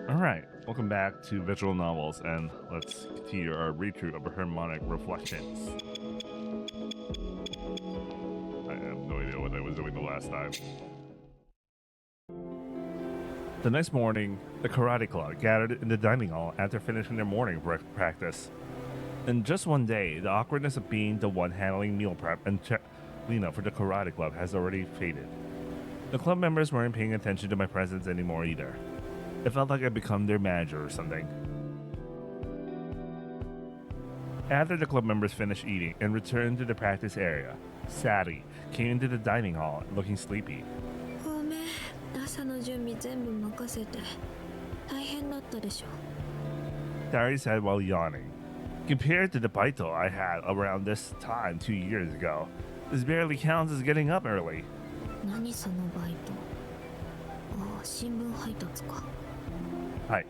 Alright, welcome back to Visual Novels, and let's continue our read-through of Harmonic Reflections. I have no idea what I was doing the last time. The next morning, the karate club gathered in the dining hall after finishing their morning practice. In just one day, the awkwardness of being the one handling meal prep and cleanup for the karate club has already faded. The club members weren't paying attention to my presence anymore either. It felt like I'd become their manager or something. After the club members finished eating and returned to the practice area, Sadie came into the dining hall looking sleepy. Sadie said while yawning. Compared to the baito I had around this time 2 years ago, this barely counts as getting up early. Hi.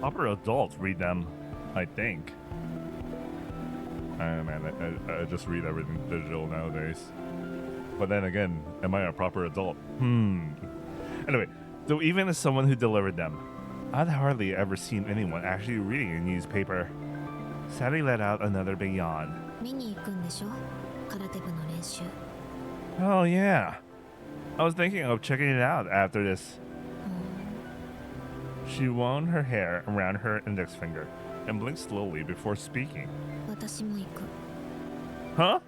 Upper adults read them, I think. I just read everything digital nowadays. But then again, am I a proper adult? Anyway, though even as someone who delivered them, I'd hardly ever seen anyone actually reading a newspaper. Sadie let out another big yawn. Oh yeah. I was thinking of checking it out after this. She wound her hair around her index finger and blinked slowly before speaking. Huh?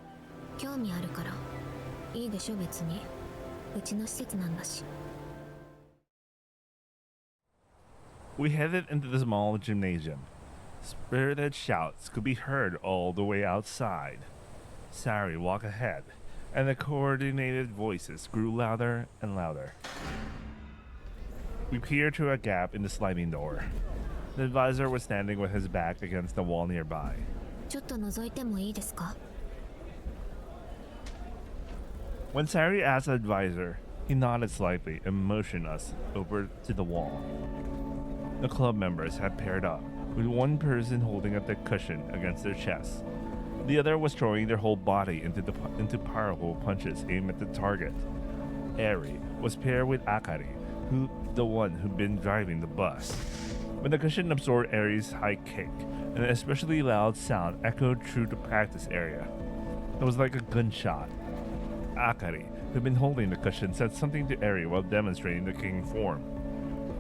We headed into the small gymnasium. Spirited shouts could be heard all the way outside. Sari walked ahead, and the coordinated voices grew louder and louder. We peered through a gap in the sliding door. The advisor was standing with his back against the wall nearby. When Sari asked the advisor, he nodded slightly and motioned us over to the wall. The club members had paired up, with one person holding up the cushion against their chest. The other was throwing their whole body into powerful punches aimed at the target. Eri was paired with Akari, the one who'd been driving the bus. When the cushion absorbed Eri's high kick, an especially loud sound echoed through the practice area. It was like a gunshot. Akari, who'd been holding the cushion, said something to Eri while demonstrating the kicking form.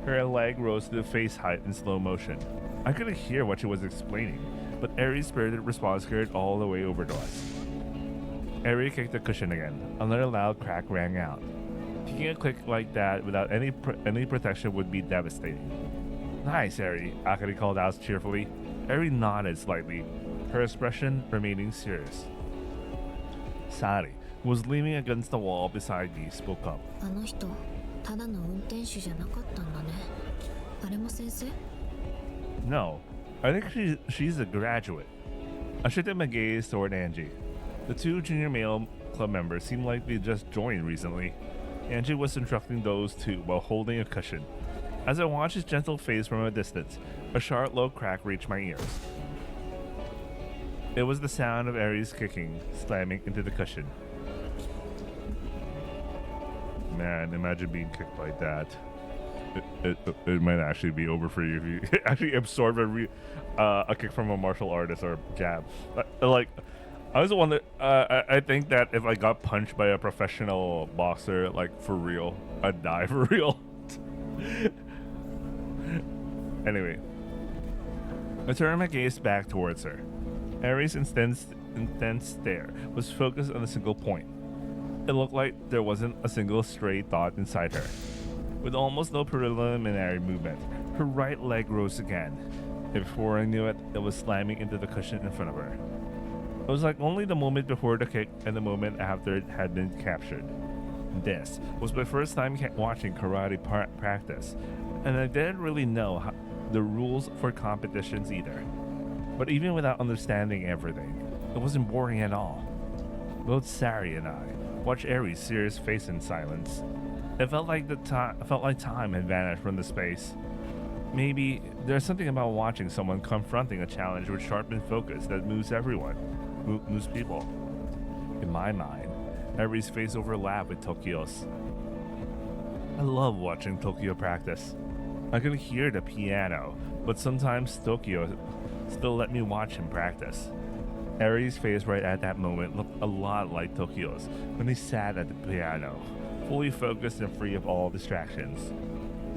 Her leg rose to the face height in slow motion. I couldn't hear what she was explaining, but Eri's spirited response carried all the way over to us. Eri kicked the cushion again. Another loud crack rang out. Kicking a click like that without any protection would be devastating. Nice, Eri, Akari called out cheerfully. Eri nodded slightly, her expression remaining serious. Sari, who was leaning against the wall beside me, spoke up. No, I think she's a graduate. I shifted my gaze toward Angie. The two junior male club members seemed like they just joined recently. Angie was instructing those two while holding a cushion. As I watched his gentle face from a distance, a sharp low crack reached my ears. It was the sound of Eri's kicking, slamming into the cushion. Man, imagine being kicked like that. It might actually be over for you if you actually absorb a kick from a martial artist or a jab. Like, I was wonder. I think that if I got punched by a professional boxer, like for real, I'd die for real. Anyway, I turned my gaze back towards her. Eri's intense stare was focused on a single point. It looked like there wasn't a single stray thought inside her. With almost no preliminary movement, her right leg rose again, and before I knew it, it was slamming into the cushion in front of her. It was like only the moment before the kick and the moment after it had been captured. This was my first time watching karate practice, and I didn't really know the rules for competitions either. But even without understanding everything, it wasn't boring at all. Both Sari and I watched Eri's serious face in silence. It felt like time had vanished from the space. Maybe there's something about watching someone confronting a challenge with sharpened focus that moves everyone, moves people. In my mind, Eri's face overlapped with Tokyo's. I love watching Tokyo practice. I could hear the piano, but sometimes Tokyo still let me watch him practice. Eri's face right at that moment looked a lot like Tokyo's when he sat at the piano, fully focused and free of all distractions.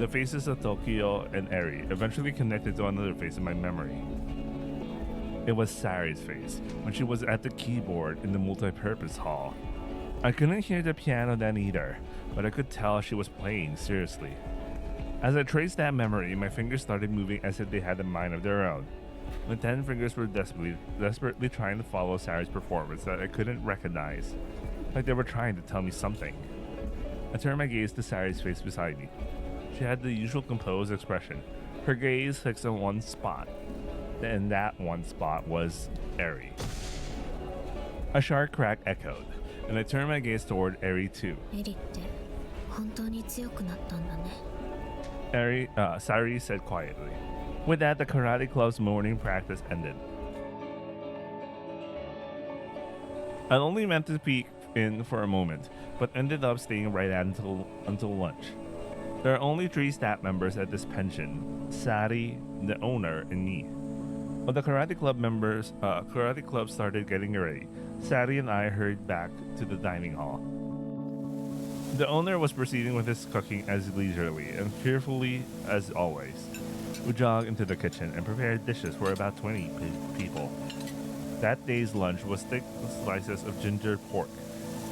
The faces of Tokyo and Eri eventually connected to another face in my memory. It was Sari's face when she was at the keyboard in the multi-purpose hall. I couldn't hear the piano then either, but I could tell she was playing seriously. As I traced that memory, my fingers started moving as if they had a mind of their own. My 10 fingers were desperately trying to follow Sari's performance that I couldn't recognize, like they were trying to tell me something. I turned my gaze to Sari's face beside me. She had the usual composed expression, her gaze fixed on one spot, and that one spot was Eri. A sharp crack echoed, and I turned my gaze toward Eri too. Sari said quietly. With that, the karate club's morning practice ended. I only meant to peek in for a moment, but ended up staying right at until lunch. There are only 3 staff members at this pension: Sari, the owner, and me. When the karate club started getting ready, Sari and I hurried back to the dining hall. The owner was proceeding with his cooking as leisurely and fearfully as always. We jogged into the kitchen and prepared dishes for about 20 people. That day's lunch was thick slices of ginger pork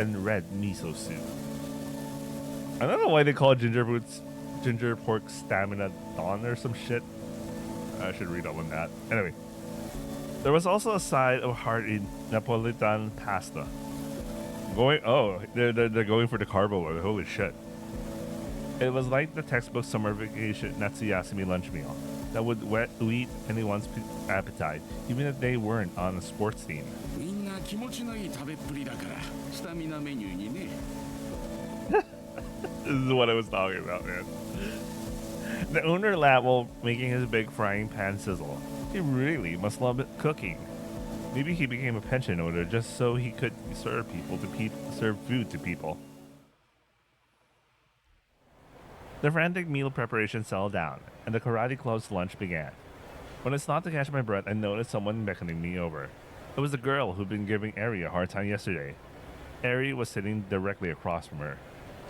and red miso soup. I don't know why they call it ginger pork stamina don or some shit. I should read up on that. Anyway, there was also a side of hearty Napolitan pasta. They're going for the carbo load. Holy shit. It was like the textbook summer vacation Natsuyasumi lunch meal that would eat anyone's appetite, even if they weren't on a sports team. This is what I was talking about, man. The owner laughed while making his big frying pan sizzle. He really must love cooking. Maybe he became a pension owner just so he could serve food to people. The frantic meal preparation settled down, and the karate club's lunch began. When I stopped to catch my breath, I noticed someone beckoning me over. It was the girl who'd been giving Eri a hard time yesterday. Eri was sitting directly across from her.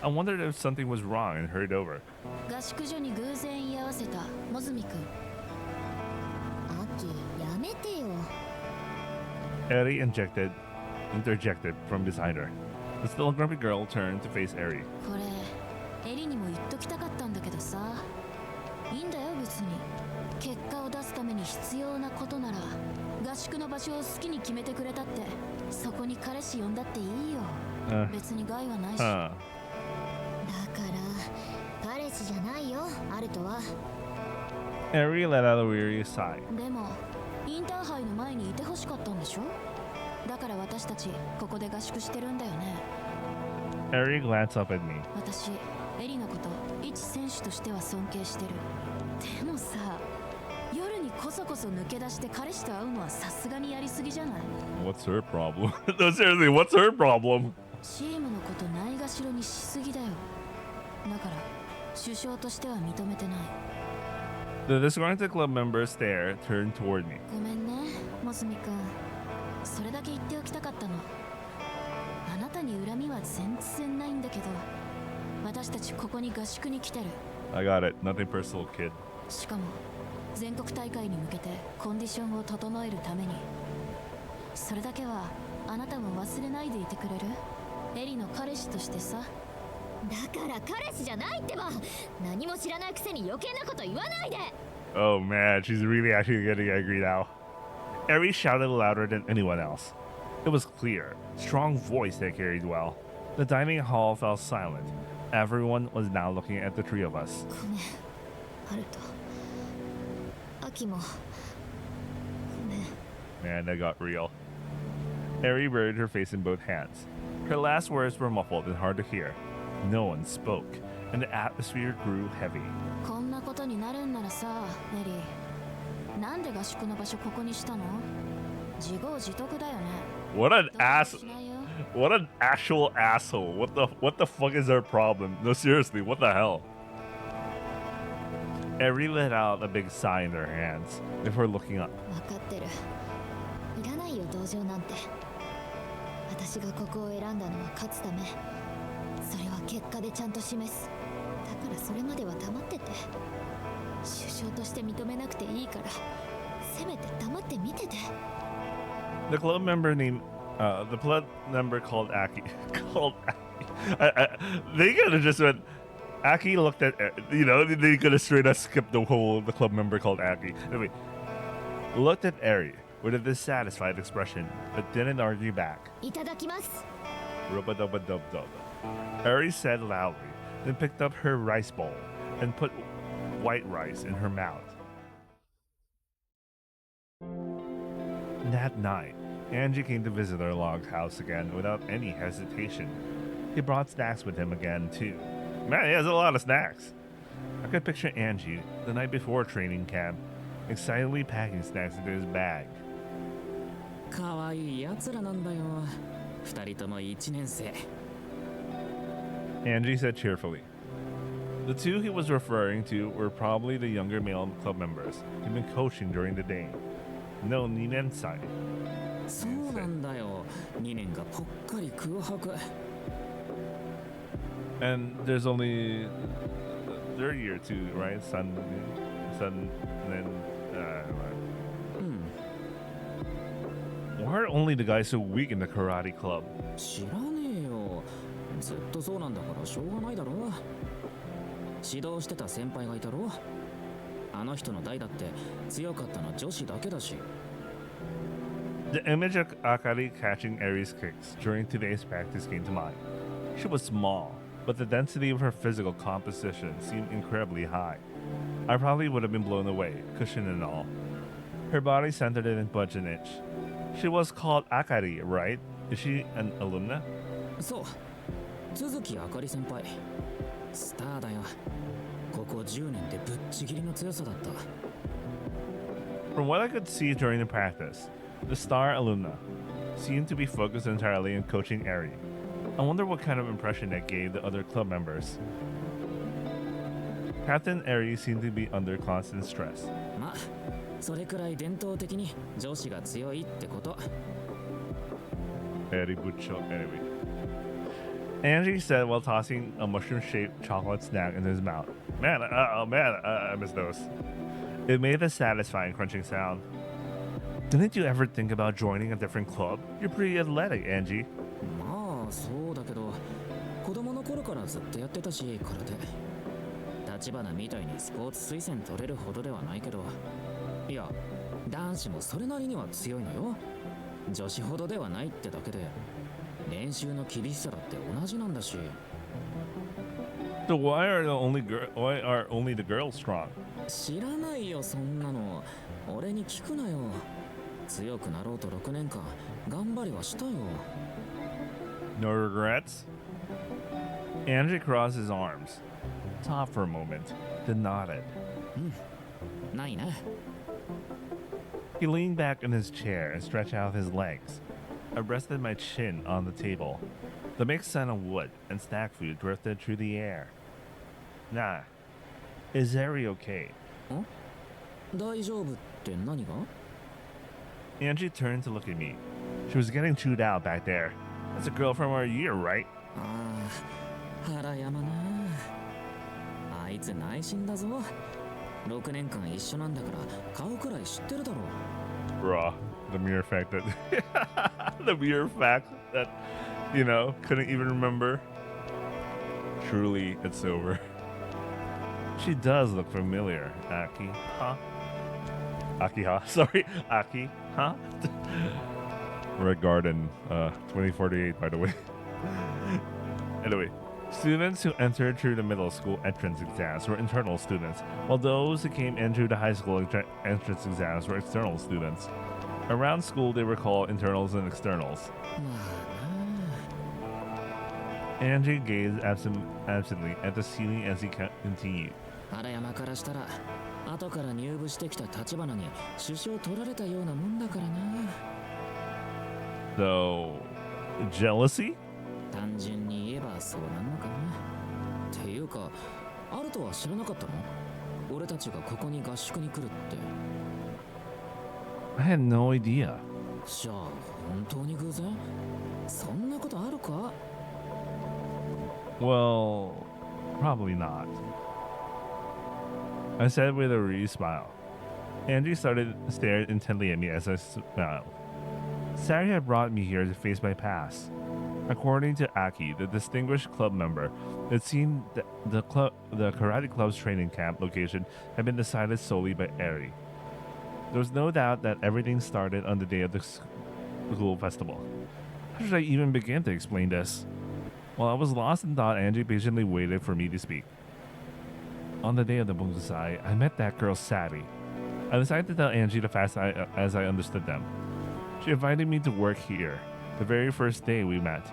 I wondered if something was wrong and hurried over. Eri interjected from behind her. The still grumpy girl turned to face Eri. Eri let out a weary sigh. Eri glanced up at me. What's her problem? No, seriously, what's her problem? The disgruntled club member's stare turned toward me. I got it. Nothing personal, kid. Oh man, she's really actually getting angry now. Eri shouted louder than anyone else. It was clear, strong voice that carried well. The dining hall fell silent. Everyone was now looking at the 3 of us. Man, that got real. Eri buried her face in both hands. Her last words were muffled and hard to hear. No one spoke, and the atmosphere grew heavy. What an ass! What an actual asshole. What the fuck is their problem? No, seriously, what the hell? Eri let out a big sigh in their hands before looking up. 分かってる。いらないよ同情なんて。私がここを選んだのは勝つため。それは結果でちゃんと示す。だからそれまでは黙ってて。首相として認めなくていいから、せめて黙って見てて。The club member called Aki called Aki. They could have just went. Aki looked at, they could have straight up skipped the club member called Aki. Anyway, looked at Eri with a dissatisfied expression, but didn't argue back. いただきます。 Rub-a-dub-a-dub-dub. Eri said loudly, then picked up her rice bowl and put white rice in her mouth. That night, Angie came to visit our log house again without any hesitation. He brought snacks with him again, too. Man, he has a lot of snacks. I could picture Angie, the night before training camp, excitedly packing snacks into his bag. かわいいやつらなんだよ。二人とも一年生。Angie said cheerfully. The two he was referring to were probably the younger male club members he'd been coaching during the day. No, 2年生. そうなんだよ。2年がぽっかり空白。And there's only their year too, right? Sun, and then. Why are only the guys so weak in the karate club? 知らねえよ。ずっとそうなんだからしょうがないだろ。指導してた先輩がいたろ。あの人の代だって強かったの女子だけだし。The image of Akari catching Eri's kicks during today's practice came to mind. She was small, but the density of her physical composition seemed incredibly high. I probably would have been blown away, cushion and all. Her body centered didn't budge an inch. She was called Akari, right? Is she an alumna? そう。鈴木あかり先輩。スターだよ。ここ10年でぶっちぎりの強さだった。From what I could see during the practice, the star alumna seemed to be focused entirely on coaching Eri. I wonder what kind of impression that gave the other club members. Captain Eri seemed to be under constant stress. まあ、それくらい伝統的に女子が強いってこと。Eri Bucho, anyway. Angie said while tossing a mushroom-shaped chocolate snack in his mouth. Man, I miss those. It made a satisfying crunching sound. Didn't you ever think about joining a different club? You're pretty athletic, Angie. まあそうだけど、子供の頃からずっとやってたし、空手。立花みたいにスポーツ推薦取れるほどではないけど、いや、男子もそれなりには強いのよ。女子ほどではないってだけで、練習の厳しさだって同じなんだし。So why are only the girls strong? 知らないよそんなの。俺に聞くなよ。強くなろうと6年間頑張りはしたよ。No regrets? Angie crossed his arms, stopped for a moment, then nodded. ないな。He leaned back in his chair and stretched out his legs. I rested my chin on the table. The mixed scent of wood and snack food drifted through the air. Nah. Is Eri okay? 大丈夫って何が？ Angie turned to look at me. She was getting chewed out back there. That's a girl from our year, right? ああ、原山な。あいつ内心だぞ。6年間一緒なんだから顔くらい知ってるだろう。Bruh, the mere fact that couldn't even remember. Truly, it's over. She does look familiar, Aki, huh? Aki, huh? Sorry, Aki, huh? Red Garden, 2048, by the way. Anyway, students who entered through the middle school entrance exams were internal students, while those who came in through the high school entrance exams were external students. Around school, they were called internals and externals. Angie gazed absently at the ceiling as he continued. 原山からしたら後から入部してきた立花に首相取られたようなもんだからな。So, Jealousy? 単純に言えばそうなんのかな。っていうか、アルトは知らなかったの？俺たちがここに合宿に来るって。 I had no idea. じゃあ本当に偶然？そんなことあるか？ Well, probably not. I said with a rude smile. Angie started staring intently at me as I smiled. Sari had brought me here to face my past. According to Aki, the distinguished club member, it seemed that the karate club's training camp location had been decided solely by Eri. There was no doubt that everything started on the day of the school festival. How should I even begin to explain this? While I was lost in thought, Angie patiently waited for me to speak. On the day of the Bungusai, I met that girl Sari. I decided to tell Angie the facts as I understood them. She invited me to work here. The very first day we met.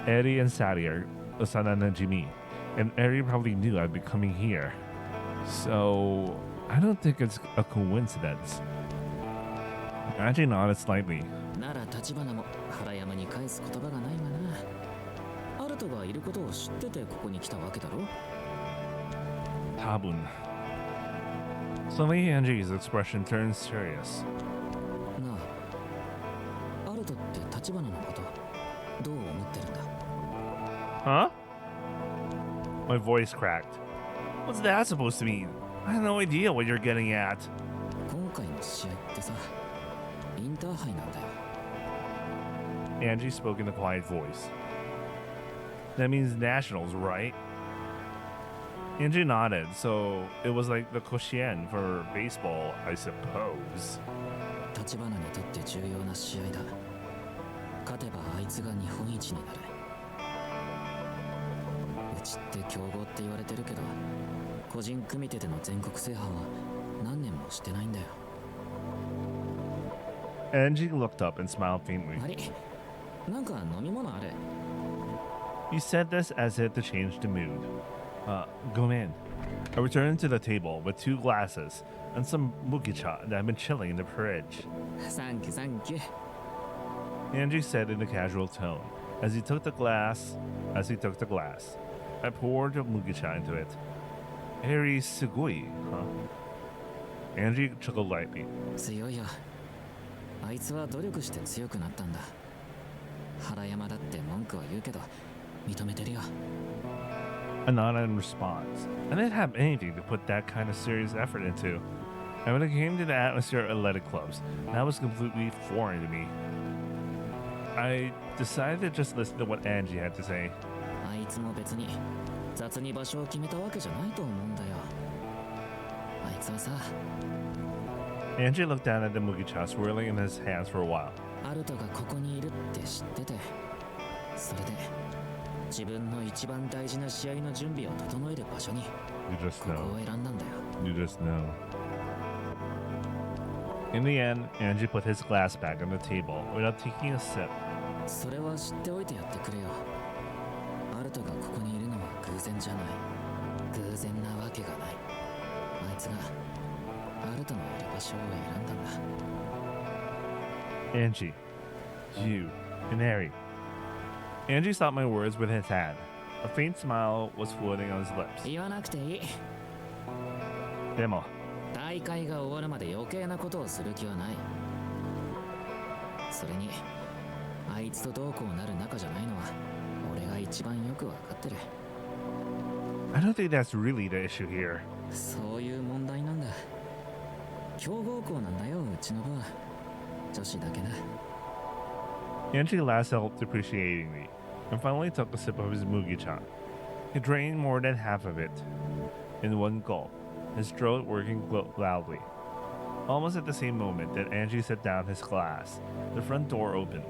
Eri and Sari are Osana and Jimmy, and Eri probably knew I'd be coming here. So, I don't think it's a coincidence. Angie nodded slightly. なら立花も原山に返す言葉がないわな。アルトがいることを知っててここに来たわけだろ。Tabun. Suddenly Angie's expression turned serious. なあ、アルトって立花のことどう思ってるんだ？ Huh? My voice cracked. What's that supposed to mean? I have no idea what you're getting at. 今回の試合ってさ、インターハイなんだよ。Angie spoke in a quiet voice. That means nationals, right? Angie nodded, so it was like the Koshien for baseball, I suppose. 立花にとって重要な試合だ。勝てばあいつが日本一になる。うちって強豪って言われてるけど、個人組手での全国制覇は何年もしてないんだよ。 Angie looked up and smiled faintly. あれ、なんか飲み物ある？ He said this as if to change the mood. Go in. I returned to the table with 2 glasses and some mugicha that had been chilling in the fridge. サンキュサンキュ。 Angie said in a casual tone as he took the glass. I poured the mugicha into it. Eri sugoi, huh? Angie chuckled lightly. 強いよ。あいつは努力して強くなったんだ。原山だって文句は言うけど、認めてるよ。 I nodded in response. I didn't have anything to put that kind of serious effort into. And when it came to the atmosphere of athletic clubs, that was completely foreign to me. I decided to just listen to what Angie had to say. あいつも別に雑に場所を決めたわけじゃないと思うんだよ。あいつはさ、 Angie looked down at the mugicha swirling in his hands for a while. アルトがここにいるって知ってて、それで自分の一番大事な試合の準備を整える場所に You just ここ know. を選んだんだよ。 You just know. In the end, Angie put his glass back on the table without taking a sip. それは知っておいてやってくれよ。アルトがここにいるのは偶然じゃない。偶然なわけがない。あいつがアルトのいる場所を選んだんだ。 Angie, you, and Harry. Angie stopped my words with his hand. A faint smile was floating on his lips. 言わなくていい。 Demo. 大会が終わるまで余計なことをする気はない。それにあいつとどうこうなる仲じゃないのは俺が一番よくわかってる。 I don't think that's really the issue here. そういう問題なんだ。強豪校なんだよ、うちの部は。女子だけな。 Angie laughed self-depreciatingly and finally took a sip of his mugi-chan. He drained more than half of it in one gulp, his throat working loudly. Almost at the same moment that Angie set down his glass, the front door opened.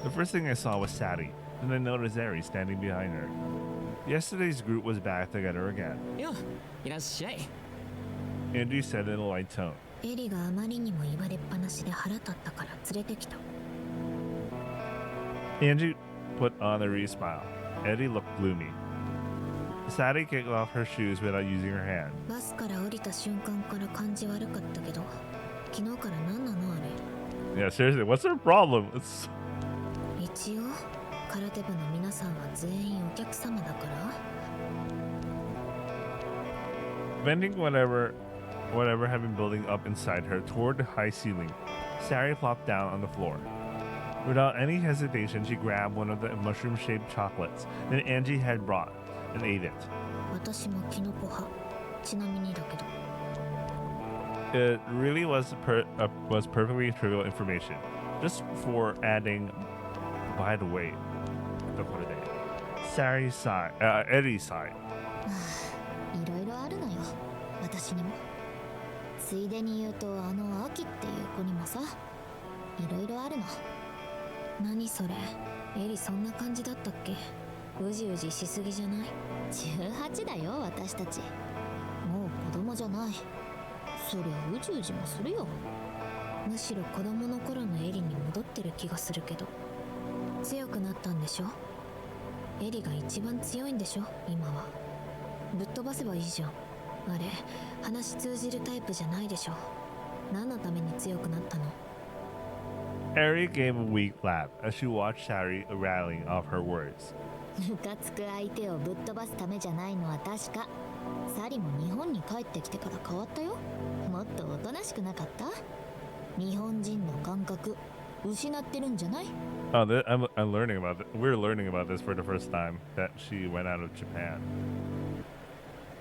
The first thing I saw was Sadie, and I noticed Eri standing behind her. Yesterday's group was back together again. よ、いらっしゃい。 Angie said in a light tone. エリがあまりにも言われっぱなしで腹立ったから連れてきた。 Angie put on a re smile. Eddie looked gloomy. Sadie kicked off her shoes without using her hand. バスから降りた瞬間から感じ悪かったけど、昨日から何なのあれ。 Yeah, seriously, what's her problem? It's... い一応空手部の皆さんは全員お客様だから。 Venting whatever had been building up inside her toward the high ceiling, Sari plopped down on the floor. Without any hesitation, she grabbed one of the mushroom-shaped chocolates that Angie had brought and ate it. 私もキノコ派。ちなみにだけど。 It really was perfectly trivial information, just for adding. By the way, Sari sighed. Eddie sighed. いろいろあるのよ、私にも。ついでに言うと、あのアキっていう子にもさ、いろいろあるの。何それ、エリそんな感じだったっけ？うじうじしすぎじゃない？18だよ、私たち。もう子供じゃない。そりゃうじうじもするよ。むしろ子供の頃のエリに戻ってる気がするけど。強くなったんでしょ？エリが一番強いんでしょ、今は。ぶっ飛ばせばいいじゃん。あれ、話通じるタイプじゃないでしょ。何のために強くなったの？ Ari gave a weak laugh as she watched Sari rattling off her words. ムカつく相手をぶっ飛ばすためじゃないのは確か。サリも日本に帰ってきてから変わったよ。もっとおとなしくなかった？日本人の感覚失ってるんじゃない？ Oh, I'm learning about it. We're learning about this for the first time that she went out of Japan.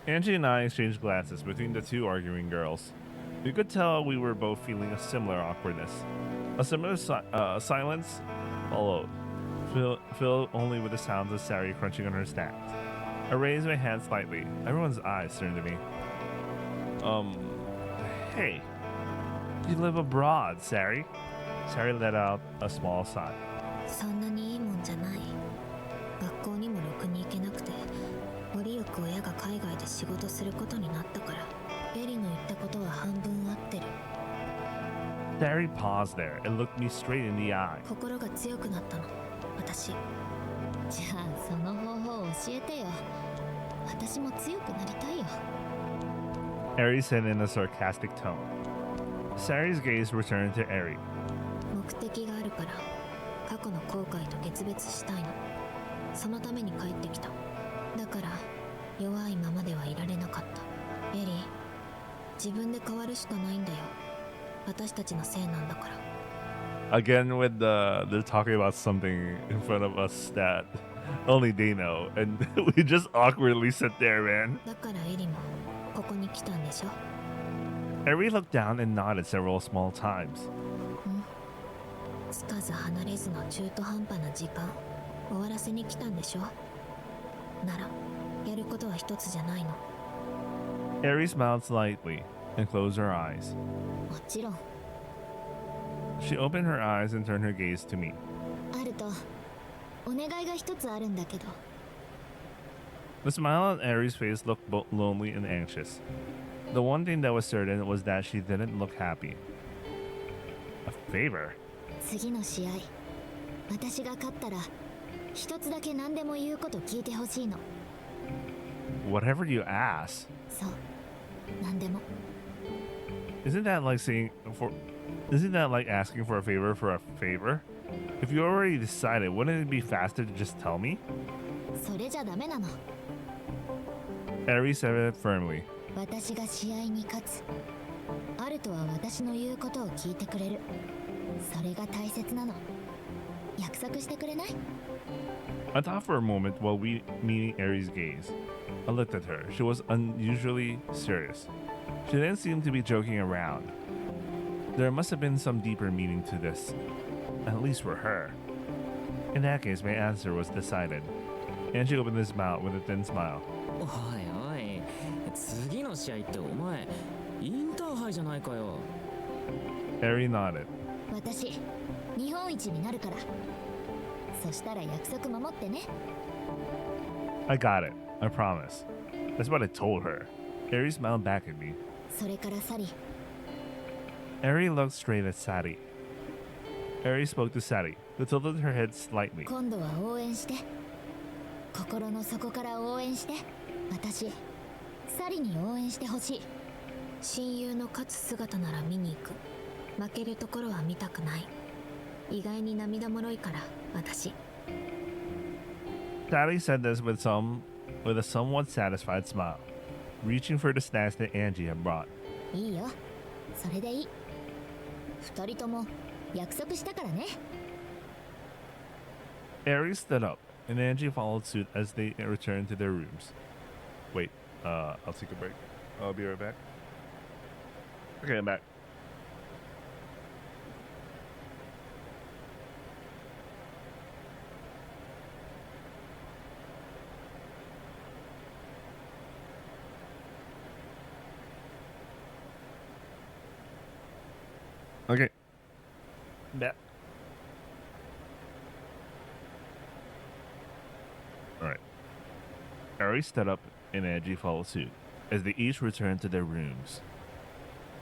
Angie and I exchanged glances between the two arguing girls. We could tell we were both feeling a similar awkwardness. A similar silence followed, filled only with the sounds of Sari crunching on her snacks. I raised my hand slightly. Everyone's eyes turned to me. Hey, you live abroad, Sari. Sari let out a small sigh. そんなにいいもんじゃない。学校にもろくに行けなくて、折よく親が海外で仕事することになったから、エリの言ったことは半分合ってる。Sari paused there and looked me straight in the eye. 心が強くなったの、私。じゃあその方法を教えてよ。私も強くなりたいよ。Ari said in a sarcastic tone. Sari's gaze returned to Ari. 目的があるから、過去の後悔と決別したいの。そのために帰ってきた。だから弱いままではいられなかった。エリー、自分で変わるしかないんだよ。私たちのせいなんだから。 Again with they're talking about something in front of us that only they know, and we just awkwardly sit there, man. だからエリもここに来たんでしょ。 Ari looked down and nodded several small times. つかず離れずの中途半端な時間終わらせに来たんでしょ。ならやることは一つじゃないの。 Ari smiled slightly and closed her eyes. もちろん。 She opened her eyes and turned her gaze to me. あるとお願いが一つあるんだけど。 The smile on Ari's face looked both lonely and anxious. The one thing that was certain was that she didn't look happy. A favor? 次の試合、私が勝ったら一つだけ何でも言うこと聞いてほしいの。 Whatever you ask. そう、何でも。 Isn't that like asking for a favor? If you already decided, wouldn't it be faster to just tell me? それじゃダメなの。 Ari said it firmly. 私が試合に勝つ。アルトは私の言うことを聞いてくれる。それが大切なの。約束してくれない？ I thought for a moment while meeting Ari's gaze. I looked at her. She was unusually serious. She didn't seem to be joking around. There must have been some deeper meaning to this, at least for her. In that case, my answer was decided. Angie opened his mouth with a thin smile. おいおい、次の試合ってお前インターハイじゃないかよ。 Ari nodded. 私、日本一になるから。そしたら約束守ってね。 I got it. I promise. That's what I told her. Ari smiled back at me. それからサリ。 Ari looked straight at Sari. Ari spoke to Sari, who tilted her head slightly. 今度は応援して。心の底から応援して。私、サリに応援してほしい。親友の勝つ姿なら見に行く。負けるところは見たくない。意外に涙もろいから私。 Sally said this with a somewhat satisfied smile, reaching for the snacks that Angie had brought. いいよ、それでいい。二人とも約束したからね。 Aries stood up, and Angie followed suit as they returned to their rooms. Wait, I'll take a break. I'll be right back. Okay, I'm back. Okay. Back. Alright. Aries stood up and Angie followed suit as they each returned to their rooms.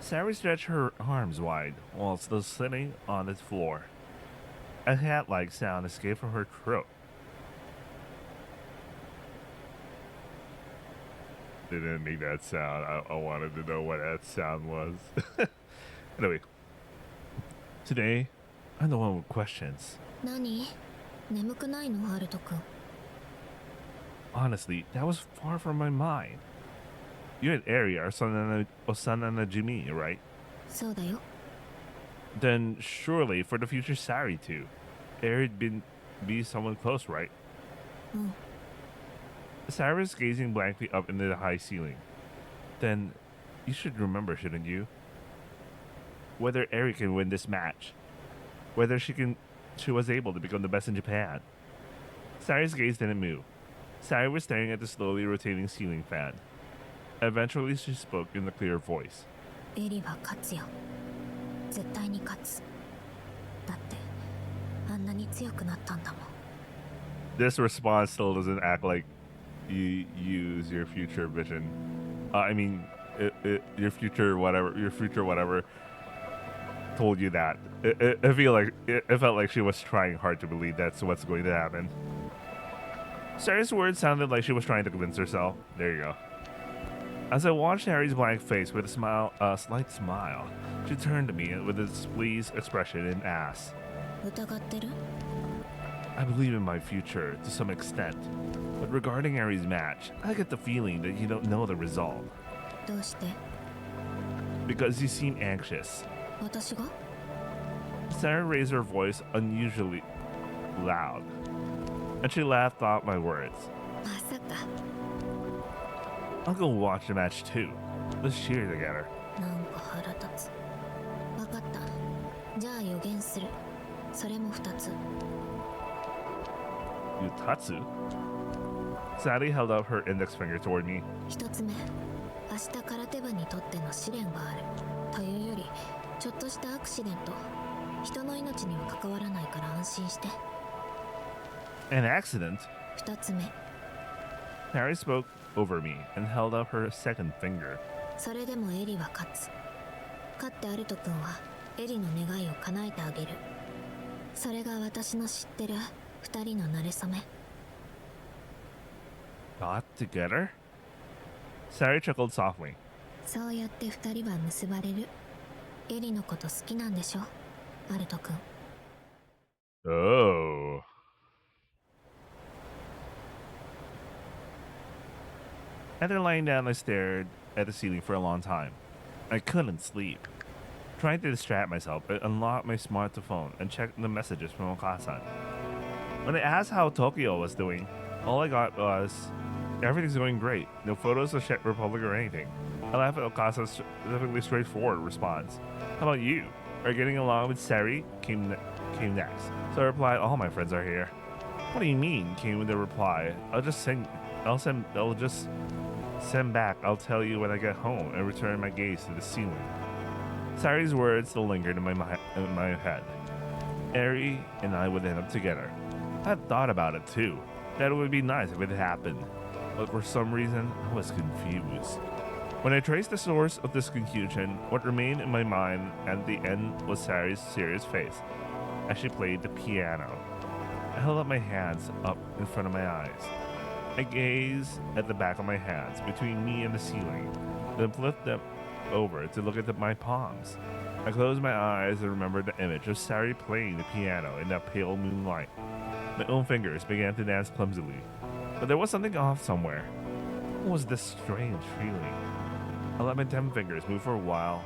Sari stretched her arms wide while still sitting on the floor. A hat-like sound escaped from her throat. They didn't make that sound. I wanted to know what that sound was. Anyway. Today, I'm the one with questions. 何？眠くないの、ハルト君。 Honestly, that was far from my mind. You and Eri are Osana Jimi, right? そうだよ。 Then surely for the future Sari too. Eri'd be someone close, right? うん。 Sari was gazing blankly up into the high ceiling. Then you should remember, shouldn't you? Whether Eri can win this match. Whether she was able to become the best in Japan. Sari's gaze didn't move. Sari was staring at the slowly rotating ceiling fan. Eventually she spoke in a clear voice. エリは勝つよ。絶対に勝つ。だってあんなに強くなったんだもん。 This response still doesn't act like you use your future vision. Your future whatever told you that. It felt like she was trying hard to believe that's what's going to happen. Sari's words sounded like she was trying to convince herself. There you go. As I watched Harry's blank face with a slight smile, she turned to me with a displeased expression and asked, 疑ってる？ I believe in my future to some extent, but regarding Harry's match, I get the feeling that you don't know the result. どうして？ Because you seem anxious. 私が？ Sarah raised her voice unusually loud, and she laughed off my words. まさか。 I'll go watch the match too. Let's cheer together. なんか腹立つ。わかった。じゃあ予言する。それも2つ。 Yutatsu? Sally held up her index finger toward me. 1つ目、明日空手部にとっての試練がある。というより、ちょっとしたアクシデント。人の命には関わらないから安心して。 An accident? 2つ目、 Harry spoke over me and held up her second finger. それでもエリは勝つ。勝ってアルト君はエリの願いを叶えてあげる。それが私の知ってる2人の馴れ初め。 Got together? Sari chuckled softly. そうやって2人は結ばれる。エリのこと好きなんでしょ、アルト君。 Oh. After lying down, I stared at the ceiling for a long time. I couldn't sleep. Trying to distract myself, I unlocked my smartphone and checked the messages from Okasan. When I asked how Tokyo was doing, all I got was, everything's going great. No photos of Czech Republic or anything. I laughed at Okasan's specifically straightforward response. How about you? Are you getting along with Sari? Came next. So I replied, all my friends are here. What do you mean? Came with the reply. I'll just send back. I'll tell you when I get home and return my gaze to the ceiling. Sari's words still lingered in my head. Eri and I would end up together. I had thought about it too. That it would be nice if it happened. But for some reason, I was confused. When I traced the source of this confusion, what remained in my mind at the end was Sari's serious face as she played the piano. I held up my hands up in front of my eyes. I gazed at the back of my hands between me and the ceiling, then flipped them over to look at my palms. I closed my eyes and remembered the image of Sari playing the piano in that pale moonlight. My own fingers began to dance clumsily, but there was something off somewhere. What was this strange feeling? I let my 10 fingers move for a while,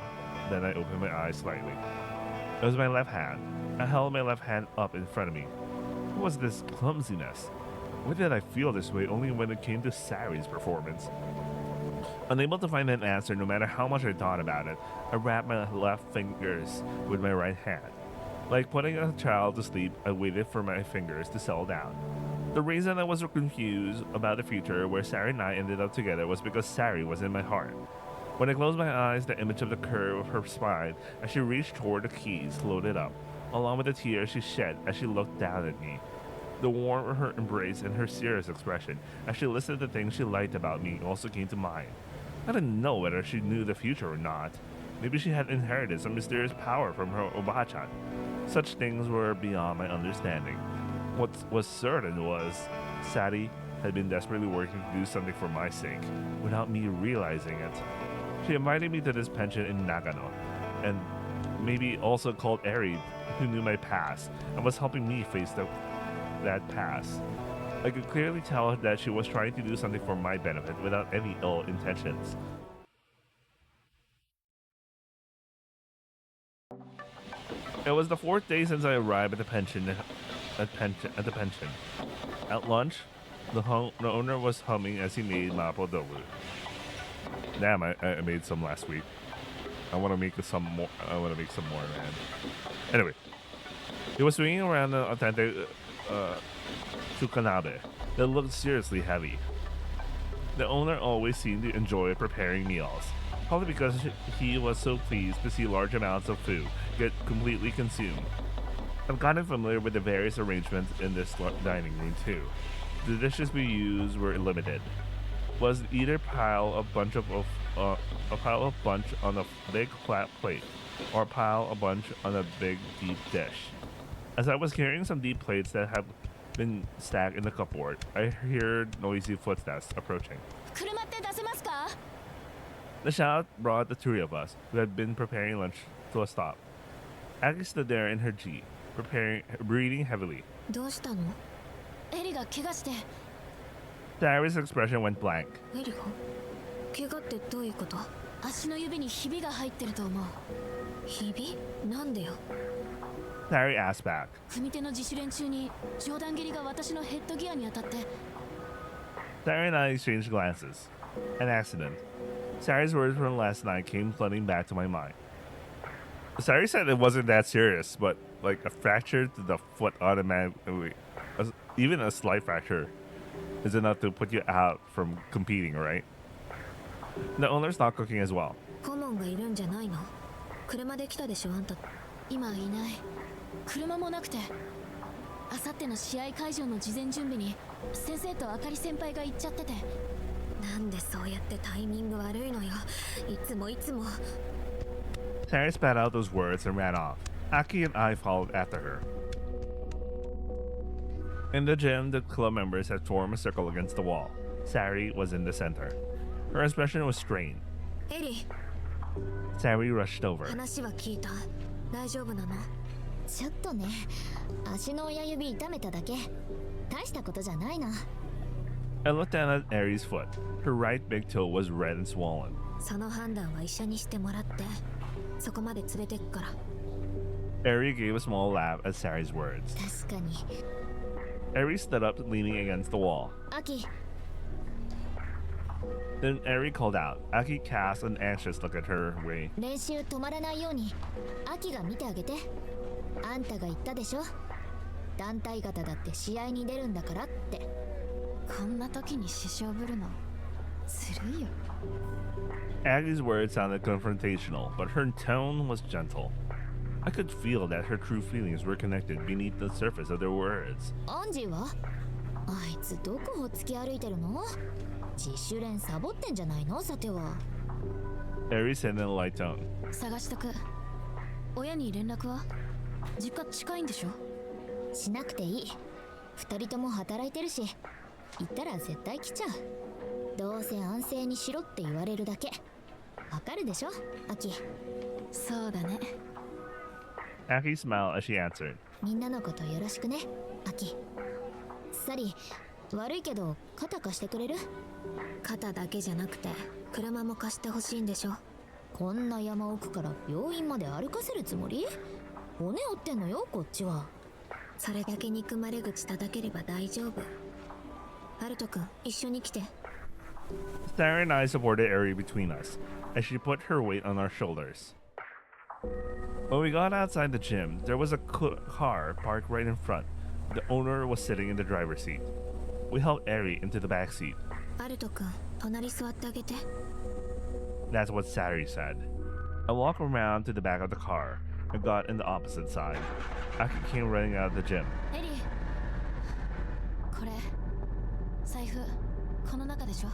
then I opened my eyes slightly. It was my left hand. I held my left hand up in front of me. What was this clumsiness? Why did I feel this way only when it came to Sari's performance? Unable to find an answer no matter how much I thought about it, I wrapped my left fingers with my right hand. Like putting a child to sleep, I waited for my fingers to settle down. The reason I was confused about the future where Sari and I ended up together was because Sari was in my heart. When I closed my eyes, the image of the curve of her spine as she reached toward the keys floated up, along with the tears she shed as she looked down at me. The warmth of her embrace and her serious expression as she listed the things she liked about me also came to mind. I didn't know whether she knew the future or not. Maybe she had inherited some mysterious power from her Obachan. Such things were beyond my understanding. What was certain was Sari had been desperately working to do something for my sake, without me realizing it. She invited me to this pension in Nagano, and maybe also called Eri, who knew my past, and was helping me face that past. I could clearly tell that she was trying to do something for my benefit without any ill intentions. It was the 4th day since I arrived at the pension. At lunch, the owner was humming as he made mapo tofu. Damn, I made some last week. I want to make some more. Man. Anyway, he was swinging around an authentic tsukanabe that looked seriously heavy. The owner always seemed to enjoy preparing meals, probably because he was so pleased to see large amounts of food get completely consumed. I've gotten familiar with the various arrangements in this dining room too. The dishes we used were limited. Was either pile a bunch on a big flat plate, or pile a bunch on a big deep dish. As I was carrying some deep plates that had been stacked in the cupboard, I heard noisy footsteps approaching. The shout brought the 3 of us, who had been preparing lunch, to a stop. Aki stood there in her Jeep, breathing heavily. Sari's expression went blank. Sari asked back. Sari and I exchanged glances. An accident. Sari's words from last night came flooding back to my mind. Sari said it wasn't that serious, but like a fracture to the foot automatically, even a slight fracture, is enough to put you out from competing, right? The owner's not cooking as well. Sari spat out those words and ran off. Aki and I followed after her. In the gym, the club members had formed a circle against the wall. Sari was in the center. Her expression was strained. Sari rushed over. ちょっとね、足の親指痛めただけ。大したことじゃないな。I looked down at Eri's foot. Her right big toe was red and swollen. その判断は医者にしてもらって、そこまで連れてくから。Eri gave a small laugh at Sari's words. 確かに。Eri stood up, leaning against the wall. Aki. Then Eri called out. Aki cast an anxious look at her way. 練習止まらないように、Akiが見てあげて。あんたが言ったでしょ。団体型だって試合に出るんだからって。こんな時に支障ぶるのずるいよ。Aki's words sounded confrontational, but her tone was gentle. I could feel that her true feelings were connected beneath the surface of their words. アンジーは？あいつどこほっつき歩いてるの？自主練サボってんじゃないの？さては。Eri said in a light tone. 探しとく。親に連絡は？実家近いんでしょ？しなくていい。二人とも働いてるし、行ったら絶対来ちゃう。どうせ安静にしろって言われるだけ。わかるでしょ、アキ。そうだね。Aki smiled as she answered. みんなのことよろしくねアキ。サリー悪いけど肩貸してくれる？肩だけじゃなくて車も貸してほしいんでしょ。こんな山奥から病院まで歩かせるつもり？骨折ってんのよこっちは。それだけ憎まれ口叩ければ大丈夫。アルト君一緒に来て。 Sarah and I supported Eri between us as she put her weight on our shoulders. When we got outside the gym, there was a car parked right in front. The owner was sitting in the driver's seat. We helped Eri into the back seat. アルト君隣座ってあげて。 That's what Sari said. I walked around to the back of the car and got in the opposite side. Aki came running out of the gym. エリーこれ財布この中でしょ。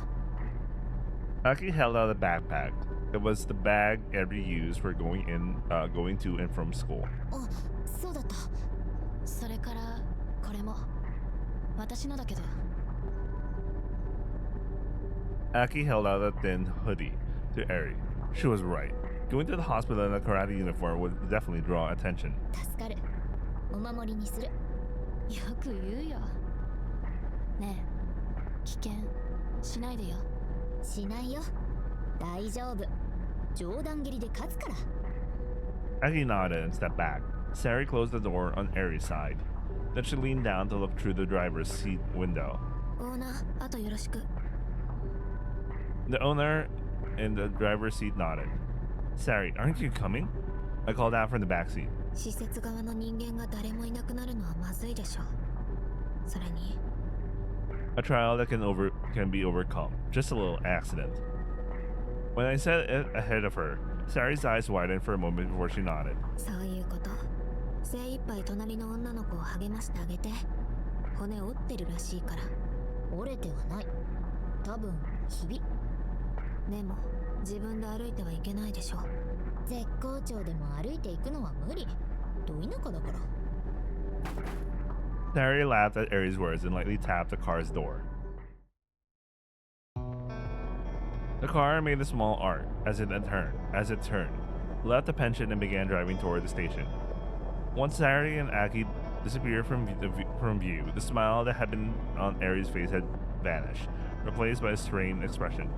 Aki held out a backpack. It was the bag Eri used for going to and from school. あ、そうだった。それからこれも私のだけど。 Aki held out a thin hoodie to Eri. She was right. Going to the hospital in a karate uniform would definitely draw attention. 助かる。お守りにする。よく言うよ。ねえ、危険しないでよ。しないよ。大丈夫。冗談切りで勝つから。 Aki nodded and stepped back. Sari closed the door on Eri's side. Then she leaned down to look through the driver's seat window. オーナー、あとよろしく。 The owner in the driver's seat nodded. Sari, aren't you coming? I called out from the back seat. 施設側の人間が誰もいなくなるのはまずいでしょ。それに A trial that can be overcome. Just a little accident. When I said it ahead of her, Sari's eyes widened for a moment before she nodded. そういうこと。精一杯隣の女の子を励ましてあげて。骨折ってるらしいから。折れてはない。多分ひび。でも自分で歩いてはいけないでしょ。絶好調でも歩いていくのは無理。ど田舎だから。 Sari laughed at Eri's words and lightly tapped the car's door. The car made a small arc as it turned, left the pension and began driving toward the station. Once Sari and Aki disappeared from view, the smile that had been on Eri's face had vanished, replaced by a strained expression.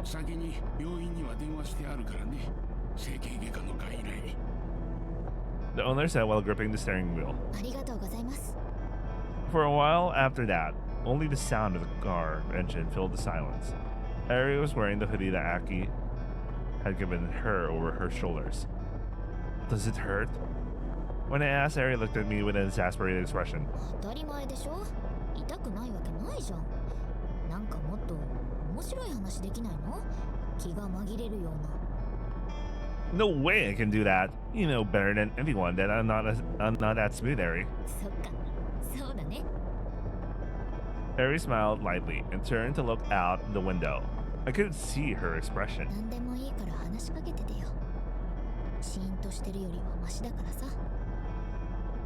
The owner said while gripping the steering wheel. ありがとうございます。 For a while after that, only the sound of the car engine filled the silence. Eri was wearing the hoodie that Aki had given her over her shoulders. Does it hurt? When I asked, Eri looked at me with an exasperated expression. 当たり前でしょ。痛くないわけないじゃん。なんかもっと面白い話できないの？気が紛れるような。 No way I can do that. You know better than anyone that I'm not that smooth, Eri. そっか。そうだね。 Eri smiled lightly and turned to look out the window. I couldn't see her expression. 何でもいいから話しかけててよ。シーンとしてるよりはマシだからさ。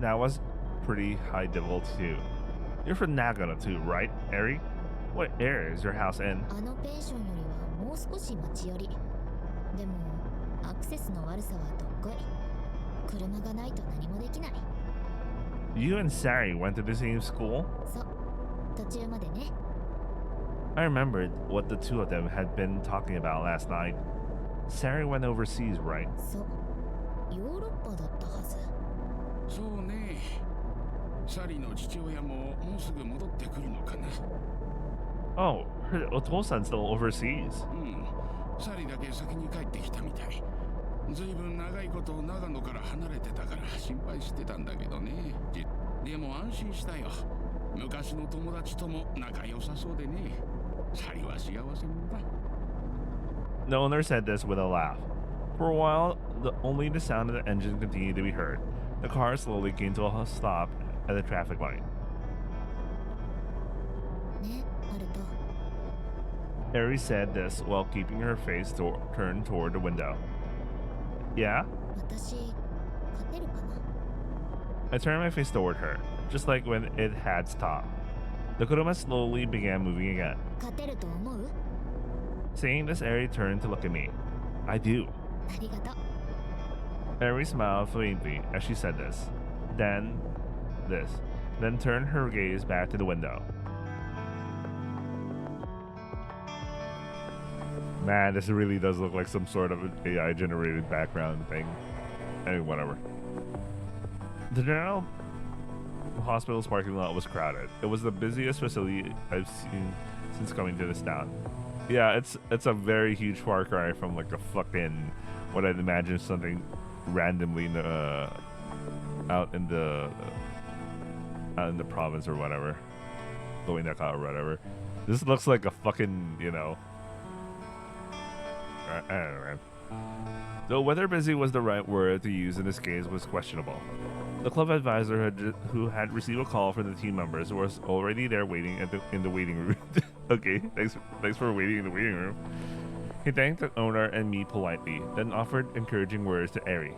That was pretty high level too. You're from Nagano too, right, Eri? What area is your house in? あのペンションよりはもう少し町寄り。でもアクセスの悪さはどっこい。車がないと何もできない。 You and Sari went to the same school? そう。途中までね。 I remembered what the two of them had been talking about last night. Sari went overseas, right? そう。ヨーロッパだったはず。そうね。サリの父親ももうすぐ戻ってくるのかな。 Oh, her Otosan's still overseas. うん。サリだけ先に帰ってきたみたい。ずいぶん長いこと長野から離れてたから心配してたんだけどね。でも安心したよ。昔の友達とも仲良さそうでね。サリは幸せ者だ。 The owner said this with a laugh. For a while, only the sound of the engine continued to be heard. The car slowly came to a stop at the traffic light. ね、アルト。 Eri said this while keeping her face turned toward the window. Yeah? 私、勝てるかな？ I turned my face toward her, just like when it had stopped. The kuruma slowly began moving again. 勝てると思う？ Saying this, Eri turned to look at me. I do. ありがとう。 Eri smiled faintly as she said this. then this, then turned her gaze back to the window. Man, this really does look like some sort of AI generated background thing. Anyway, whatever. The general hospital's parking lot was crowded. It was the busiest facility I've seen since coming to this town. Yeah, it's a very huge far cry from like a fucking what I'd imagine something randomly out in the province or whatever, Loinaka or whatever. This looks like a fucking, you know. I don't know, man. Though whether busy was the right word to use in this case was questionable. The club advisor who had received a call from the team members was already there waiting in the waiting room. Okay, thanks for waiting in the waiting room. He thanked the owner and me politely, then offered encouraging words to Eri.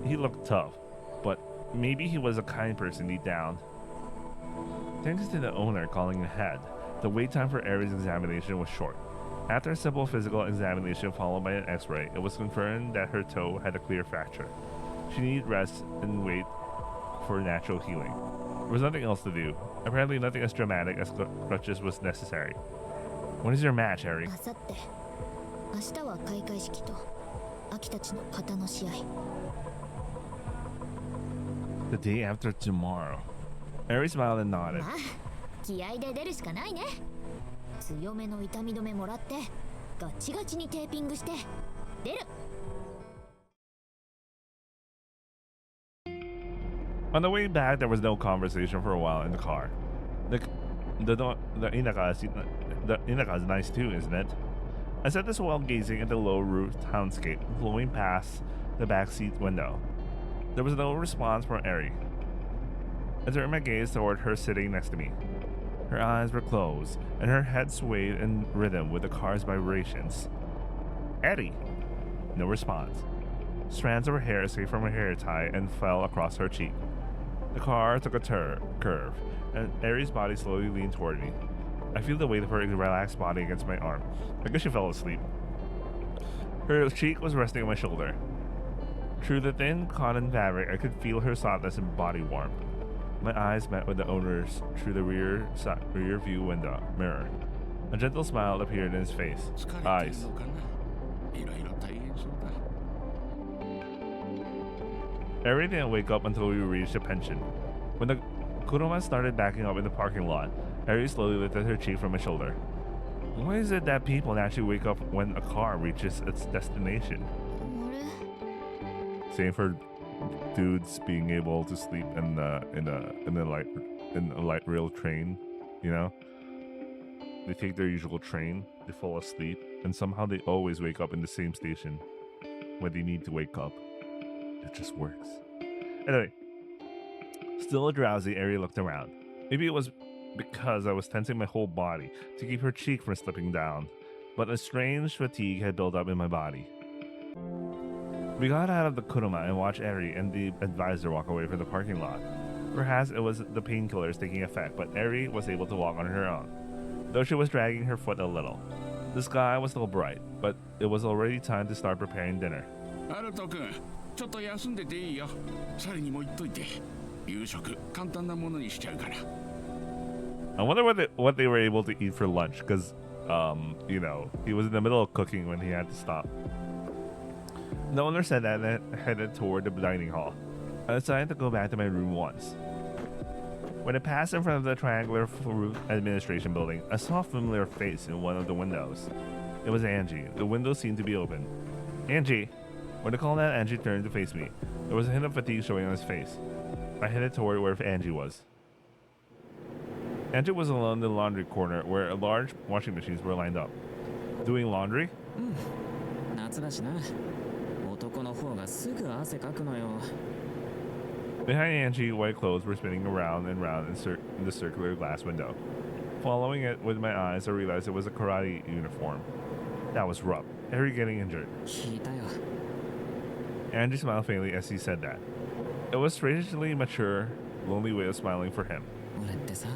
He looked tough, but maybe he was a kind person deep down. Thanks to the owner calling ahead, the wait time for Eri's examination was short. After a simple physical examination followed by an x-ray, it was confirmed that her toe had a clear fracture. She needed rest and wait for natural healing. There was nothing else to do. Apparently nothing as dramatic as crutches was necessary. When is your match, Eri? 明後日。明日は開会式と秋たちの型の試合。The day after tomorrow. Eri smiled and nodded. まあ、気合で出るしかないね。強めの痛み止めもらって、ガチガチにテーピングして出る。On the way back, there was no conversation for a while in the car. The Inaka is nice too, isn't it? I said this while gazing at the low-roofed townscape flowing past the backseat window. There was no response from Eri. I turned my gaze toward her sitting next to me. Her eyes were closed, and her head swayed in rhythm with the car's vibrations. Eri! No response. Strands of her hair escaped from her hair tie and fell across her cheek. The car took a curve, and Eri's body slowly leaned toward me. I feel the weight of her relaxed body against my arm. I guess she fell asleep. Her cheek was resting on my shoulder. Through the thin cotton fabric, I could feel her softness and body warmth. My eyes met with the owner's through the rear view window mirror. A gentle smile appeared in his face. Eyes. Eri didn't wake up until we reached the pension. When the kuruma started backing up in the parking lot, Eri slowly lifted her cheek from my shoulder. Why is it that people naturally wake up when a car reaches its destination? あれ Same for dudes being able to sleep in a light rail train, you know? They take their usual train, they fall asleep, and somehow they always wake up in the same station when they need to wake up. It just works. Anyway, still drowsy, Eri looked around. Maybe it was because I was tensing my whole body to keep her cheek from slipping down, but a strange fatigue had built up in my body. We got out of the kuruma and watched Eri and the advisor walk away from the parking lot. Perhaps it was the painkillers taking effect, but Eri was able to walk on her own, though she was dragging her foot a little. The sky was still bright, but it was already time to start preparing dinner. アルト君、ちょっと休んでていいよ。サリにも言っといて。夕食簡単なものにしちゃうから。I wonder what they were able to eat for lunch, because, you know, he was in the middle of cooking when he had to stop. The owner said that and headed toward the dining hall. I decided to go back to my room once. When I passed in front of the triangular roof administration building, I saw a familiar face in one of the windows. It was Angie. The window seemed to be open. Angie! When I called out, Angie turned to face me. There was a hint of fatigue showing on his face. I headed toward where Angie was. Angie was alone in the laundry corner where large washing machines were lined up. Doing laundry? 夏だしな。男の方がすぐ汗かくのよ。 Behind Angie, white clothes were spinning around and round in the circular glass window. Following it with my eyes, I realized it was a karate uniform. That was rough. Eri getting injured. 聞いたよ。 Angie smiled faintly as he said that. It was strangely mature, lonely way of smiling for him. 俺ってさ、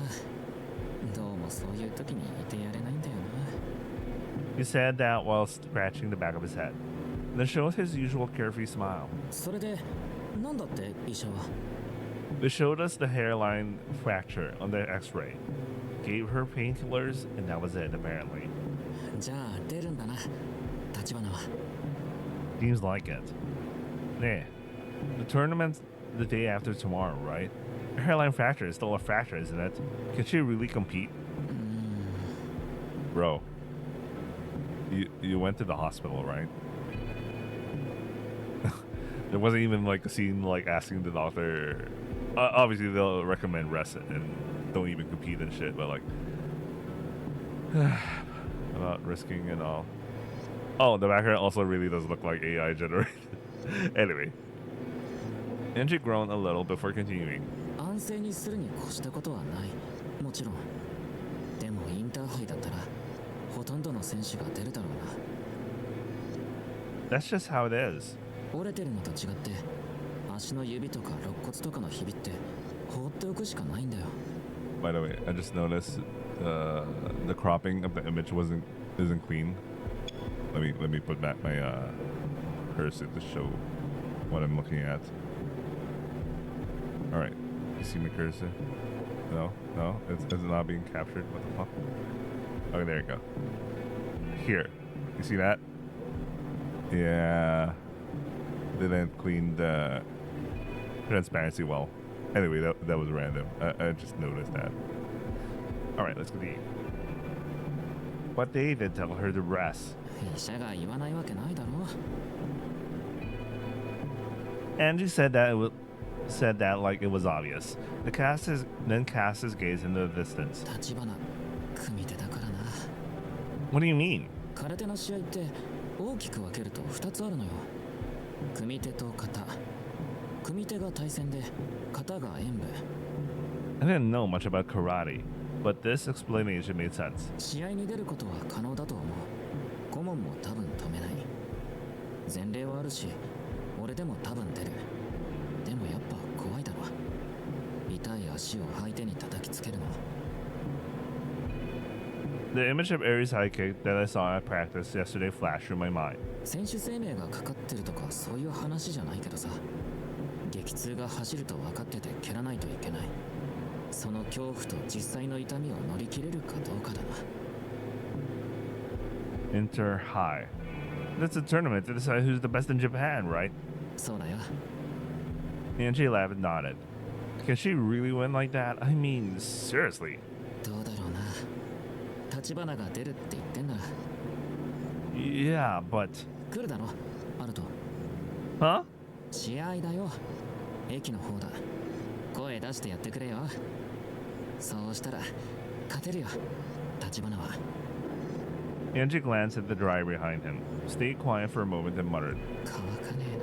どうもそういう時にいてやれないんだよな。 He said that while scratching the back of his head, then showed his usual carefree smile. それで、なんだって医者は。They showed us the hairline fracture on the x-ray, gave her painkillers, and that was it apparently. じゃあ出るんだな、立花は。 Seems like it. Nah. The tournament's the day after tomorrow, right? A hairline fracture is still a fracture, isn't it? Can she really compete? Bro. You went to the hospital, right? There wasn't even like a scene like asking the doctor. Obviously, they'll recommend rest and don't even compete and shit, but like about risking and all. Oh, the background also really does look like AI generated. Anyway, Angie groaned a little before continuing. 安静にするに越したことはない。もちろん。でもインターハイだったらほとんどの選手が出るだろうな。 That's just how it is. 折れてるのと違って足の指とか肋骨とかのひびって放っておくしかないんだよ。 By the way, I just noticed the cropping of the image isn't clean. Let me put back my cursor to show what I'm looking at. All right, you see my cursor? No, it's not being captured. What the fuck? Okay, there you go. Here, you see that? Yeah, didn't clean the transparency well. Anyway, that was random. I just noticed that. All right, let's continue. But they did tell her to rest. 医者が言わないわけないだろ。 Angie said that like it was obvious. Then cast his gaze into the distance. 立花、組手だからな。 What do you mean? 空手の試合って大きく分けると2つあるのよ。組手と型。組手が対戦で、型が演武。 I didn't know much about karate, but this explanation made sense. 試合に出ることは可能だと思う。顧問も多分止めない。前例はあるし、俺でも多分出る。でもやっぱ怖いだろ。痛い足を相手に叩きつけるの。 The image of Aries high kick that I saw at practice yesterday flashed through my mind. 選手生命がかかってるとかそういう話じゃないけどさ。激痛が走ると分かってて蹴らないといけない。その恐怖と実際の痛みを乗り切れるかどうかだな。 Inter High. That's a tournament to decide who's the best in Japan, right? そうだよ。 Angie laughed and nodded. Can she really win like that? I mean, seriously. どうだろうな。立花が出るって言ってんなら。 Yeah, but... 来るだろ、アルト。 Huh? 試合だよ。駅の方だ。声出してやってくれよ。そうしたら勝てるよ、立花は。 Angie glanced at the driver behind him, stayed quiet for a moment, and muttered. 乾かねえな。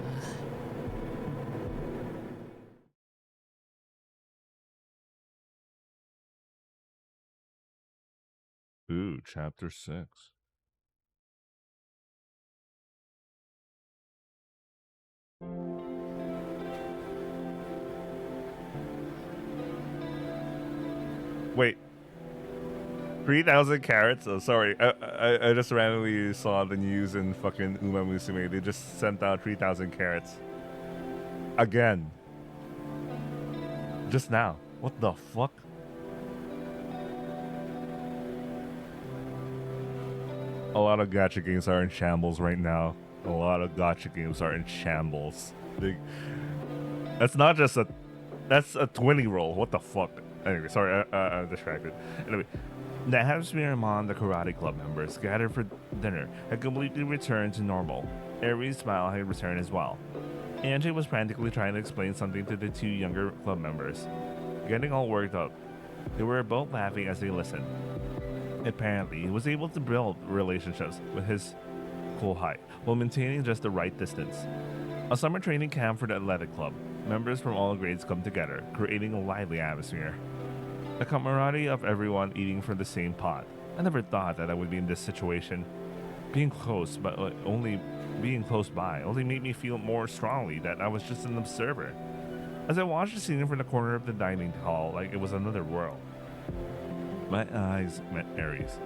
Ooh, chapter 6. Wait. 3,000 carats? Oh, sorry. I just randomly saw the news in fucking Uma Musume. They just sent out 3,000 carats. Again. Just now. What the fuck? A lot of gacha games are in shambles right now. A lot of gacha games are in shambles. That's not just a... That's a 20 roll. What the fuck? Anyway, sorry, I'm distracted. Anyway, the Hemisphere and Mon, the karate club members, gathered for dinner, had completely returned to normal. Aries' smile had returned as well. Angie was frantically trying to explain something to the two younger club members, getting all worked up. They were both laughing as they listened. Apparently, he was able to build relationships with his cool height while maintaining just the right distance. A summer training camp for the athletic club. Members from all grades come together, creating a lively atmosphere. The camaraderie of everyone eating from the same pot. I never thought that I would be in this situation. Being close, but only being close by, only made me feel more strongly that I was just an observer. As I watched the scene from the corner of the dining hall like it was another world. My eyes met Aries.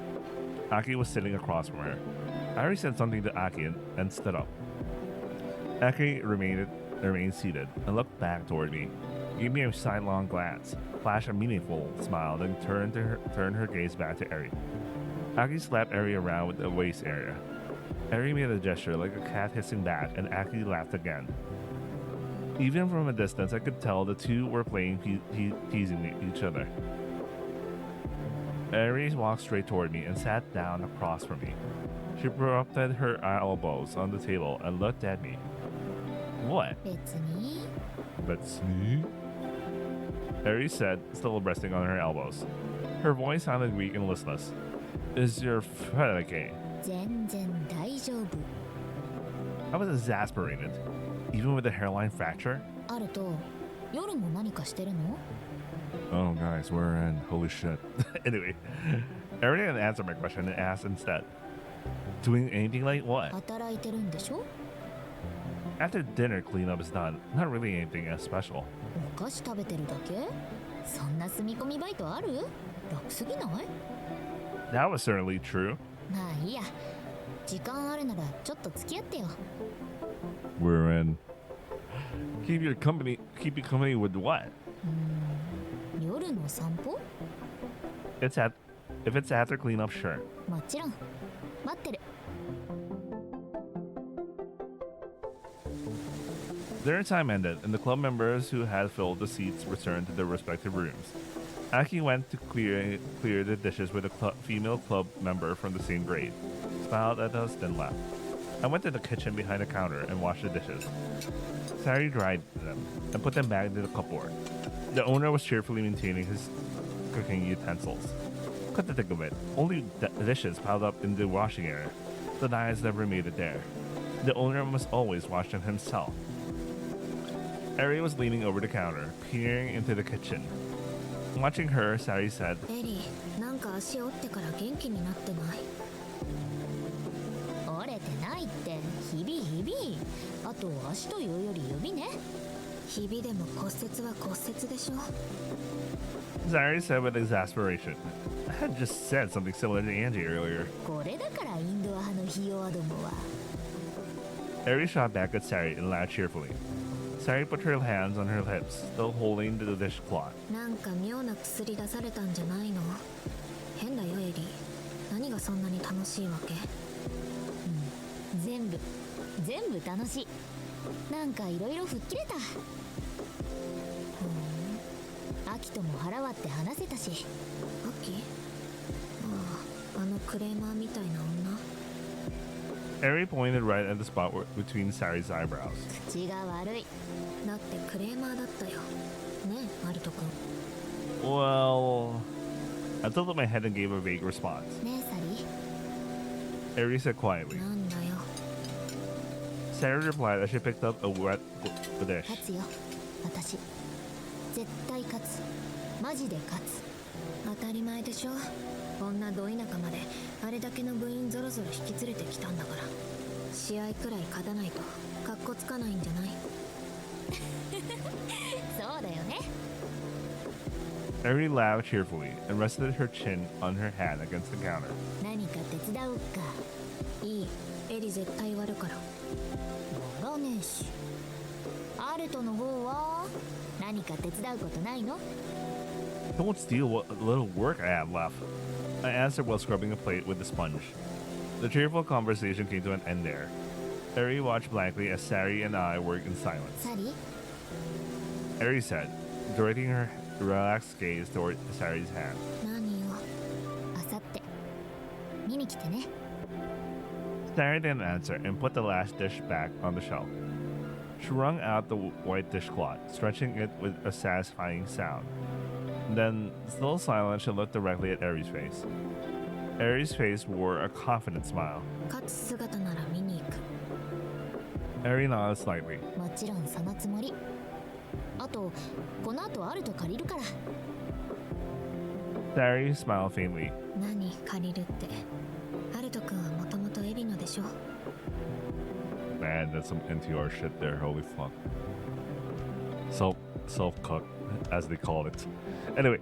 Aki was sitting across from her. Aries said something to Aki and stood up. Aki remained seated and looked back toward me. gave me a sidelong glance, flashed a meaningful smile, then turned her gaze back to Eri. Aki slapped Eri around with the waist area. Eri made a gesture like a cat hissing back, and Aki laughed again. Even from a distance, I could tell the two were playing teasing each other. Eri walked straight toward me and sat down across from me. She propped her elbows on the table and looked at me. What? 別に That's me? Eri said, still resting on her elbows. Her voice sounded weak and listless. Is your foot okay? 全然大丈夫 I was exasperated. Even with a hairline fracture? あると夜も何かしてるの Oh, guys, we're in. Holy shit. Anyway, Eri didn't answer my question and asked instead. Doing anything like what? 働いてるんでしょ After dinner cleanup is done, not really anything as special. お菓子食べてるだけそんな住み込みバイトある楽すぎない That was certainly true. まあいいや時間あるならちょっと付き合ってよ We're in. Keep you company with what? 夜の散歩 If it's after cleanup, sure. もちろん待ってる Dinner time ended, and the club members who had filled the seats returned to their respective rooms. Aki went to clear the dishes with a female club member from the same grade, smiled at us, then left. I went to the kitchen behind the counter and washed the dishes. Sari dried them and put them back into the cupboard. The owner was cheerfully maintaining his cooking utensils. Come to think of it, only dishes piled up in the washing area. The knives never made it there. The owner must always wash them himself. Eri was leaning over the counter, peering into the kitchen. Watching her, Sari said, エリーなんか足折ってから元気になってない折れてないってひびひびあと足というより指ねひびでも骨折は骨折でしょ Sari said with exasperation. I had just said something similar to Angie earlier. これだからインドア派のひ弱どもは Eri shot back at Sari and laughed cheerfully. Sari put her hands on her hips, still holding the dishcloth. なんか妙な薬出されたんじゃないの変だよエリー何がそんなに楽しいわけ全部楽しいなんかいろいろ吹っ切れたアキとも腹割って話せたしアキああ、あのクレーマーみたいな女 Eri pointed right at the spot between Sari's eyebrows. 口が悪いだってクレーマーだったよねえアルト君 Well, I tilted my head and gave a vague response. ねえサリ Eri said quietly. なんだよ Sari replied as she picked up a wet dish. 勝つよ私絶対勝つマジで勝つ当たり前でしょこんなど田舎まであれだけの部員ぞろぞろ引き連れてきたんだから試合くらい勝たないとカッコつかないんじゃないそうだよね Eri laughed cheerfully and rested her chin on her hand against the counter. 何か手伝うかいいエリ絶対割るからやらねえしアルトの方は何か手伝うことないの Don't steal what little work I have left. I answered while scrubbing a plate with a sponge. The cheerful conversation came to an end there. Eri watched blankly as Sari and I worked in silence. サリ Eri said, directing her relaxed gaze toward Sari's hand. 何よあさって見に来てね Sari didn't answer and put the last dish back on the shelf. She wrung out the white dishcloth, stretching it with a satisfying sound. Then, still silent, she looked directly at Eri's face. Eri's face wore a confident smile. 勝つ姿なら見に行く Eri nodded slightly. もちろんそのつもりあとこの後アルト借りるから Sari smiled faintly. 何借りるってアルト君はもともとエリノでしょ Man, that's some NTR shit there. Holy fuck. Self-cuck, as they call it. Anyway,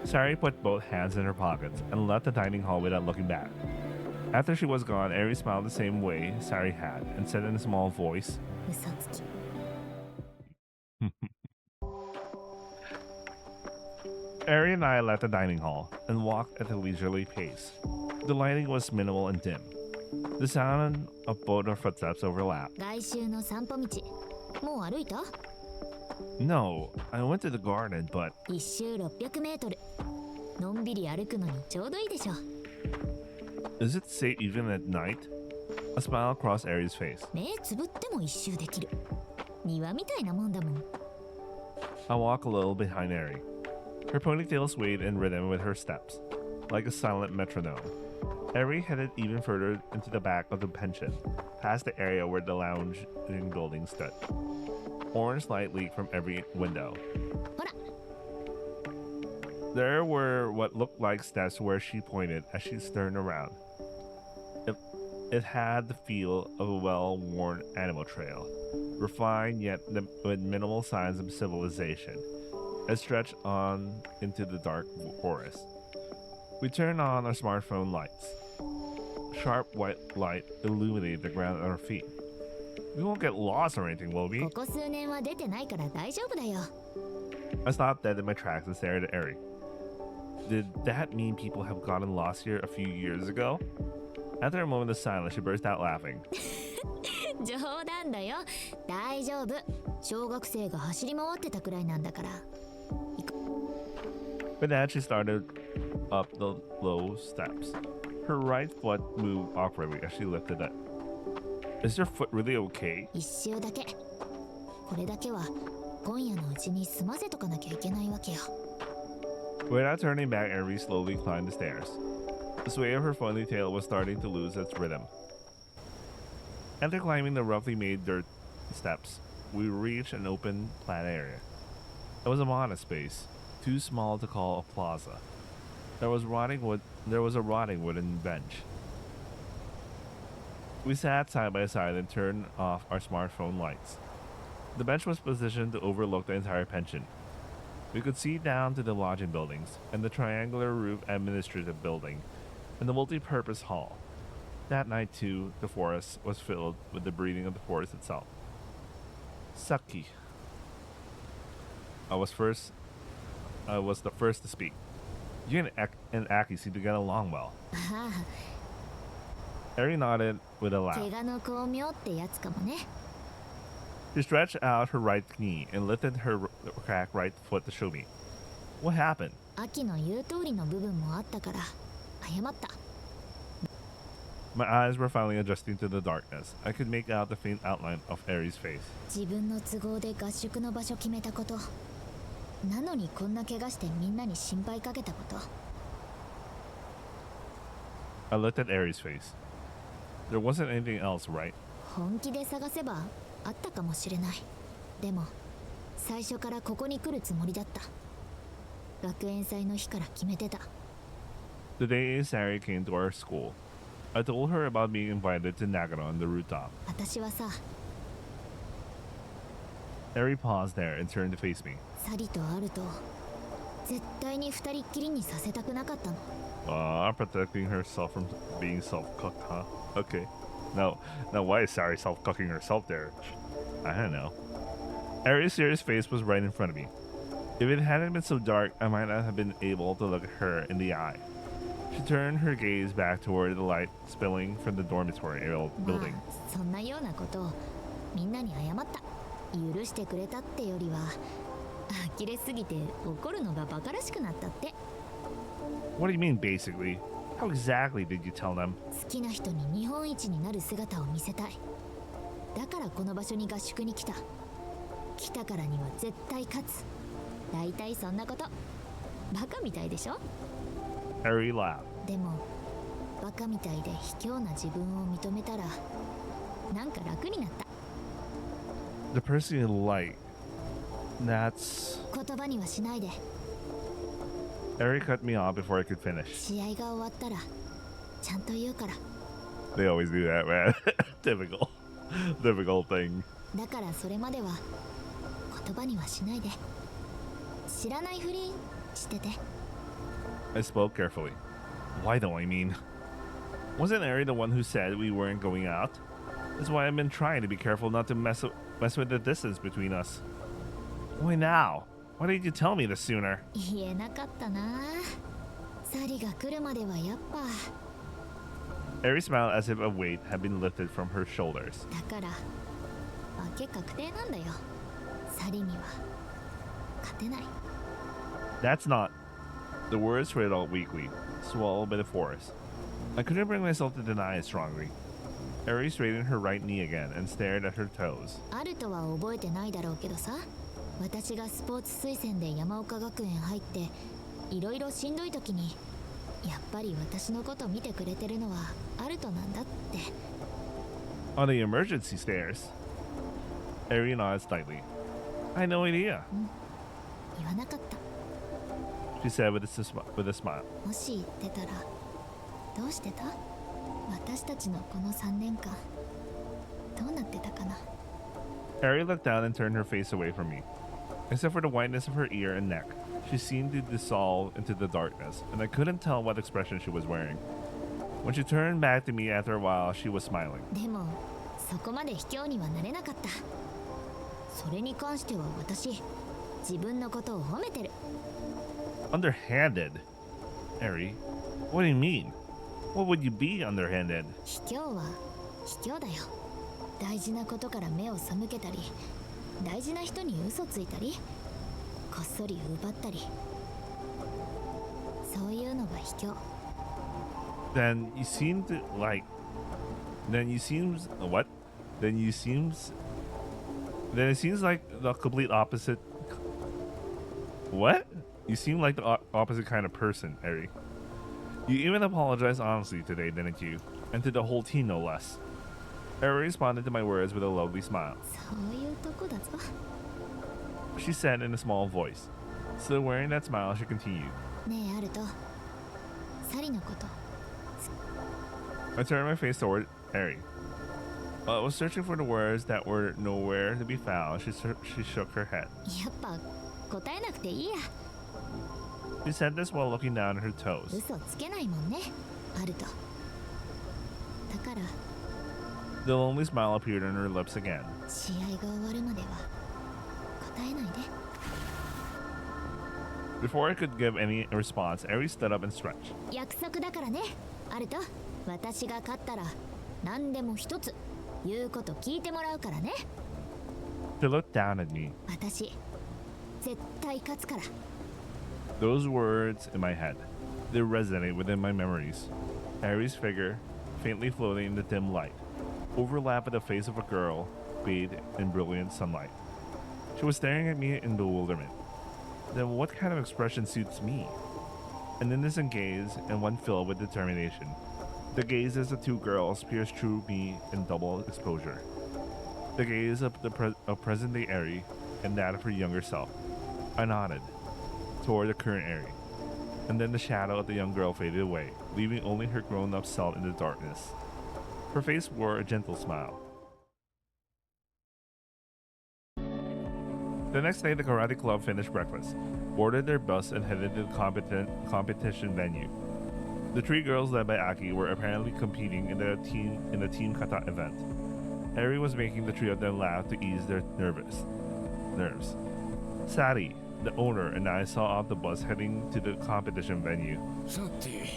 Sari put both hands in her pockets and left the dining hall without looking back. After she was gone, Eri smiled the same way Sari had and said in a small voice, 嘘つき Ari and I left the dining hall and walked at a leisurely pace. The lighting was minimal and dim. The sound of both our footsteps overlapped. 来週の散歩道もう歩いた？ No, I went to the garden, but 一周600メートル。のんびり歩くのにちょうどいいでしょ。 is it safe even at night? A smile crossed Ari's face. 目つぶっても一周できる。庭みたいなもんだもん。 I walked a little behind Ari. Her ponytail swayed in rhythm with her steps, like a silent metronome. Ari headed even further into the back of the pension, past the area where the lounging building stood. Orange light leaked from every window. ほら、 There were what looked like steps where she pointed as she turned around. It had the feel of a well-worn animal trail, refined yet with minimal signs of civilization. It stretched on into the dark forest. We turned on our smartphone lights. Sharp white light illuminated the ground at our feet. We won't get lost or anything, will we? ここ数年は出てないから大丈夫だよ。 I stopped dead in my tracks and stared at Ari. Did that mean people have gotten lost here a few years ago? After a moment of silence, she burst out laughing. 冗談だよ。大丈夫。小学生が走り回ってたくらいなんだから。 With that, she started up the low steps. Her right foot moved awkwardly as she lifted it. Is your foot really okay? 一周だけ。これだけは今夜のうちに済ませとかなきゃいけないわけよ。 Without turning back, Ari slowly climbed the stairs. The sway of her ponytail was starting to lose its rhythm. After climbing the roughly made dirt steps, we reached an open, flat area. It was a modest space, too small to call a plaza. There was a rotting wooden bench. We sat side by side and turned off our smartphone lights. The bench was positioned to overlook the entire pension. We could see down to the lodging buildings and the triangular roof administrative building and the multi-purpose hall. That night, too, the forest was filled with the breathing of the forest itself. Saki. I was the first to speak. You and Aki seem to get along well. あ Ari nodded with a あ、 laugh. 怪我の巧妙ってやつかもね。 She stretched out her right knee and lifted her cracked right foot to show me. What happened? 秋の言う通りの部分もあったから謝った。 My eyes were finally adjusting to the darkness. I could make out the faint outline of Ari's face. 自分の都合で合宿の場所決めたこと。なのにこんな怪我してみんなに心配かけたこと。 I looked at Ari's face. There wasn't anything else, right? 本気で探せばあったかもしれない。でも最初からここに来るつもりだった。学園祭の日から決めてた。 The day Sari came to our school, I told her about being invited to Nagano on the rooftop. 私はさ、 Ari paused there and turned to face me. サリとアルと絶対に二人っきりにさせたくなかったの。 Protecting herself from being self-cooked, huh? Okay. Now why is Sari self-cooking herself there? I don't know. Ari's serious face was right in front of me. If it hadn't been so dark, I might not have been able to look at her in the eye. She turned her gaze back toward the light spilling from the dormitory building. まあそんなようなことをみんなに謝った。許してくれたってよりは呆れすぎて怒るのがバカらしくなったって。 What do you mean, basically? How exactly did you tell them? 好きな人に日本一になる姿を見せたい。だからこの場所に合宿に来た。来たからには絶対勝つ。大体そんなこと。バカみたいでしょ？ Ari laughed. でもバカみたいで卑怯な自分を認めたらなんか楽になった。 The person you like. That's... 言葉にはしないで。 Ari cut me off before I could finish. 試合が終わったらちゃんと言うから。 They always do that, man. Typical. Typical thing. だからそれまでは言葉にはしないで。知らないふりしてて。 I spoke carefully. Why though, I mean? Wasn't Ari the one who said we weren't going out? That's why I've been trying to be careful not to mess with the distance between us. Why now? Why didn't you tell me this sooner? 言えなかったな。サリが来るまではやっぱ。 Eri smiled as if a weight had been lifted from her shoulders. だから負け確定なんだよ。サリには勝てない。 That's not. The words riddled weakly, swallowed by the force. I couldn't bring myself to deny it strongly. Eri straightened her right knee again and stared at her toes. あるとは覚えてないだろうけどさ、私がスポーツ推薦で山岡学園入っていろいろしんどい時にやっぱり私のこと見てくれてるのはアルトなんだって。 On the emergency stairs, Eri nodded slightly. I had no idea, 言わなかった。 she said with a smile. もし言ってたらどうしてた？私たちのこの3年間どうなってたかな。 Eri looked down and turned her face away from me. Except for the whiteness of her ear and neck, she seemed to dissolve into the darkness, and I couldn't tell what expression she was wearing. When she turned back to me after a while, she was smiling. でもそこまで卑怯にはなれなかった。それに関しては私自分のことを褒めてる。 Underhanded? Eri, what do you mean? What would you be underhanded? 卑怯は卑怯だよ。大事なことから目を背けたり、大事な人に嘘ついたり、こっそり奪ったり、そういうのが卑怯。 Then you seem to like. Then you seems what? Then you seems. Then it seems like the complete opposite. What? You seem like the opposite kind of person, Eri. You even apologized honestly today, didn't you? And to the whole team, no less. Eri responded to my words with a lovely smile. そういうとこだぞ。 She said in a small voice. Still wearing that smile, she continued. ねえアルト、サリのこと。 I turned my face toward Eri. I was searching for the words that were nowhere to be found. She shook her head. やっぱ答えなくていいや。 She said this while looking down at her toes. 嘘つけないもんね、アルト。だから The lonely smile appeared on her lips again. 試合が終わるまでは答えないで。 Before I could give any response, Eri stood up and stretched. 約束だからね、アルト。私が勝ったら何でも一つ言うこと聞いてもらうからね。 She looked down at me. 私絶対勝つから。 Those words in my head, they resonate within my memories. Eri's figure, faintly floating in the dim light, overlapped with the face of a girl bathed in brilliant sunlight. She was staring at me in bewilderment. Then what kind of expression suits me? An innocent gaze and one filled with determination. The gazes of two girls pierced through me in double exposure. The gaze of present-day Eri and that of her younger self. I nodded toward the current Eri, and then the shadow of the young girl faded away, leaving only her grown-up self in the darkness. Her face wore a gentle smile. The next day, the karate club finished breakfast, boarded their bus, and headed to the competition venue. The three girls led by Aki were apparently competing in the team kata event. Eri was making the three of them laugh to ease their nerves. Sari, the owner, and I saw off the bus heading to the competition venue. さて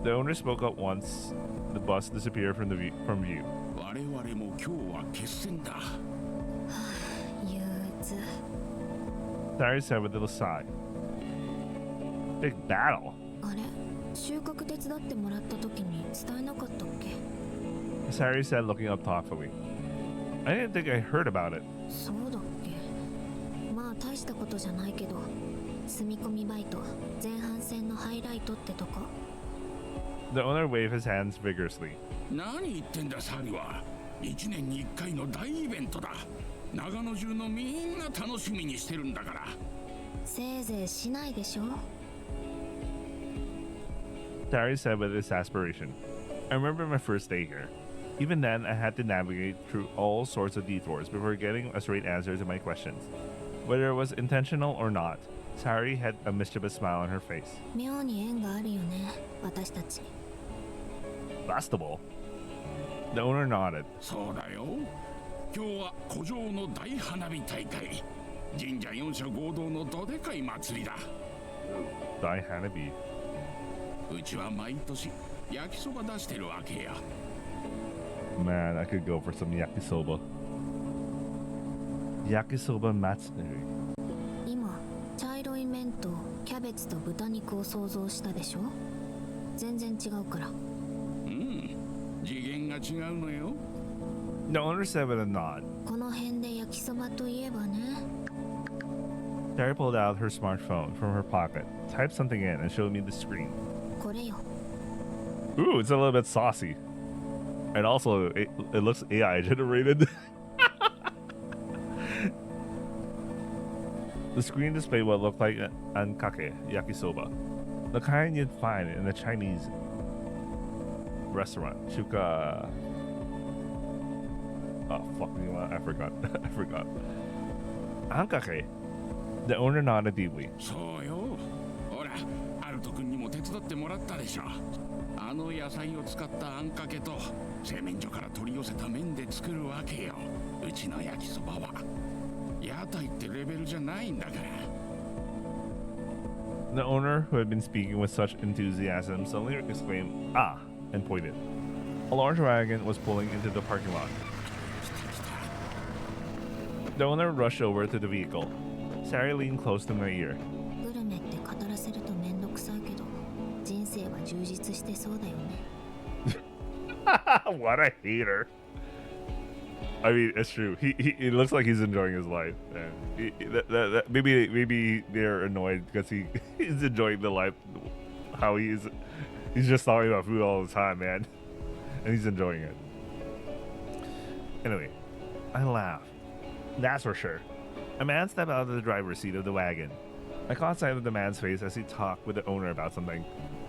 The owner spoke up once the bus disappeared from view. 我々も今日は決戦だ。憂鬱。 Sari said with a little sigh. Big battle. あれ、収穫手伝ってもらった時に伝えなかったっけ？ Sari said, looking up thoughtfully. I didn't think I heard about it. そうだっけ。まあ大したことじゃないけど、住み込みバイト前半戦のハイライトってとこ。 The owner waved his hands vigorously. 何言ってんだサリは。1年に1回の大イベントだ。長野中のみんな楽しみにしてるんだから。せいぜいしないでしょ。 Sari said with exasperation. I remember my first day here. Even then, I had to navigate through all sorts of detours before getting a straight answer to my questions. Whether it was intentional or not, Sari had a mischievous smile on her face. 妙に縁があるよね、私たち。 Festival? The owner nodded. そうだよ。今日は古城の大花火大会。神社4社合同のどでかい祭りだ。 Die Hanabi. うちは毎年焼きそば出してるわけや。 Man, I could go for some yakisoba. Yakisoba Matsuri. 今茶色い麺とキャベツと豚肉を想像したでしょ。全然違うから。うん、次元が違うのよ。 The owner said with a nod. この辺で焼きそばといえばね。 Terry pulled out her smartphone from her pocket, typed something in, and showed me the screen. これよ。 Ooh, it's a little bit saucy. And also, it looks AI generated. The screen displayed what looked like ankake yakisoba, the kind you'd find in a Chinese restaurant. Shuka. Oh, fuck me, I forgot. I forgot. Ankake. The owner nodded deeply. そうよ。ほら、アルト君にも手伝ってもらったでしょ。あの野菜を使ったあんかけと製麺所から取り寄せた麺で作るわけよ。うちの焼きそばは屋台ってレベルじゃないんだから。 The owner, who had been speaking with such enthusiasm, suddenly exclaimed, "Ah!" and pointed. A large wagon was pulling into the parking lot. The owner rushed over to the vehicle. Sari leaned close to my ear. グルメって語らせるとめんどくさいけど、人生は充実してそうだよね。What a hater! I mean, it's true. He looks like he's enjoying his life. And maybe they're annoyed because he's enjoying the life. How he's just talking about food all the time, man, and he's enjoying it. Anyway, I laughed. That's for sure. A man stepped out of the driver's seat of the wagon. I caught sight of the man's face as he talked with the owner about something.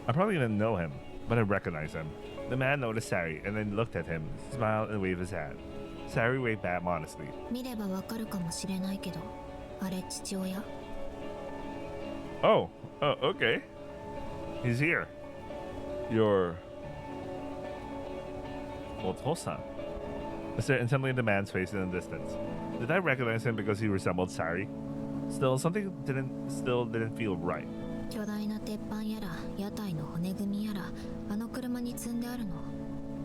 I probably didn't know him, but I recognized him. The man noticed Sari and then looked at him, smiled, and waved his hand. Sari waved back modestly. 見ればわかるかもしれないけど、あれ父親。 Oh, okay. He's here. Your Otosan. I stared intently at the man's face in the distance. Did I recognize him because he resembled Sari? Still, something didn't feel right. 巨大な鉄板やら屋台の骨組みやらあの車に積んであるの。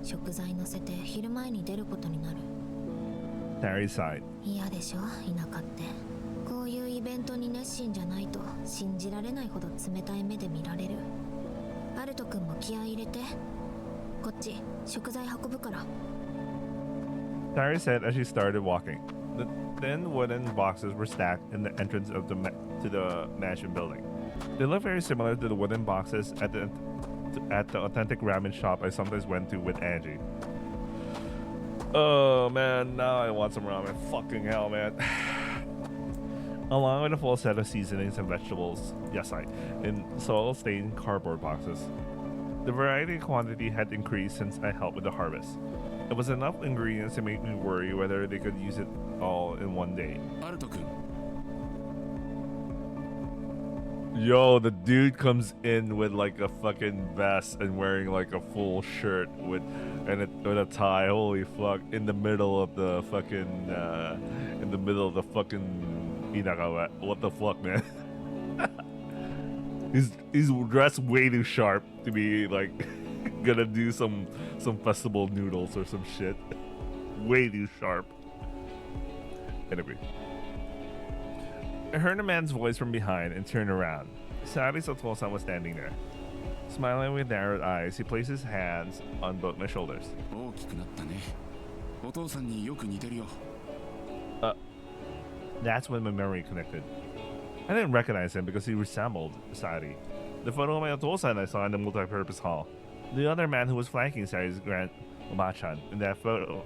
食材乗せて昼前に出ることになる。 Sari sighed. 嫌でしょ田舎って。こういうイベントに熱心じゃないと信じられないほど冷たい目で見られる。アルト君も気合い入れて。こっち食材運ぶから。 Sari said as she started walking. The thin wooden boxes were stacked in the entrance of to the mansion building. They looked very similar to the wooden boxes at the authentic ramen shop I sometimes went to with Angie. Oh man, now I want some ramen. Fucking hell, man. Along with a full set of seasonings and vegetables, yasai, in soil-stained cardboard boxes. The variety and quantity had increased since I helped with the harvest. It was enough ingredients to make me worry whether they could use it all in one day. アルト君、 Yo, the dude comes in with like a fucking vest and wearing like a full shirt with a tie. Holy fuck! In the middle of the fucking Inagawa. What the fuck, man? he's dressed way too sharp to be like gonna do some festival noodles or some shit. Way too sharp. Anyway. I heard a man's voice from behind and turned around. Sari's Otosan was standing there. Smiling with narrowed eyes, he placed his hands on both my shoulders. 大きくなったね。お父さんによく似てるよ。 That's when my memory connected. I didn't recognize him because he resembled Sari. The photo of my Otosan I saw in the multi-purpose hall. The other man who was flanking Sari's grand Omachan in that photo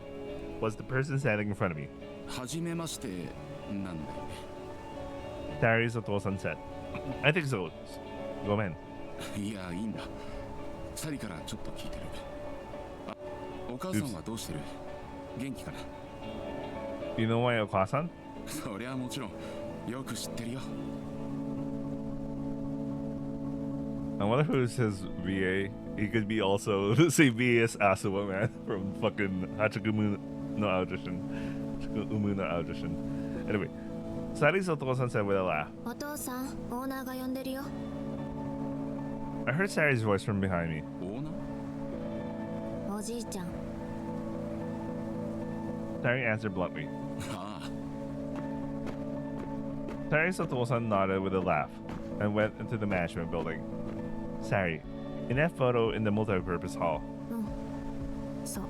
was the person standing in front of me. はじめましてなんだよね。 Sari's Otosan said. I think so. Go man. いや、いいんだ。サリからちょっと聞いてる。あ、お母さんはどうしてる？元気かな？ You know my Okasan? そりゃもちろん。よく知ってるよ。 I wonder who says VA. He could be also the same VA as Asuwa, man, from fucking Hachikimu no Audition. Hachikimu no Audition. Anyway, Sari's Otosan said with a laugh. お父さん、オーナーが呼んでるよ。 I heard Sari's voice from behind me. オーナー？おじいちゃん。 Sari answered bluntly. ああ、 Sari's Otosan nodded with a laugh and went into the management building. Sari, in that photo in the multi-purpose hall. うん。そう。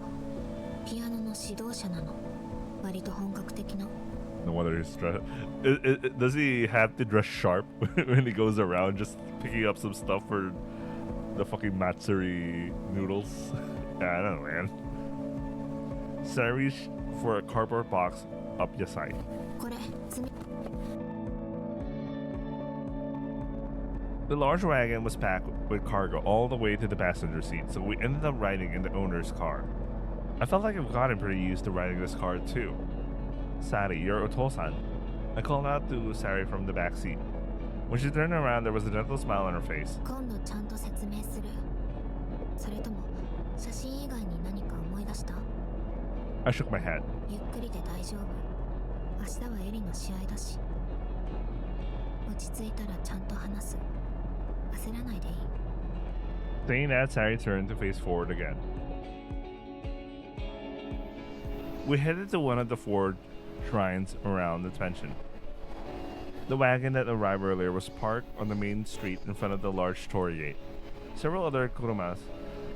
ピアノの指導者なの。割と本格的な。 No wonder he's dressed. Does he have to dress sharp when he goes around just picking up some stuff for the fucking Matsuri noodles? Yeah, I don't know, man. Sari reached for a cardboard box up your side. これ、積み。 The large wagon was packed with cargo all the way to the passenger seat, so we ended up riding in the owner's car. I felt like I've gotten pretty used to riding this car too. Sari, you're Otosan. I called out to Sari from the back seat. When she turned around, there was a gentle smile on her face. 今度ちゃんと説明する。それとも、写真以外に何か思い出した？ I shook my head. ゆっくりで大丈夫。明日はエリの試合だし。落ち着いたらちゃんと話す。焦らないでいい。 Saying that, Sari turned to face forward again. We headed to one of the 4 shrines around the pension. The wagon that arrived earlier was parked on the main street in front of the large torii gate. Several other kurumas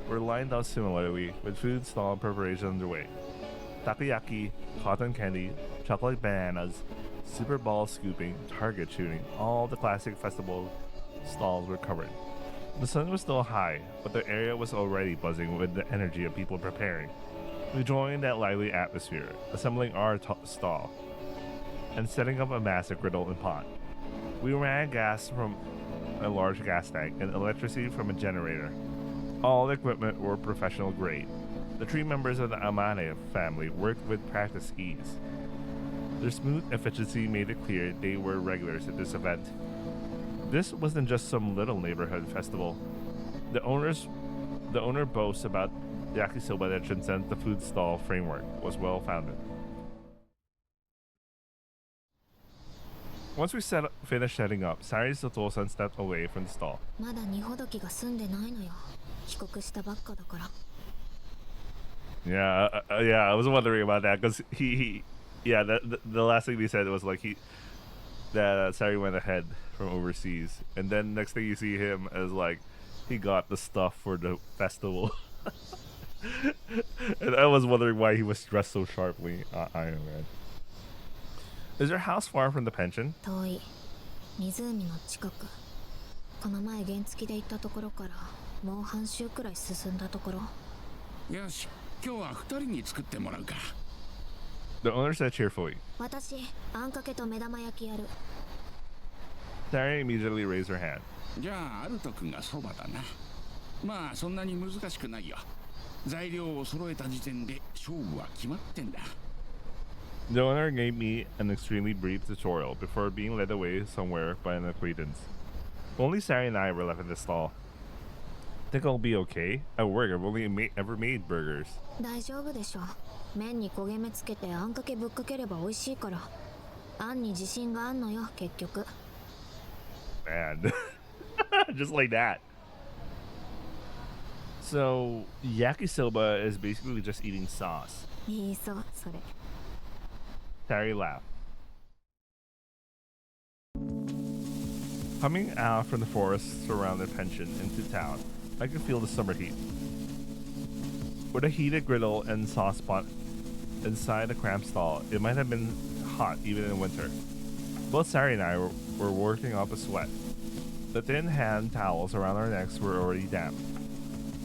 were lined up similarly, with food stall preparation underway. Takoyaki, cotton candy, chocolate bananas, super ball scooping, target shooting, all the classic festival stalls were covered. The sun was still high, but the area was already buzzing with the energy of people preparing. We joined that lively atmosphere, assembling our stall and setting up a massive griddle and pot. We ran gas from a large gas tank and electricity from a generator. All the equipment were professional grade. The 3 members of the Amane family worked with practice ease. Their smooth efficiency made it clear they were regulars at this event. This wasn't just some little neighborhood festival. The owner boasts about yakisoba that transcends the food stall framework was well founded. Once we finished setting up, Sari's Otosan stepped away from the stall. まだ二ほどきが済んでないのよ。帰国したばっかだから。 Yeah, I was wondering about that because the last thing they said was like that Sari went ahead from overseas, and then next thing you see him as like he got the stuff for the festival. And I was wondering why he was dressed so sharply. I don't know, man. Is your house far from the pension? 遠い。湖の近く。この前原付で行ったところからもう半周くらい進んだところ。よし、今日は2人に作ってもらうか。 The owner said cheerfully. 私、あんかけと目玉焼きやる。 Sari immediately raised her hand. じゃあ、アルト君がそばだな。まあ、そんなに難しくないよ。材料を揃えた時点で勝負は決まってんだ。 The owner gave me an extremely brief tutorial before being led away somewhere by an acquaintance. Only Sari and I were left in the stall. Think I'll be okay? At work, I've only ever made burgers. 大丈夫でしょ。麺に焦げ目つけてあんかけぶっかければ美味しいから。あんに自信があんのよ、結局。 Man. Just like that. So, yakisoba is basically just eating sauce. いいそう、それ。 Sari laughed. Coming out from the forest surrounded pension into town, I could feel the summer heat. With a heated griddle and sauce pot inside the cramped stall, it might have been hot even in winter. Both Sari and I were working up a sweat. The thin hand towels around our necks were already damp.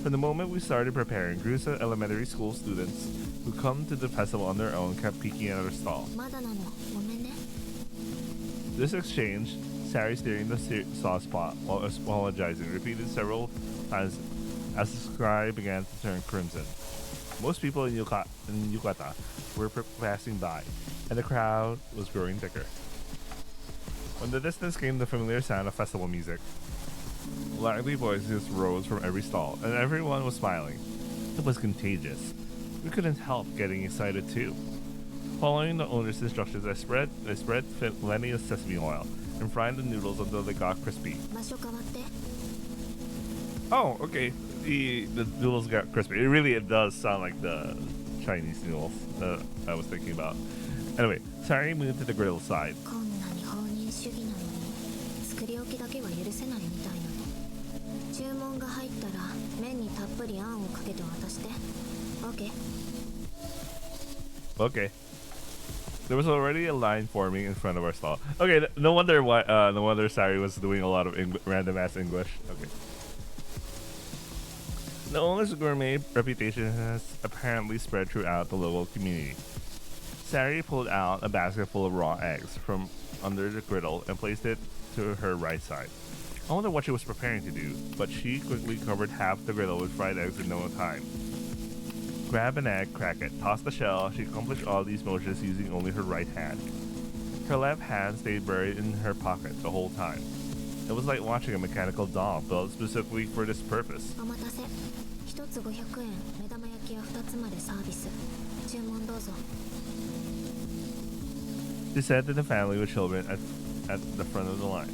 From the moment we started preparing, groups of elementary school students who come to the festival on their own kept peeking at our stall. まだなの、ごめんね。 This exchange, Sari stirring the sauce pot while apologizing, repeated several times as the sky began to turn crimson. Most people in Yucatan were passing by, and the crowd was growing thicker. From the distance came the familiar sound of festival music. Lively voices rose from every stall, and everyone was smiling. It was contagious. We couldn't help getting excited too. Following the owner's instructions, I spread plenty of sesame oil and fried the noodles until they got crispy. 場所変わって Oh, okay. The noodles got crispy. It does sound like the Chinese noodles that I was thinking about. Anyway, Sari moved to the griddle side. こんなに放任主義なのに作り置きだけは許せないみたいなの注文が入ったら麺にたっぷりあんをかけて渡して OK Okay. There was already a line forming in front of our stall. Okay, no wonder why. No wonder Sari was doing a lot of random ass English. Okay. The owner's gourmet reputation has apparently spread throughout the local community. Sari pulled out a basket full of raw eggs from under the griddle and placed it to her right side. I wonder what she was preparing to do, but she quickly covered half the griddle with fried eggs in no time. Grab an egg, crack it, toss the shell. She accomplished all these motions using only her right hand. Her left hand stayed buried in her pocket the whole time. It was like watching a mechanical doll built specifically for this purpose. お待たせ1つ500円目玉焼きは2つまでサービス注文どうぞ She said to the family with children at the front of the line.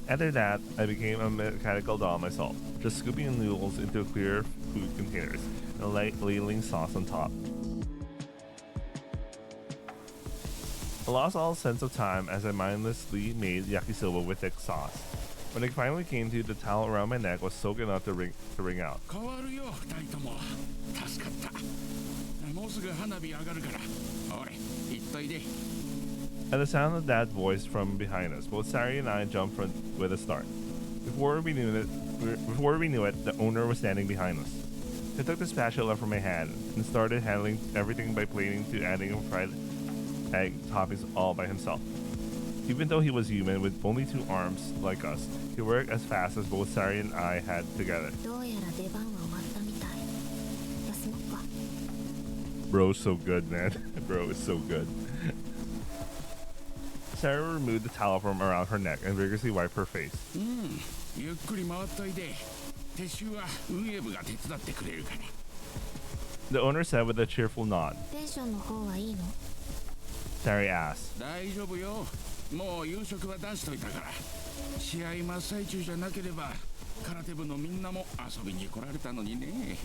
After that, I became a mechanical doll myself, just scooping the noodles into clear food containers and ladling sauce on top. I lost all sense of time as I mindlessly made yakisoba with thick sauce. When it finally came to, the towel around my neck was soaked enough to wring out. 変わるよ2人とも助かったもうすぐ花火上がるから俺行っといで At the sound of that voice from behind us, both Sari and I jumped with a start. Before we knew it, the owner was standing behind us. He took the spatula from my hand and started handling everything by plating to adding fried egg toppings all by himself. Even though he was human with only 2 arms like us, he worked as fast as both Sari and I had together. どうやら出番は終わったみたい休もっか Bro's so good, man. Bro is so good. Sarah removed the towel from around her neck and vigorously wiped her face. ゆっくり回っといで撤収は運営部が手伝ってくれるから The owner said with a cheerful nod. テンションの方はいいの Sari asked. 大丈夫よもう夕食は出しといたから試合真っ最中じゃなければ空手部のみんなも遊びに来られたのにね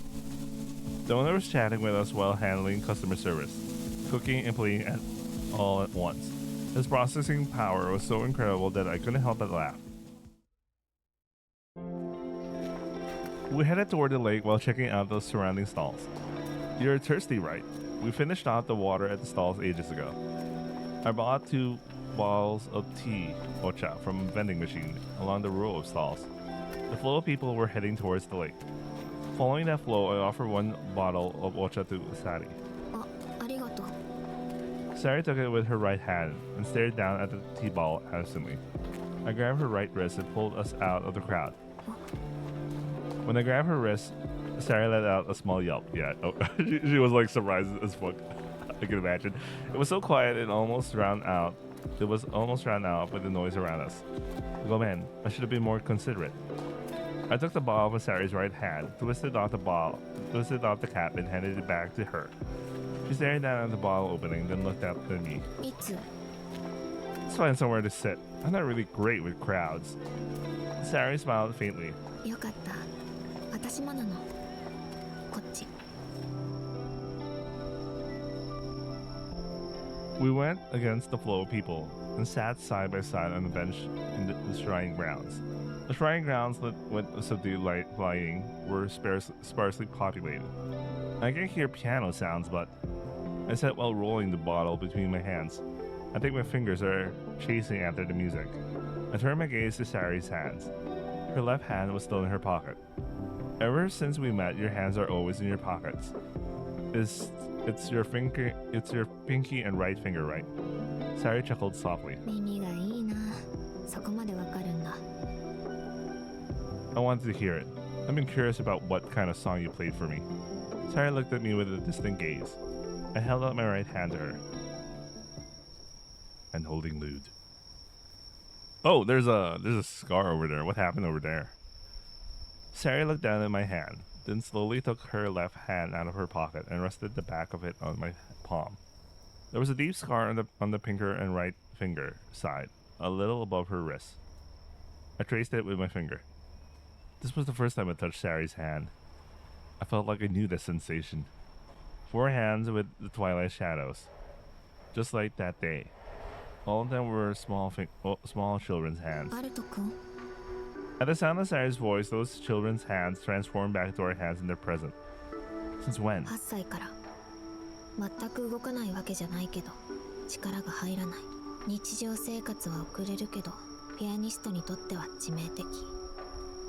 The owner was chatting with us while handling customer service, cooking and plating all at once. His processing power was so incredible that I couldn't help but laugh. We headed toward the lake while checking out the surrounding stalls. You're thirsty, right? We finished out the water at the stalls ages ago. I bought 2 bottles of tea, ocha, from a vending machine along the row of stalls. The flow of people were heading towards the lake. Following that flow, I offered 1 bottle of ocha to Sari. ありがとう Sari took it with her right hand and stared down at the tea bottle absently. I grabbed her right wrist and pulled us out of the crowd. When I grabbed her wrist, Sari let out a small yelp. Yeah, she was like surprised as fuck. I can imagine. It was so quiet it was almost drowned out by the noise around us. Oh man, I should have been more considerate. I took the bottle from Sari's right hand, twisted off the cap, and handed it back to her. She stared down at the bottle opening, then looked up at me. いつ Let's find somewhere to sit. I'm not really great with crowds. Sari smiled faintly. よかった私もなのこっち We went against the flow of people and sat side by side on a bench in the shrine grounds. The shrine grounds, lit with subdued lighting, were sparsely populated. I can hear piano sounds, but I said while rolling the bottle between my hands. I think my fingers are chasing after the music. I turned my gaze to Sari's hands. Her left hand was still in her pocket. Ever since we met, your hands are always in your pockets. It's your pinky and right finger, right? Sari chuckled softly. 耳がいいなそこまでわかるんだ I wanted to hear it. I've been curious about what kind of song you played for me. Sari looked at me with a distant gaze. I held out my right hand to her. And holding lewd. Oh, there's a scar over there. What happened over there? Sari looked down at my hand, then slowly took her left hand out of her pocket and rested the back of it on my palm. There was a deep scar on the pinker and right finger side, a little above her wrist. I traced it with my finger. This was the first time I touched Sari's hand. I felt like I knew the sensation. 4 hands with the twilight shadows. Just like that day. All of them were small children's hands. アルト君 At the sound of Sari's voice, those children's hands transformed back to our hands in their present. Since when? 8歳から全く動かないわけじゃないけど力が入らない。日常生活は遅れるけどピアニストにとっては致命的。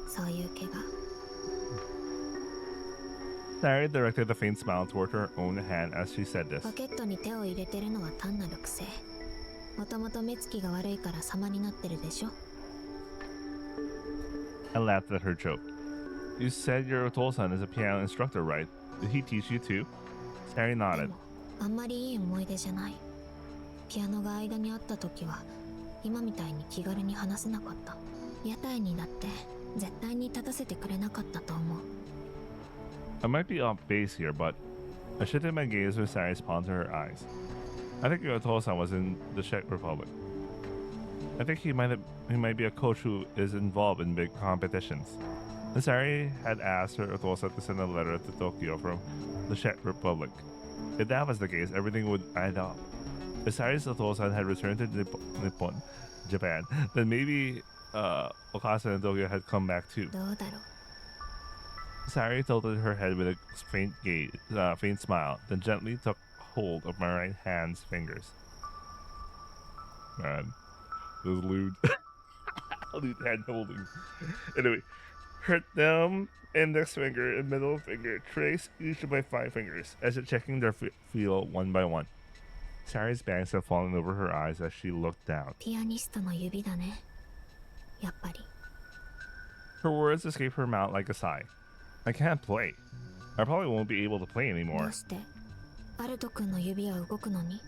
そういう怪我。 Sari directed a faint smile toward her own hand as she said this. ポケットに手を入れてるのは単なる癖。もともと目つきが悪いから様になってるでしょ。 I laughed at her joke. You said your Otosan is a piano instructor, right? Did he teach you too? Sari で nodded. もあんまりいい思い出じゃない。ピアノが間にあった時は今みたいに気軽に話せなかった。屋台にだって絶対に立たせてくれなかったと思う。 I might be off base here, but I shifted my gaze with Sari's pawn to her eyes. I think your Otosan was in the Czech Republic. I think he might be a coach who is involved in big competitions. And Sari had asked her Otosan to send a letter to Tokyo from the Czech Republic. If that was the case, everything would add up. If Sari's Otosan had returned to Nippon, Japan, then maybe Okasa and Tokyo had come back too. どうだろう。 Sari tilted her head with a faint smile, then gently took hold of my right hand's fingers. Man, this is lewd. Lewd hand holding. Anyway, her thumb, index finger, and middle finger traced each of my 5 fingers, as if checking their feel one by one. Sari's bangs had fallen over her eyes as she looked down. ピアニストの指だね。やっぱり。 Her words escaped her mouth like a sigh. I can't play. I probably won't be able to play ど anymore. うしてアルト君の指は動くのに？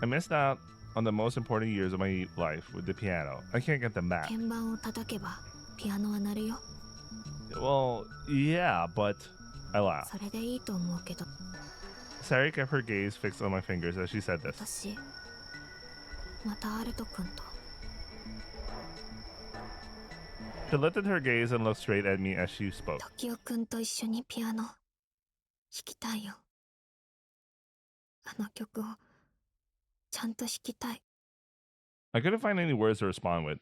I missed out on the most important years of my life with the piano. I can't get them back. 鍵盤を叩けばピアノは鳴るよ。 Well, yeah, but I laughed. それでいいと思うけど、 Sari kept her gaze fixed on my fingers as she said this. 私またアルト君と。 She lifted her gaze and looked straight at me as she spoke. 時雄君と一緒にピアノ弾きたいよ。あの曲をちゃんと弾きたい。 I couldn't find any words to respond with.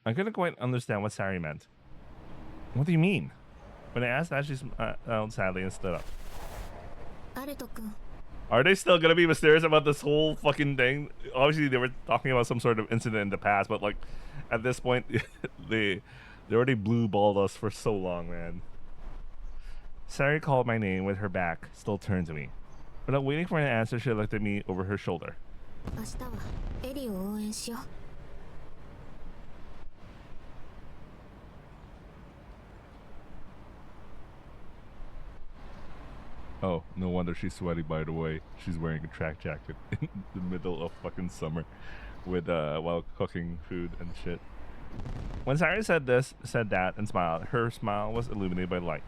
I couldn't quite understand what Sari meant. What do you mean? When I asked that, she smiled sadly and stood up. アルト君、 Are they still gonna be mysterious about this whole fucking thing? Obviously, they were talking about some sort of incident in the past, but like, at this point, they already blue-balled us for so long, man. Sari called my name with her back still turned to me. Without waiting for an answer, she looked at me over her shoulder. 明日はエリを応援しよう。 Oh, no wonder she's sweaty, by the way. She's wearing a track jacket in the middle of fucking summer with while cooking food and shit. When Sari said that and smiled, her smile was illuminated by light.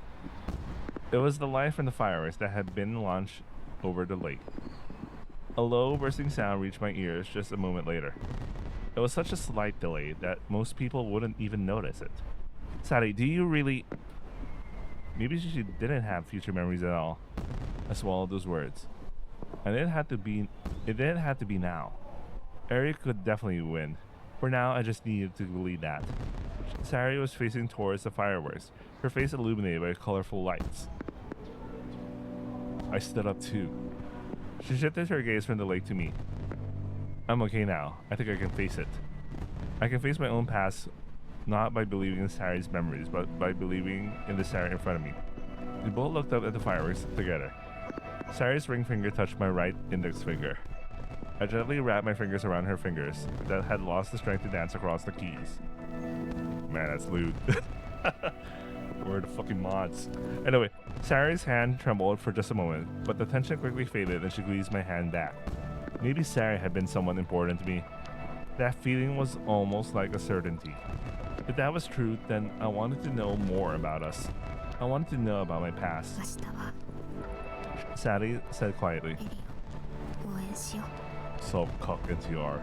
It was the light from the fireworks that had been launched over the lake. A low bursting sound reached my ears just a moment later. It was such a slight delay that most people wouldn't even notice it. Sari, do you really... Maybe she didn't have future memories at all. I swallowed those words. And it didn't have to be now. Eric could definitely win. For now, I just needed to believe that. Sari was facing towards the fireworks, her face illuminated by colorful lights. I stood up too. She shifted her gaze from the lake to me. I'm okay now. I think I can face it. I can face my own past, not by believing in Sari's memories, but by believing in the Sari in front of me. We both looked up at the fireworks together. Sari's ring finger touched my right index finger. I gently wrapped my fingers around her fingers that had lost the strength to dance across the keys. Man, that's lewd. We're the fucking mods. Anyway, Sari's hand trembled for just a moment, but the tension quickly faded and she squeezed my hand back. Maybe Sari had been someone important to me. That feeling was almost like a certainty. If that was true, then I wanted to know more about us. I wanted to know about my past. 明日は Sari said quietly. エリを応援戦しよ Self-cuck NTR.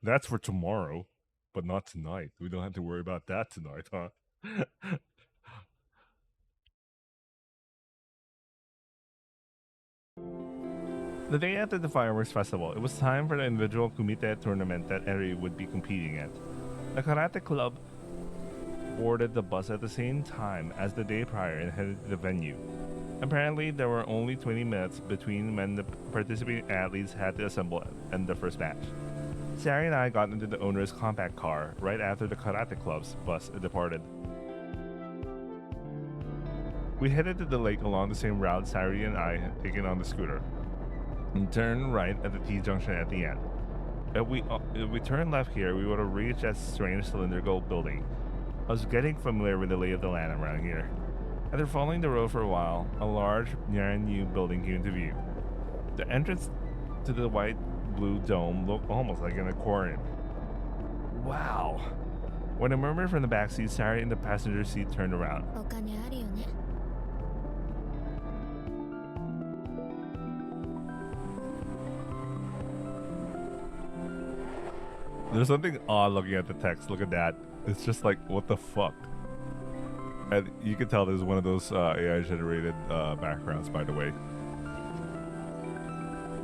That's for tomorrow, but not tonight. We don't have to worry about that tonight, huh? The day after the fireworks festival, it was time for the individual kumite tournament that Eri would be competing at. The karate club boarded the bus at the same time as the day prior and headed to the venue. Apparently, there were only 20 minutes between when the participating athletes had to assemble and the first match. Sari and I got into the owner's compact car right after the karate club's bus departed. We headed to the lake along the same route Sari and I had taken on the scooter, and turned right at the T-junction at the end. If we turned left here, we would have reached that strange cylindrical building. I was getting familiar with the lay of the land around here. After following the road for a while, a large, brand-new building came into view. The entrance to the white-blue dome looked almost like an aquarium. Wow! When a murmur from the backseat, Sari in the passenger seat turned around. う。お金あるよね。 There's something odd looking at the text. Look at that. It's just like, what the fuck? And you can tell this is one of those AI generated backgrounds, by the way.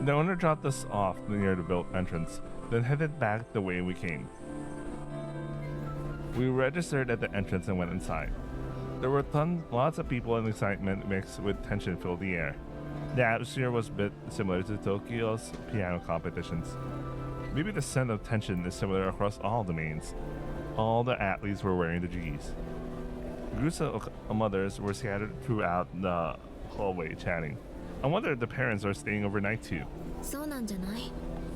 The owner dropped us off near the built entrance, then headed back the way we came. We registered at the entrance and went inside. There were lots of people and excitement mixed with tension filled the air. The atmosphere was a bit similar to Tokyo's piano competitions. Maybe the scent of tension is similar across all domains. All the athletes were wearing the G's. Groups of mothers were scattered throughout the hallway chatting. I wonder if the parents are staying overnight too. そうなんじゃない。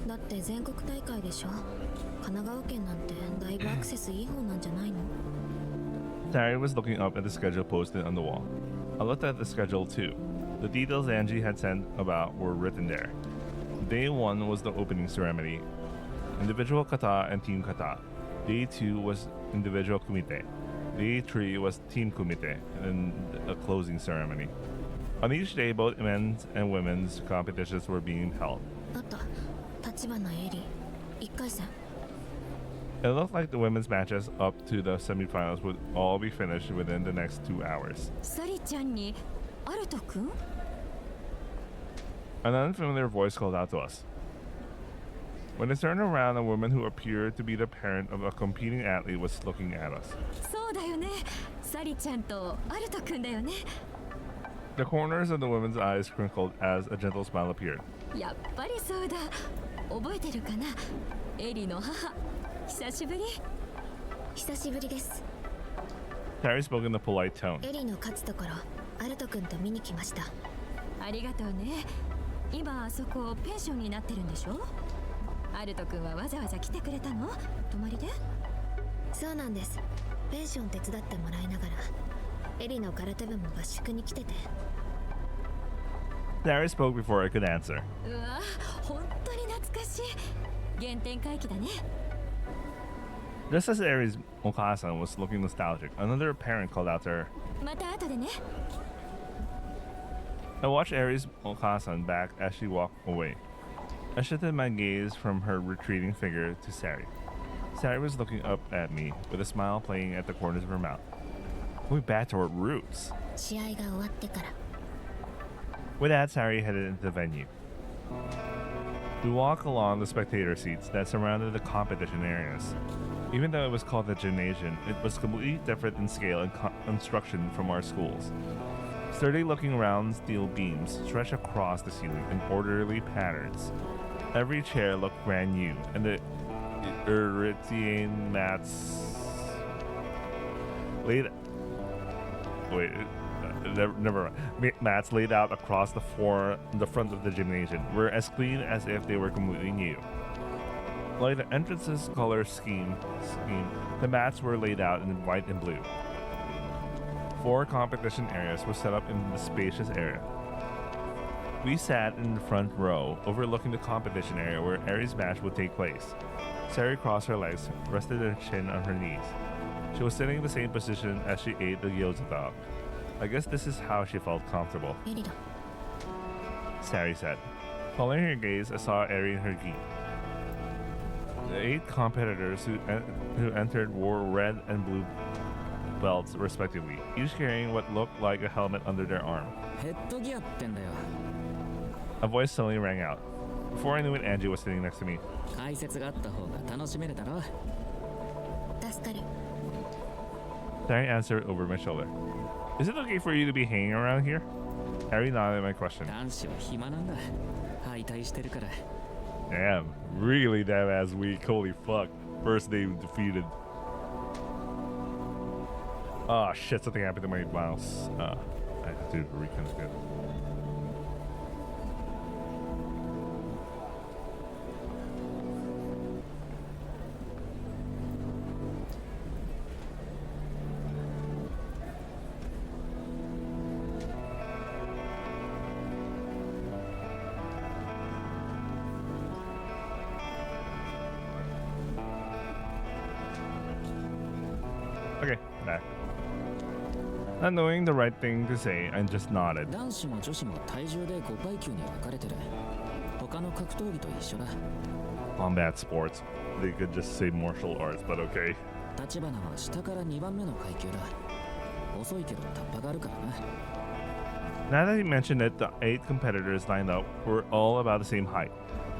だって全国大会でしょ。神奈川県なんてだいぶアクセスいい方なんじゃないの？ Sari was looking up at the schedule posted on the wall. I looked at the schedule too. The details Angie had sent about were written there. Day 1 was the opening ceremony. Individual kata and team kata. Day 2 was individual kumite. Day 3 was team kumite and a closing ceremony. On each day, both men's and women's competitions were being held. あった。立花エリー。1回戦。 It looked like the women's matches up to the semifinals would all be finished within the next 2 hours. サリちゃんにアルト君？ An unfamiliar voice called out to us. When I turned around, a woman who appeared to be the parent of a competing athlete was looking at us. そうだよね。サリちゃんとアルト君だよね。 The corners of the woman's eyes crinkled as a gentle smile appeared. やっぱりそうだ。覚えてるかな。エリの母。久しぶり。久しぶりです。 Terry spoke in a polite tone. エリの勝つところ、アルト君と見に来ました。ありがとうね。今あそこペンションになってるんでしょ？アルト君はわざわざ来てくれたの？泊まりで？そうなんです。ペンション手伝ってもらいながら、エリの空手部も合宿に来てて。 Terry spoke before I could answer. うわ、本当に懐かしい。原点回帰だね。 Just as Aries Okasan was looking nostalgic, another parent called out to her. また後でね。 I watched Aries Okasan back as she walked away. I shifted my gaze from her retreating figure to Sari. Sari was looking up at me with a smile playing at the corners of her mouth. Going back to our roots. 試合が終わってから。 With that, Sari headed into the venue. We walked along the spectator seats that surrounded the competition areas. Even though it was called the gymnasium, it was completely different in scale and construction from our schools. Sturdy-looking round steel beams stretched across the ceiling in orderly patterns. Every chair looked brand new, and the Eritrean mats laid mats laid out across the front of the gymnasium were as clean as if they were completely new. Like the entrance's color scheme, the mats were laid out in white and blue. 4 competition areas were set up in the spacious area. We sat in the front row, overlooking the competition area where Aries' match would take place. Sari crossed her legs, rested her chin on her knees. She was sitting in the same position as she ate the gyoza dog. I guess this is how she felt comfortable, エリだ。 Sari said. Following her gaze, I saw Eri and her gi. The 8 competitors who entered wore red and blue belts respectively, each carrying what looked like a helmet under their arm. ヘッドギアってんだよ。 A voice suddenly rang out. Before I knew it, Angie was sitting next to me. 解説があった方が楽しめるだろ。助かる。 Sari answered over my shoulder. Is it okay for you to be hanging around here? Harry nodded at my question. 男子は暇なんだ。敗退してるから。 Damn, really damn ass weak. Holy fuck. First day defeated. Oh shit, something happened to my mouse. I have to reconnect it. Okay, back. Not knowing the right thing to say, I just nodded. 男子も女子も体重で5階級に分かれてる。他の格闘技と一緒だ。 Combat sports. They could just say martial arts, but okay. 立花は下から2番目の階級だ。遅いけどタッパがあるからな。 Now that you mentioned it, the 8 competitors lined up were all about the same height.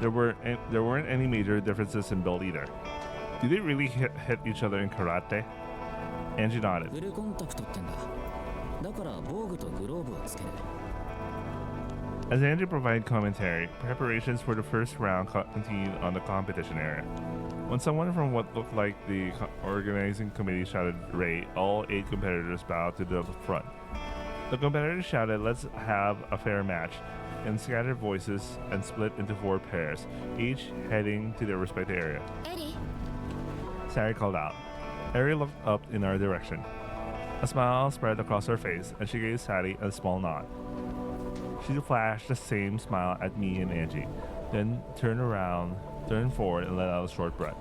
There weren't any major differences in build either. Do they really hit each other in karate? Angie nodded. フルコンタクトってんだ。だから防具とグローブをつける。 As Angie provided commentary, preparations for the first round continued on the competition area. When someone from what looked like the organizing committee shouted "Ray," all 8 competitors bowed to the front. The competitors shouted, "Let's have a fair match," in scattered voices and split into 4 pairs, each heading to their respective area. エリ Sari called out. Eri looked up in our direction. A smile spread across her face, and she gave Sari a small nod. She flashed the same smile at me and Angie, then turned forward, and let out a short breath.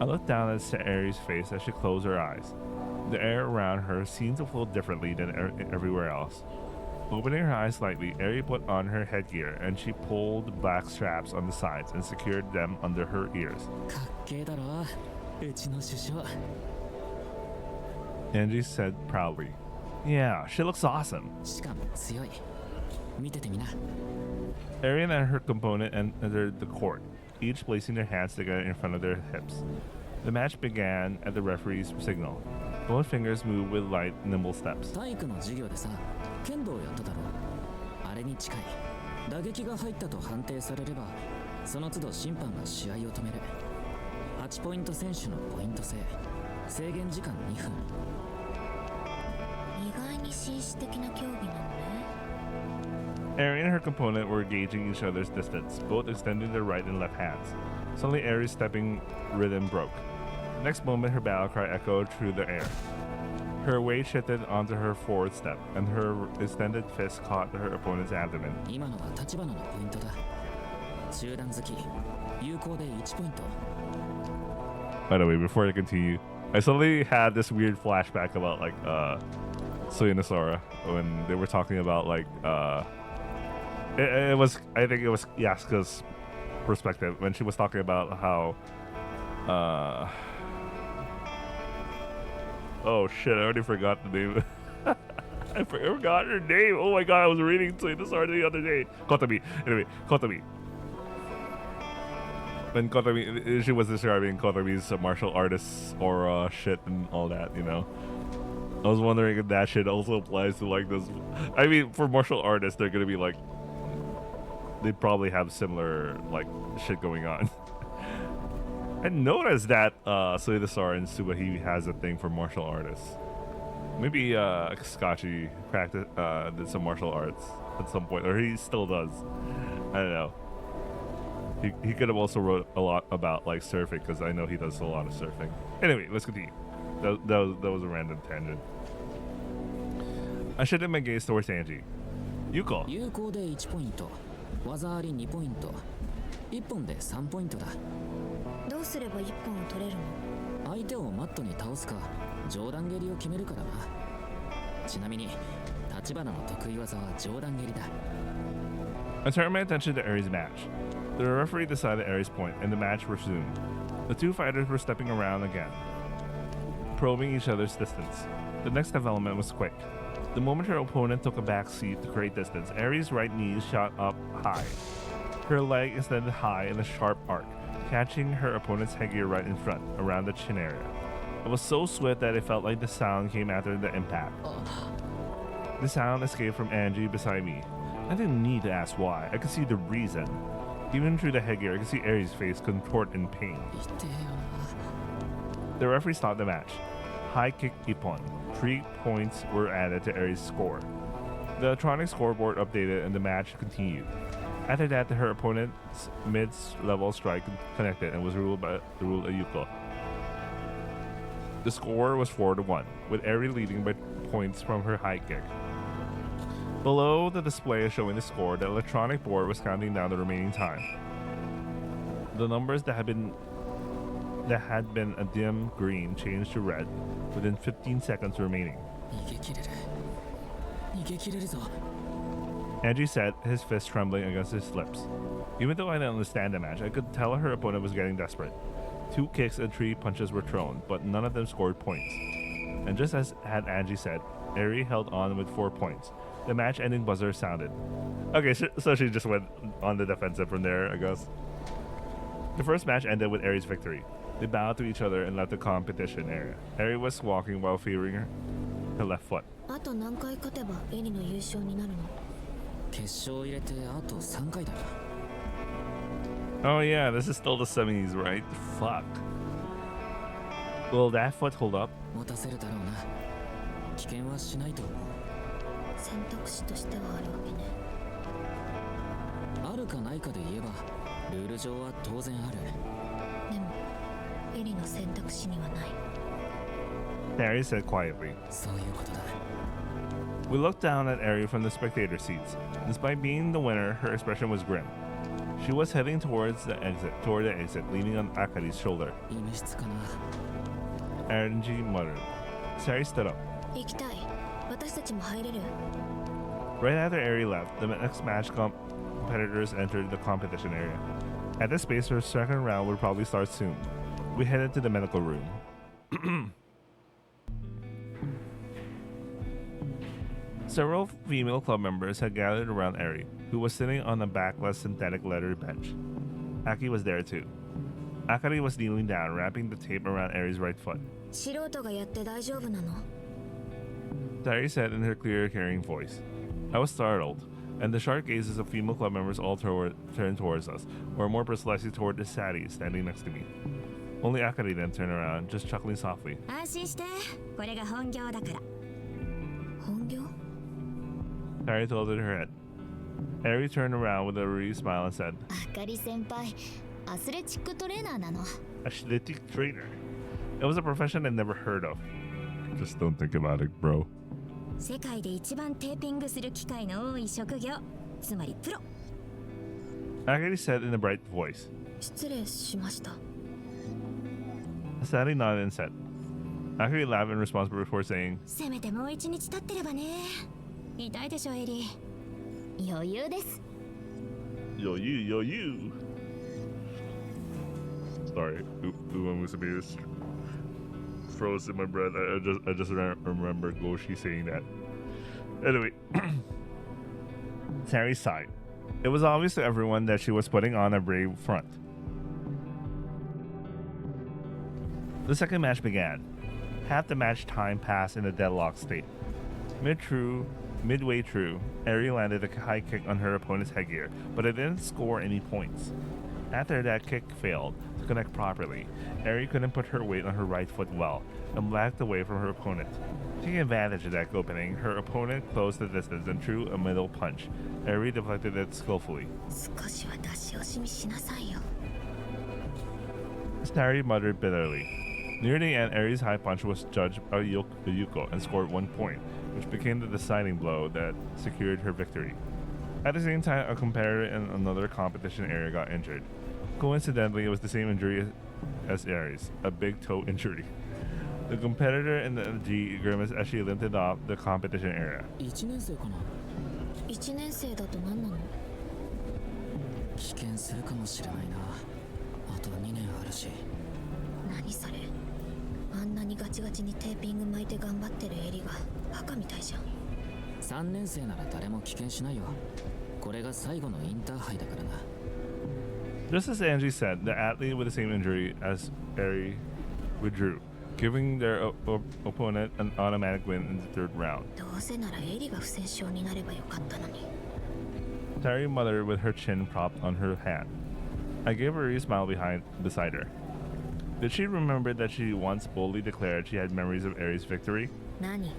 I looked down at Eri's face as she closed her eyes. The air around her seemed to flow differently than everywhere else. Opening her eyes slightly, Eri put on her headgear, and she pulled the black straps on the sides and secured them under her ears. かっけえだろ。うちの首相。 Angie said proudly, "Yeah, she looks awesome." しかも強い。見ててみな。 Arian and her component entered the court, each placing their hands together in front of their hips. The match began at the referee's signal. Both fingers moved with light, nimble steps. 体育の授業でさ、剣道やっただろ。あれに近い。打撃が入ったと判定されれば、その都度審判が試合を止める。8ポイント選手のポイント制。制限時間2分。意外に紳士的な競技なのね。 Arian and her component were gauging each other's distance, both extending their right and left hands. Suddenly, Ari's stepping rhythm broke. The next moment, her battle cry echoed through the air. Her weight shifted onto her forward step, and her extended fist caught her opponent's abdomen. 今のは立花のポイントだ。集団好き。有効で1ポイント。 By the way, before I continue, I suddenly had this weird flashback about like Soy and Sora when they were talking about like it was, I think it was Yasuka's perspective when she was talking about how oh shit, I already forgot the name. I forgot her name. Oh my god, I was reading Soy and Sora the other day. Kotomi. Anyway, Kotomi. When Kotomi, she was describing Kotomi's martial artist aura shit and all that, you know. I was wondering if that shit also applies to like this. I mean, for martial artists, they're gonna be like, they probably have similar like shit going on. I noticed that Suidasara in Subahi has a thing for martial artists. Maybe Kakashi did some martial arts at some point, or he still does. I don't know. He could have also wrote a lot about like surfing, because I know he does a lot of surfing. Anyway, let's continue. That was a random tangent. I shifted my gaze towards Angie. Yuko. 有効で1ポイント。技あり2ポイント。1本で3ポイントだ。どうすれば1本を取れるの？相手をマットに倒すか、上段蹴りを決めるからな。ちなみに立花の得意技は上段蹴りだ。 I turned my attention to Aries' match. The referee decided Aries' point, and the match resumed. The two fighters were stepping around again, probing each other's distance. The next development was quick. The moment her opponent took a back seat to create distance, Aries' right knee shot up high. Her leg extended high in a sharp arc, catching her opponent's headgear right in front, around the chin area. It was so swift that it felt like the sound came after the impact. The sound escaped from Angie beside me. I didn't need to ask why. I could see the reason. Even through the headgear, I could see Aries' face contort in pain. The referee stopped the match. High kick ippon. 3 points were added to Aries' score. The electronic scoreboard updated and the match continued. After that, her opponent's mid-level strike connected and was ruled by the rule Ayuko. The score was 4-1, with Aries leading by points from her high kick. Below the display showing the score, the electronic board was counting down the remaining time. The numbers that had been a dim green changed to red within 15 seconds remaining. Angie said, his fist trembling against his lips. Even though I didn't understand the match, I could tell her opponent was getting desperate. 2 kicks and 3 punches were thrown, but none of them scored points. And just as had Angie said, Aries held on with 4 points. The match-ending buzzer sounded. Okay, so she just went on the defensive from there, I guess. The first match ended with Aries' victory. They bowed to each other and left the competition area. Aries was walking while favoring her left foot. あと何回勝てばエリの優勝になるの？決勝入れてあと3回だな。 Oh yeah, this is still the semis, right? Fuck. Will that foot hold up? 持たせるだろうな。危険はしないと思う。選択肢としてはあるわけね。あるかないかで言えばルール上は当然ある。でもエリの選択肢にはない。 Aries said quietly. そういうことだ。 We looked down at Aries from the spectator seats. Despite being the winner, her expression was grim. She was heading toward the exit, leaning on Akari's shoulder. 医務室かな。 Angie muttered. Sari stood up. 行きたい。私たちも入れる。 Right after Aries left, the next match competitors entered the competition area. At this space, her second round would probably start soon. We headed to the medical room. Several female club members had gathered around Aries, who was sitting on a backless synthetic leather bench. Aki was there too. Akari was kneeling down, wrapping the tape around Aries' right foot. 素人がやって大丈夫なの？ Sari said in her clear, caring voice. I was startled, and the sharp gazes of female club members all turned towards us, or more precisely toward the Sadi standing next to me. Only Akari then turned around, just chuckling softly. 安心して。これが本業だから。本業？ Sari tilted her head. Aries turned around with a relieved smile and said, あかり先輩、アスレチックトレーナーなの。 Athletic trainer. It was a profession I'd never heard of. Just don't think about it, bro. 世界で一番テーピングする機会の多い職業、つまりプロ。 Akari said in a bright voice. 失礼しました。 Sadi nodded and said. Akari laughed in response before saying, せめてもう一日経ってればね。痛いでしょエリー。余裕です。 Yo, you. Sorry, Uma Musubi is froze in my breath. I just remember Goshi saying that. Anyway, Sari sighed. It was obvious to everyone that she was putting on a brave front. The second match began. Half the match time passed in a deadlock state. Midway through, Aries landed a high kick on her opponent's headgear, but it didn't score any points. After that kick failed to connect properly, Aries couldn't put her weight on her right foot well and backed away from her opponent. Taking advantage of that opening, her opponent closed the distance and threw a middle punch. Aries deflected it skillfully. 少しは出し惜しみしなさいよ。 Sari muttered bitterly. Near the end, Aries' high punch was judged by Yuko and scored 1 point, which became the deciding blow that secured her victory. At the same time, a competitor in another competition area got injured. Coincidentally, it was the same injury as Aries, a big toe injury. The competitor in the G grimaced as she limped off the competition area. 1年生かな。1年生だと何なの？危険するかもしれないな。あと2年あるし。何それ？あんなにガチガチにテーピング巻いて頑張ってるエリがバカみたいじゃん。3年生なら誰も危険しないよ。これが最後のインターハイだからな。Just as Angie said, the athlete with the same injury as Eri withdrew, giving their opponent an automatic win in the third round. どうせならエリが不戦勝になればよかったのに。Terry muttered with her chin propped on her hand. I gave her a smile beside her. Did she remember that she once boldly declared she had memories of Eri's victory? 何？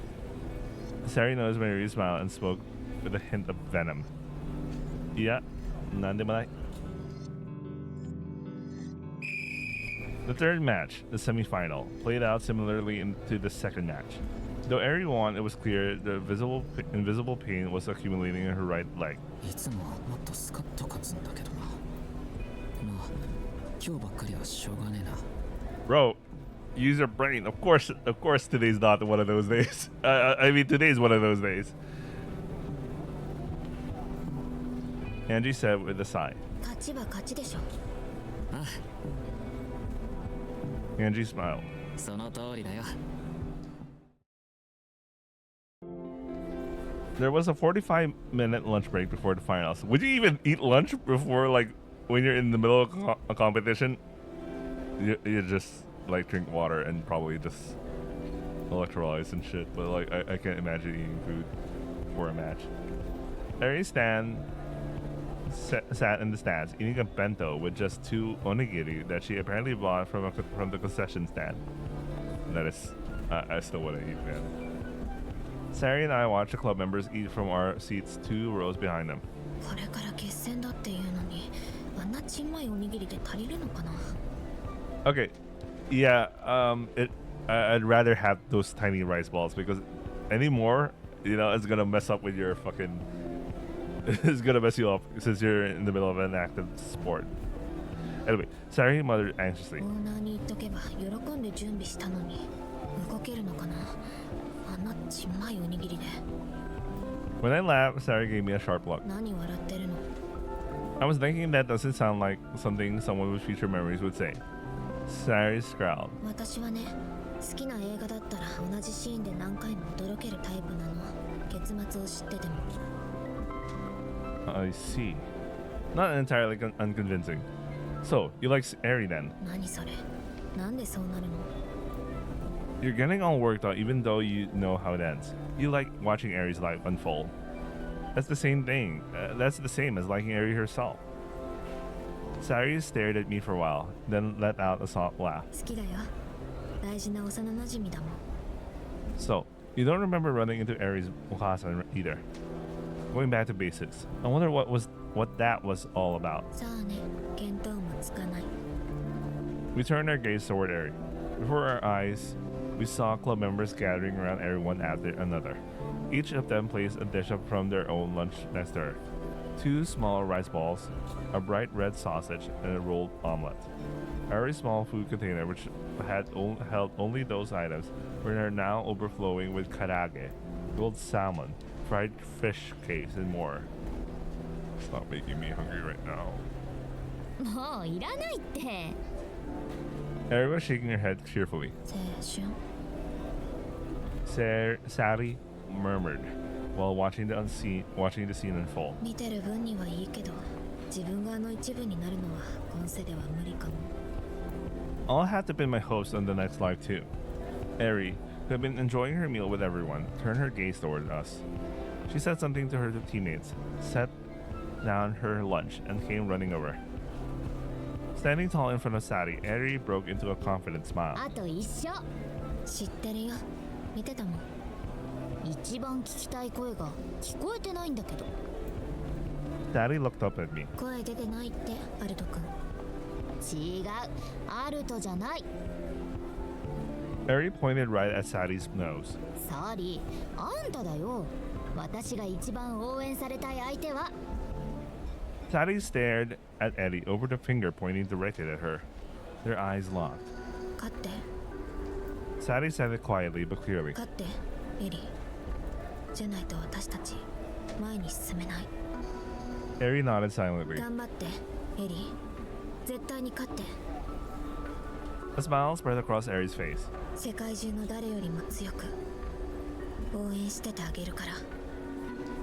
Sari noticed Mary's smile and spoke with a hint of venom. Yeah, nandemonai. The third match, the semi-final, played out similarly to the second match. Though Eri won, it was clear the invisible pain was accumulating in her right leg. いつもはもっとスカッと勝つんだけどな。まあ、今日ばっかりはしょうがねえな。Bro, use your brain. Of course, today's not one of those days. I mean, today's one of those days. Angie said with a sigh. 勝ちは勝ちでしょ。あ、 Angie smiled. その通りだよ。There was a 45-minute lunch break before the finals. Would you even eat lunch before, like, when you're in the middle of a competition? You just, like, drink water and probably just electrolytes and shit. But, like, I can't imagine eating food for a match. Eri Stan sat in the stands eating a bento with just 2 onigiri that she apparently bought from the concession stand. That is, I still wouldn't eat, man. Sari and I watched the club members eat from our seats 2 rows behind them. これから決戦だっていうのに、あんなちんまいおにぎりで足りるのかな？ Okay, yeah, I'd rather have those tiny rice balls because any more, it's gonna mess up with your fucking. It's gonna mess you up since you're in the middle of an active sport. Anyway, Sari muttered anxiously. オーナーに言っとけば喜んで準備したのに動けるのかな？あんなちんまいおにぎりで。 When I laughed, Sari gave me a sharp look. 何笑ってるの？ I was thinking that doesn't sound like something someone with future memories would say. Sari scowled. 私はね、好きな映画だったら同じシーンで何回も驚けるタイプなの。結末を知ってても。 I see. Not entirely unconvincing. So, you like Eri then? 何それ？なんでそうなるの？ You're getting all worked out even though you know how it ends. You like watching Eri's life unfold. That's the same thing. That's the same as liking Eri herself. Sari stared at me for a while, then let out a soft laugh. 好きだよ。大事な幼馴染だもん。 So, you don't remember running into Eri's Mukasa either. Going back to basics, I wonder what that was all about. さあね、見当もつかない。 We turned our gaze toward Eri. Before our eyes, we saw club members gathering around Eri one after another. Each of them placed a dish up from their own lunch next to her. 2 small rice balls, a bright red sausage, and a rolled omelet. Eri's small food container, which had held only those items, were now overflowing with karage, grilled salmon, fried fish cakes, and more. Stop making me hungry right now. もういらないって。 Eri was shaking her head cheerfully. 青春。 Sari murmured while watching the scene unfold. 見てる分にはいいけど、自分があの一部になるのは今世では無理かも。 I'll have to pin my hopes on the next live too. Eri, who had been enjoying her meal with everyone, turned her gaze toward us. She said something to her teammates, set down her lunch, and came running over. Standing tall in front of Sari, Eri broke into a confident smile. あと一緒。知ってるよ。見てたもん。一番聞きたい声が聞こえてないんだけど。 Sari looked up at me. 声出てないってアルト君。違う、アルトじゃない。 Eri pointed right at Sari's nose. サリー、あんただよ。私が一番応援されたい相手は。 Sari stared at Eri over the finger pointing directed at her. Their eyes locked. 勝って。Sadie said it quietly but clearly. 勝ってエリーじゃないと私たち前に進めない Eri nodded silently. 頑張ってエリー絶対に勝って A smile spread across Eri's face. 世界中の誰よりも強く応援しててあげるから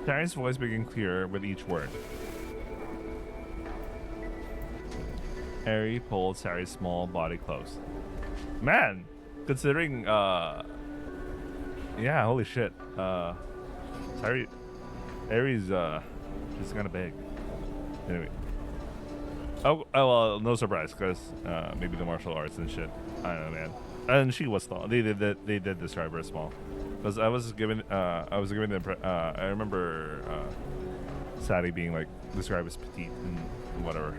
Sarah's voice became clearer with each word. Eri pulled Sarah's small body close. Man, considering, yeah, holy shit. Eri's, she's kind of big. Anyway. Oh, well, no surprise, because maybe the martial arts and shit. I don't know, man. And she was small. They did describe her as small. Because I was given the I remember Sadie being like described as petite and whatever.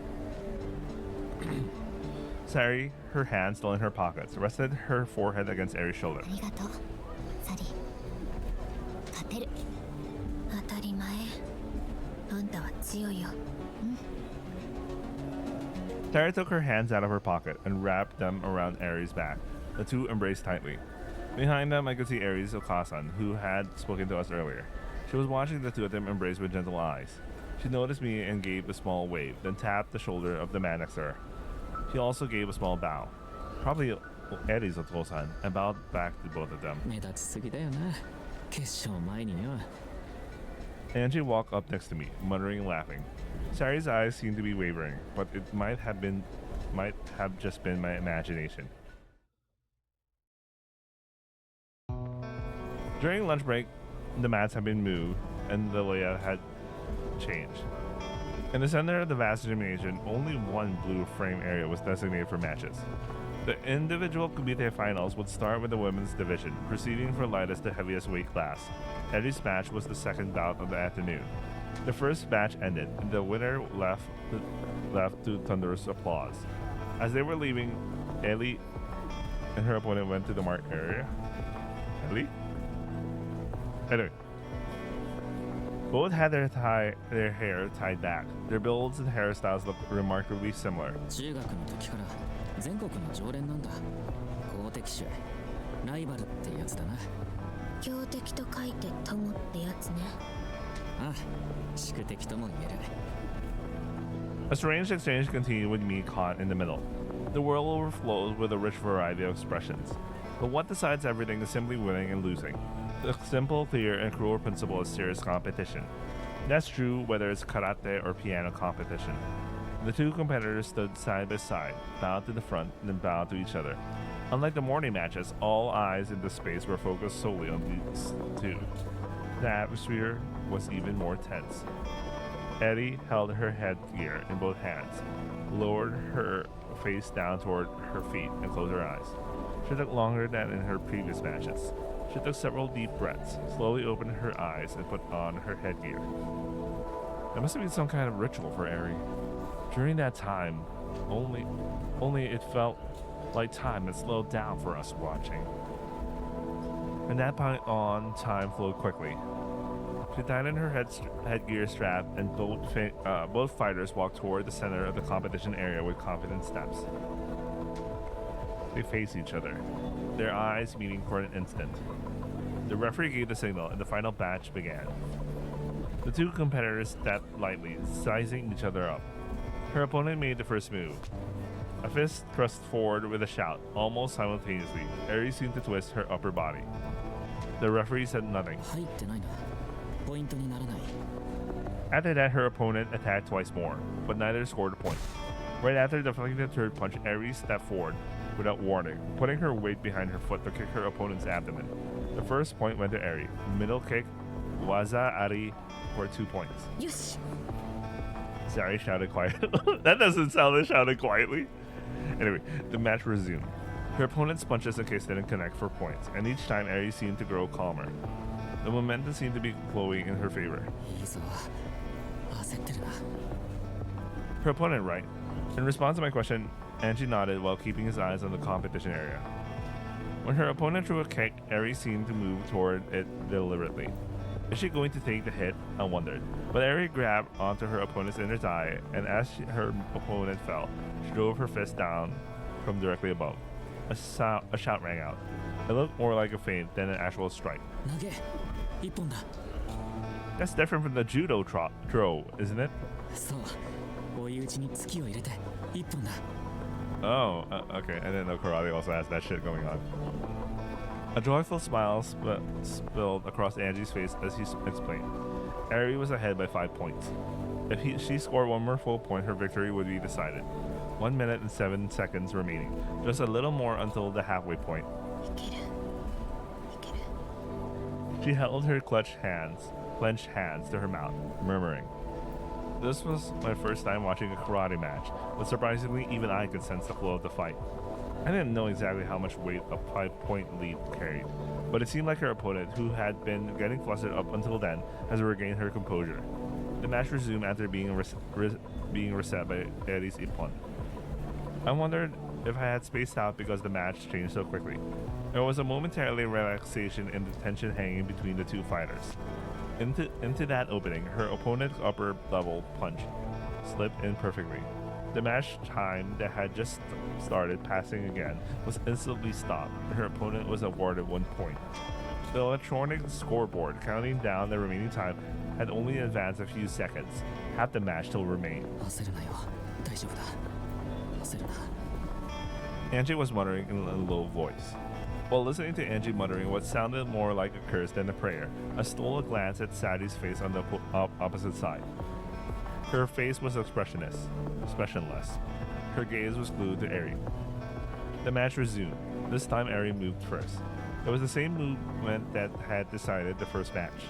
Sari, her hands still in her pockets, rested her forehead against Eri's shoulder. ありがとうサリー勝てる当たり前あんたは強いよ Sarah took her hands out of her pocket and wrapped them around Eri's back. The two embraced tightly. Behind them, I could see Eri's Okasan, who had spoken to us earlier. She was watching the two of them embrace with gentle eyes. She noticed me and gave a small wave, then tapped the shoulder of the man next to her. She also gave a small bow, probably Eri's Okasan, and bowed back to both of them. 目立ちすぎだよな決勝前によ Angie walked up next to me, muttering and laughing. Sari's eyes seemed to be wavering, but it might have just been my imagination. During lunch break, the mats had been moved and the layout had changed. In the center of the vast gymnasium, only one blue frame area was designated for matches. The individual Kumite finals would start with the women's division, proceeding from lightest to heaviest weight class. Eddie's match was the second bout of the afternoon. The first match ended, and the winner left to thunderous applause. As they were leaving, Ellie and her opponent went to the mark area. Ellie? Anyway. Both had their hair tied back. Their builds and hairstyles looked remarkably similar. 中学の時から全国の常連なんだ好敵手ライバルってやつだな強敵と書いて友ってやつねああ宿敵とも言える A strange exchange continued with me caught in the middle. The world overflows with a rich variety of expressions. But what decides everything is simply winning and losing. The simple, clear, and cruel principle is serious competition. That's true whether it's karate or piano competition. The two competitors stood side by side, bowed to the front, and then bowed to each other. Unlike the morning matches, all eyes in the space were focused solely on these two. The atmosphere was even more tense. Eddie held her headgear in both hands, lowered her face down toward her feet, and closed her eyes. She took longer than in her previous matches. She took several deep breaths, slowly opened her eyes, and put on her headgear. It must have been some kind of ritual for Eri. During that time, only it felt like time had slowed down for us watching. From that point on, time flowed quickly. She tightened her headgear strap, and both fighters walked toward the center of the competition area with confident steps. They faced each other, their eyes meeting for an instant. The referee gave the signal, and the final match began. The two competitors stepped lightly, sizing each other up. Her opponent made the first move. A fist thrust forward with a shout. Almost simultaneously, Eri seemed to twist her upper body. The referee said nothing. 入ってないなポイントにならない After that, her opponent attacked twice more, but neither scored a point. Right after deflecting the third punch, Eri stepped forward without warning, putting her weight behind her foot to kick her opponent's abdomen. The first point went to Eri. Middle kick, waza ari, for 2 points. よし Sari shouted quietly. That doesn't sound like shouted quietly. Anyway, the match resumed. Her opponent's punches and kicks didn't connect for points, and each time Eri seemed to grow calmer. The momentum seemed to be flowing in her favor. いいぞ焦ってるな Her opponent, right? In response to my question, Angie nodded while keeping his eyes on the competition area. When her opponent threw a kick, Eri seemed to move toward it deliberately. Is she going to take the hit? I wondered. But Eri grabbed onto her opponent's inner thigh, and as her opponent fell, she drove her fist down from directly above. A shout rang out. It looked more like a feint than an actual strike. 投げ一本だ。 That's different from the judo throw, isn't it? そう追い打ちに突きを入れて一本だ。 Oh, okay. I didn't know karate also has that shit going on. A joyful smile spilled across Angie's face as he explained. Eri was ahead by 5 points. If she scored one more full point, her victory would be decided. 1 minute and 7 seconds remaining. Just a little more until the halfway point. いけるいける。 She held her clenched hands to her mouth, murmuring. This was my first time watching a karate match, but surprisingly, even I could sense the flow of the fight. I didn't know exactly how much weight a 5-point lead carried, but it seemed like her opponent, who had been getting flustered up until then, has regained her composure. The match resumed after being reset by Eri's ippon. I wondered if I had spaced out because the match changed so quickly. There was a momentary relaxation in the tension hanging between the two fighters. Into that opening, her opponent's upper level punch slipped in perfectly. The match time that had just started passing again was instantly stopped, and her opponent was awarded 1 point. The electronic scoreboard counting down the remaining time had only advanced a few seconds. Half the match still remained. 焦るなよ。大丈夫だ。焦るな。 Angie was muttering in a low voice. While listening to Angie muttering what sounded more like a curse than a prayer, I stole a glance at Sadie's face on the opposite side. Her face was expressionless. Her gaze was glued to Eri. The match resumed. This time Eri moved first. It was the same movement that had decided the first match.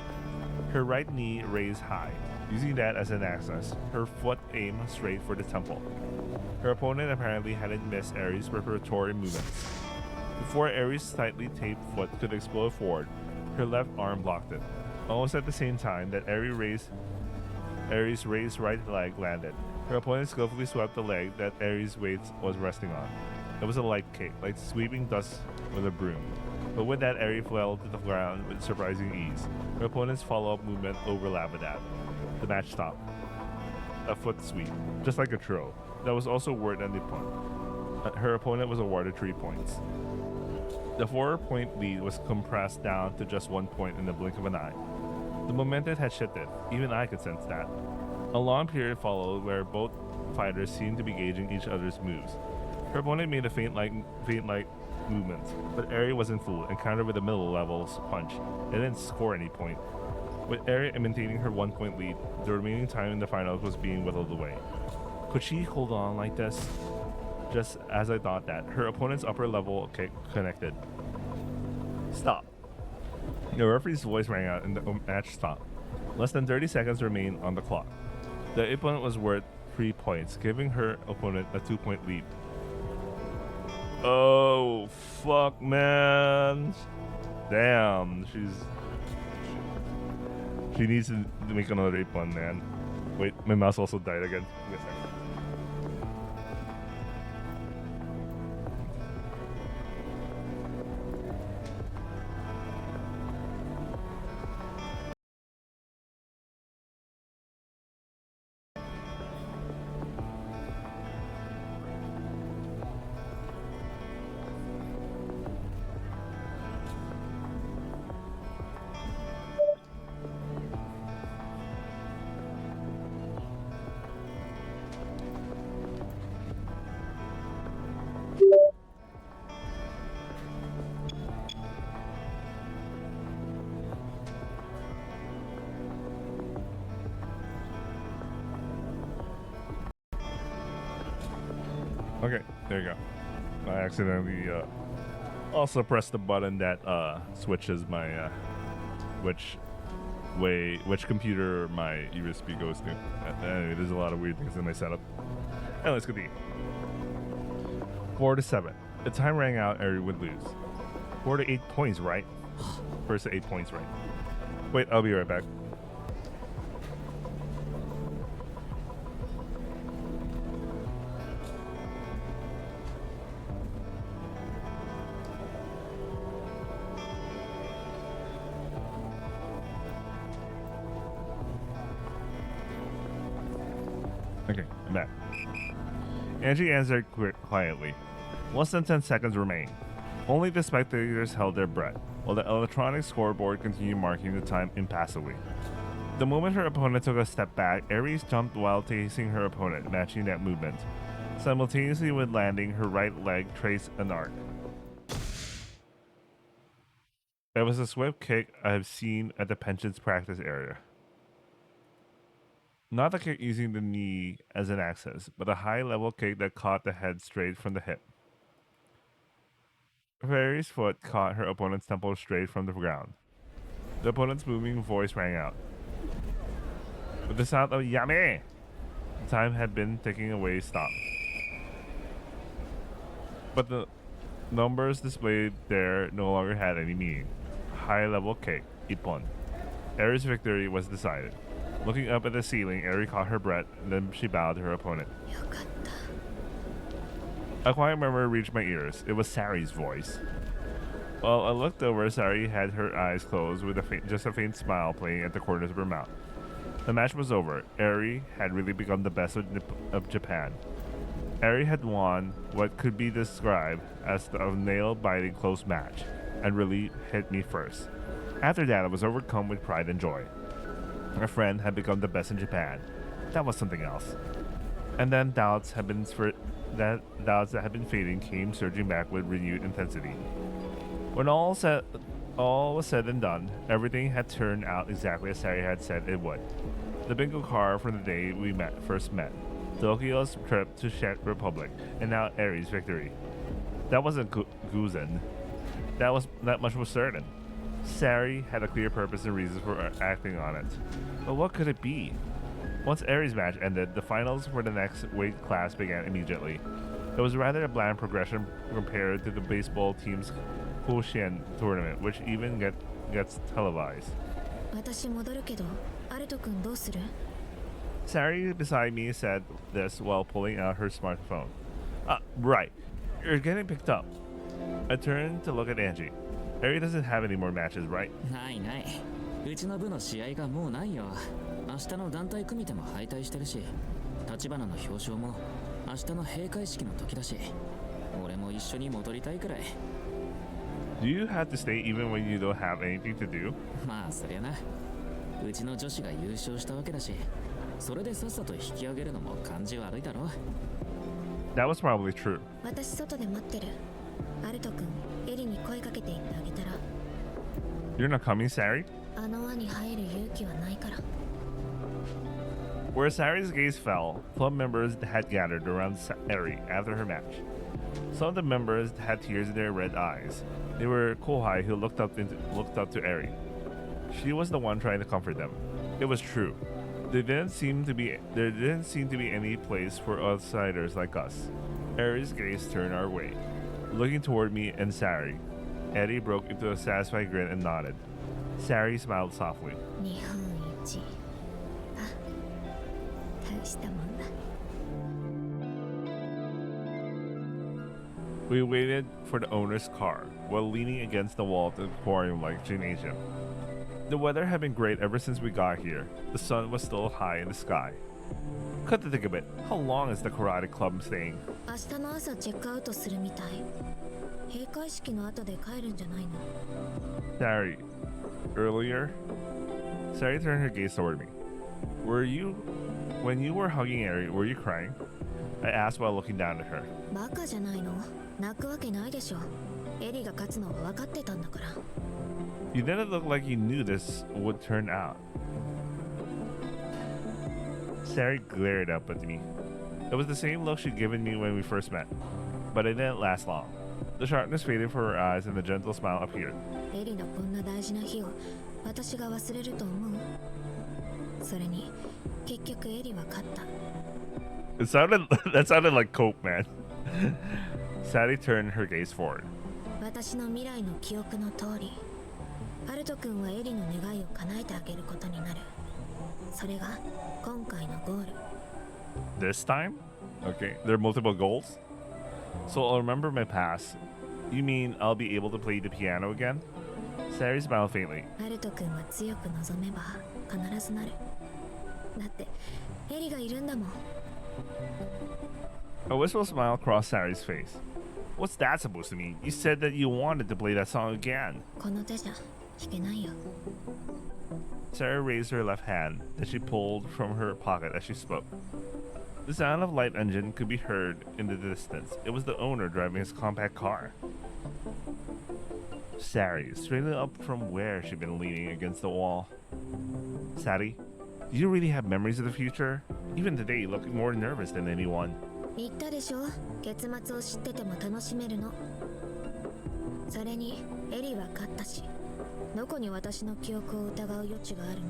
Her right knee raised high, using that as an axis, her foot aimed straight for the temple. Her opponent apparently hadn't missed Eri's preparatory movements. Before Eri's tightly taped foot could explode forward, her left arm blocked it. Almost at the same time that Eri's raised right leg landed, her opponent skillfully swept the leg that Eri's weight was resting on. It was a light kick, like sweeping dust with a broom. But with that, Eri fell to the ground with surprising ease. Her opponent's follow-up movement overlapped with that. The match stopped. A foot sweep, just like a throw. That was also worth an ippon. Her opponent was awarded 3 points. The 4-point lead was compressed down to just 1 point in the blink of an eye. The momentum had shifted. Even I could sense that. A long period followed where both fighters seemed to be gauging each other's moves. Her opponent made a feint-like movement, but Eri wasn't fooled and countered with a middle-level punch. It didn't score any point. With Eri maintaining her 1-point lead, the remaining time in the finals was being whittled away. Could she hold on like this? Just as I thought that, her opponent's upper level kick connected. Stop. The referee's voice rang out and the match stopped. Less than 30 seconds remained on the clock. The opponent was worth 3 points, giving her opponent a 2-point lead. Oh, fuck, man. Damn, she needs to make another ippon, man. Wait, my mouse also died again. Give me a second. Okay, there you go. I accidentally also pressed the button that switches my which computer my USB goes to. Anyway, there's a lot of weird things in my setup. And let's continue. 4-7. The time rang out, Eri would lose. 4 to 8 points, right? First to 8 points, right? Wait, I'll be right back. Okay, I'm back. Angie answered quietly. Less than 10 seconds remain. Only the spectators held their breath, while the electronic scoreboard continued marking the time impassively. The moment her opponent took a step back, Ares jumped while chasing her opponent, matching that movement. Simultaneously with landing, her right leg traced an arc. It was a swift kick I have seen at the pension's practice area. Not a kick using the knee as an axis, but a high-level kick that caught the head straight from the hip. Fairy's foot caught her opponent's temple straight from the ground. The opponent's booming voice rang out. With the sound of Yame! The time had been ticking away stopped. But the numbers displayed there no longer had any meaning. High-level kick, Ippon. Aries' victory was decided. Looking up at the ceiling, Eri caught her breath, and then she bowed to her opponent. A quiet murmur reached my ears. It was Sari's voice. Well, I looked over. Sari had her eyes closed with just a faint smile playing at the corners of her mouth. The match was over. Eri had really become the best of Japan. Eri had won what could be described as a nail-biting close match, and really hit me first. After that, I was overcome with pride and joy. My friend had become the best in Japan. That was something else. And then doubts that had been fading came surging back with renewed intensity. When all was said and done, everything had turned out exactly as Sari had said it would. The bingo card from the day we first met, Tokyo's trip to Czech Republic, and now Aries' victory. That wasn't Guzen. That much was certain. Sari had a clear purpose and reasons for acting on it. But what could it be? Once Aries' match ended, the finals for the next weight class began immediately. It was rather a bland progression compared to the baseball team's Laplacian tournament, which even gets televised. Sari beside me said this while pulling out her smartphone. Right. You're getting picked up. I turned to look at Angie. Ari doesn't have any more matches, right? ないない。うちの部の試合がもうないよ。明日の団体組手も敗退してるし、立花の表彰も明日の閉会式の時だし、俺も一緒に戻りたいくらい。Do you have to stay even when you don't have anything to do? まあそりゃな。うちの女子が優勝したわけだし、それでさっさと引き上げるのも感じ悪いだろ。That was probably true. 私外で待ってる。アルト君、エリに声かけて言ってあげたら。You're not coming, Sari? あの輪に入る勇気はないから。Where Sari's gaze fell, club members had gathered around Eri after her match. Some of the members had tears in their red eyes. They were Kohai who looked up to Eri. She was the one trying to comfort them. It was true. There didn't seem to be any place for outsiders like us. Eri's gaze turned our way, looking toward me and Sari. Eri broke into a satisfied grin and nodded. Sari smiled softly. 日本一。あ、大したもんだ。We waited for the owner's car while leaning against the wall of the aquarium like gymnasium. The weather had been great ever since we got here. The sun was still high in the sky. Cut to think of it. How long is the karate club staying? 明日の朝チェックアウトするみたい。閉会式の後で帰るんじゃないの？ Sari, earlier? Sari turned her gaze toward me. When you were hugging Eri, were you crying? I asked while looking down at her. バカじゃないの？泣くわけないでしょ。エリが勝つのは分かってたんだから。You didn't look like you knew this would turn out. Sari glared up at me. It was the same look she'd given me when we first met, but it didn't last long. The sharpness faded from her eyes and the gentle smile appeared. エリのこんな大事な日を私が忘れると思う？それに結局エリは勝った。That sounded like coke, man. Sari turned her gaze forward. 私の未来の記憶の通り、ハルト君はエリの願いを叶えてあげることになる。それが今回のゴール。This time? Okay, there are multiple goals? So I'll remember my past. You mean I'll be able to play the piano again? Sari smiled faintly. ハルト君は強く望めば必ずなる。だってエリがいるんだもん。A wistful smile crossed Sari's face. What's that supposed to mean? You said that you wanted to play that song again. この手じゃ弾けないよ。 Sarah raised her left hand that she pulled from her pocket as she spoke. The sound of a light engine could be heard in the distance. It was the owner driving his compact car. Sari straightened up from where she'd been leaning against the wall. Sari, do you really have memories of the future? Even today, you look more nervous than anyone. 言ったでしょ、結末を知ってても楽しめるの。それにエリは勝ったし、どこに私の記憶を疑う余地があるの？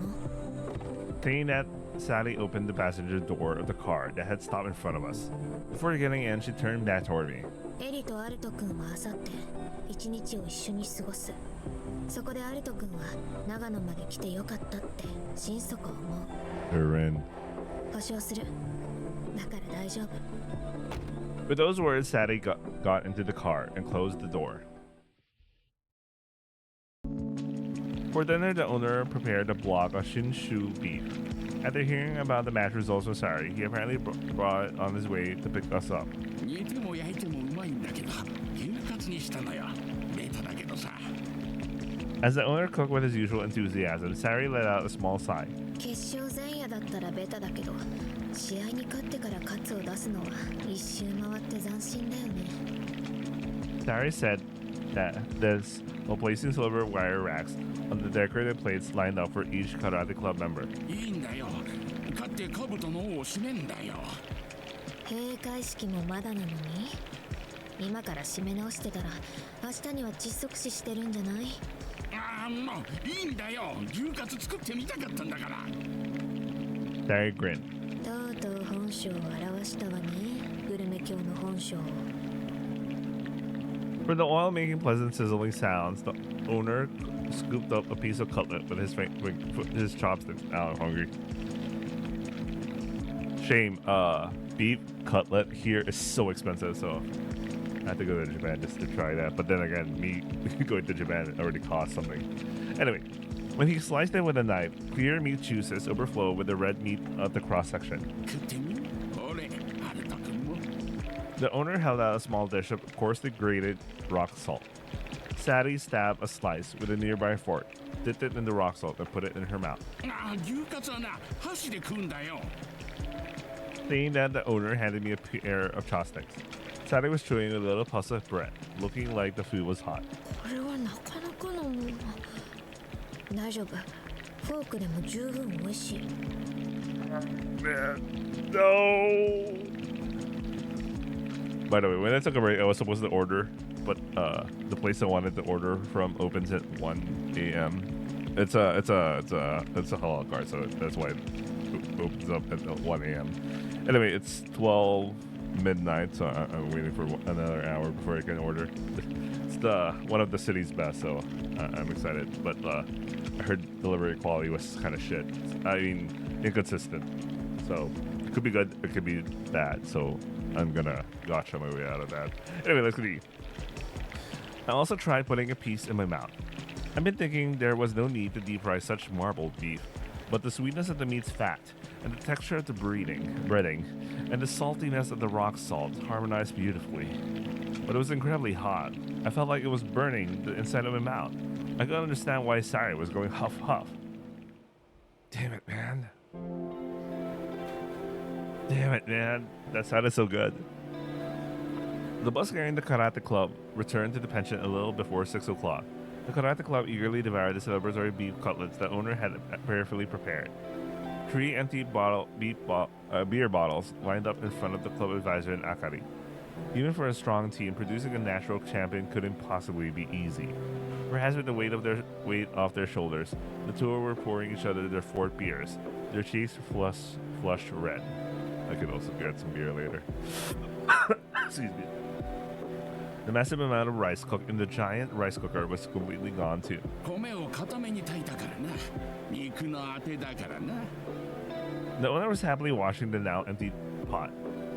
Saying that, Sally opened the passenger door of the car that had stopped in front of us. Before getting in, she turned back toward me. エリとアルト君はあさって一日を一緒に過ごす。そこでアルト君は長野まで来てよかったって心底思う。Aaron. 保証する。だから大丈夫。 With those words, Sally got into the car and closed the door. For dinner, the owner prepared a block of Shinshu beef. After hearing about the match results with Sari, he apparently brought it on his way to pick us up. 煮ても焼いてもうまいんだけど、牛カツにしたのよ。ベータだけどさ。 As the owner cooked with his usual enthusiasm, Sari let out a small sigh. 決勝前夜だったらベタだけど、試合に勝ってからカツを出すのは一周回って斬新だよね。 Sari said that there's Laplacian silver wire racks on the decorated plates lined up for each karate club member. いいんだよ。勝って兜の尾を締めんだよ。閉会式もまだなのに、今から締め直してたら明日には窒息死してるんじゃない？ああ、もういいんだよ。牛カツ作ってみたかったんだから。 Sari grinned. とうとう本性を表したわね、グルメ教の本性を。 For the oil making pleasant sizzling sounds, the owner scooped up a piece of cutlet with his chopsticks. Now I'm hungry. Shame, beef cutlet here is so expensive, so I have to go to Japan just to try that. But then again, me going to Japan already cost something. Anyway, when he sliced it with a knife, clear meat juices overflowed with the red meat of the cross section. 食ってみよう。ほれ、アルト君も。 The owner held out a small dish of coarsely grated rock salt. Sadie stabbed a slice with a nearby fork, dipped it in the rock salt, and put it in her mouth. ああ、牛カツはな、箸で食うんだよ。 Saying that, the owner handed me a pair of chopsticks. Sadie was chewing a little puff of bread, looking like the food was hot. これはなかなかのもの。大丈夫。フォークでも十分美味しい。 Man, no! By the way, when I took a break, I was supposed to order, but the place I wanted to order from opens at 1 a.m. It's a halal card, so that's why it opens up at 1 a.m. Anyway, it's 12 midnight, so I'm waiting for another hour before I can order. It's one of the city's best, so I'm excited. But I heard delivery quality was kind of shit. I mean, inconsistent. So it could be good, it could be bad. So I'm gonna gotcha my way out of that. Anyway, let's eat. I also tried putting a piece in my mouth. I've been thinking there was no need to deep fry such marbled beef, but the sweetness of the meat's fat, and the texture of the breading, and the saltiness of the rock salt harmonized beautifully. But it was incredibly hot. I felt like it was burning the inside of my mouth. I couldn't understand why Sari was going huff huff. Damn it, man. Damn it, man. That sounded so good. The bus carrying the karate club returned to the pension a little before 6 o'clock. The karate club eagerly devoured the celebratory beef cutlets the owner had carefully prepared. 3 empty beer bottles lined up in front of the club advisor and Akari. Even for a strong team, producing a natural champion couldn't possibly be easy. Perhaps with the weight off their shoulders, the two were pouring each other their 4th beers, their cheeks flushed red. I could also get some beer later. Excuse me. The massive amount of rice cooked in the giant rice cooker was completely gone too. 米を固めに炊いたからな。肉のあてだからな。 The owner was happily washing the now empty pot.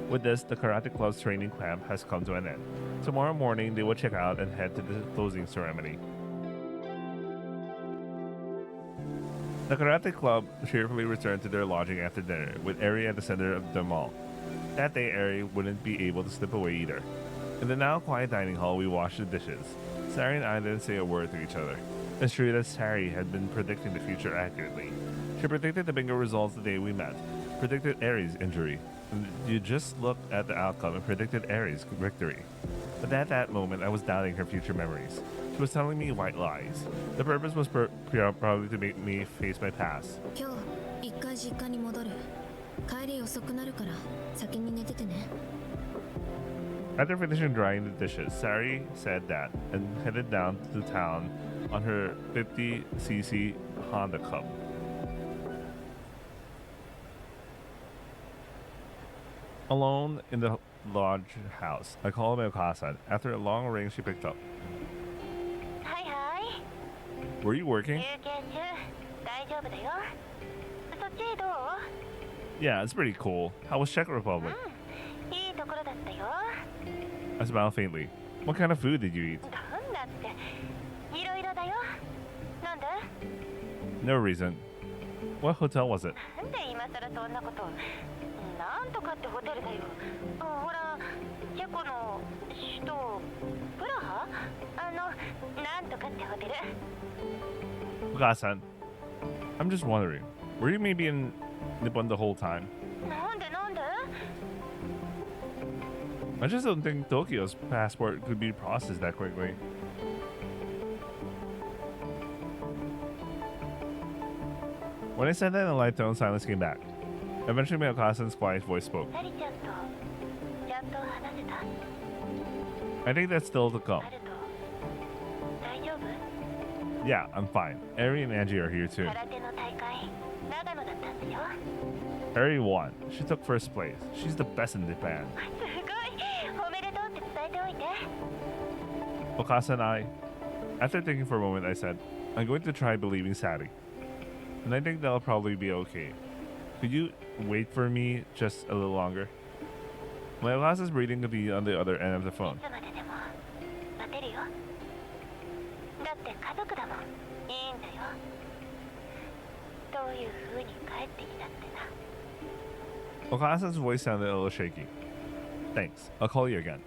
With this, the karate club's training camp has come to an end. Tomorrow morning, they will check out and head to the closing ceremony. The karate club cheerfully returned to their lodging after dinner, with Eri at the center of them all. That day, Eri wouldn't be able to slip away either. In the now quiet dining hall, we washed the dishes. Sari and I didn't say a word to each other. It's true that Sari had been predicting the future accurately. She predicted the bingo results the day we met, predicted Aries' injury. And you just looked at the outcome and predicted Aries' victory. But at that moment, I was doubting her future memories. She was telling me white lies. The purpose was probably to make me face my past. 今日一回実家に戻る。帰り遅くなるから先に寝ててね。 After finishing drying the dishes, Sari said that and headed down to town on her 50cc Honda Club. Alone in the lodge house, I called my Okasan. After a long ring, she picked up. はいはい Were you working? 休憩中大丈夫だよそっちどう Yeah, it's pretty cool. How was Czech Republic? いいところだったよ I smiled faintly. What kind of food did you eat? なんだっていろいろだよなんで No reason. What hotel was it? なんで今さらそんなことなんとかってホテルだよほらチェコの首都プラハなんとかってホテル Okasan, I'm just wondering. Were you maybe in Nippon the whole time? なんで I just don't think Tokyo's passport could be processed that quickly. When I said that in a light tone, silence came back. Eventually, my Okasan's quiet voice spoke. サリちゃんとちゃんと話せた I think that's still to come. あると大丈夫 Yeah, I'm fine. Eri and Angie are here too. 空手の大会長野だったんでしょ Eri won. She took first place. She's the best in Japan. すごいおめでとうって伝えておいて Okasa and I, after thinking for a moment, I said, I'm going to try believing Sari. And I think that'll probably be okay. Could you wait for me just a little longer? My Okasa's breathing could be on the other end of the い phone. つまででも待てるよだって家族だもんいいんだよどういう風に帰ってきたってな Okasa's voice sounded a little shaky. Thanks. I'll call you again.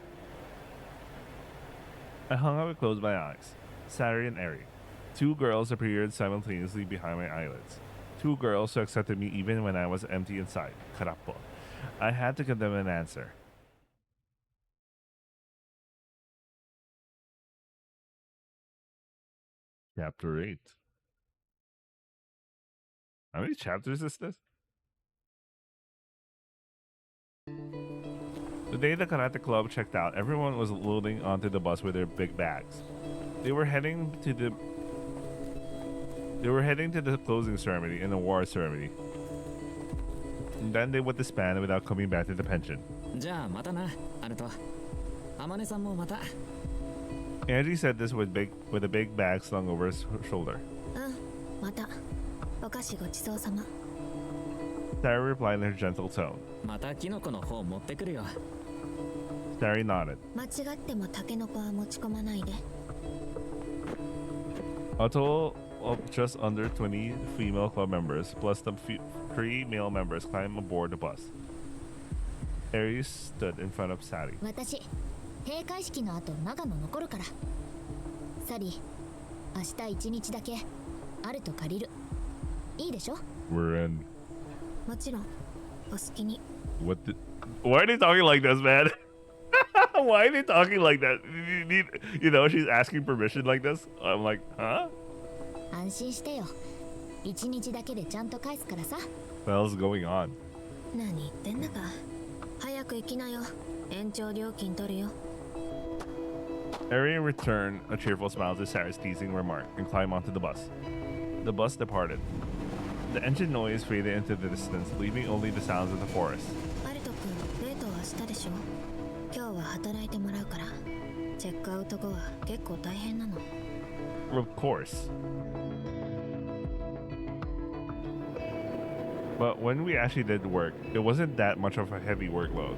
I hung up and closed my eyes. Sari and Eri. Two girls appeared simultaneously behind my eyelids. Two girls who accepted me even when I was empty inside. Karapo. I had to give them an answer. Chapter 8. How many chapters is this? The day the karate club checked out, everyone was loading onto the bus with their big bags. They were heading to the closing ceremony and award ceremony. And then they would disband without coming back to the pension. じゃあまたなアルト天音さんもまた Angie said this with a big bag slung over his shoulder. またお菓子ごちそうさま Sari replied in her gentle tone. またキノコの方持ってくるよ Sari nodded. 間違ってもタケノコは持ち込まないで A total of just under 20 female club members, plus the 3 male members, climbed aboard the bus. Aries stood in front of Sari. 私閉会式の後長野残るからサリ明日一日だけあると借りるいいでしょ We're in. もちろんお好きに Why are they talking like this, man? Why are they talking like that? She's asking permission like this. I'm like, huh? 安心してよ一日だけでちゃんと返すからさ What else is going on? 何言ってんだか早く行きなよ延長料金取るよ Arian returned a cheerful smile to Sarah's teasing remark and climbed onto the bus. The bus departed. The engine noise faded into the distance, leaving only the sounds of the forest. アルト君デートは明日でしょ今日は働いてもらうからチェックアウト後は結構大変なの Of course. But when we actually did work, it wasn't that much of a heavy workload.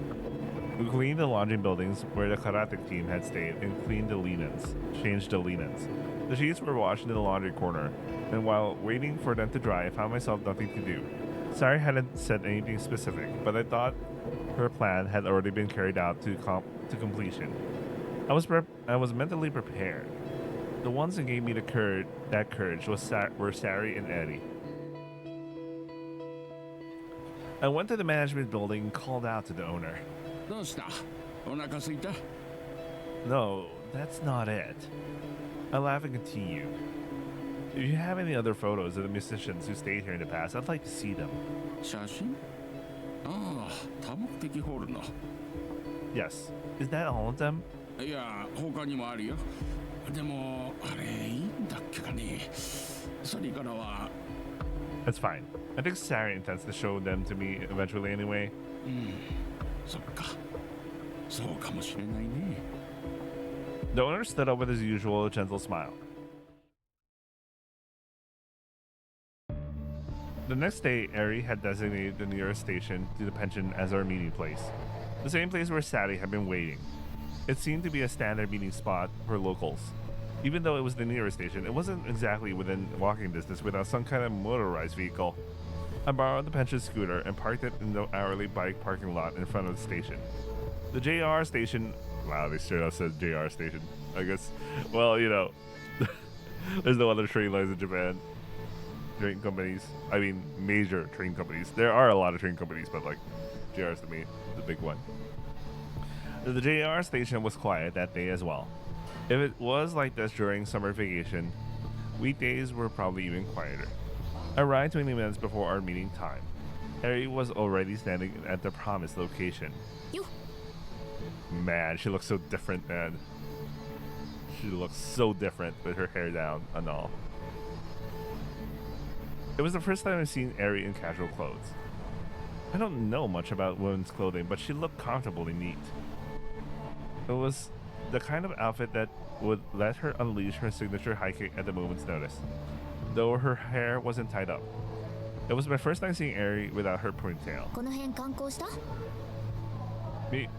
We cleaned the laundry buildings where the karate team had stayed and cleaned the linens, changed the linens. The sheets were washed in the laundry corner, and while waiting for them to dry, I found myself nothing to do. Sari hadn't said anything specific, but I thought her plan had already been carried out to completion. I was mentally prepared. The ones that gave me that courage were Sari and Eddie. I went to the management building and called out to the owner. どうした？お腹空いた？ No, that's not it. I laugh and continue. If you have any other photos of the musicians who stayed here in the past, I'd like to see them. 写真？ああ、多目的ホールの。Yes. Is that all of them? いや、他にもあるよ。でも、あれ、いいんだっけかね。それからは。That's fine. I think Sari intends to show them to me eventually anyway. そっか。そうかもしれないね。The owner stood up with his usual gentle smile. The next day, Eri had designated the nearest station to the pension as our meeting place. The same place where Sadie had been waiting. It seemed to be a standard meeting spot for locals. Even though it was the nearest station, it wasn't exactly within walking distance without some kind of motorized vehicle. I borrowed the pension scooter and parked it in the hourly bike parking lot in front of the station. The JR station... Wow, they straight up said JR station. I guess... Well, you know... There's no other train lines in Japan. Train companies. I mean, major train companies. There are a lot of train companies, but like... JR is the big one. The JR station was quiet that day as well. If it was like this during summer vacation, weekdays were probably even quieter. I arrived 20 minutes before our meeting time. Harry was already standing at the promised location. You. Man, she looks so different, man. She looks so different with her hair down and all. It was the first time I've seen Eri in casual clothes. I don't know much about women's clothing, but she looked comfortably neat. It was the kind of outfit that would let her unleash her signature high kick at the moment's notice, though her hair wasn't tied up. It was my first time seeing Eri without her ponytail. この辺観光した？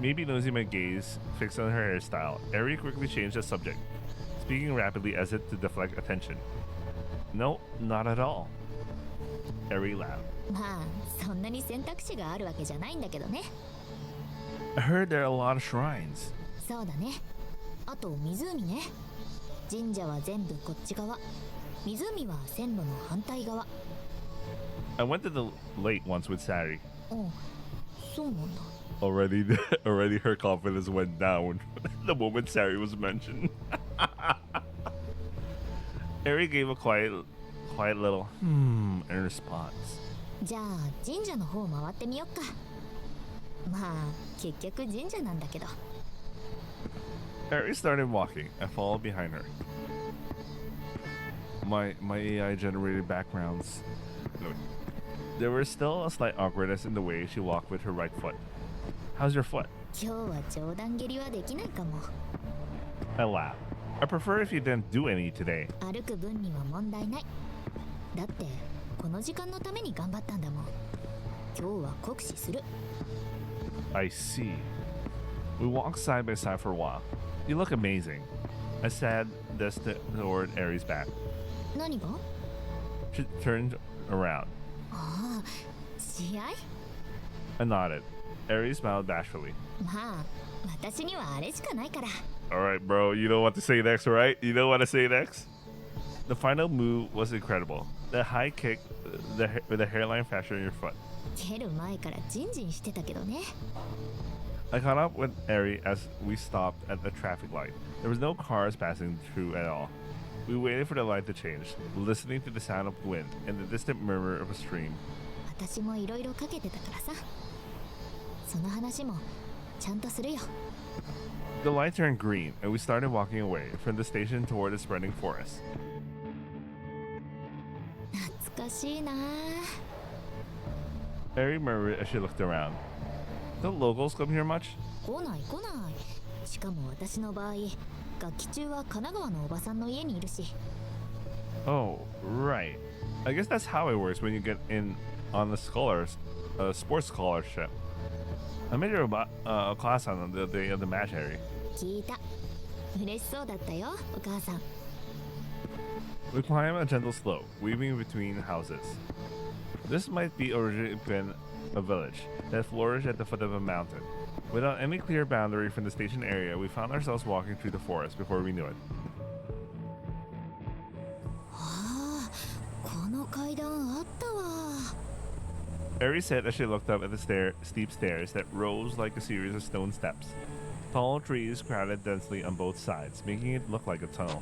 Maybe losing my gaze fixed on her hairstyle, Eri quickly changed the subject, speaking rapidly as if to deflect attention. No, not at all. Eri laughed. まあそんなに選択肢があるわけじゃないんだけどね。 I heard there are a lot of shrines. そうだね。あと湖ね。神社は全部こっち側。湖は線路の反対側。 I went to the lake once with Sari. お、そうなんだ。 Already her confidence went down the moment Sari was mentioned. Eri gave a quiet little in response. じゃあ神社の方回ってみよっか。まあ結局神社なんだけど。 Eri started walking. I followed behind her. My AI generated backgrounds. There was still a slight awkwardness in the way she walked with her right foot. How's your foot? 今日は冗談蹴りはできないかも。 I laughed. I prefer if you didn't do any today. 歩く分には問題ない。だってこの時間のために頑張ったんだもん。今日は酷使する。 I see. We walked side by side for a while. You look amazing. I said this toward Eri's back. 何が？ She turned around. ああ、試合？ I nodded. Eri smiled bashfully. まあ私にはあれしかないから。 Alright, bro, you know what to say next, right? You know what to say next? The final move was incredible. The high kick with the hairline fracture in your foot. 蹴る前からジンジンしてたけどね。 I caught up with Eri as we stopped at the traffic light. There was no cars passing through at all. We waited for the light to change, listening to the sound of wind and the distant murmur of a stream. 私もいろいろかけてたからさ。その話もちゃんとするよ。 The light turned green, and we started walking away from the station toward the spreading forest. 懐かしいな。 Eri murmured as she looked around. Don't locals come here much? 来ない来ない。しかも私の場合、楽器中は神奈川のおばさんの家にいるし。 Oh, right. I guess that's how it works when you get in on the sports scholarship. I made her a class on the day of the match, Harry. 聞いた。嬉しそうだったよ、お母さん。 We climbed a gentle slope, weaving between houses. This might be originally been a village that flourished at the foot of a mountain. Without any clear boundary from the station area, we found ourselves walking through the forest before we knew it. ああ、この階段あったわ。 Eri said as she looked up at the steep stairs that rose like a series of stone steps. Tall trees crowded densely on both sides, making it look like a tunnel.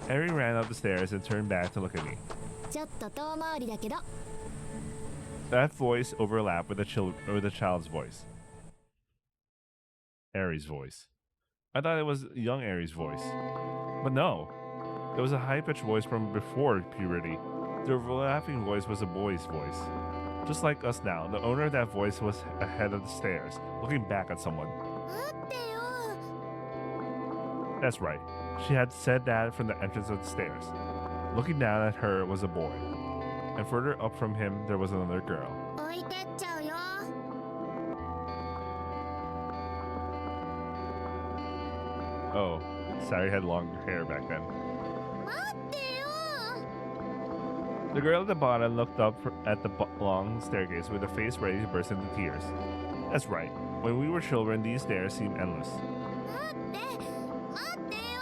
Eri ran up the stairs and turned back to look at me. ちょっと遠回りだけど。 That voice overlapped with a child's voice. Eri's voice. I thought it was young Eri's voice. But no. It was a high-pitched voice from before puberty. The overlapping voice was a boy's voice. Just like us now, the owner of that voice was ahead of the stairs, looking back at someone. 待ってよ。 That's right. She had said that from the entrance of the stairs. Looking down at her was a boy. And further up from him, there was another girl. 置いてっちゃうよ。 Oh, Sari had long hair back then. 待ってよ。 The girl at the bottom looked up at the long staircase with a face ready to burst into tears. That's right. When we were children, these stairs seemed endless. 待ってよ。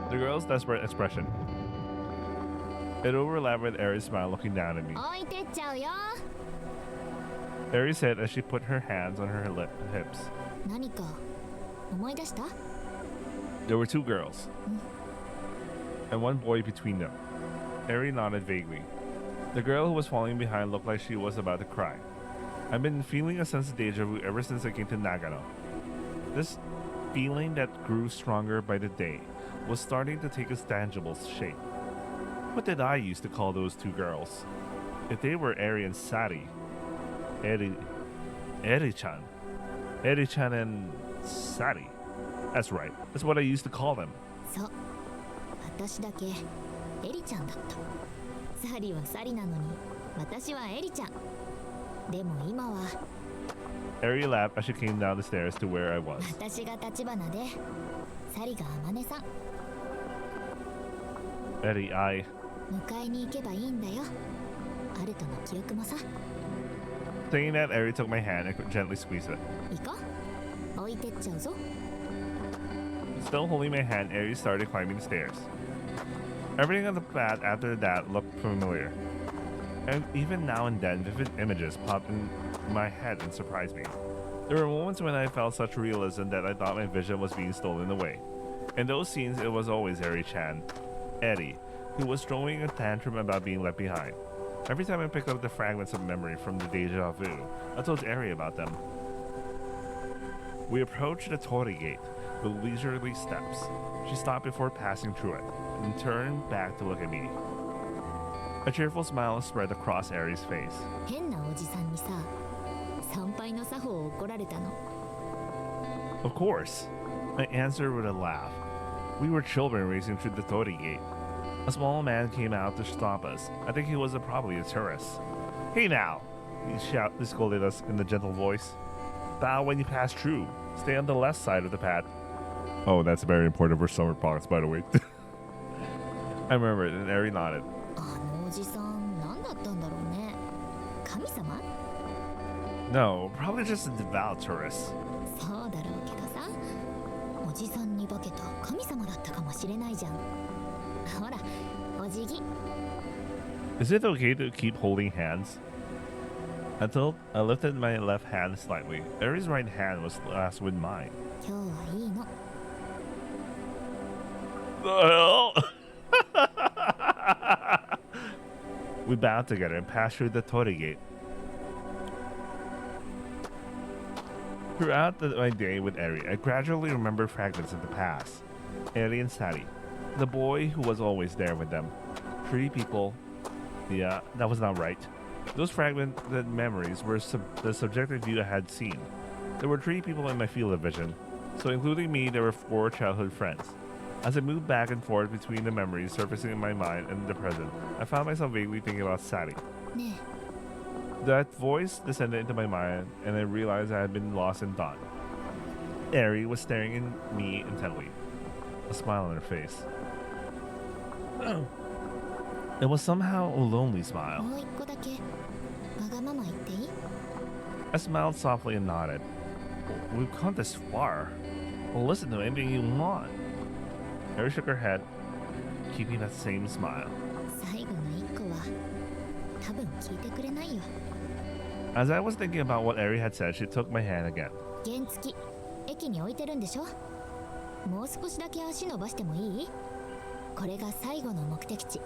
The girl's desperate expression. It overlapped with Eri's smile looking down at me. 置いてっちゃうよ。 Eri said as she put her hands on her hips. 何か思い出した？ There were two girls. And one boy between them. Eri nodded vaguely. The girl who was falling behind looked like she was about to cry. I've been feeling a sense of deja vu ever since I came to Nagano. This feeling that grew stronger by the day was starting to take a tangible shape. What did I used to call those two girls? If they were Eri and Sari, Eri-chan. Eri-chan and Sari. That's right. That's what I used to call them. そう。私だけエリちゃんだった。サリはサリなのに、私はエリちゃん。でも今は Eri laughed as she came down the stairs to where I was. 私が立花で、サリが天音さん。 Eri, 迎えに行けばいいんだよ。アルトの記憶もさ。 Saying that, Eri took my hand and gently squeezed it. 行こう。置いてっちゃうぞ。 Still holding my hand, Eri started climbing the stairs. Everything on the path after that looked familiar. And even now and then, vivid images popped in my head and surprised me. There were moments when I felt such realism that I thought my vision was being stolen away. In those scenes, it was always Eri-chan, Eddie, who was throwing a tantrum about being left behind. Every time I picked up the fragments of memory from the deja vu, I told Eri about them. We approached the Tori gate with leisurely steps. She stopped before passing through it and turned back to look at me. A cheerful smile spread across Eri's face. 変なおじさんにさ、参拝の作法を怒られたの。 Of course, I answered with a laugh. We were children racing through the Tori gate. A small man came out to stop us. I think he was probably a tourist. Hey now! He scolded us in a gentle voice. Bow when you pass through. Stay on the left side of the path. Oh, that's very important for summer products, by the way. I remember it, and Eri nodded. あのおじさん、何だったんだろうね。神様？ No, probably just a devout tourist. そうだろうけどさ、おじさんに化けた神様だったかもしれないじゃん。ほら、お辞儀。 Is it okay to keep holding hands? Until I lifted my left hand slightly. Eri's right hand was clasped with mine. 今日はいいの。 The hell? We bowed together and passed through the Tori gate. Throughout my day with Eri, I gradually remembered fragments of the past. Eri and Sari, the boy who was always there with them. 3 people. Yeah, that was not right. Those fragmented memories were the subjective view I had seen. There were 3 people in my field of vision, so including me, there were 4 childhood friends. As I moved back and forth between the memories surfacing in my mind and the present, I found myself vaguely thinking about Sari. ね That voice descended into my mind, and I realized I had been lost in thought. Eri was staring at me intently, a smile on her face. It was somehow a lonely え、 smile. もう一個だけわがまま言っていい？ I smiled softly and nodded. We've come this far. Well, listen to anything you want. Eri shook her head, keeping that same smile. 最後の一個は多分聞いてくれないよ。 As I was thinking about what Eri had said, she took my hand again. 原付駅に置いてるんでしょ。もう少しだけ足伸ばしてもいい？これが最後の目的地。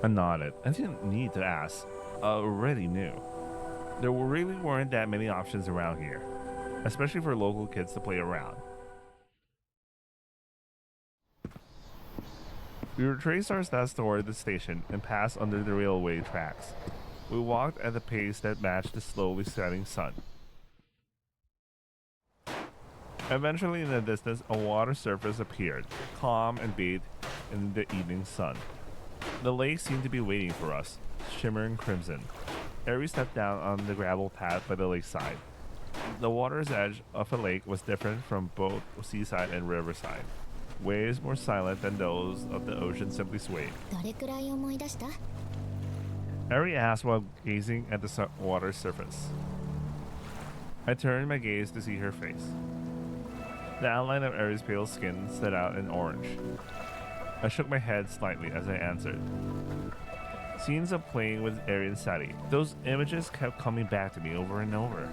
I nodded. I didn't need to ask. I already knew. There really weren't that many options around here, especially for local kids to play around. We retraced our steps toward the station and passed under the railway tracks. We walked at a pace that matched the slowly setting sun. Eventually, in the distance, a water surface appeared, calm and bathed in the evening sun. The lake seemed to be waiting for us, shimmering crimson. Eri stepped down on the gravel path by the lakeside. The water's edge of a lake was different from both seaside and riverside. Waves more silent than those of the ocean simply swayed. どれくらい思い出した？ Eri asked while gazing at the water's surface. I turned my gaze to see her face. The outline of Eri's pale skin stood out in orange. I shook my head slightly as I answered. Scenes of playing with Eri and Sadie. Those images kept coming back to me over and over.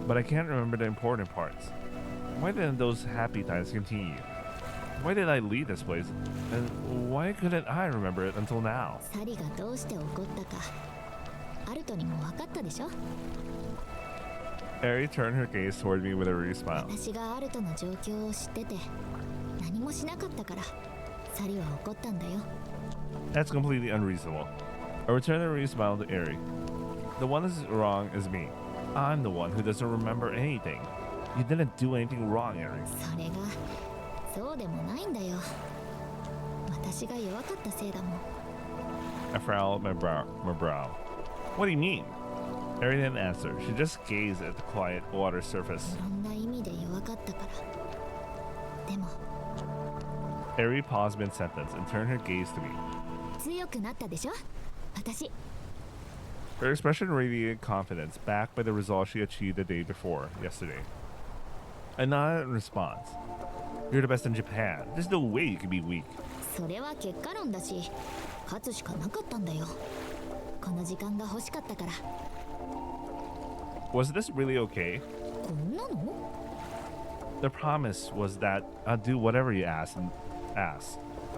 But I can't remember the important parts. Why didn't those happy times continue? Why did I leave this place? And why couldn't I remember it until now? サリがどうして怒ったか、アルトにも分かったでしょ。 Eri turned her gaze toward me with a rude smile. 私がアルトの状況を知ってて、何もしなかったから、サリは怒ったんだよ。 That's completely unreasonable. I returned a rude smile to Eri. The one that's wrong is me. I'm the one who doesn't remember anything. You didn't do anything wrong, Eri. それがそうでもないんだよ。私が弱かったせいだもん。 I frowned my brow. What do you mean? Eri didn't answer. She just gazed at the quiet water surface. いろんな意味で弱かったから。でも Eri paused mid-sentence and turned her gaze to me. 強くなったでしょ。私。 Her expression radiated confidence, backed by the result she achieved the day before, yesterday. I nodded in response. You're the best in Japan. There's no way you can be weak. それは結果論だし、勝つしかなかったんだよ。この時間が欲しかったから。 Was this really okay? こんなの？ The promise was that I'd do whatever you asked.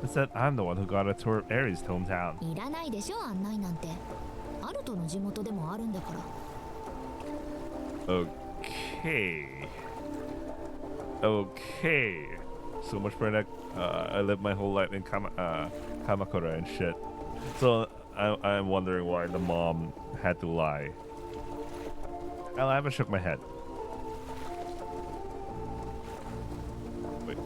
Instead, I'm the one who got a tour of Eri's hometown. いらないでしょ、案内なんて。アルトの地元でもあるんだから。 Okay. So much for that. I lived my whole life in Kamakura and shit. So I'm wondering why the mom had to lie. I haven't shook my head. Wait.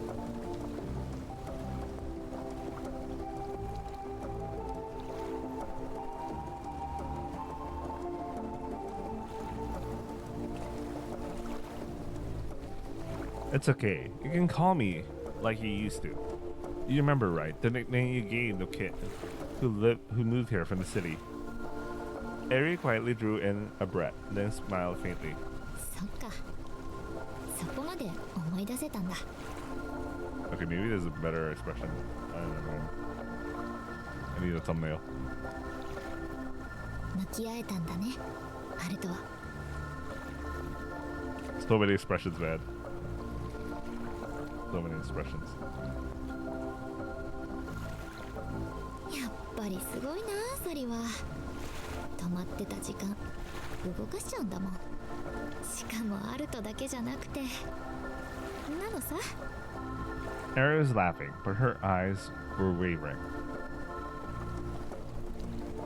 It's okay. You can call me like you used to. You remember, right? The nickname you gave the kid who moved here from the city. Eri quietly drew in a breath, then smiled faintly. そっか。そこまで思い出せたんだ。 Okay, maybe there's a better expression. I don't know. I need a thumbnail. 向き合えたんだね、アルトは。 So many expressions, man. So many expressions. やっぱりすごいな、サリは。止まってた時間動かしちゃうんだもん。しかもアルトだけじゃなくてなのさ。 Eri was laughing, but her eyes were wavering.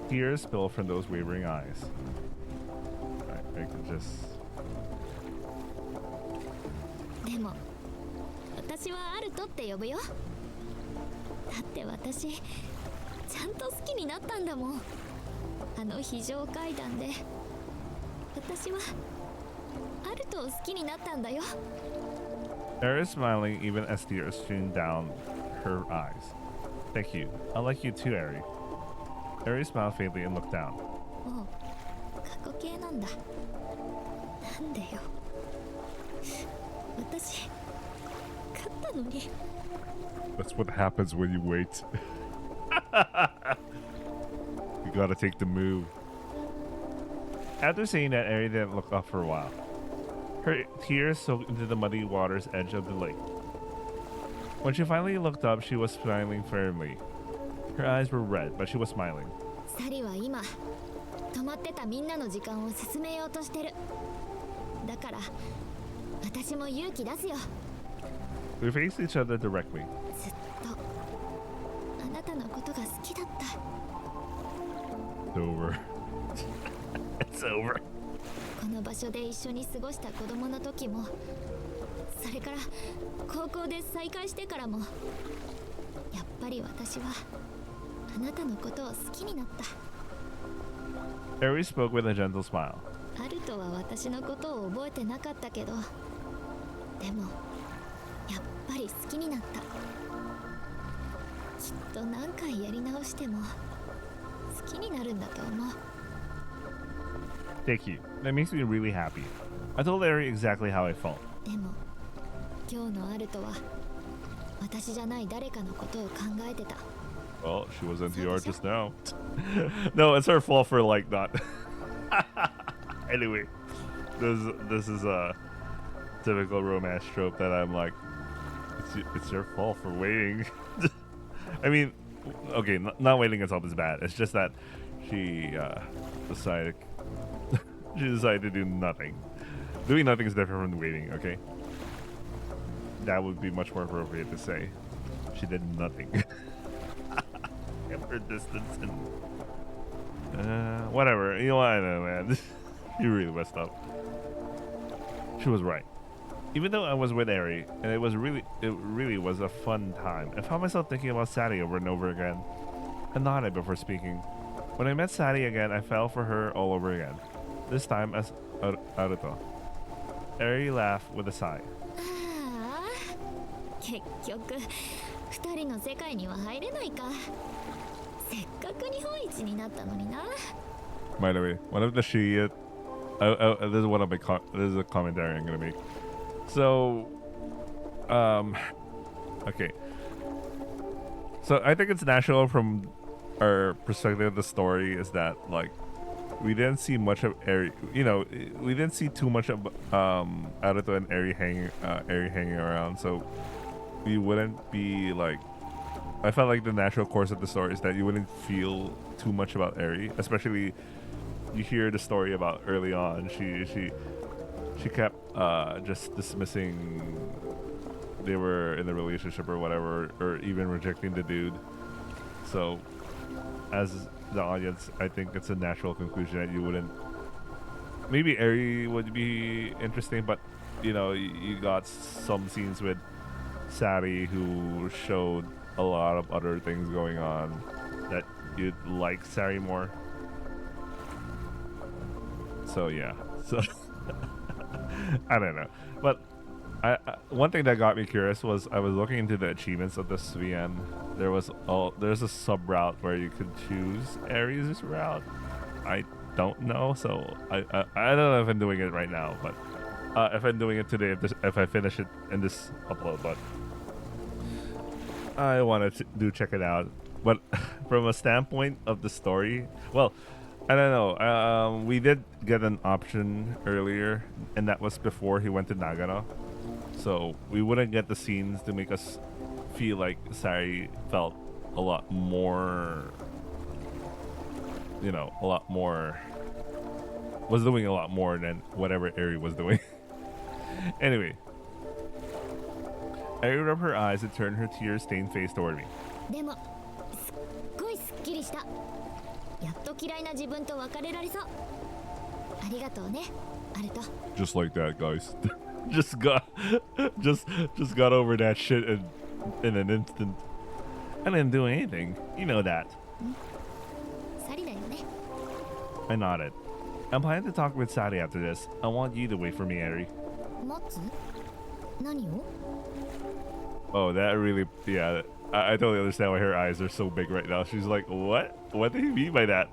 Tears spilled from those wavering eyes. I could just... でも私はアルトって呼ぶよ。だって私ちゃんと好きになったんだもん。あの非常階段で私はアルトを好きになったんだよ。 Eri is smiling even as tears streamed down her eyes. Thank you. I like you too, Eri. Eri smiled faintly and looked down. もう過去形なんだ。なんでよ。私勝ったのに。 That's what happens when you wait. You gotta take the move. After saying that, Eri didn't look up for a while. Her tears soaked into the muddy water's edge of the lake. When she finally looked up, she was smiling firmly. Her eyes were red, but she was smiling. サリは今止まってたみんなの時間を進めようとしてる。だから私も勇気出すよ。 We faced each other directly. ずっとあなたのことが好きだった。 It's over. It's over. この場所で一緒に過ごした子供の時も、それから高校で再会してからも、やっぱり私はあなたのことを好きになった。 Eri spoke with a gentle smile. アルトは私のことを覚えてなかったけど、でもやっぱり好きになった。きっと何回やり直しても好きになるんだと思う。 Thank you. That makes me really happy. I told Eri exactly how I felt. でも今日のアルトは私じゃない誰かのことを考えてた。 Well, she was into yours just now. No, it's her fault for like not. Anyway, this is a typical romance trope that I'm like, it's your fault for waiting. I mean, okay, not waiting itself is bad. It's just that she decided to do nothing. Doing nothing is different from waiting. Okay, that would be much more appropriate to say. She did nothing. Kept her distance and whatever. You know what I know, man. You really messed up. She was right. Even though I was with Eri, and it really was a fun time, I found myself thinking about Sadie over and over again. I nodded before speaking. When I met Sadie again, I fell for her all over again. This time as Aruto. Eri laughed with a sigh. ああ、結局二人の世界には入れないか。せっかく日本一になったのにな。 By the way, one of the shit. This is one of my this is a commentary I'm gonna make. So, okay. So I think it's natural from our perspective of the story is that like we didn't see much of Eri. You know, we didn't see too much of Aruto and Eri hanging around. So we wouldn't be like. I felt like the natural course of the story is that you wouldn't feel too much about Eri, especially. You hear the story about early on. She kept just dismissing they were in a relationship or whatever, or even rejecting the dude. So, as the audience, I think it's a natural conclusion that you wouldn't. Maybe Eri would be interesting, but you know, you got some scenes with Sadie who showed a lot of other things going on that you'd like Sadie more. So yeah, so I don't know, but one thing that got me curious was I was looking into the achievements of the Svian. There's a sub route where you could choose Ares' route. I don't know, so I don't know if I'm doing it right now, but if I'm doing it today, if I finish it in this upload, but I wanted to check it out. But from a standpoint of the story, well. I don't know. We did get an option earlier, and that was before he went to Nagano. So we wouldn't get the scenes to make us feel like Sari felt a lot more, you know, was doing a lot more than whatever Eri was doing. Anyway, Eri rubbed her eyes and turned her tear-stained face toward me. でもすっごいすっきりした。やっと嫌いな自分と別れられそう。ありがとうね、アルト。 Just like that, guys. just got over that shit in an instant. I didn't do anything. You know that. サリだよね。 I nodded. I'm planning to talk with Sadie after this. I want you to wait for me, Eri. 待つ？何を？ Oh, that really, yeah. I totally understand why her eyes are so big right now. She's like, what? What did he mean by that?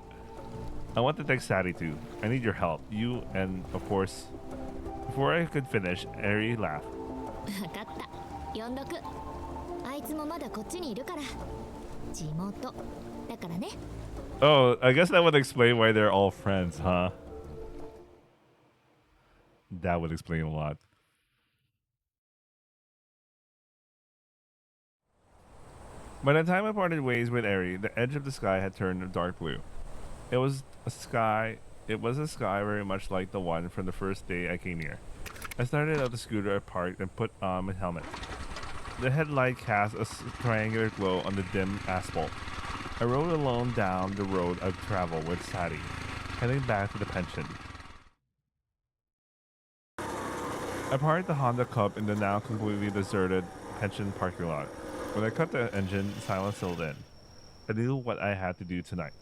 I want to text Sadie too. I need your help. You and, of course... Before I could finish, Eri laughed. 分かった。呼んどく。あいつもまだこっちにいるから。地元だからね。 Oh, I guess that would explain why they're all friends, huh? That would explain a lot. By the time I parted ways with Eri, the edge of the sky had turned a dark blue. It was a sky. It was a sky very much like the one from the first day I came here. I started up the scooter I parked and put on my helmet. The headlight cast a triangular glow on the dim asphalt. I rode alone down the road I've traveled with Sadie, heading back to the pension. I parked the Honda Cup in the now completely deserted pension parking lot. When I cut the engine, silence settled in. I knew what I had to do tonight.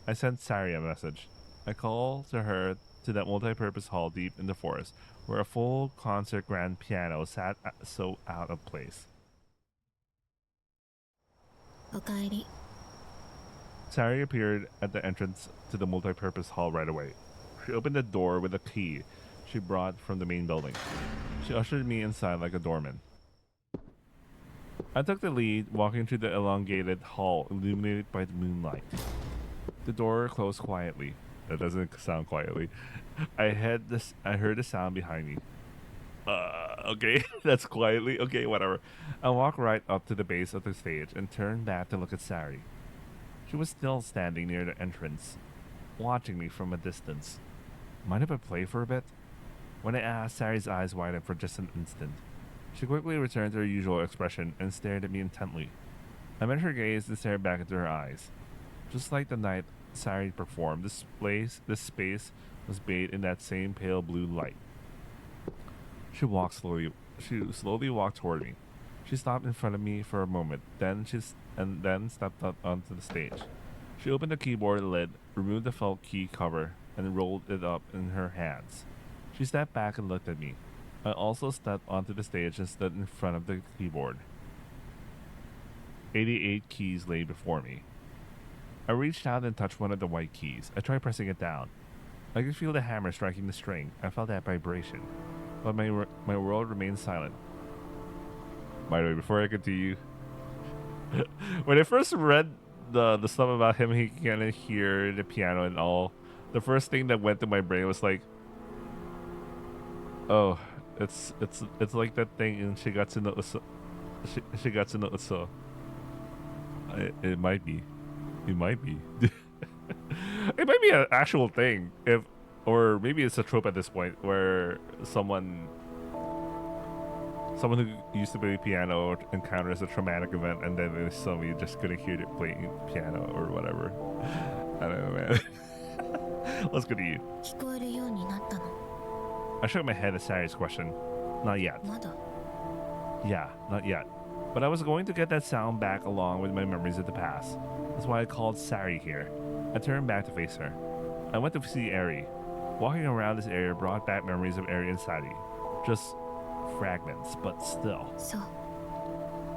I sent Sari a message. I called to her to that multi-purpose hall deep in the forest, where a full concert grand piano sat so out of place. おかえり。 Sari appeared at the entrance to the multi-purpose hall right away. She opened the door with a key she brought from the main building. She ushered me inside like a doorman. I took the lead, walking through the elongated hall illuminated by the moonlight. The door closed quietly. That doesn't sound quietly. I heard the sound behind me. Okay, that's quietly. Okay, whatever. I walked right up to the base of the stage and turned back to look at Sari. She was still standing near the entrance, watching me from a distance. Mind if I play for a bit? When I asked, Sari's eyes widened for just an instant. She quickly returned to her usual expression and stared at me intently. I met her gaze and stared back into her eyes. Just like the night Sari performed, this space was bathed in that same pale blue light. She slowly walked toward me. She stopped in front of me for a moment, then stepped up onto the stage. She opened the keyboard lid, removed the felt key cover, and rolled it up in her hands. She stepped back and looked at me. I also stepped onto the stage and stood in front of the keyboard. 88 keys lay before me. I reached out and touched one of the white keys. I tried pressing it down. I could feel the hammer striking the string. I felt that vibration. But my world remained silent. By the way, before I continue, when I first read the stuff about him, he can't hear the piano and all. The first thing that went to my brain was like, oh, it's like that thing in Shigatsu no Uso. Shigatsu no Uso. It might be. It might be. It might be an actual thing, or maybe it's a trope at this point where someone who used to play piano encounters a traumatic event and then they suddenly just couldn't hear it playing piano or whatever. I don't know, man. Let's go to you. 聞こえるようになったの。 I shook my head at Sari's question. Not yet. まだ。 Yeah, not yet. But I was going to get that sound back along with my memories of the past. That's why I called Sari here. I turned back to face her. I went to see Eri. Walking around this area brought back memories of Eri and Sari. Just fragments, but still. そう。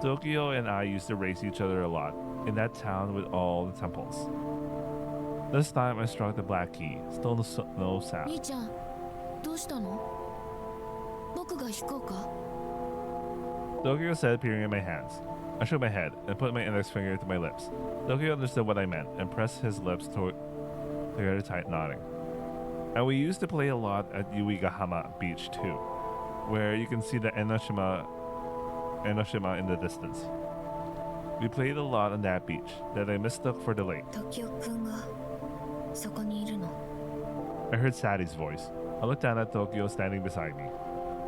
Tokyo and I used to race each other a lot, in that town with all the temples. This time I struck the black key. Still no sound. 兄ちゃん、どうしたの？僕が弾こうか？ Tokyo said, peering at my hands. I shook my head and put my index finger to my lips. Tokyo understood what I meant and pressed his lips together tight, nodding. And we used to play a lot at Yuigahama Beach too, where you can see the Enoshima in the distance. We played a lot on that beach that I mistook for the lake. 時生くんがそこにいるの。 I heard Sadi's voice. I looked down at Tokyo standing beside me.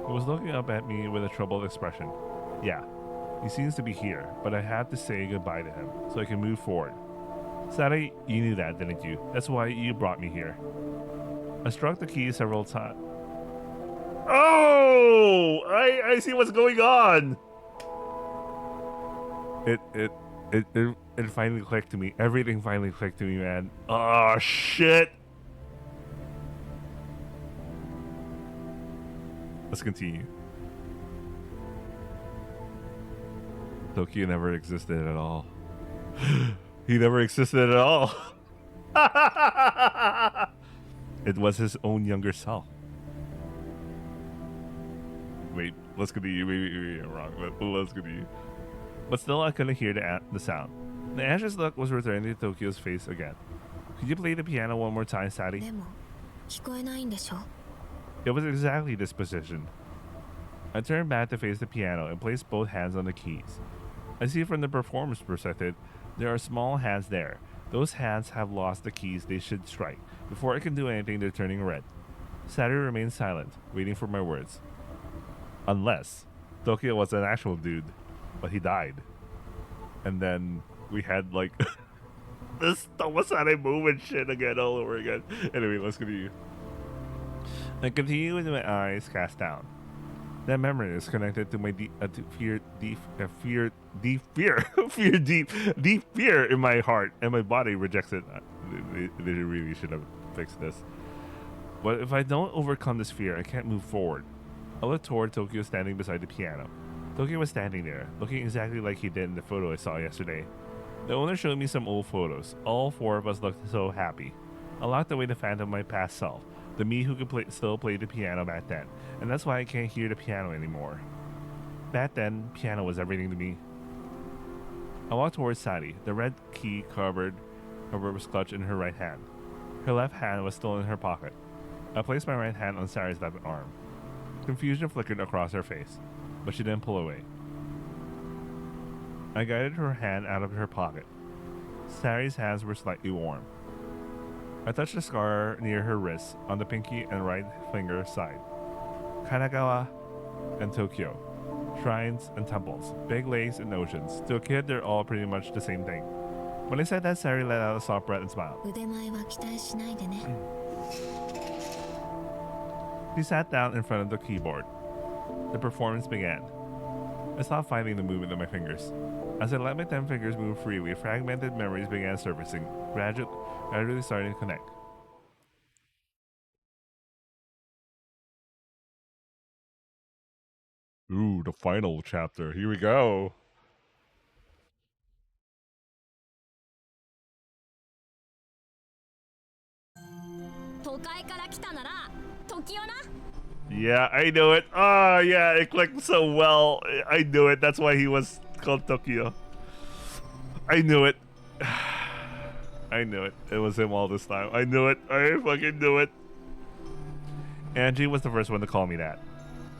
He was looking up at me with a troubled expression. Yeah, he seems to be here, but I had to say goodbye to him so I can move forward. Sadi, you knew that, didn't you? That's why you brought me here. I struck the key several times. Oh! I see what's going on! It finally clicked to me. Everything finally clicked to me, man. Oh, shit! Let's continue. Tokyo never existed at all. He never existed at all. It was his own younger self. Wait, Let's continue. Maybe I'm wrong, but let's continue. But still, I couldn't hear the sound. The anxious look was returning to Tokyo's face again. Could you play the piano one more time, Sadie? でも聞こえないんでしょ It was exactly this position. I turned back to face the piano and placed both hands on the keys. I see from the performer's perspective, there are small hands there. Those hands have lost the keys they should strike. Before I can do anything, they're turning red. Sadie remained silent, waiting for my words. Unless Tokyo was an actual dude, but he died. And then we had like this Tomasade movement shit again all over again. Anyway, let's continue. I continue with my eyes cast down. That memory is connected to my deep fear in my heart, and my body rejects it. They really should have fixed this. But if I don't overcome this fear, I can't move forward. I looked toward Tokyo standing beside the piano. Tokyo was standing there, looking exactly like he did in the photo I saw yesterday. The owner showed me some old photos. All four of us looked so happy. I locked away the phantom of my past self, the me who could still play the piano back then, and that's why I can't hear the piano anymore. Back then, piano was everything to me. I walked towards Sadie, the red key covered her rubber clutch in her right hand. Her left hand was still in her pocket. I placed my right hand on Sadie's left arm. Confusion flickered across her face, but she didn't pull away. I guided her hand out of her pocket. Sadie's hands were slightly warm. I touched the scar near her wrist on the pinky and right finger side. Kanagawa and Tokyo. Shrines and temples. Big lakes and oceans. To a kid, they're all pretty much the same thing. When I said that, Sadie let out a soft breath and smiled. 腕前は期待しないでね She sat down in front of the keyboard. The performance began. I stopped fighting the movement of my fingers. As I let my 10 fingers move freely, fragmented memories began surfacing, gradually starting to connect. Ooh, the final chapter. Here we go. Yeah, I knew it. Oh, yeah, it clicked so well. I knew it. That's why he was called Tokyo. I knew it. I knew it. It was him all this time. I knew it. I fucking knew it. Angie was the first one to call me that.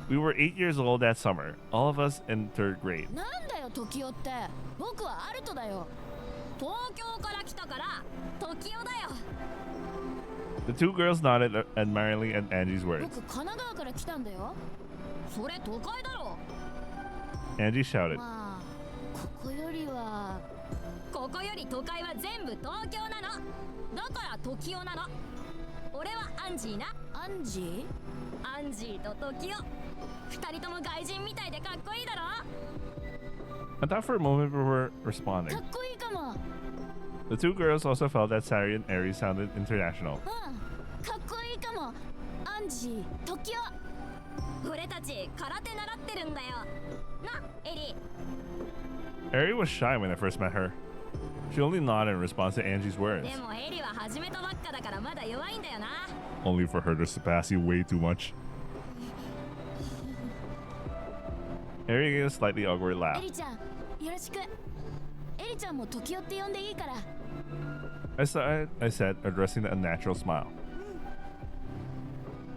We were 8 years old that summer, all of us in 3rd grade. なんだよ時代って僕はアルトだよ東京から来たから時代だよ The two girls nodded admiringly at Angie's words. 僕神奈川から来たんだよそれ都会だろ Angie shouted. まあここより都会は全部東京なのだから時代なの俺はアンジーなアンジーと時代二人とも外人みたいでかっこいいだろ I thought for a moment before responding. かっこいいかも The two girls also felt that Sari and Aries sounded international. うんかっこいいかもアンジー時代俺たち空手習ってるんだよなエリ Aries was shy when I first met her. She only nodded in response to Angie's words. でもエリは始めたばっかだからまだ弱いんだよな Only for her to surpass you way too much. Aries gave a slightly awkward laugh. エリちゃんよろしくエリちゃんも時代って呼んでいいから I said, addressing the unnatural smile.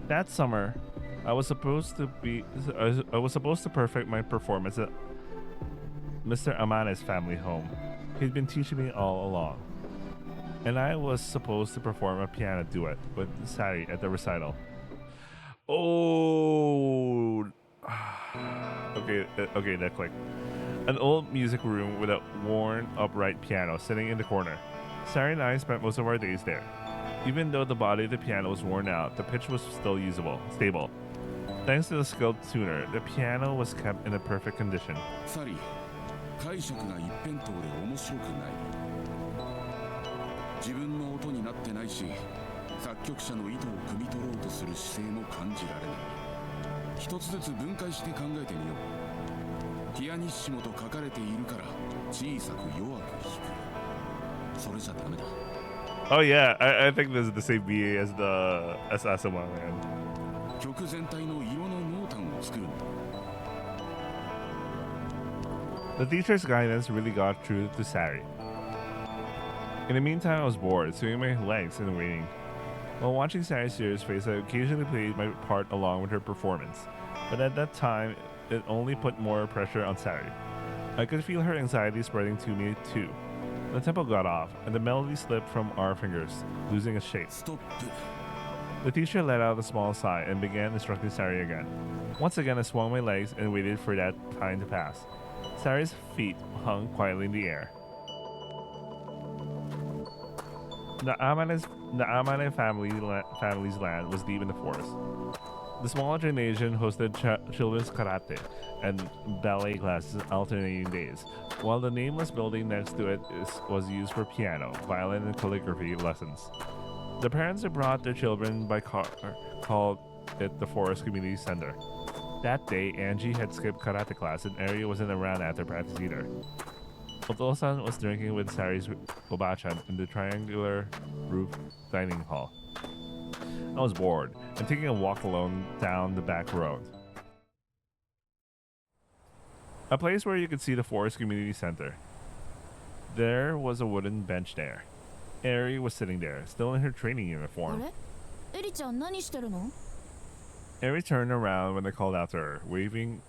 That summer, I was supposed to perfect my performance at Mr. Amane's family home. He'd been teaching me all along. And I was supposed to perform a piano duet with Sari at the recital. Oh, okay, that clicked. An old music room with a worn upright piano sitting in the corner. Sari and I spent most of our days there. Even though the body of the piano was worn out, the pitch was still stable. Thanks to the skilled tuner, the piano was kept in a perfect condition. サリー、解釈が一辺倒で面白くない。自分の音になってないし、作曲者の意図を汲み取ろうとする姿勢も感じられない。一つずつ分解して考えてみよう。ピアニッシモと書かれているから小さく弱く弾く。それじゃダメだ。Oh yeah, I think this is the same BA as the Asasama man. 曲全体の色の濃淡を作るんだ。The teacher's guidance really got through to Sari. In the meantime, I was bored, swinging my legs and waiting. While watching Sari's serious face, I occasionally played my part along with her performance, but at that time, it only put more pressure on Sari. I could feel her anxiety spreading to me too. The tempo got off, and the melody slipped from our fingers, losing its shape. Stop. The teacher let out a small sigh and began instructing Sari again. Once again, I swung my legs and waited for that time to pass. Sari's feet hung quietly in the air. The Amane family's land was deep in the forest. The small gymnasium hosted children's karate and ballet classes alternating days, while the nameless building next to it was used for piano, violin, and calligraphy lessons. The parents who brought their children by car called it the Forest Community Center. That day, Angie had skipped karate class and Eri wasn't around after practice either. Otosan was drinking with Sari's obachan in the triangular roof dining hall. I was bored and taking a walk alone down the back road. A place where you could see the Forest Community Center. There was a wooden bench there. Eri was sitting there, still in her training uniform. エリちゃん何してるの？ Eri turned around when I called out to her, waving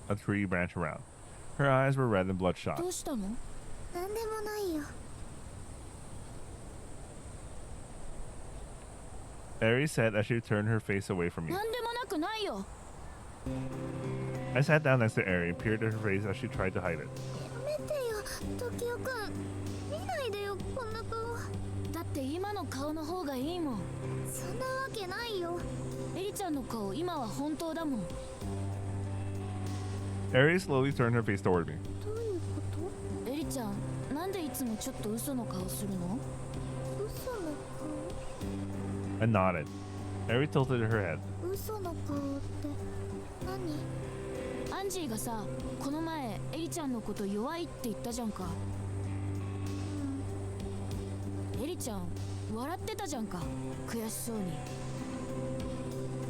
a tree branch around. Her eyes were red and bloodshot. どうしたの？なんでもないよ。 Eri said as she turned her face away from me. なんでもなくないよ。 I sat down next to Eri and peered at her face as she tried to hide it. やめてよ、時代くん。見ないでよ、こんな顔。だって今の顔の方がいいもん。そんなわけないよ。エリちゃんの顔、今は本当だもん。 Eri slowly turned her face toward me. どういうこと？エリちゃん、なんでいつもちょっと嘘の顔するの？嘘の I nodded. Eri tilted her head. 顔？嘘の顔って何？アンジーがさ、この前エリちゃんのこと弱いって言ったじゃんか。エリちゃん、笑ってたじゃんか。悔しそうに。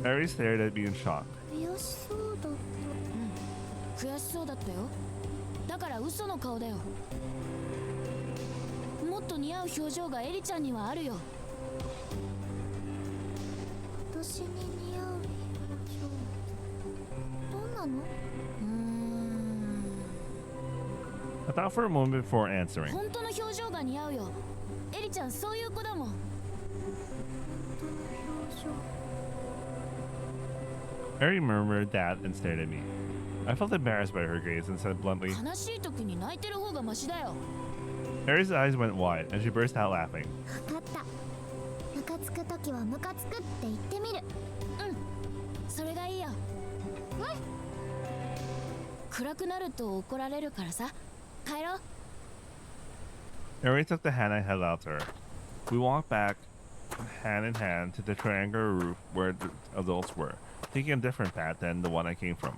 Eri stared at me in shock. 悔しそうだった。悔しそうだったよ。だから嘘の顔だよ。もっと似合う表情がエリちゃんにはあるよ。私に似合う表情。どんなのI thought for a moment before answering. 本当の表情が似合うよ。エリちゃんそういう子だもん。本当の表情。Eri murmured that and stared at me. I felt embarrassed by her gaze and said bluntly, 悲しい時に泣いてる方がマシだよ。 Eri's eyes went wide and she burst out laughing. 分かった。ムカつく時はムカつくって言ってみる。うん、それがいいよ。暗くなると怒られるからさ。帰ろう。 Eri took the hand I held out to her. We walked back, hand in hand, to the triangular roof where the adults were, taking a different path than the one I came from.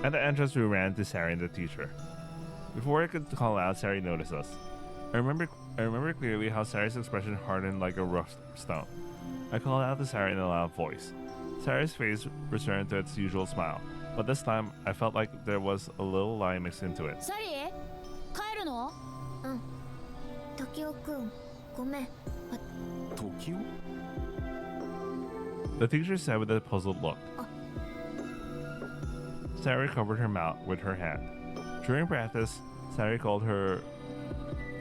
At the entrance, we ran to Sari and the teacher. Before I could call out, Sari noticed us. I remember clearly how Sari's expression hardened like a rough stone. I called out to Sari in a loud voice. Sari's face returned to its usual smile, but this time I felt like there was a little lie mixed into it. サリー、帰るの？うん。時雄くん、ごめん。時雄？ The teacher said with a puzzled look. Sari covered her mouth with her hand. During practice, Sari called her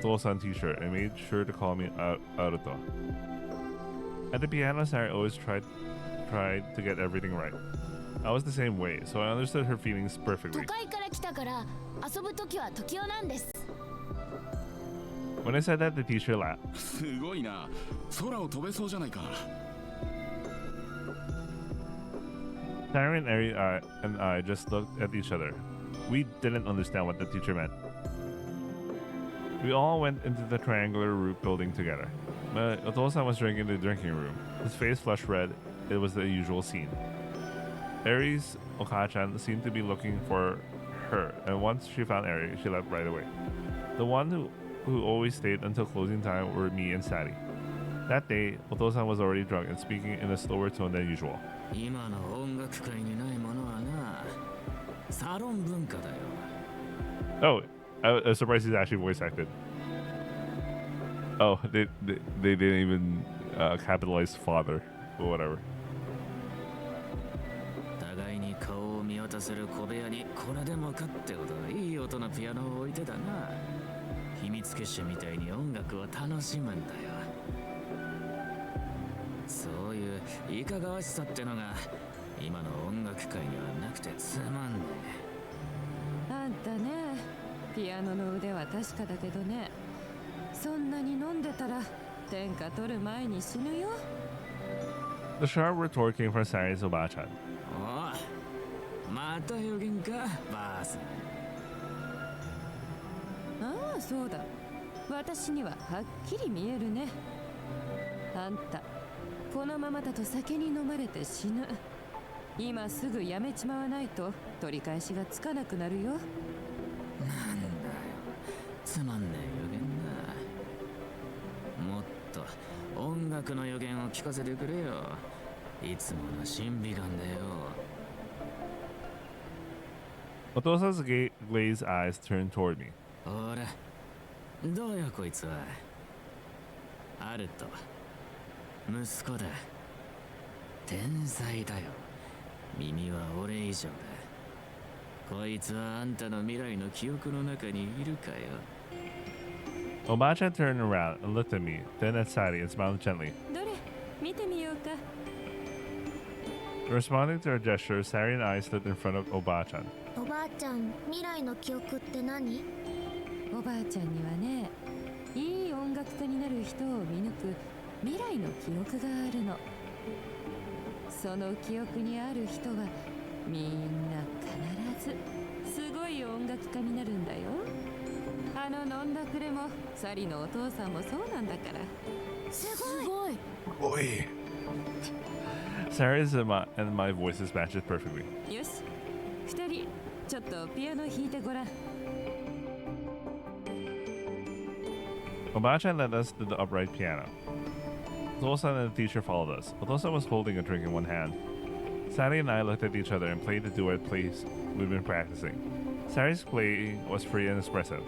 Tosan teacher and made sure to call me Aruto. At the piano, Sari always tried to get everything right. I was the same way, so I understood her feelings 都 perfectly. 会から来たから遊ぶ時は時雄なんです。 When I said that, the teacher laughed. すごいな。空を飛べそうじゃないか。Sari and Eri and I just looked at each other. We didn't understand what the teacher meant. We all went into the triangular roof building together. But Otosan was drinking in the drinking room. His face flushed red. It was the usual scene. Eri's Okachan seemed to be looking for her, and once she found Eri, she left right away. The one who always stayed until closing time were me and Sari. That day, Otosan was already drunk and speaking in a slower tone than usual. 今の音楽界にないものはな、サロン文化だよ。Oh, I was surprised he's actually voice acted. Oh, they didn't even capitalize father or whatever. 互いに顔を見渡せる小部屋にこれでもかってほどいい音のピアノを置いてたな。秘密結社みたいに音楽を楽しむんだよ。そういういかがわしさってのが今の音楽界にはなくてつまんねえ。あんたね、ピアノの腕は確かだけどね、そんなに飲んでたら天下取る前に死ぬよ。The sharp retort came from Sari's Obachan. おい、また予言か、バース。ああ、そうだ。私にははっきり見えるね。あんた、このままだと酒に飲まれて死ぬ。今すぐやめちまわないと取り返しがつかなくなるよ。なんだよ、つまんねえ予言だ。もっと音楽の予言を聞かせてくれよ。いつもの審美眼だよ。Otosa's glazed eyes turned toward me. ほら、どうよこいつは。アルト、息子だ。天才だよ。耳は俺以上だ。こいつはあんたの未来の記憶の中にいるかよ。Obachan turned around and looked at me, then at Sari and smiled gently. どれ、見てみようか。Responding to her gesture, Sari and I stood in front of Obachan. おばあちゃん、未来の記憶って何？おばあちゃんにはね、いい音楽家になる人を見抜く未来の記憶があるの。その記憶にある人はみんな必ずすごい音楽家になるんだよ。あの飲んだくれもサリのお父さんもそうなんだから。すごい。 Boy. Sari's and my voices matched perfectly. よし、二人ちょっとピアノ弾いてごらん。Obachan led us to the upright piano. Otosan and the teacher followed us. Otosan was holding a drink in one hand. Sari and I looked at each other and played the duet plays we've been practicing. Sari's playing was free and expressive.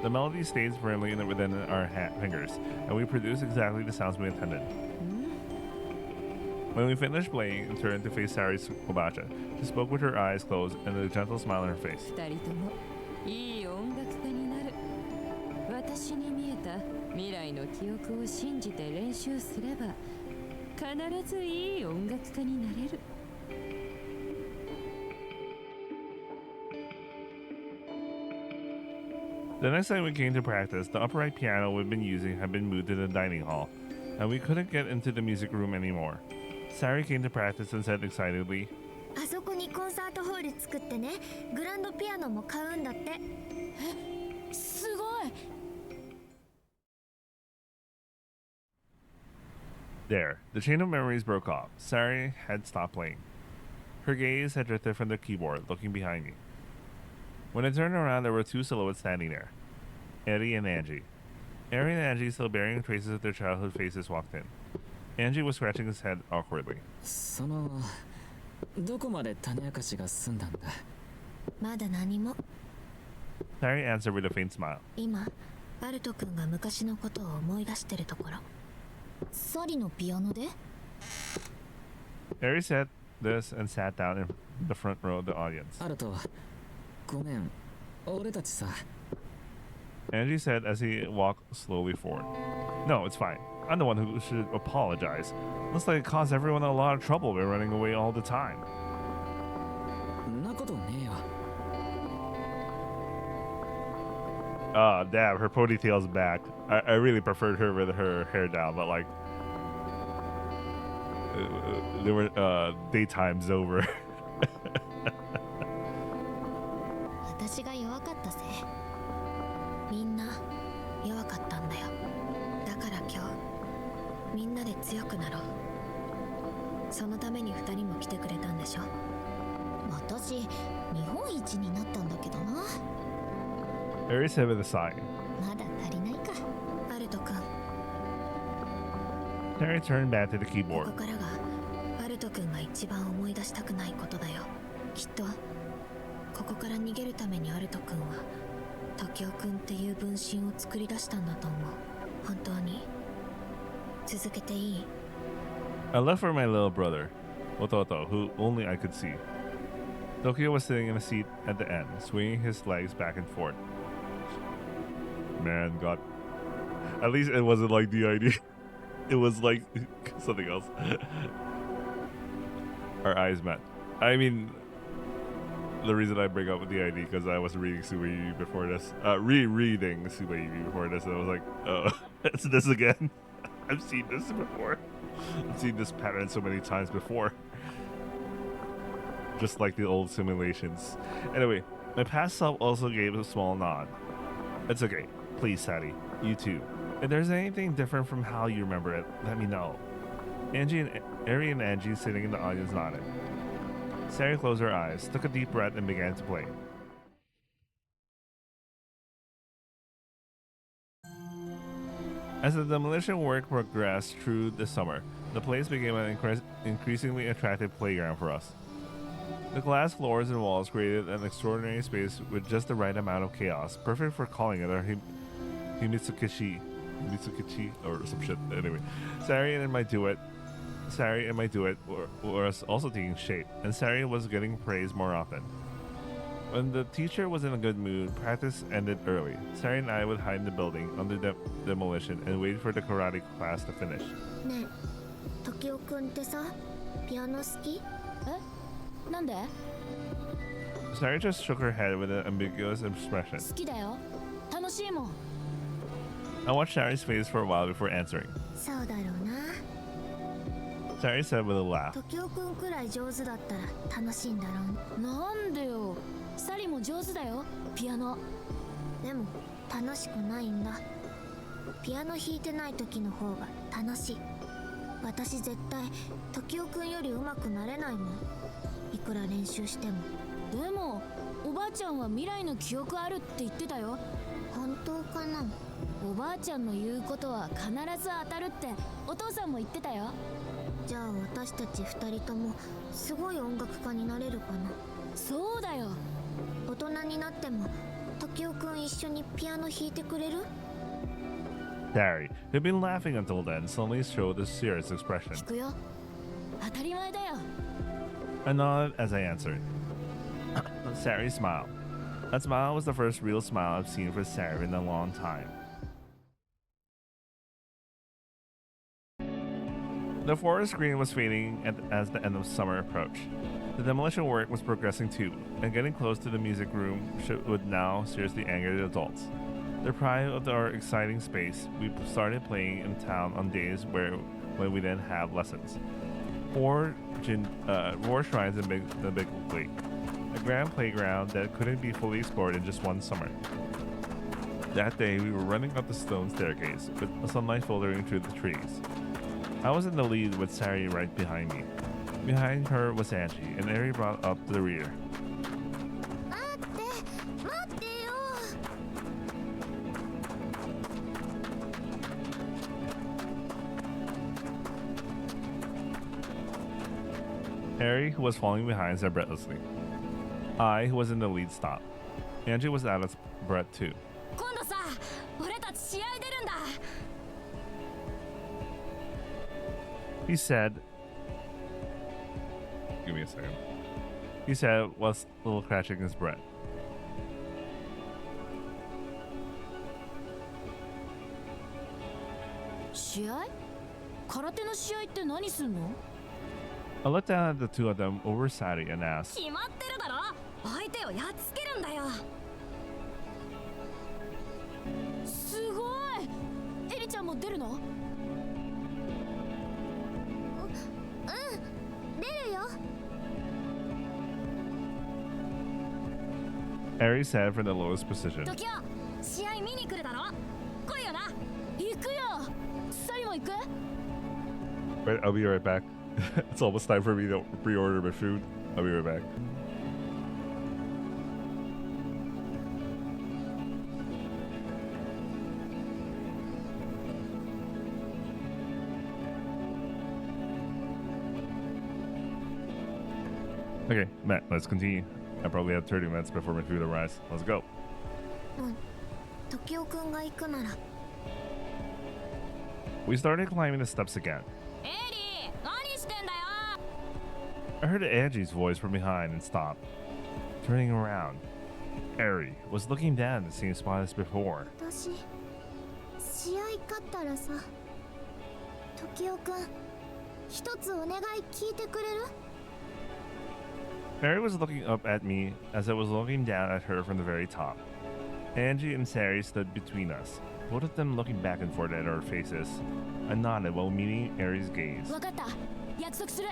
The melody stayed firmly within our fingers, and we produced exactly the sounds we intended. When we finished playing and turned to face Sari's Obachan, she spoke with her eyes closed and a gentle smile on her face. 二人ともいい音楽家になる。私に見えた未来の記憶を信じて練習すれば必ずいい音楽家になれる。The next time we came to practice, the upright piano we'd been using had been moved to the dining hall, and we couldn't get into the music room anymore. Sari came to practice and said excitedly, あそこにコンサートホール作ってね、グランドピアノも買うんだって。え、すごい。There, the chain of memories broke off. Sari had stopped playing. Her gaze had drifted from the keyboard, looking behind me. When I turned around, there were two silhouettes standing there, Eddie and Angie. Eddie and Angie, still bearing traces of their childhood faces, walked in. Angie was scratching his head awkwardly. その、どこまで種明かしが済んだんだ。まだ何も。 Sari answered with a faint smile. 今、アルト君が昔のことを思い出してるところ。サリのピアノで？ Eddie said this and sat down in the front row of the audience. アルト、ごめん、俺たちさ。Angie said as he walked slowly forward. No, it's fine. I'm the one who should apologize. Looks like it caused everyone a lot of trouble by running away all the time. んなことねえよ。Damn, her ponytail's back. I really preferred her with her hair down, but like, there were daytime's over. 私が弱かったせい。みんな弱かったんだよ。だから今日みんなで強くなろう。そのために二人も来てくれたんでしょ。私日本一になったんだけどな。Harry said with a sigh. まだ足りないか。アルト君。Sari turned back to the こ keyboard. こからがアルト君が一番思い出したくないことだよ。きっとここから逃げるためにアルト君は時雄君っていう分身を作り出したんだと思う。本当に続けていい？ I left for my little brother, Ototo, who only I could see. Tokyo was sitting in a seat at the end, swinging his legs back and forth. Man, God. At least it wasn't like DID. It was like something else. Our eyes met. I mean, the reason I bring up DID because I was reading Subayu before this. Rereading Subayu before this, and I was like, oh, it's this again. I've seen this before. I've seen this pattern so many times before. Just like the old simulations. Anyway, my past self also gave a small nod. It's okay. Please, Sadie. You too. If there's anything different from how you remember it, let me know. Ari and Angie sitting in the audience nodded. Sadie closed her eyes, took a deep breath, and began to play. As the demolition work progressed through the summer, the place became an increasingly attractive playground for us. The glass floors and walls created an extraordinary space with just the right amount of chaos, perfect for calling it our Himitsukishi or some shit. Anyway, Sari and my duet were also taking shape, and Sari was getting praised more often. When the teacher was in a good mood, practice ended early. Sari and I would hide in the building under demolition and wait for the karate class to finish. ねえ、時雄君ってさ、ピアノ好き？え？なんで？ Sari just shook her head with an ambiguous expression. 好きだよ。楽しいもん。 I watched Sari's face for a while before answering. そうだろうな。 Sari said with a laugh. 時雄君くらい上手だったら楽しいんだろう。なんでよ。サリも上手だよ、ピアノ。でも楽しくないんだ。ピアノ弾いてない時の方が楽しい。私絶対時雄君より上手くなれないもん。いくら練習しても。でもおばあちゃんは未来の記憶あるって言ってたよ。本当かな？おばあちゃんの言うことは必ず当たるってお父さんも言ってたよ。じゃあ私たち2人ともすごい音楽家になれるかな？そうだよ。大人になっても時雄くん一緒にピアノ弾いてくれる？ Sari, who'd been laughing until then, suddenly showed a serious expression. 弾くよ。当たり前だよ。I nodded as I answered. Sari smiled. That smile was the first real smile I've seen for Sari in a long time. The forest green was fading as the end of summer approached. The demolition work was progressing too, and getting close to the music room would now seriously anger the adults. Deprived of our exciting space, we started playing in town on days when we didn't have lessons. Four shrines in the big lake, a grand playground that couldn't be fully explored in just one summer. That day, we were running up the stone staircase with sunlight filtering through the trees. I was in the lead with Sari right behind me. Behind her was Angie, and Ari brought up to the rear. Ari, who was falling behind, said breathlessly. I, who was in the lead, stopped. Angie was out of breath too. He said, give me a second. He said, whilst a little catching his breath. I looked down at the two of them over Sari and asked, Ari said from the lowest position. Right, I'll be right back. It's almost time for me to pre-order my food. I'll be right back. Okay, Matt, let's continue. I probably have 30 minutes before my food arrives. Let's go. 時雄くんが行くなら We started climbing the steps again. エリー、何してんだよ。 I heard Angie's voice from behind and stopped. Turning around, Eri was looking down at the same spot as before. 私試合勝ったらさ時雄くん一つお願い聞いてくれる Eri was looking up at me as I was looking down at her from the very top. Angie and Sari stood between us, both of them looking back and forth at our faces. I nodded while meeting Eri's gaze. わかった。約束する。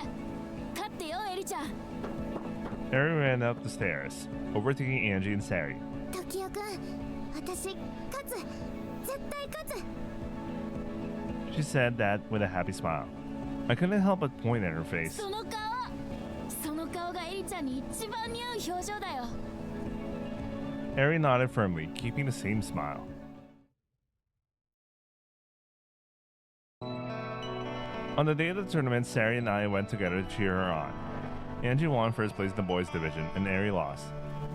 勝ってよ、エリちゃん。 Eri ran up the stairs, overtaking Angie and Sari. 時雄くん私勝つ絶対勝つ She said that with a happy smile. I couldn't help but point at her face. その顔がエリちゃんに一番似合う表情だよ。 Eri nodded firmly, keeping the same smile. On the day of the tournament, Sari and I went together to cheer her on. Angie won first place in the boys division, and Eri lost.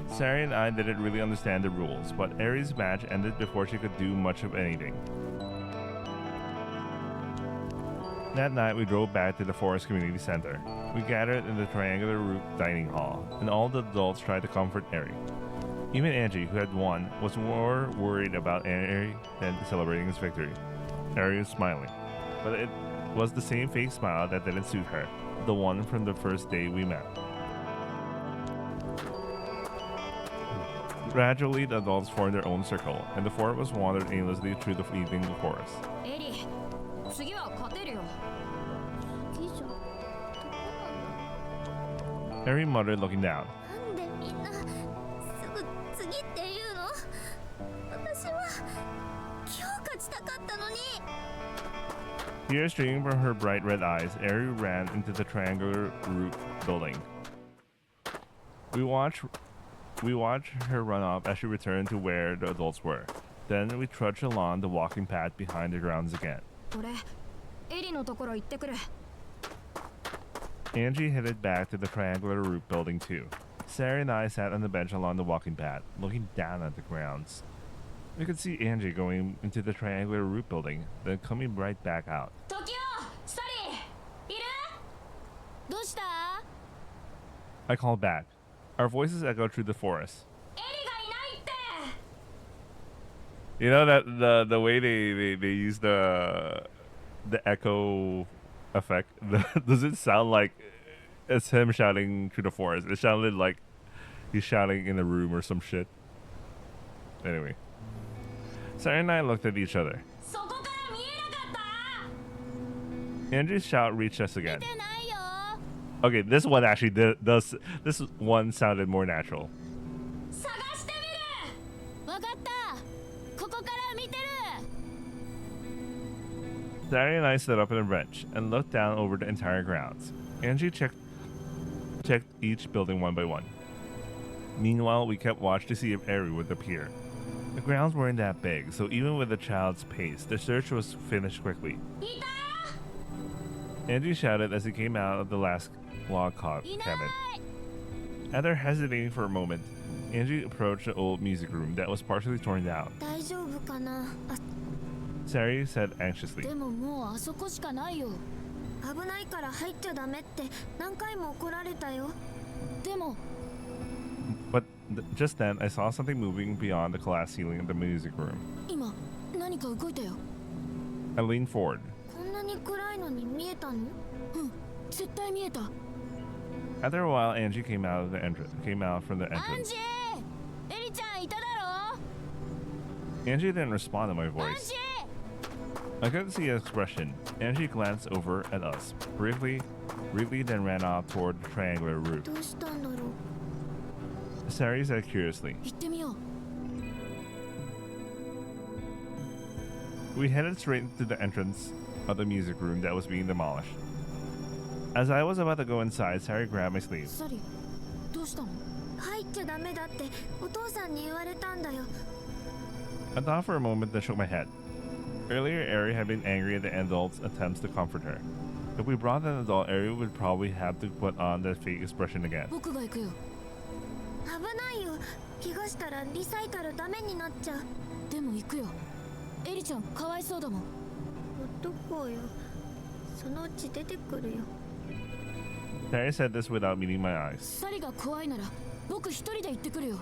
Sari and I didn't really understand the rules, but Eri's match ended before she could do much of anything. That night, we drove back to the Forest Community Center. We gathered in the triangular roof dining hall, and all the adults tried to comfort Eri. Even Angie, who had won, was more worried about Eri than celebrating his victory. Eri was smiling, but it was the same fake smile that didn't suit her, the one from the first day we met. Gradually, the adults formed their own circle, and the four of us wandered aimlessly through the evening forest. エリ、次は勝てるよ。 次じゃどこなんだ Eri muttered, looking down. なんでみんなすぐ次って言うの私は今日勝ちたかったのに Tears streaming from her bright red eyes, Eri ran into the triangular roof building. We watched her run off as she returned to where the adults were. Then we trudged along the walking path behind the grounds again. 俺、エリのところ行ってくる。 Angie headed back to the triangular roof building too. Sarah and I sat on the bench along the walking path, looking down at the grounds. We could see Angie going into the triangular roof building, then coming right back out. 時雄、サリー、いる？どうした？ I called back. Our voices echoed through the forest. エリがいないって。 You know that the way they use the echo effect, does it sound like it's him shouting through the forest? It sounded like he's shouting in a room or some shit. Anyway, Sarah and I looked at each other. そこから見えなかった。 Andrew's shout reached us again. 出てないよ。 Okay, this one actually does. This one sounded more natural. 探してみる。わかった。ここから見てる。 Sarah and I stood up on a bench and looked down over the entire grounds. Angie checked each building one by one. Meanwhile, we kept watch to see if Eri would appear. The grounds weren't that big, so even with a child's pace, the search was finished quickly. いた。 Angie shouted as he came out of the last log cabin. After hesitating for a moment, Angie approached the old music room that was partially torn down. 大丈夫かな Sari said anxiously. でももうあそこしかないよ。危ないから入っちゃダメって何回も怒られたよでも But just then, I saw something moving beyond the glass ceiling of the music room. 今何か動いたよ。 I leaned forward. こんなに暗いのに見えたのうん、絶対見えた。 After a while, Angie came out from the アン entrance. ジー、エリちゃんいただろ。 Angie didn't respond to my アン voice. ジ I couldn't see an expression. Angie glanced over at us briefly, then ran off toward the triangular roof. どうしたんだろう Sari said curiously. ー、行ってみよう。 We headed straight to the entrance of the music room that was being demolished. As I was about to go inside, Sari grabbed my sleeve. サリ、どうしたの？入っちゃダメだってお父さんに言われたんだよ I thought for a moment, then shook my head. Earlier, Eri had been angry at the adults' attempts to comfort her. If we brought an adult, Ari would probably have to put on that fake expression again. 僕が行くよ。危ないよ。怪我したらリサイタルダメになっちゃう。でも行くよ。エリちゃんかわいそうだもん。ほっとこうよ。そのうち出てくるよ。Sari said this without meeting my eyes. サリが怖いなら僕一人で行ってくるよ。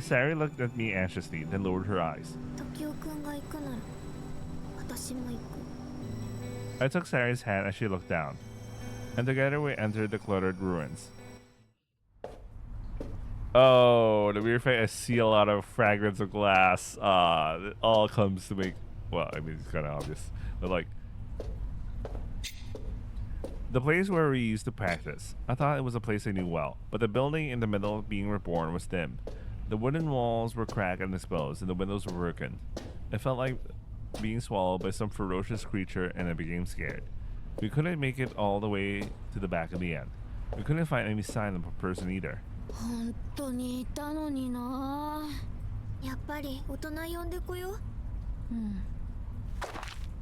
Sari looked at me anxiously, then lowered her eyes. 時雄くんが行くなら私も行く。 I took Sari's hand as she looked down, and together we entered the cluttered ruins. Oh, the weird fact, I see a lot of fragments of glass. It all comes to make, well, I mean, it's kind of obvious, but like, the place where we used to practice. I thought it was a place I knew well, but the building in the middle of being reborn was dim. The wooden walls were cracked and exposed, and the windows were broken. It felt like being swallowed by some ferocious creature, and I became scared. We couldn't make it all the way to the back in the end. We couldn't find any sign of a person either. 本当にいたのにな。やっぱり大人呼んでこよう。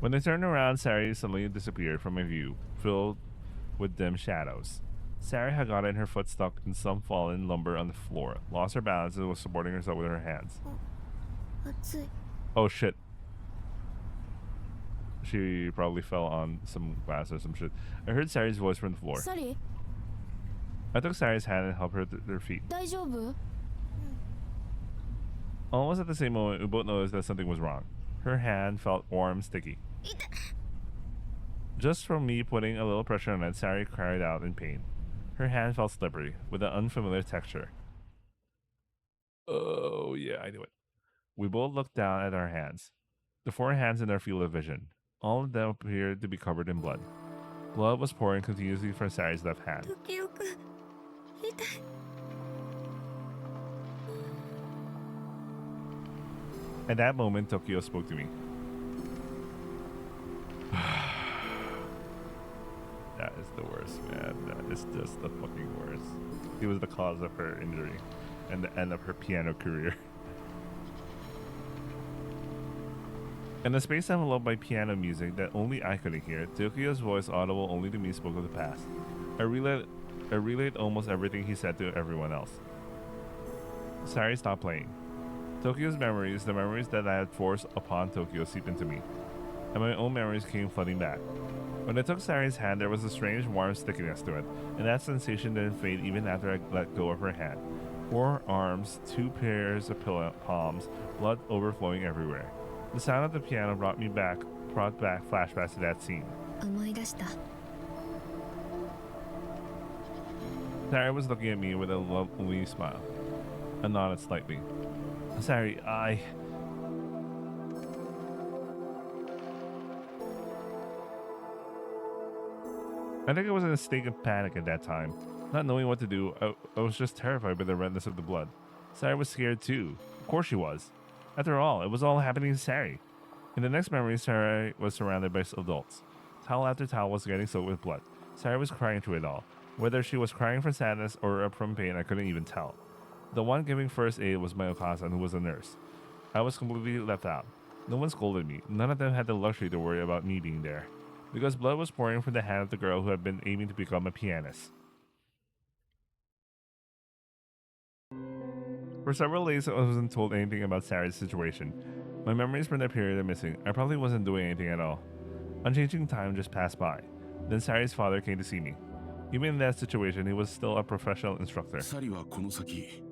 When I turned around, Sari suddenly disappeared from my view, filled with dim shadows. Sari had gotten her foot stuck in some fallen lumber on the floor, lost her balance, and was supporting herself with her hands. 暑い。 Oh shit. She probably fell on some glass or some shit. I heard Sari's voice from the floor. サリ I took Sari's hand and helped her to her feet. 大丈夫？ Almost at the same moment, we both noticed that something was wrong. Her hand felt warm, sticky. Just from me putting a little pressure on it, Sari cried out in pain. Her hand felt slippery, with an unfamiliar texture. Oh, yeah, I knew it. We both looked down at our hands. The 4 hands in our field of vision. All of them appeared to be covered in blood. Blood was pouring continuously from Sari's left hand. 時雄くん、痛い。 At that moment, Tokyo spoke to me. That is the worst, man. That is just the fucking worst. He was the cause of her injury and the end of her piano career. In the space enveloped by piano music that only I could hear, Tokyo's voice, audible only to me, spoke of the past. I relayed almost everything he said to everyone else. Sari stopped playing. Tokyo's memories, the memories that I had forced upon Tokyo, seeped into me, and my own memories came flooding back. When I took Sari's hand, there was a strange warm stickiness to it, and that sensation didn't fade even after I let go of her hand. 4 arms, 2 pairs of palms, blood overflowing everywhere. The sound of the piano brought back flashbacks to that scene. 思い出した。 Sari was looking at me with a lovely smile. I nodded slightly. Sari, I think I was in a state of panic at that time. Not knowing what to do, I was just terrified by the redness of the blood. Sari was scared too. Of course she was. After all, it was all happening to Sari. In the next memory, Sari was surrounded by adults. Towel after towel was getting soaked with blood. Sari was crying through it all. Whether she was crying from sadness or from pain, I couldn't even tell. The one giving first aid was my Okasan, who was a nurse. I was completely left out. No one scolded me. None of them had the luxury to worry about me being there, because blood was pouring from the hand of the girl who had been aiming to become a pianist. For several days, I wasn't told anything about Sari's situation. My memories from that period are missing. I probably wasn't doing anything at all. Unchanging time just passed by. Then Sari's father came to see me. Even in that situation, he was still a professional instructor. サリはこの先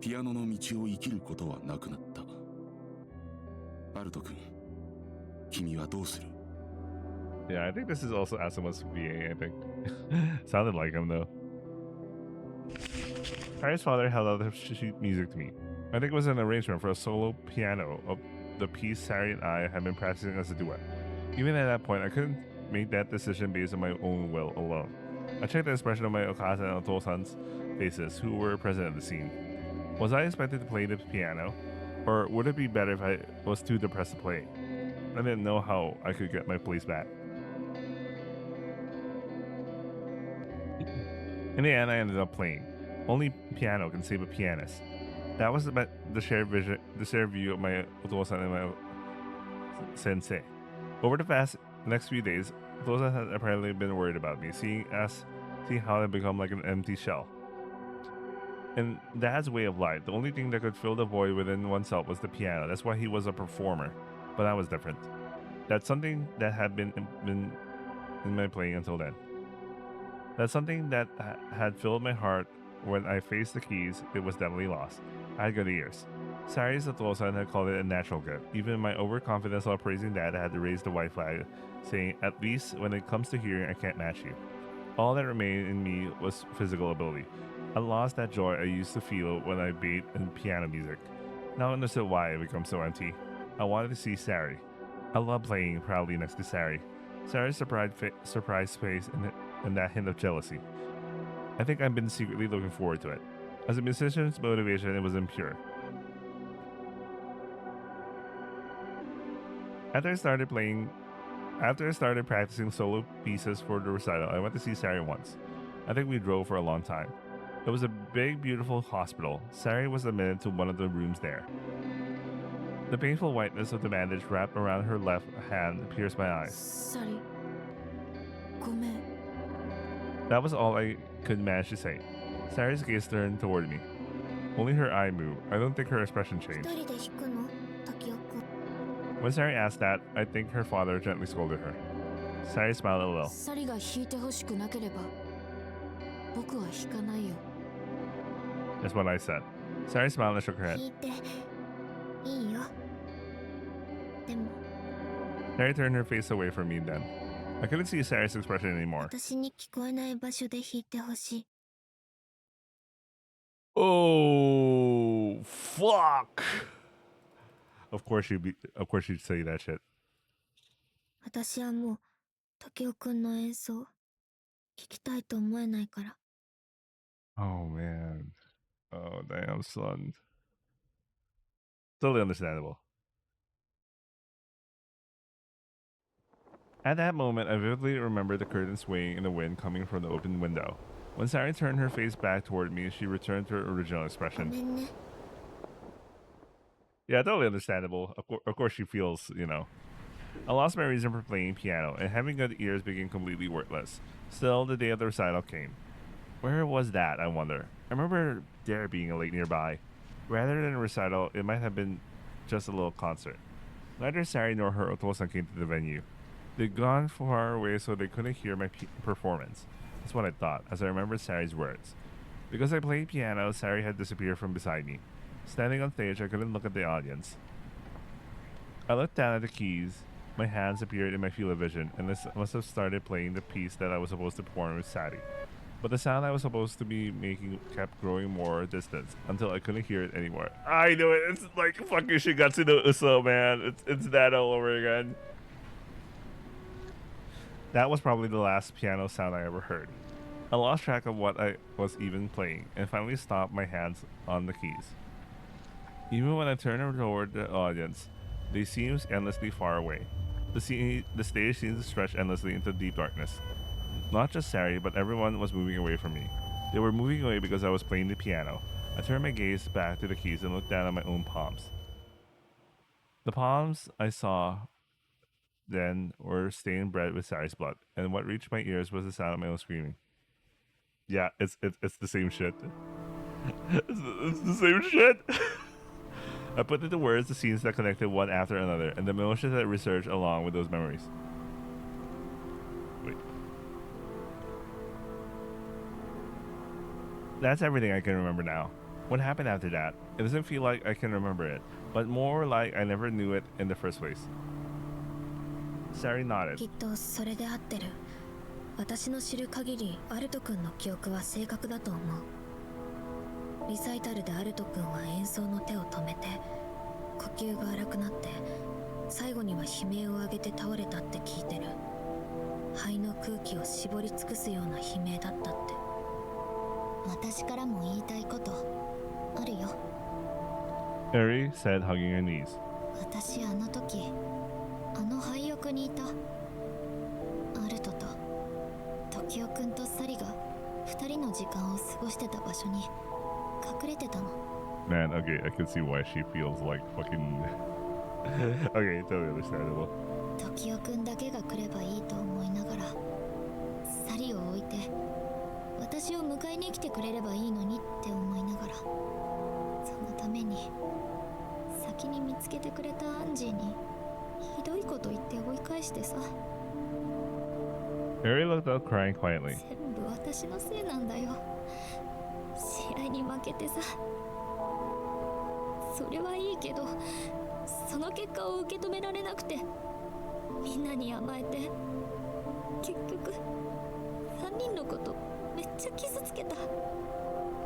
ピアノの道を生きることはなくなった。アルト君、君はどうする？ Yeah, I think this is also Asima's VA, I think. Sounded like him, though. Harry's father held out the sheet music to me. I think it was an arrangement for a solo piano of the piece Sari and I had been practicing as a duet. Even at that point, I couldn't make that decision based on my own will alone. I checked the expression of my Okasan and Otosan's faces, who were present at the scene. Was I expected to play the piano? Or would it be better if I was too depressed to play? I didn't know how I could get my place back. In the end, I ended up playing. Only piano can save a pianist. That was the shared vision, the shared view of my Otosan and my sensei. Over the next few days, Tosa had apparently been worried about me, seeing how I become like an empty shell. In Dad's way of life, the only thing that could fill the void within oneself was the piano. That's why he was a performer. But I was different. That's something that had been in my playing until then. That's something that had filled my heart. When I faced the keys, it was definitely lost. I had good ears. Sari's Atosan had called it a natural gift. Even my overconfidence while praising Dad had to raise the white flag, saying, at least when it comes to hearing, I can't match you. All that remained in me was physical ability. I lost that joy I used to feel when I bathed in piano music. Now I understood why it became so empty. I wanted to see Sari. I loved playing proudly next to Sari. Sari's surprised face and that hint of jealousy. I think I've been secretly looking forward to it. As a musician's motivation, it was impure. After I started practicing solo pieces for the recital, I went to see Sari once. I think we drove for a long time. It was a big, beautiful hospital. Sari was admitted to one of the rooms there. The painful whiteness of the bandage wrapped around her left hand pierced my eyes. Sorry. ごめん。 That was all I could manage to say. Sari's gaze turned toward me. Only her eye moved. I don't think her expression changed. 一人で弾くの？滝尾くん。 When Sari asked that, I think her father gently scolded her. Sari smiled a little. サリが弾いてほしくなければ僕は弾かないよ。 That's what I said. Sari smiled and shook her 弾 head. いていいよ。でも Sari turned her face away from me then. I couldn't see Sari's expression anymore. 私に聞こえない場所で弾いてほしい。 Oh, fuck! Of course she'd say that shit. 私はもう滝尾くんの演奏聞きたいと思えないから。 Oh, man. Oh, damn, son. Totally understandable. At that moment, I vividly remember the curtain swaying in the wind coming from the open window. When Sari turned her face back toward me, she returned to her original ご expression. めんね。 Yeah, totally understandable. Of course she feels, you know. I lost my reason for playing piano, and having good ears became completely worthless. Still, the day of the recital came. Where was that, I wonder? I remember there being a lake nearby. Rather than a recital, it might have been just a little concert. Neither Sari nor her otosan came to the venue. They'd gone far away so they couldn't hear my performance. That's what I thought, as I remembered Sari's words. Because I played piano, Sari had disappeared from beside me. Standing on stage, I couldn't look at the audience. I looked down at the keys. My hands appeared in my field of vision, and I must have started playing the piece that I was supposed to perform with Sari. But the sound I was supposed to be making kept growing more distant until I couldn't hear it anymore. I know it. It's like fucking Shigatsu no Uso, man. It's that all over again. That was probably the last piano sound I ever heard. I lost track of what I was even playing, and finally stopped my hands on the keys. Even when I turned toward the audience, they seemed endlessly far away. The stage seemed to stretch endlessly into deep darkness. Not just Sari, but everyone was moving away from me. They were moving away because I was playing the piano. I turned my gaze back to the keys and looked down at my own palms. The palms I saw then were stained red with Sari's blood, and what reached my ears was the sound of my own screaming. Yeah, it's the same shit. it's the same shit. I put into words the scenes that connected one after another, and the emotions that resurged along with those memories. Wait. That's everything I can remember now. What happened after that? It doesn't feel like I can remember it, but more like I never knew it in the first place. Sari nodded. きっとそれで合ってる。私の知る限りアルト君の記憶は正確だと思う。リサイタルでアルト君は演奏の手を止めて呼吸が荒くなって最後には悲鳴を上げて倒れたって聞いてる。肺の空気を絞り尽くすような悲鳴だったって。私からも言いたいことあるよ。 Eri said, hugging her knees. 私あの時あの廃屋にいた。アルトと時雄くんとサリが2人の時間を過ごしてた場所に隠れてたの。 Man, okay, I can see why she feels like fucking... Okay, totally understandable. 時代くんだけが来ればいいと思いながら、サリを置いて私を迎えに来てくれればいいのにって思いながら、そのために先に見つけてくれたアンジーにひどいこと言って追い返してさ。 Harry looked up, crying quietly. 全部私のせいなんだよ。試合に負けてさ。それはいいけど、その結果を受け止められなくて、みんなに甘えて、結局3人のことめっちゃ傷つけた。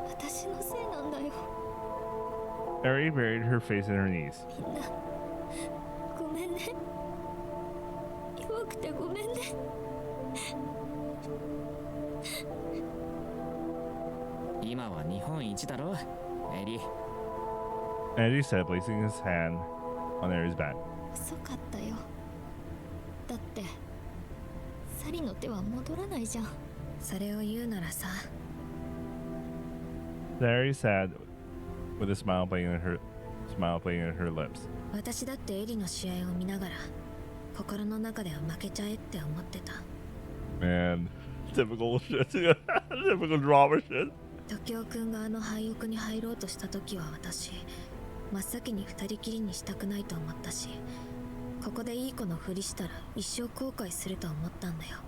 私のせいなんだよ。 Harry buried her face in her knees. みんなごめんね。弱くてごめんね。今は日本一だろ、エリ。Angie said, placing his hand on Harry's back. 遅かったよ。だってサリの手は戻らないじゃん。それを言うならさ、 Harry said, with a smile playing in her lips. 私だってエリの試合を見ながら心の中では負けちゃえって思ってた。 Man, typical shit. Typical drama shit. 時雄くんがあの廃屋に入ろうとした時は私真っ先に二人きりにしたくないと思ったし、ここでいい子のふりしたら一生後悔すると思ったんだよ。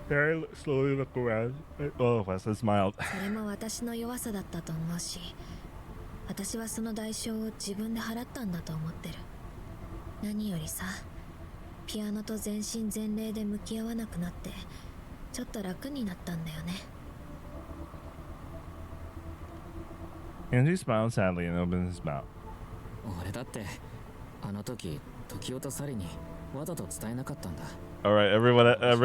Harry slowly looked around. All of us and smiled. それも私の弱さだったと思うし、私はその代償を自分で払ったんだと思ってる。何よりさ、ピアノと全身全霊で向き合わなくなってちょっと楽になったんだよね。 Angie smiled sadly and opened his mouth. 俺だってあの時時代とサリにわざと伝えなかったんだ。 All right, everyone has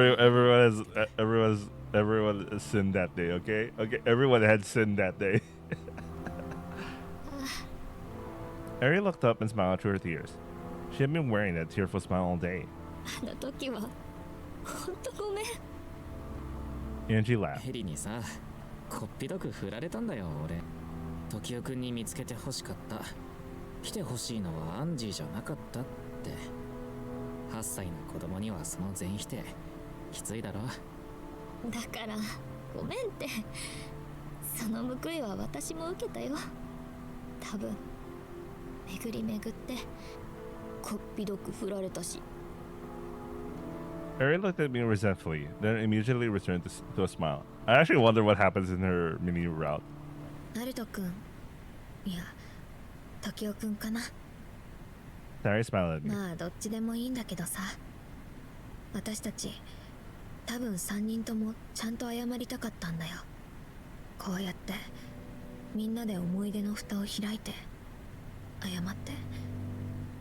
sinned that day. Okay, everyone had sinned that day. Harry looked up and smiled through her tears. She had been wearing that tearful smile all day. あの時はほんとごめん。 Angie laughed. エリにさ、こっぴどく振られたんだよ俺。時代くんに見つけて欲しかった。来て欲しいのはアンジーじゃなかったって。8歳の子供にはその全否定きついだろ。だからごめんって。その報いは私も受けたよ。多分巡り巡ってこっぴどく振られたし。 Harry looked at me resentfully, then immediately returned to a smile. I actually wonder what happens in her mini route. ナルトくん、いや時雄くんかな。 Harry smiled at me. まあどっちでもいいんだけどさ、私たち多分3人ともちゃんと謝りたかったんだよ。こうやってみんなで思い出の蓋を開いて謝って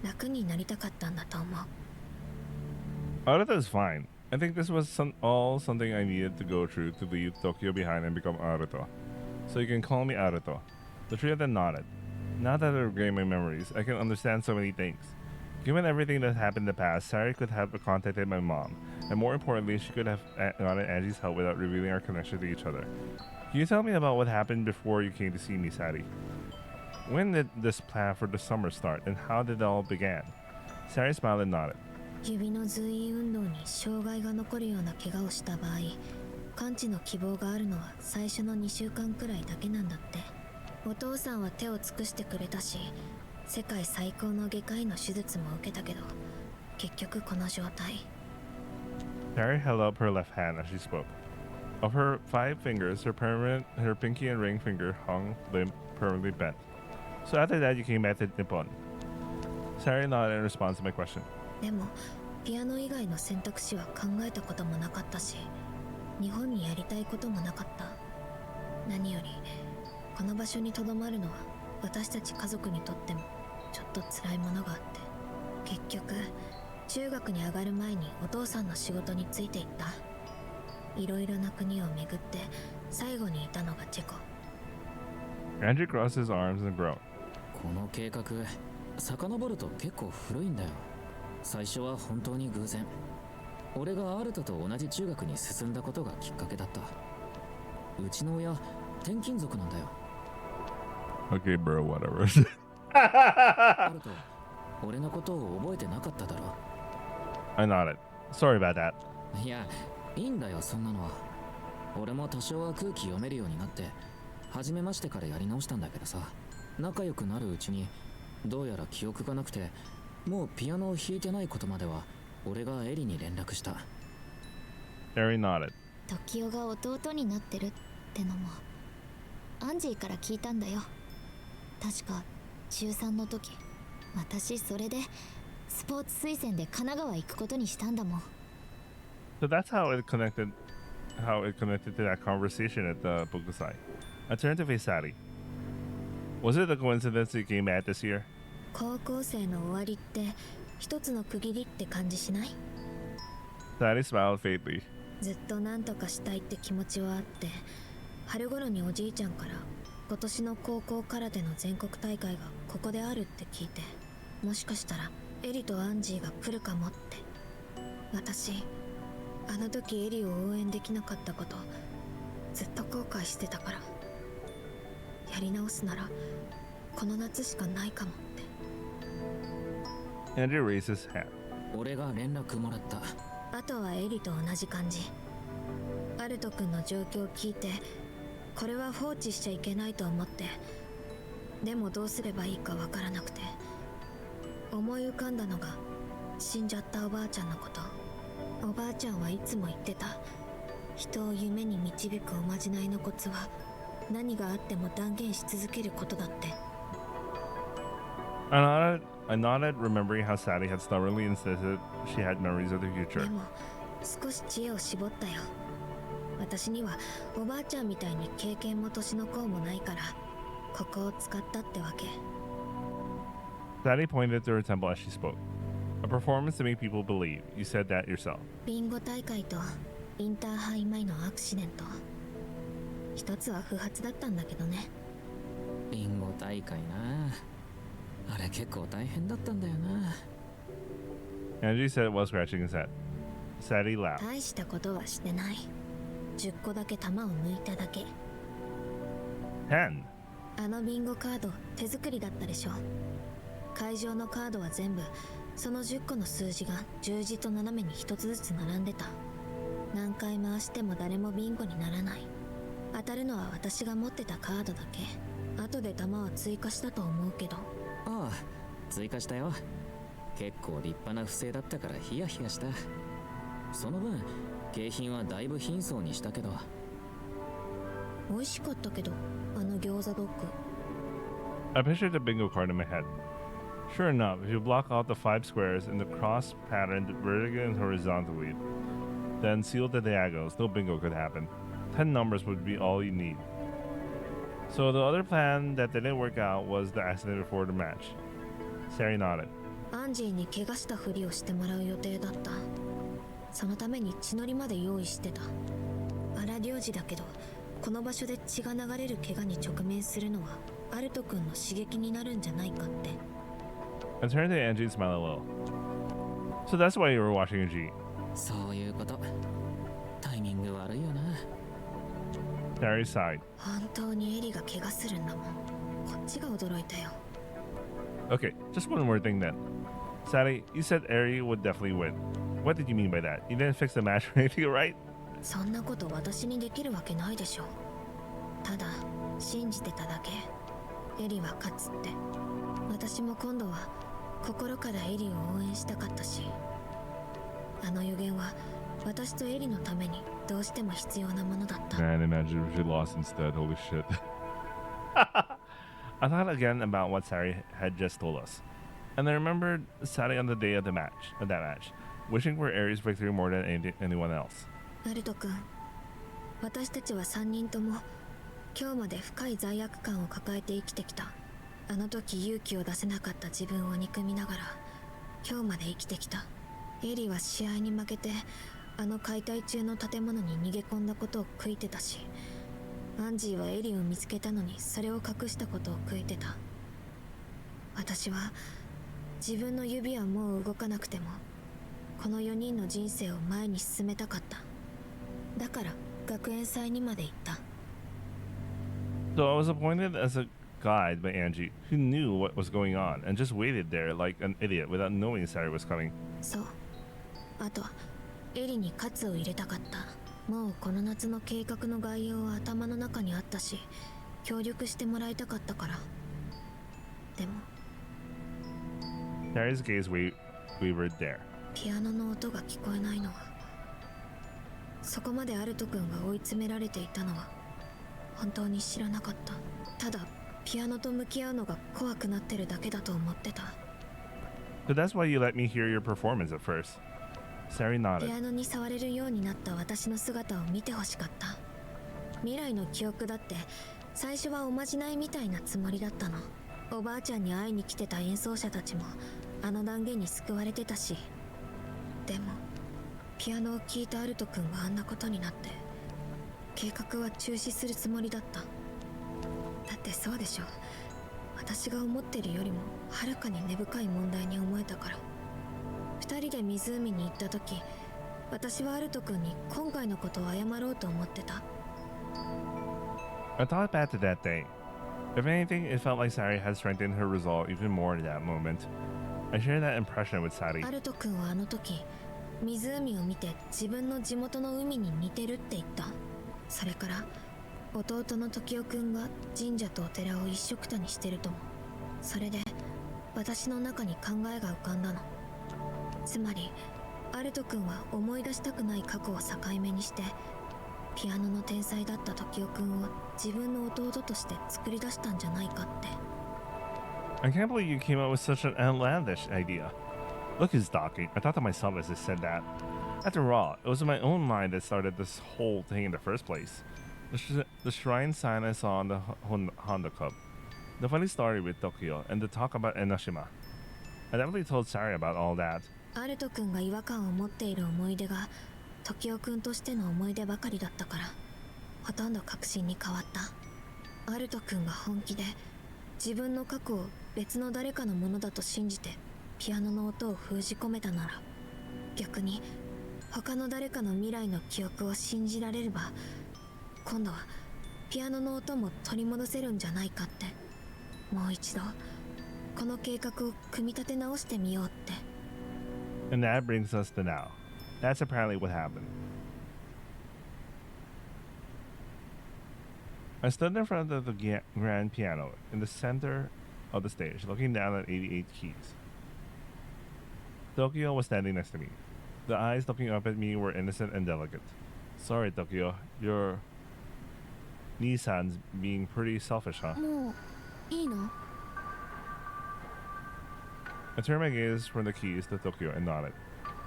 楽になりたかったんだと思う。 Aruto is fine. I think this was all something I needed to go through to leave Tokyo behind and become Aruto. So you can call me Aruto. The three of them nodded. Now that I regain my memories, I can understand so many things. Given everything that happened in the past, Sari could have contacted my mom, and more importantly, she could have gotten Angie's help without revealing our connection to each other. Can you tell me about what happened before you came to see me, Sari? When did this plan for the summer start, and how did it all begin? Sari smiled and nodded. 指の随意運動に障害が残るような怪我をした場合、完治の希望があるのは最初の2週間くらいだけなんだって。お父さんは手を尽くしてくれたし、世界最高の外科医の手術も受けたけど、結局この状態。 Sari held up her left hand as she spoke. Of her 5 fingers, her pinky and ring finger hung limp, permanently bent. So after that, you came back to Nippon. Sari nodded in response to my question. でもピアノ以外の選択肢は考えたこともなかったし、日本にやりたいこともなかった。何よりこの場所にとどまるのは私たち家族にとってもちょっと辛いものがあって、結局中学に上がる前にお父さんの仕事についていった。いろいろな国を巡って最後にいたのがチェコ。 Andrew crossed his arms and groaned. この計画遡ると結構古いんだよ。最初は本当に偶然。俺がアルトと同じ中学に進んだことがきっかけだった。うちの親転勤族なんだよ。Okay, bro, whatever. アルト俺のことを覚えてなかっただろ。 I nodded. Sorry about that. いや、いいんだよそんなのは。俺も多少は空気読めるようになって初めましてからやり直したんだけどさ、仲良くなるうちにどうやら記憶がなくて、もうピアノを弾いてないことまでは俺がエリに連絡した。 Harry nodded. 時代が弟になってるってのもアンジーから聞いたんだよ。確か中3の時、私それでスポーツ推薦で神奈川行くことにしたんだもん。 So that's how it connected to that conversation at the Bokusai. I turned to face Sadie. Was it a coincidence you came back this year? 高校生の終わりって一つの区切りって感じしない？ Sadie smiled faintly. ずっと何とかしたいって気持ちはあって、春頃におじいちゃんから今年の高校空手の全国大会がここであるって聞いて、もしかしたらエリとアンジーが来るかもって。私あの時エリを応援できなかったことずっと後悔してたから、やり直すならこの夏しかないかもって。 Andrew raised his hand. 俺が連絡もらった。あとはエリと同じ感じ。アルト君の状況を聞いて、これは放置しちゃいけないと思って、でもどうすればいいかわからなくて、思い浮かんだのが死んじゃったおばあちゃんのこと。おばあちゃんはいつも言ってた、人を夢に導くおまじないのコツは何があっても断言し続けることだって。 I nodded, remembering how Sadie had stubbornly insisted she had memories of the で future. も少し知恵を絞ったよ。私にはおばあちゃんみたいに経験も年の功もないから、ここを使ったってわけ。 Sadie pointed to her temple as she spoke. A performance to make people believe. You said that yourself. ビンゴ大会とインターハイ前のアクシデント、一つは不発だったんだけどね。ビンゴ大会な、あれ結構大変だったんだよな。 Andrew said while scratching his head. Sadie laughed. 大したことはしてない。10個だけ玉を抜いただけ。 10. あのビンゴカード手作りだったでしょ。会場のカードは全部その10個の数字が十字と斜めに一つずつ並んでた。何回回しても誰もビンゴにならない。当たるのは私が持ってたカードだけ。後で玉は追加したと思うけど。ああ、追加したよ。結構立派な不正だったからヒヤヒヤした。その分景品はだいぶ貧相にしたけど。美味しかったけど、あの餃子ドッグ。 I pictured the bingo card in my head. Sure enough, if you block out the 5 squares in the cross patterned vertically and horizontally, then seal the diagonals, no bingo could happen. 10 numbers would be all you need. So the other plan that didn't work out was the accident before the match. Sari nodded. アンジーに怪我したふりをしてもらう予定だった。そのために血のりまで用意してた。荒療治だけど、この場所で血が流れる怪我に直面するのはアルト君の刺激になるんじゃないかって。 I turned to Angie and smiled a little. So that's why you were watching a G. そういうこと。タイミング悪いよな。 Sari sighed. 本当にエリが怪我するんだもん。こっちが驚いたよ。 Okay, just one more thing then. Sally, you said Eri would definitely win. What did you mean by that? You didn't fix the match or anything, right? そんなこと私にできるわけないでしょ。ただ信じてただけ。エリは勝つって。私も今度は心からエリを応援したかったし、あの予言は私とエリのためにどうしても必要なものだった。 Man, imagine if she lost instead. Holy shit. I thought again about what Sari had just told us, and I remembered Sari on the day of that match, wishing for Eri's victory more than anyone else. アルト君、私たちは3人とも今日まで深い罪悪感を抱えて生きてきた。あの時勇気を出せなかった自分を憎みながら今日まで生きてきた。エリは試合に負けてあの解体中の建物に逃げ込んだことを悔いてたし、アンジーはエリを見つけたのにそれを隠したことを悔いてた。私は自分の指はもう動かなくてもこの4人の人生を前に進めたかった。だから学園祭にまで行った。 So I was appointed as guide by Angie, who knew what was going on and just waited there like an idiot without knowing Sari was coming. そう。あとエリにカツを入れたかった。もうこの夏の計画の概要は頭の中にあったし、協力してもらいたかったから。でも Sari's gaze wavered there. ピアノの音が聞こえないのは、そこまでアルト君が追い詰められていたのは本当に知らなかった。ただピアノと向き合うのが怖くなってるだけだと思ってた。 So that's why you let me hear your performance at first. Sari ピ nodded. アノに触れるようになった私の姿を見てほしかった。未来の記憶だって最初はおまじないみたいなつもりだったの。おばあちゃんに会いに来てた演奏者たちもあの断言に救われてたし。でもピアノを聴いたアルト君があんなことになって、計画は中止するつもりだった。だってそうでしょ、私が思ってるよりもはるかに根深い問題に思えたから。二人で湖に行った時、私はアルト君に今回のことを謝ろうと思ってた。 I thought back to that day. If anything, it felt like Sari had strengthened her resolve even more in that moment. I shared that impression with Sari. アルト君はあの時、湖を見て自分の地元の海に似てるって言った。それから弟の時雄君が神社とお寺を一緒くたにしてるとも。それで私の中に考えが浮かんだの。つまりアルト君は思い出したくない過去を境目にして、ピアノの天才だった時雄君を自分の弟として作り出したんじゃないかって。 I can't believe you came up with such an outlandish idea. Look who's talking. I thought to myself as I said that. After all, it was in my own mind that started this whole thing in the first place. The shrine sign I saw on the Honda Club. The funny story with Tokyo and the talk about Enoshima. I definitely told Sari about all that. アルト君が違和感を持っている思い出が時雄君としての思い出ばかりだったから、ほとんど確信に変わった。アルト君が本気で自分の過去を別の誰かのものだと信じてピアノの音を封じ込めたなら、逆に他の誰かの未来の記憶を信じられれば、今度はピアノの音も取り戻せるんじゃないかって。もう一度この計画を組み立て直してみようって。 And that brings us to now. That's apparently what happened. I stood in front of the grand piano in the center of the stage, looking down at 88 keys. Tokyo was standing next to me. The eyes looking up at me were innocent and delicate. Sorry, Tokyo. Your Nissan's being pretty selfish, huh? もういいの？ I turned my gaze from the keys to Tokyo and nodded.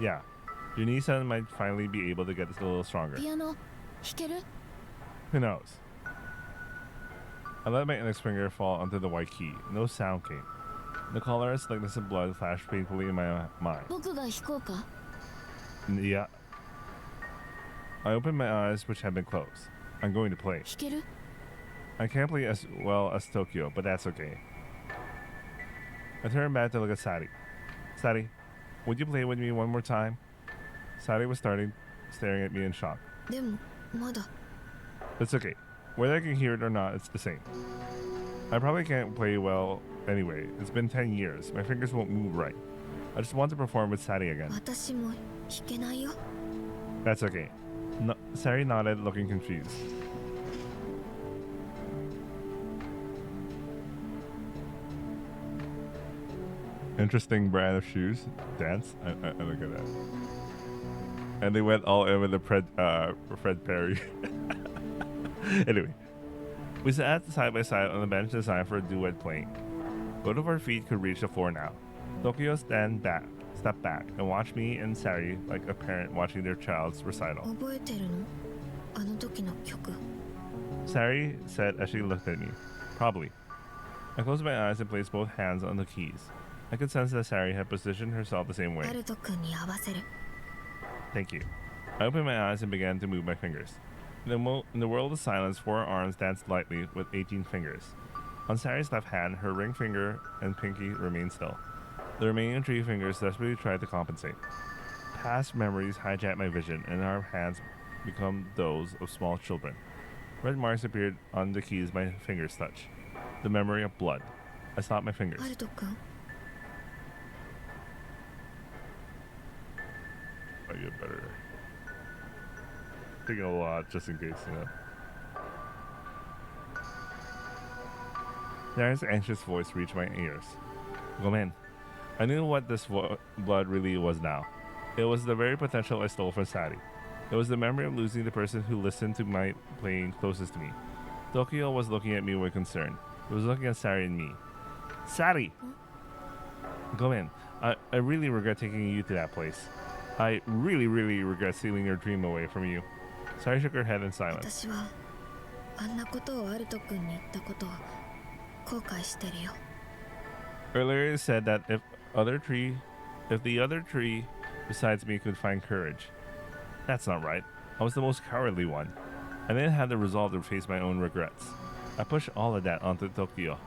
Yeah, your Nissan might finally be able to get a little stronger. ピアノ弾ける？ Who knows? I let my index finger fall onto the white key. No sound came. The colorless likeness of blood flashed painfully in my mind. 僕が弾こうか？ Yeah. I opened my eyes, which had been closed. I'm going to play. 弾ける？ I can't play as well as Tokyo, but that's okay. I turned back to look at Sari. Sari, would you play with me one more time? Sari was staring at me in shock. でもまだ。 It's okay. Whether I can hear it or not, it's the same. I probably can't play well anyway. It's been 10 years. My fingers won't move right. I just want to perform with Sari again. 私も弾けないよ。 That's okay. No, Sari nodded, looking confused. Interesting brand of shoes. Dance. I look at that. And they went all in with the Fred Perry. Anyway, we sat side by side on the bench designed for duet playing. Both of our feet could reach the floor now. Tokyo stepped back, and watched me and Sari like a parent watching their child's recital. 覚えてるの？あの時の曲。 Sari said as she looked at me. Probably. I closed my eyes and placed both hands on the keys. I could sense that Sari had positioned herself the same way. アルト君に合わせる。 Thank you. I opened my eyes and began to move my fingers. In the world of silence, 4 arms danced lightly with 18 fingers. On Sari's left hand, her ring finger and pinky remained still. The remaining 3 fingers desperately tried to compensate. Past memories hijacked my vision, and our hands become those of small children. Red marks appeared on the keys my fingers touched. The memory of blood. I stopped my fingers. アルト君 I get better. Taking a lot just in case, you know. Darren's anxious voice reached my ears. Gomen. I knew what this blood really was now. It was the very potential I stole from Sari. It was the memory of losing the person who listened to my playing closest to me. Tokyo was looking at me with concern. He was looking at Sari and me. Sari! Gomen, I really regret taking you to that place. I really regret stealing your dream away from you. Sari shook her head in silence. 私はあんなことをアルト君に言ったことを後悔してるよ Earlier it said that if the other tree besides me could find courage. That's not right. I was the most cowardly one. I didn't have the resolve to face my own regrets. I pushed all of that onto Tokyo.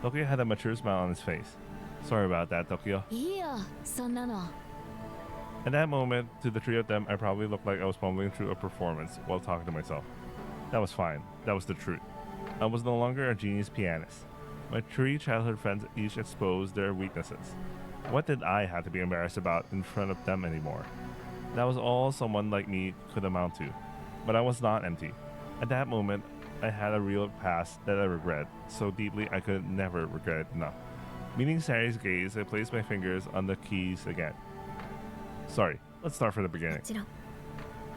Tokyo had a mature smile on his face. Sorry about that, Tokyo. いいよそんなの At that moment, to the three of them, I probably looked like I was fumbling through a performance while talking to myself. That was fine. That was the truth. I was no longer a genius pianist. My three childhood friends each exposed their weaknesses. What did I have to be embarrassed about in front of them anymore? That was all someone like me could amount to. But I was not empty. At that moment, I had a real past that I regret so deeply I could never regret it enough. Meeting Sari's gaze, I placed my fingers on the keys again. Sorry, let's start from the も beginning. ちろん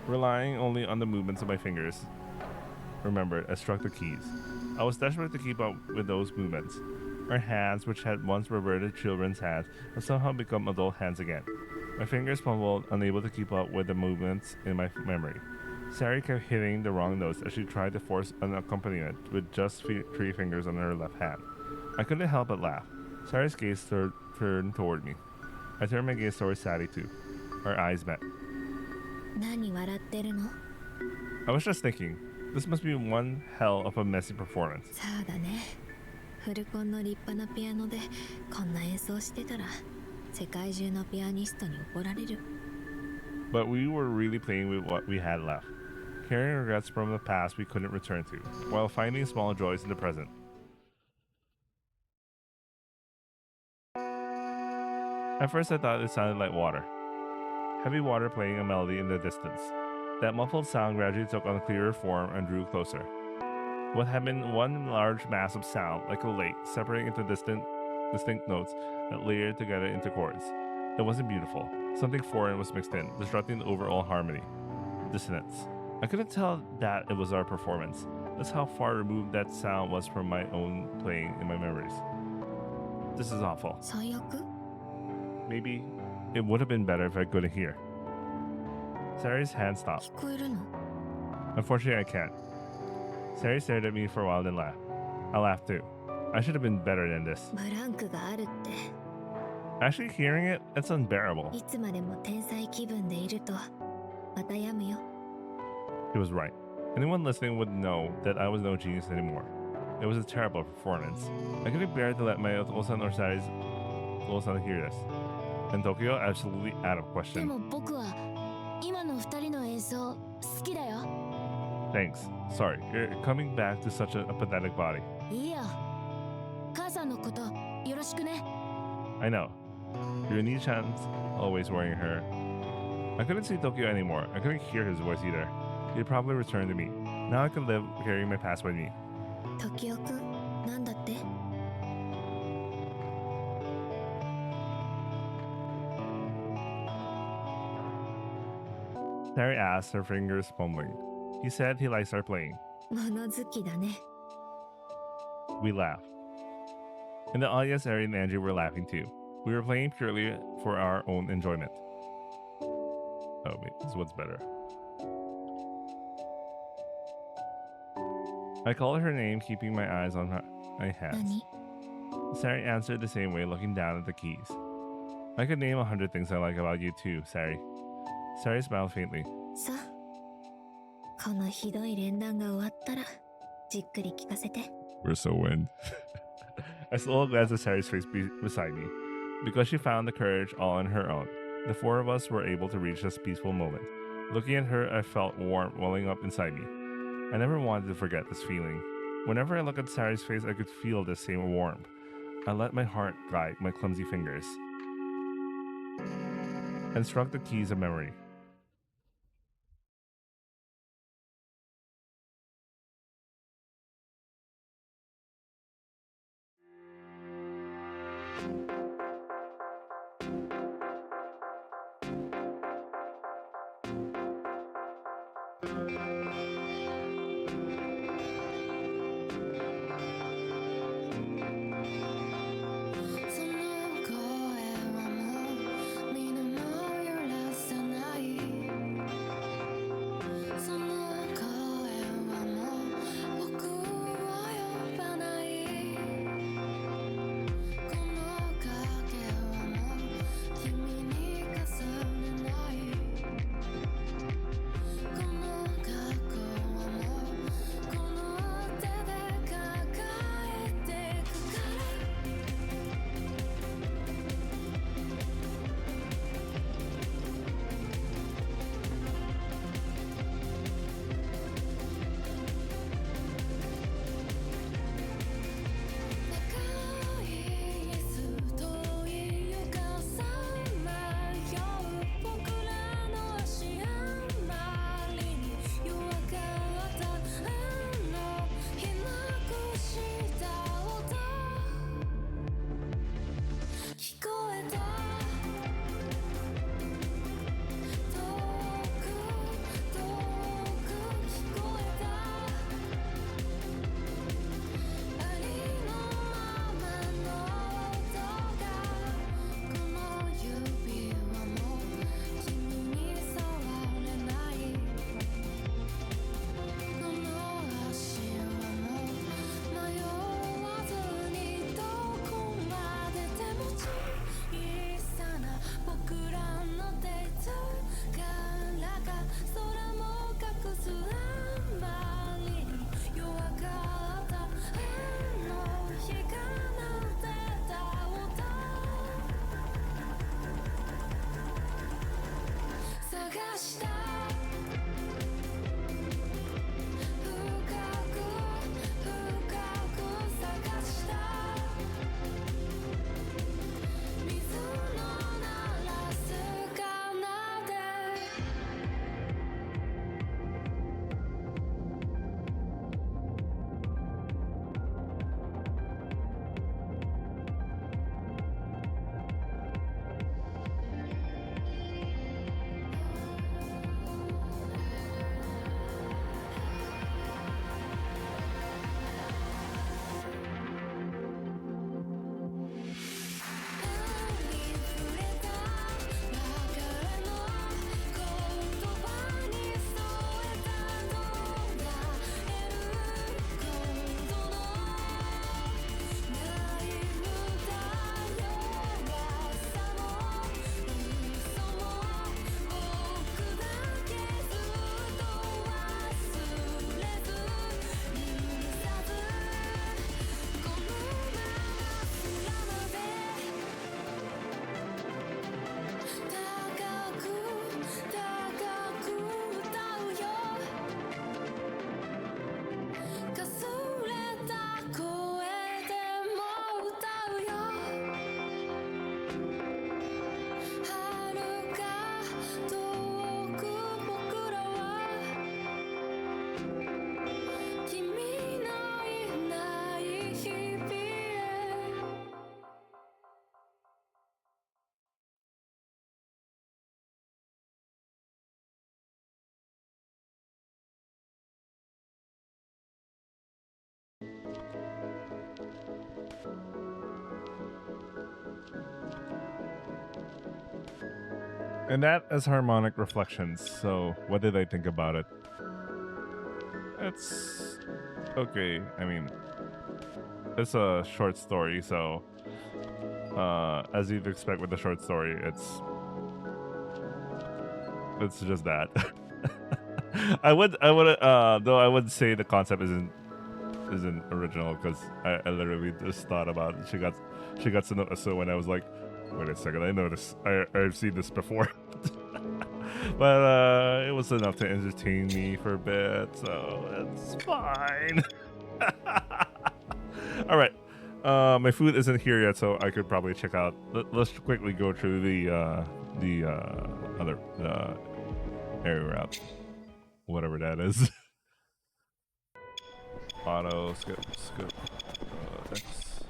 Relying only on the movements of my fingers. Remembered, I struck the keys. I was desperate to keep up with those movements. Our hands, which had once reverted children's hands, have somehow become adult hands again. My fingers fumbled, unable to keep up with the movements in my memory. Sari kept hitting the wrong notes as she tried to force an accompaniment with just three fingers on her left hand. I couldn't help but laugh. Sari's gaze turned toward me. I turned my gaze towards Sari too. Our eyes met. 何笑ってるの I was just thinking, this must be one hell of a messy performance. そうだねフルコンの立派なピアノでこんな演奏してたら世界中のピアニストに怒られる But we were really playing with what we had left, carrying regrets from the past we couldn't return to, while finding small joys in the present. At first I thought it sounded like water. Heavy water playing a melody in the distance. That muffled sound gradually took on a clearer form and drew closer. What had been one large mass of sound, like a lake, separating into distinct notes that layered together into chords. It wasn't beautiful. Something foreign was mixed in, disrupting the overall harmony. Dissonance. I couldn't tell that it was our performance. That's how far removed that sound was from my own playing in my memories. This is awful. 最悪 Maybe it would have been better if I couldn't hear. Sari's hand stopped. 聞こえるの Unfortunately, I can't. Sari stared at me for a while, then laughed. I laughed too. I should have been better than this. ブランクがあるって Actually, hearing it, it's unbearable. いつまでも天才気分でいるとまた病むよ He was right. Anyone listening would know that I was no genius anymore. It was a terrible performance. I couldn't bear to let my Otosan or Sari's Otosan hear this. And Tokyo, absolutely out of で question. も僕は今の二人の演奏好きだよ Thanks. Sorry, you're coming back to such a pathetic body. いいよ母さんのことよろしくね I know. Your Ni-chan's always worrying her. I couldn't see Tokyo anymore. I couldn't hear his voice either. He'd probably return to me. Now I could live carrying my past with me. 時代くんなんだって Sari asked, her fingers fumbling. He said he likes our playing. 物好きだね We laughed. In the audience, Ari and Angie were laughing too. We were playing purely for our own enjoyment. Oh wait, this one's better. I called her name, keeping my eyes on my hands. 何 Sari answered the same way, looking down at the keys. I could name 100 things I like about you too, Sari. Sari smiled faintly. さこのひどい連弾が終わったらじっくり聞かせて We're so wind. I stole a glance at Sari's face beside me. Because she found the courage all on her own, the four of us were able to reach this peaceful moment. Looking at her, I felt warmth welling up inside me. I never wanted to forget this feeling. Whenever I look at Sari's face, I could feel the same warmth. I let my heart guide my clumsy fingers and struck the keys of memory. And that is Harmonic Reflections. So, what did I think about it? It's okay. I mean, it's a short story, so as you'd expect with a short story, it's just that. I would though I would say the concept isn't original, because I literally just thought about it. She got to know. So when I was like, wait a second, I know this. I've seen this before. But it was enough to entertain me for a bit, so it's fine. All right. My food isn't here yet, so I could probably check out. Let's quickly go through the other area route, whatever that is. Auto skip. Next.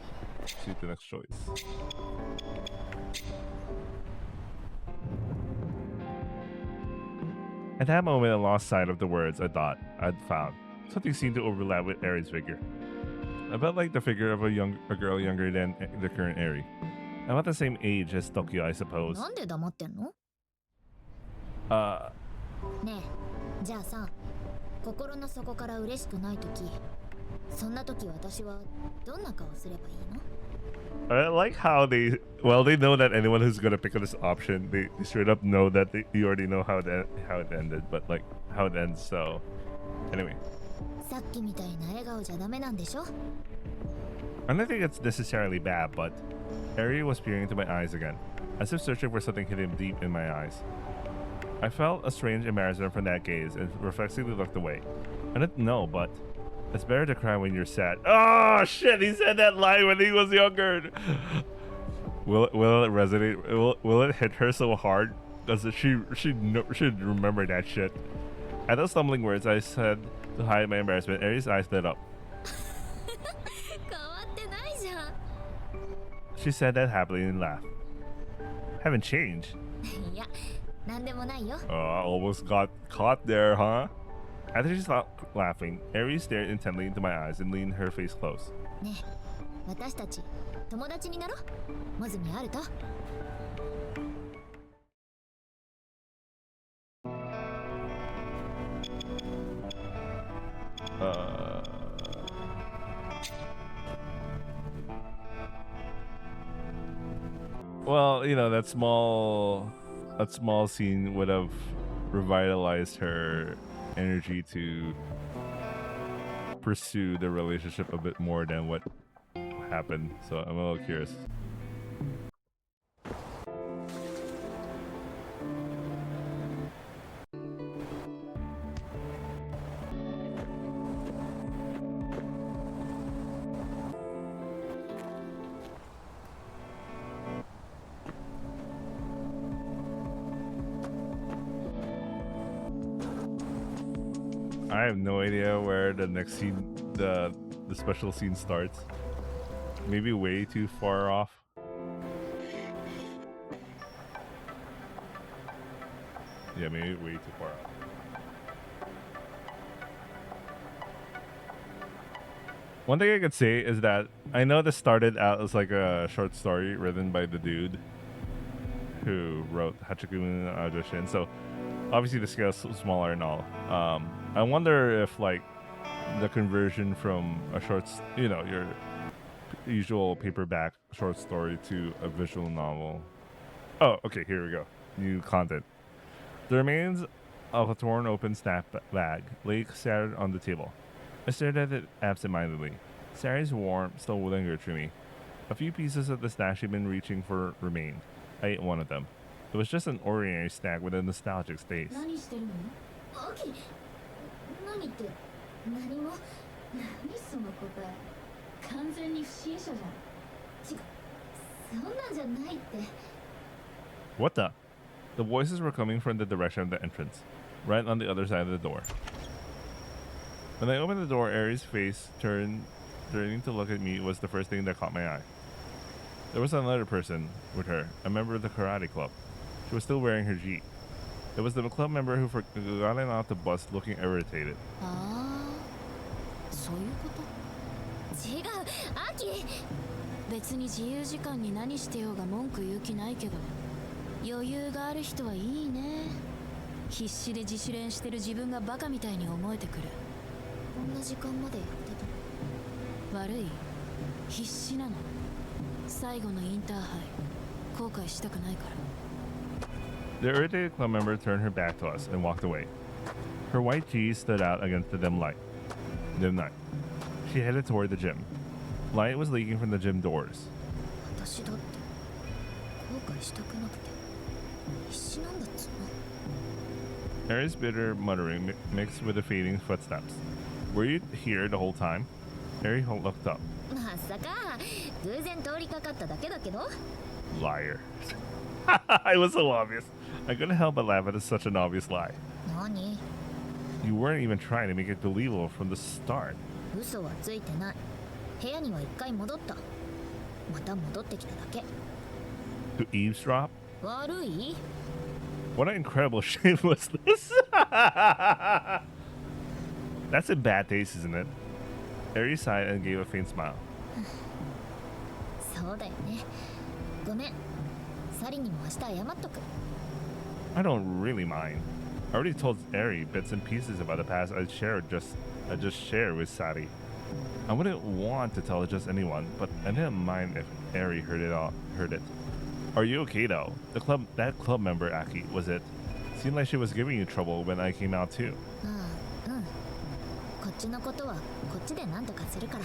See the next choice. At that moment, I lost sight of the words I thought I'd found. Something seemed to overlap with Ari's figure. I felt like the figure of a girl younger than the current Ari. About the same age as Tokyo, I suppose. なんで黙ってんの？ ねえ、じゃあさ、心の底から嬉しくないとき、そんなとき私はどんな顔すればいいの？ I like how they know that anyone who's gonna pick up this option, they straight up know that you already know how it ended, but like how it ends. So anyway, さっきみたいな笑顔じゃダメなんでしょ？ I don't think it's necessarily bad, but Ari was peering into my eyes again, as if searching for something hidden deep in my eyes. I felt a strange embarrassment from that gaze and reflexively looked away. I didn't know, but it's better to cry when you're sad. Oh shit! He said that line when he was younger. Will it resonate? Will it hit her so hard? Does she remember that shit? At those stumbling words, I said to hide my embarrassment. Ari's eyes lit up. 変わってないじゃん。 She said that happily and laughed. Haven't changed. いや、なんでもないよ。 Almost got caught there, huh? After she stopped laughing, Ari stared intently into my eyes and leaned her face close. ねえ、私たち友達になろう。モズミあると。 Well, you know, that small scene would have revitalized her energy to pursue the relationship a bit more than what happened. So I'm a little curious. I have no idea where the next scene, the special scene starts. Maybe way too far off. Yeah, maybe way too far off. One thing I could say is that I know this started out as like a short story written by the dude who wrote Hachiku no Ajoshin, so obviously the scale is smaller and all. I wonder if like the conversion from a your usual paperback short story to a visual novel. Oh, okay, here we go. New content. The remains of a torn open snack bag lay scattered on the table. I stared at it absentmindedly. Sari's warmth still lingered through me. A few pieces of the snack she'd been reaching for remained. I ate one of them. It was just an ordinary snack with a nostalgic taste. 何してるの？オッケー。何って何も。何その答え。完全に不審者じゃん。違う。そんなんじゃないって。 What the? The voices were coming from the direction of the entrance, right on the other side of the door. When I opened the door, Ari's face turning to look at me was the first thing that caught my eye. There was another person with her, a member of the karate club. She was still wearing her gi. It was the club member who gotten off the bus looking irritated. ああ、そういうこと。違う、アキ。別に自由時間に何してようが文句言う気ないけど、余裕がある人はいいね。必死で自主練してる自分がバカみたいに思えてくる。こんな時間までやってたの？悪い？必死なの。最後のインターハイ、後悔したくないから。 The irritated club member turned her back to us and walked away. Her white tee stood out against the dim night. She headed toward the gym. Light was leaking from the gym doors. 私だって後悔したくなくて必死なんだっつうの。 Ari's bitter muttering mixed with the fading footsteps. Were you here the whole time? Eri looked up. まさか偶然通りかかっただけだけど。 Liar. It was so obvious. I couldn't help but laugh at such an obvious lie. 何？ You weren't even trying to make it believable from the start. 嘘はついてない。部屋には一回戻った。また戻ってきただけ。 To eavesdrop? 悪い？ What an incredible shamelessness. That's in bad taste, isn't it? Eri sighed and gave a faint smile. そうだよね。ごめん。サリにも明日謝っとく。 I don't really mind. I already told Eri bits and pieces about the past I just shared with Sadi. I wouldn't want to tell just anyone, but I didn't mind if Eri heard it. Are you okay though? That club member Aki, was it? Seemed like she was giving you trouble when I came out too. ああ、うん。こっちのことはこっちで何とかするから。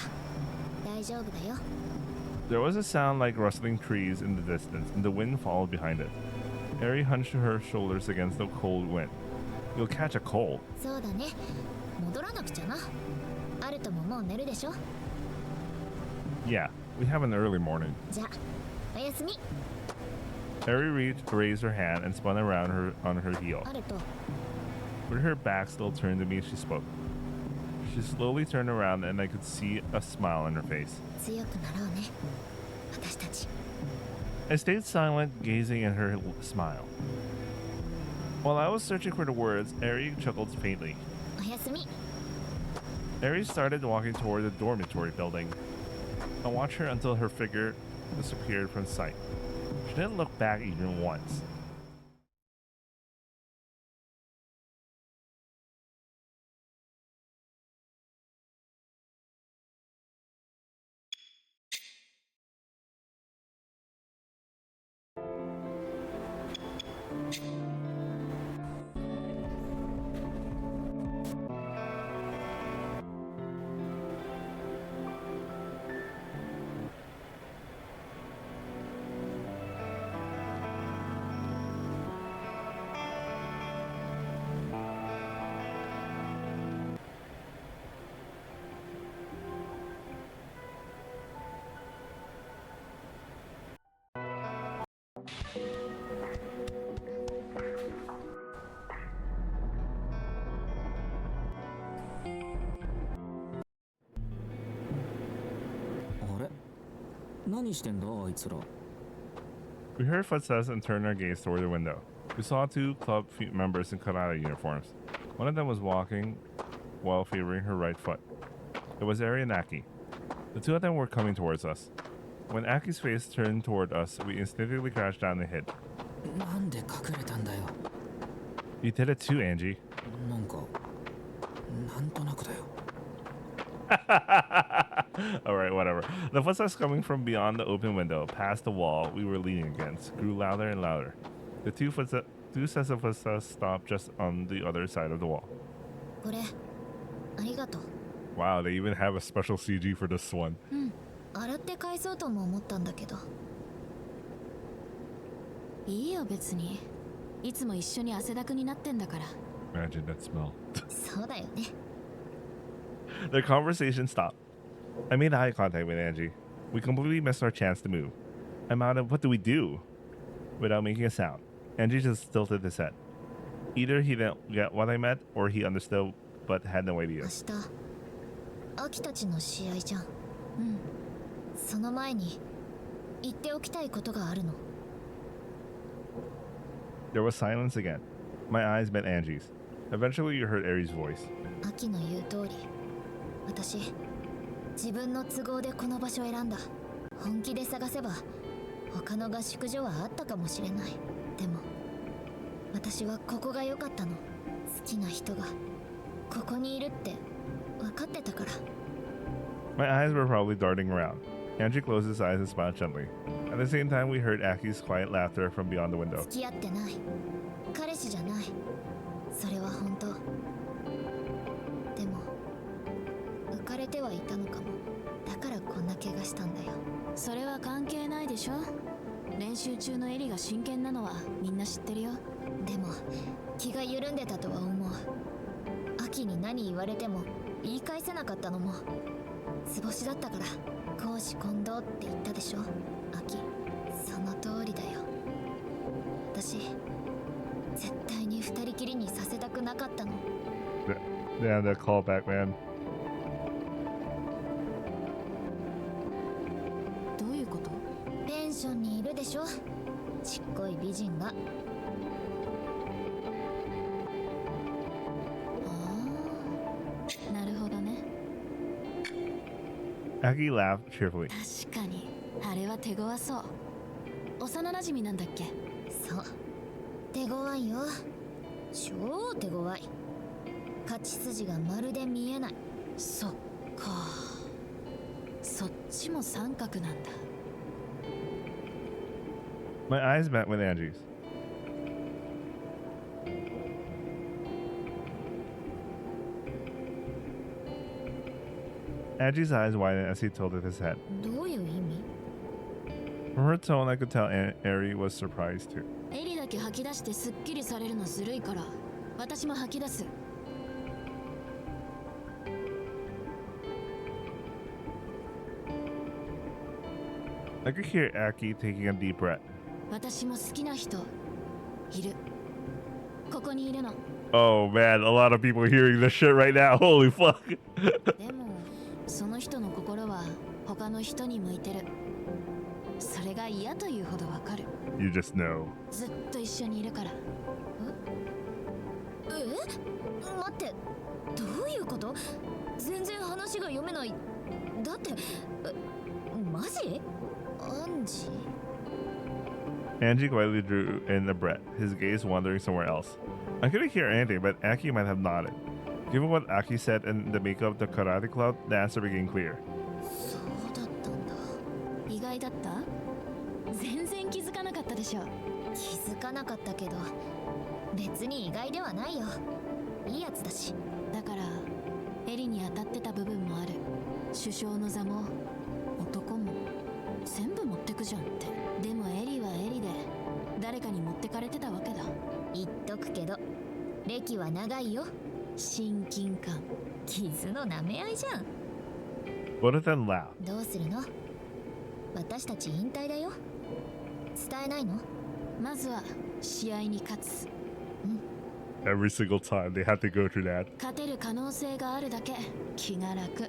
大丈夫だよ。 There was a sound like rustling trees in the distance, and the wind followed behind it. Eri hunched her shoulders against the cold wind. You'll catch a cold. そうだね。戻らなくちゃな。アルトももう寝るでしょ。 Yeah, we have an early morning. じゃあ、おやすみ。 Eri raised her hand and spun around on her heel. アルト、 With her back still turned to me, she spoke. She slowly turned around and I could see a smile on her face. 強くなろうね。私たち。 I stayed silent, gazing at her smile. While I was searching for the words, Eri chuckled faintly. おやすみ。 Eri started walking toward the dormitory building. I watched her until her figure disappeared from sight. She didn't look back even once. We heard footsteps and turned our gaze toward the window. We saw two club members in karate uniforms. One of them was walking while favoring her right foot. It was Eri and Aki. The two of them were coming towards us. When Aki's face turned toward us, we instinctively crouched down and hid. なんで隠れたんだよ。 You did it too, Angie. なんとなくだよ。 Alright, whatever. The footsteps coming from beyond the open window, past the wall we were leaning against, grew louder and louder. The two sets of footsteps stopped just on the other side of the wall. これ、ありがとう。 Wow, they even have a special CG for this one. うん。洗って返そうとも思ったんだけど。いいよ別に。いつも一緒に汗だくになってんだから。 Imagine that smell. そうだよね。 Their conversation stopped. I made eye contact with Angie. We completely missed our chance to move. I'm out of what do we do? Without making a sound. Angie just tilted his head. Either he didn't get what I meant, or he understood but had no idea. 明日、秋たちの試合じゃん。うん。その前に言っておきたいことがあるの。 There was silence again. My eyes met Angie's. Eventually you heard Eri's voice. 秋の言う通り、私、自分の都合でこの場所を選んだ。本気で探せば、他の合宿所はあったかもしれない。でも、私はここが良かったの。好きな人が、ここにいるって分かってたから。 My eyes were probably darting around. Angie closed his eyes and smiled gently. At the same time, we heard Aki's quiet laughter from beyond the window. 付き合ってない。彼氏じゃない。それは本当。でも、浮かれてはいたのかも。だからこんな怪我したんだよ。それは関係ないでしょ。練習中のエリが真剣なのはみんな知ってるよ。でも、気が緩んでたとは思う。秋に何言われても言い返せなかったのも、つ星だったから公私混同って言ったでしょアキ。その通りだよ。私絶対に二人きりにさせたくなかったの。 Damn, that callback, man. どういうこと？ペンションにいるでしょちっこい美人が。ああ、なるほどね。 Aki laughed cheerfully. 確かにあれは手強そう。幼馴染なんだっけ？そう、手強いよ。超手強い。勝ち筋がまるで見えない。そっか、そっちも三角なんだ。 My eyes met with Angie's. Angie's eyes widened as he tilted his head. どういう意味？ From her tone, I could tell Ari was surprised too. エリだけ吐き出してすっきりされるのずるいから私も吐き出す。 I could hear Aki taking a deep breath. 私も好きな人いる。ここにいるの。 Oh man, a lot of people hearing this shit right now. Holy fuck. でもその人の心は他の人に向いてる。それが嫌というほどわかる。 You just know. ずっと一緒にいるから。え？待って、どういうこと？全然話が読めない。だって、マジ？アンジ？ Angie quietly drew in a breath, his gaze wandering somewhere else. I couldn't hear anything, but Aki might have nodded. Given what Aki said and the makeup of the karate club, the answer became clear. そうだったんだ。意外だった？全然気づかなかったでしょ。気づかなかったけど、別に意外ではないよ。いいやつだし。だからエリに当たってた部分もある。首相の座も男も全部持ってくじゃんって。でもエリはエリで誰かに持ってかれてたわけだ。言っとくけど歴は長いよ。親近感、傷の舐め合いじゃん。 Both of them laughed. どうするの？私たち引退だよ。伝えないの？まずは試合に勝つ。 Every single time they have to go through that. 勝てる可能性があるだけ気が楽。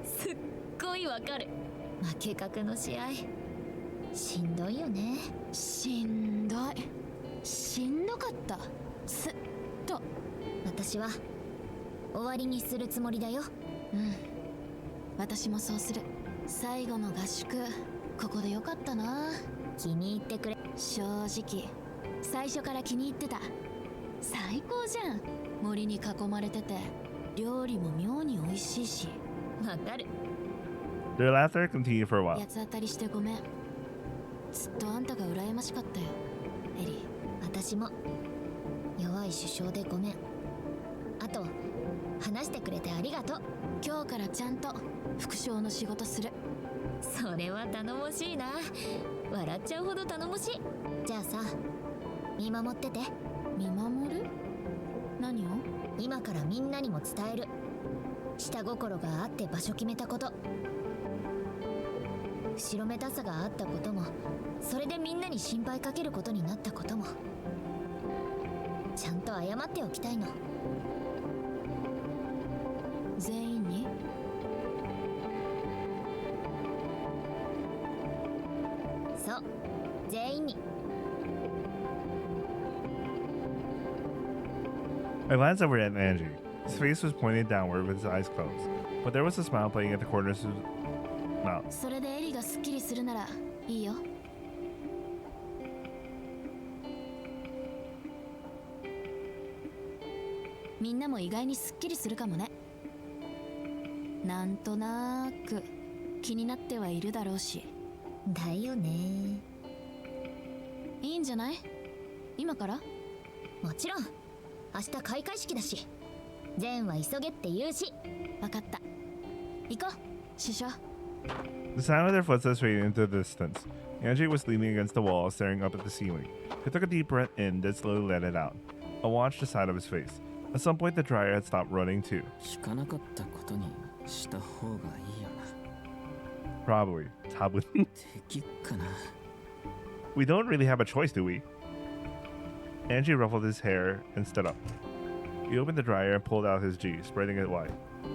すっごいわかる。負け格の試合しんどいよね。しんどい。しんどかった。すっと。私は終わりにするつもりだよ。うん、私もそうする。最後の合宿ここでよかったな。気に入ってくれ。正直最初から気に入ってた。最高じゃん。森に囲まれてて料理も妙に美味しいし。わかる。 Their laughter continued for a while. 八つ当たりしてごめん。ずっとあんたが羨ましかったよエリ。私も弱い首相でごめん。あと話してくれてありがとう。今日からちゃんと副将の仕事する。それは頼もしいな。笑っちゃうほど頼もしい。じゃあさ、見守ってて。見守る？何を？今からみんなにも伝える。下心があって場所決めたこと、後ろめたさがあったことも、それでみんなに心配かけることになったことも、ちゃんと謝っておきたいの。全員に？そう、全員に。 I glanced over at Angie. His face was pointed downward with his eyes closed, but there was a smile playing at the corners of his mouth. それでエリがスッキリするならいいよ。みんなも意外にスッキリするかもね。なんとなーく気になってはいるだろうし。だよね。いいんじゃない？今から？もちろん。明日開会式だし。善は急げって言うし。分かった。行こう、首相。 The sound of their footsteps faded into the distance. Angie was leaning against the wall, staring up at the ceiling. He took a deep breath in, then slowly let it out. I watched the side of his face. At some point, the dryer had stopped running too. 聞かなかったことにした方がいいよ Probably. 多分.な敵かな We don't really have a choice, do we? Angie ruffled his hair and stood up. He opened the dryer and pulled out his G, spreading it wide.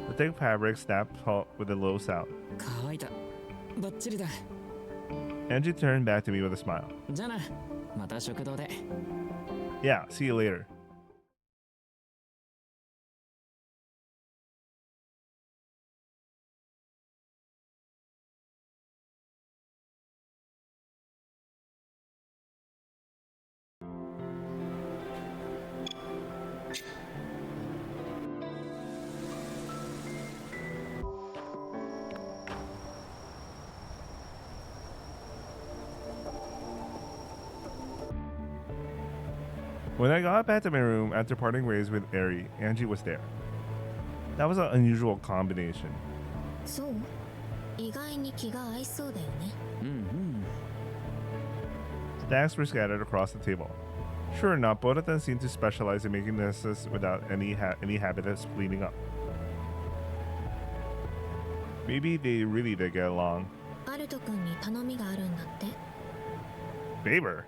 The thick fabric snapped with a low sound. 乾いたバッチリだ Angie turned back to me with a smile. じゃあなまた食堂で Yeah, see you later. When I got back to my room after parting ways with Eri, Angie was there. That was an unusual combination. そう意外に気が合いそうだよね うんうん Snacks were scattered across the table. Sure enough, both of them seemed to specialize in making messes without any habit of cleaning up. Maybe they really did get along. アルト君に頼みがあるんだって Favor?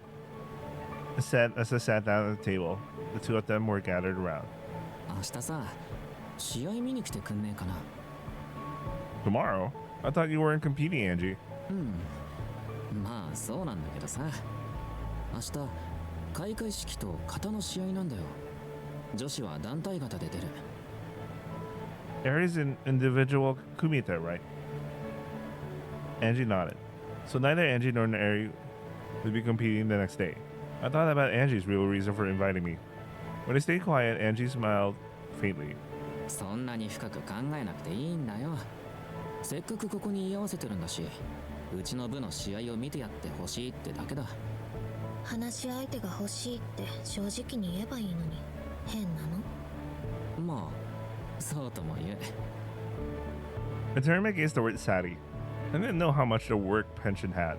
As I sat down at the table, the two of them were gathered around. 明日さ試合見に来てくんねえかな Tomorrow? I thought you weren't competing, Angie. うんまあそうなんだけどさ明日開会式と型の試合なんだよ女子は団体型で出る Eri's an individual kumite, right? Angie nodded. So neither Angie nor Eri would be competing the next day. I thought about Angie's real reason for inviting me. When I stayed quiet, Angie smiled faintly. そんなに深く考えなくていいんだよせっかくここに居合わせてるんだしうちの部の試合を見てやってほしいってだけだ話し相手が欲しいって正直に言えばいいのに変なのまあそうとも言え I turned my gaze toward Sadie. I didn't know how much the work pension had.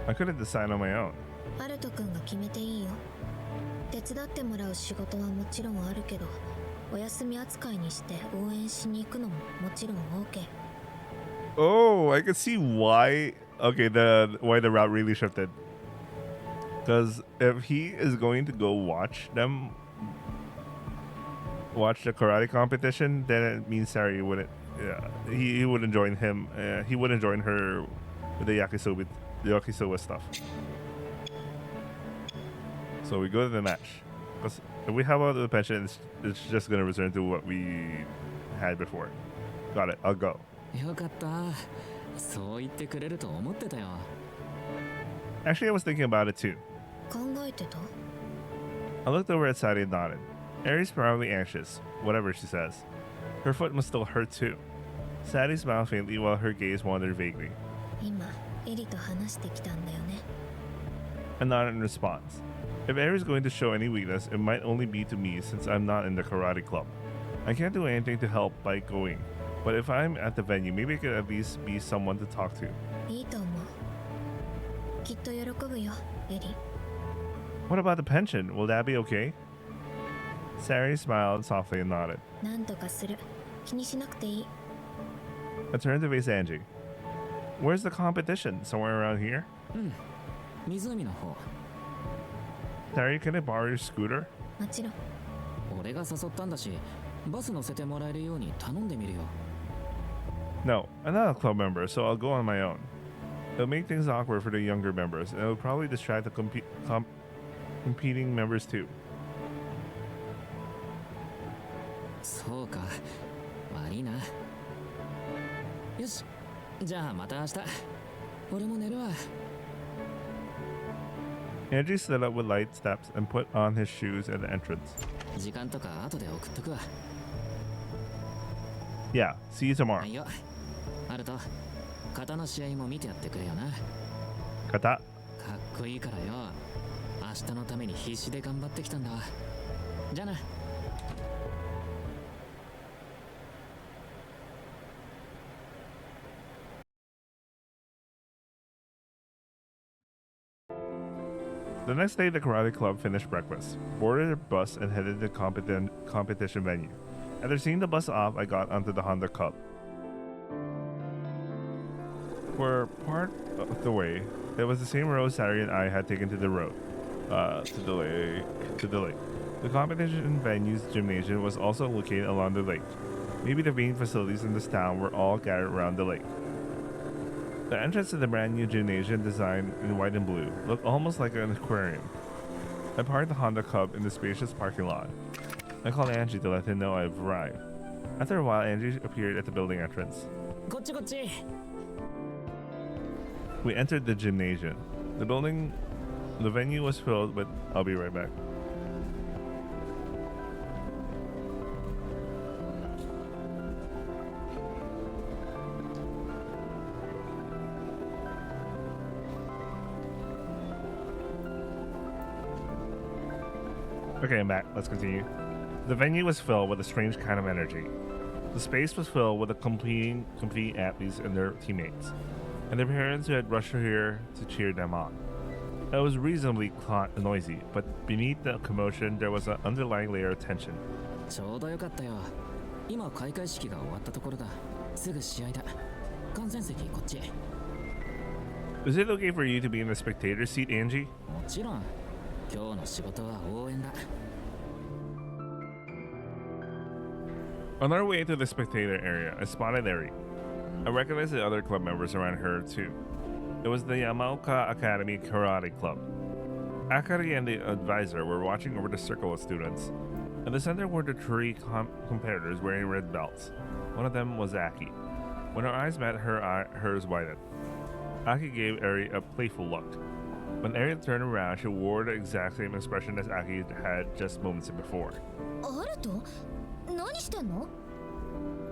I couldn't decide on my own. アルト君が決めていいよ手伝ってもらう仕事はもちろんあるけどお休み扱いにして応援しに行くのももちろん OK Oh, I could see why. Okay, why the route really shifted. Because if he is going to go watch the karate competition, then it means Sari wouldn't. Yeah, he wouldn't join him. He wouldn't join her with the yakisoba stuff. So we go to the match. Because if we have out the pension, it's just gonna return to what we had before. Got it. I'll go. よかったそう言ってくれると思ってたよ Actually, I was thinking about it too. 考えてた I looked over at Sadie and nodded. Ari's probably anxious, whatever she says. Her foot must still hurt too. Sadie smiled faintly while her gaze wandered vaguely. 今エリと話してきたんだよね I nodded in response. If Ari's going to show any weakness, it might only be to me since I'm not in the karate club. I can't do anything to help by going, but if I'm at the venue, maybe I could at least be someone to talk to. いいと思うきっと喜ぶよエリ What about the pension? Will that be okay? Sadie smiled softly and nodded. なんとかする気にしなくていい I turned to face Angie. Where's the competition? Somewhere around here? うん湖の方 Sadie, can I borrow your scooter? もちろん俺が誘ったんだしバス乗せてもらえるように頼んでみるよ No, I'm not a club member, so I'll go on my own. It'll make things awkward for the younger members, and it'll probably distract the competing members too. そうか悪いなよしじゃあまた明日俺も寝るわ Andrew stood up with light steps and put on his shoes at the entrance. 時間とか後で送っとくわ Yeah, see you tomorrow. はいよアルト型の試合も見てやってくれよな Kata. かっこいいからよ明日のために必死で頑張ってきたんだわじゃあな The next day, the karate club finished breakfast, boarded a bus, and headed to the competition venue. After seeing the bus off, I got onto the Honda Cup. For part of the way, it was the same road Sari and I had taken to the road, to the lake. The competition venue's gymnasium was also located along the lake. Maybe the main facilities in this town were all gathered around the lake. The entrance to the brand new gymnasium, designed in white and blue, looked almost like an aquarium. I parked the Honda Cub in the spacious parking lot. I called Angie to let him know I've arrived. After a while, Angie appeared at the building entrance. こっちこっち We entered the gymnasium. The venue was filled with. I'll be right back. Okay, I'm back. Let's continue. The venue was filled with a strange kind of energy. The space was filled with the competing athletes and their teammates, and their parents who had rushed here to cheer them on. It was reasonably noisy, but beneath the commotion there was an underlying layer of tension. ちょうどよかったよ。今開会式が終わったところだ。すぐ試合だ。観戦席こっち。Is it okay for you to be in the spectator seat, Angie? もちろん。今日の仕事は応援だ。On our way to the spectator area, I spotted Eri. I recognized the other club members around her too. It was the Yamaoka Academy Karate Club. Akari and the advisor were watching over the circle of students. In the center were the three competitors wearing red belts. One of them was Aki. When our eyes met, hers widened. Aki gave Eri a playful look. When Eri turned around, she wore the exact same expression as Aki had just moments before. アルト何してんの？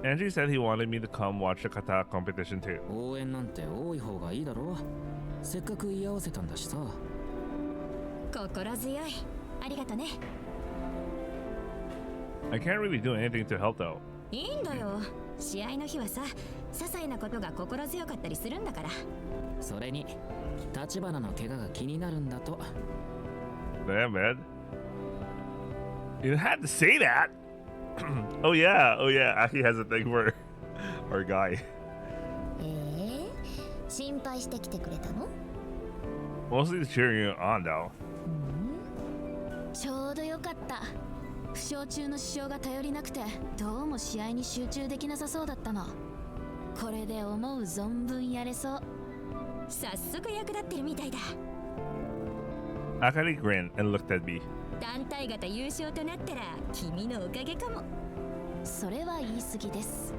Angie said he wanted me to come watch the kata competition too. 応援なんて多い方がいいだろう。せっかく居合わせたんだしさ。心強い。ありがとね。I can't really do anything to help though. いいんだよ。試合の日はさ、些細なことが心強かったりするんだから。それに、立花の怪我が気になるんだと。Damn, man. You had to say that. Oh yeah. Aki has a thing for our guy. 心配してきてくれたの？ Mostly cheering you on though. ちょうどよかった。負傷中の支障が頼りなくて、どうも試合に集中できなさそうだったの。これで思う存分やれそう。早速役立ってるみたいだ。Akari grinned and looked at me. 団体型優勝となったら君のおかげかも。それは言い過ぎです。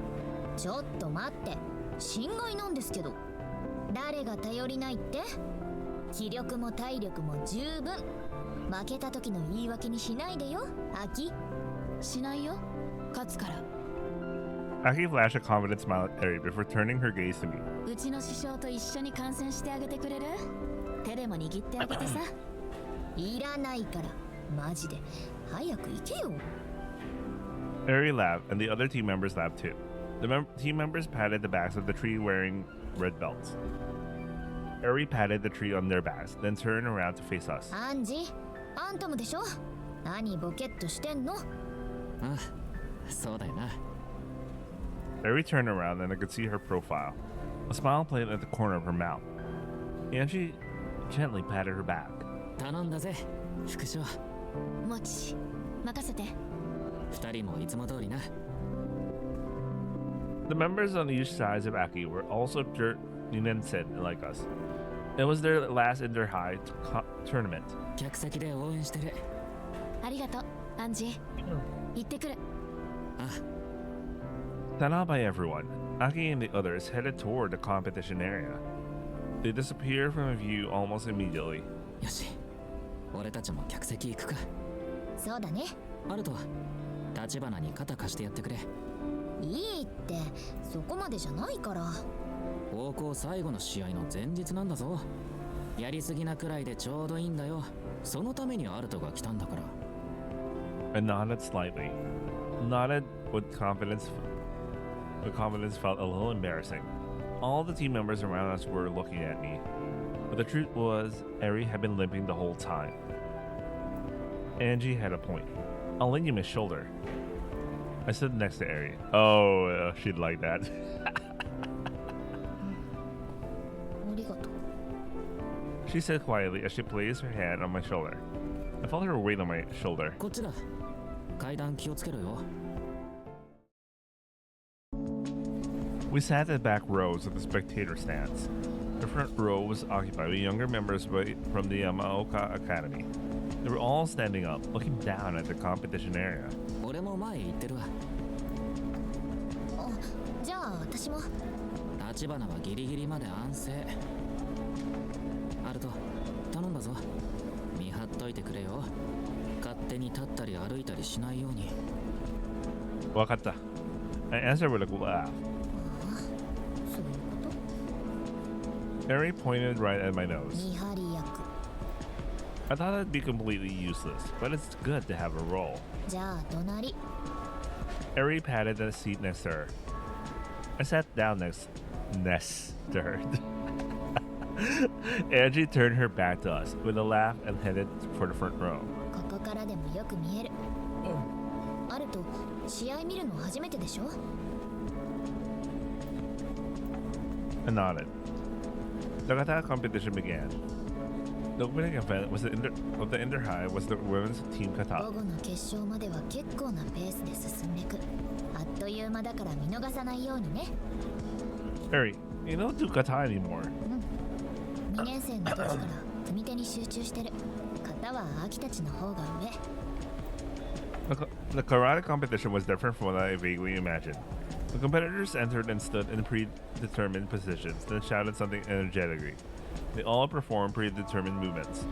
ちょっと待って、心外なんですけど。誰が頼りないって？気力も体力も十分。負けた時の言い訳にしないでよ、アキ。しないよ、勝つから。Aki flashed a confident smile at Eri before turning her gaze to me. うちの師匠と一緒に観戦してあげてくれる？手でも握ってあげてさ。いらないから、マジで。早く行けよ。Eri laughed, and the other team members laughed too. The team members patted the backs of the tree wearing red belts. Eri patted the tree on their backs, then turned around to face us. アンジ、あんたもでしょ？何ボケっとしてんの？ああ、そうだよな。Eri turned around and I could see her profile. A smile played at the corner of her mouth. Angie gently patted her back. 頼んだぜ、副将。もち、任せて。二人もいつも通りな。The members on each side of Aki were also said like us. It was their last inter-high tournament. 客席で応援してる。ありがとう、アンジ。行ってくる。あ。Sent out by everyone, Aki and the others headed toward the competition area. They disappeared from view almost immediately. よし、俺たちも客席行くか。そうだね。アルト、立花に肩貸してやってくれ。いいって、そこまでじゃないから。高校最後の試合の前日なんだぞ。やりすぎなくらいでちょうどいいんだよ。そのためにアルトが来たんだから。I nodded slightly. Nodded with confidence. The confidence felt a little embarrassing. All the team members around us were looking at me. But the truth was, Eri had been limping the whole time. Angie had a point. I'll lend you my shoulder. I stood next to Eri. Oh, she'd like that. She said quietly as she placed her hand on my shoulder. I felt her weight on my shoulder. こっちだ。階段気をつけろよ。 We sat at the back rows of the spectator stands. The front row was occupied with younger members from the Yamaoka Academy. They were all standing up, looking down at the competition area. 俺も前行ってるわ。じゃあ私も。立花はギリギリまで安静。アルト、頼んだぞ。見張っといてくれよ。勝手に立ったり歩いたりしないように。わかった。I answered with a laugh. そういうこと？ Mary pointed right at my nose. 見張り役。I thought it'd be completely useless, but it's good to have a role. じゃあ隣。Eri patted the seat next to her. I sat down next to her. Angie turned her back to us with a laugh and headed for the front row. ここからでもよく見える。アルト、試合見るの初めてでしょ？ I nodded. The kata competition began. The opening event was of the Inter High was the women's team 午 kata. 後の決勝までは結構なペースで進んでく。あっという間だから見逃さないようにね。Eri, you don't do kata anymore. 2年生の時から組手に集中してる。型は秋たちの方が上。The karate competition was different from what I vaguely imagined. The competitors entered and stood in predetermined positions, then shouted something energetically. They all performed predetermined movements.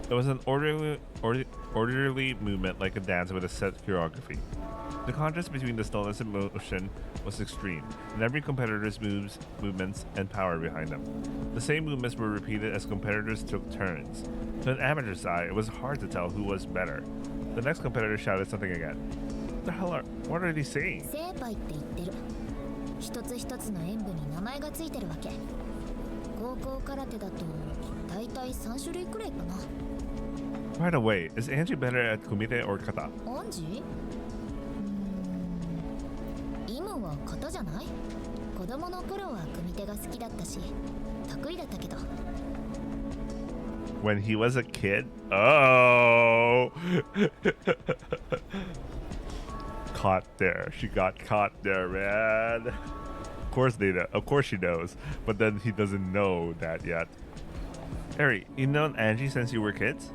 It was an orderly movement like a dance with a set choreography. The contrast between the stillness and motion was extreme, and every competitor's movements and power behind them. The same movements were repeated as competitors took turns. To an amateur's eye, it was hard to tell who was better. The next competitor shouted something again. What are they saying? 精杯って言ってる。一つ一つの演舞に名前がついてるわけ。高校空手だと大体3種類くらいかな。By the way, is Angie better at kumite or kata? アンジ？イムは型じゃない？子供の頃は組手が好きだったし、得意だったけど。When he was a kid? Oh! Caught there. She got caught there, man. Of course they know. Of course she knows. But then he doesn't know that yet. Eri, you known Angie since you were kids?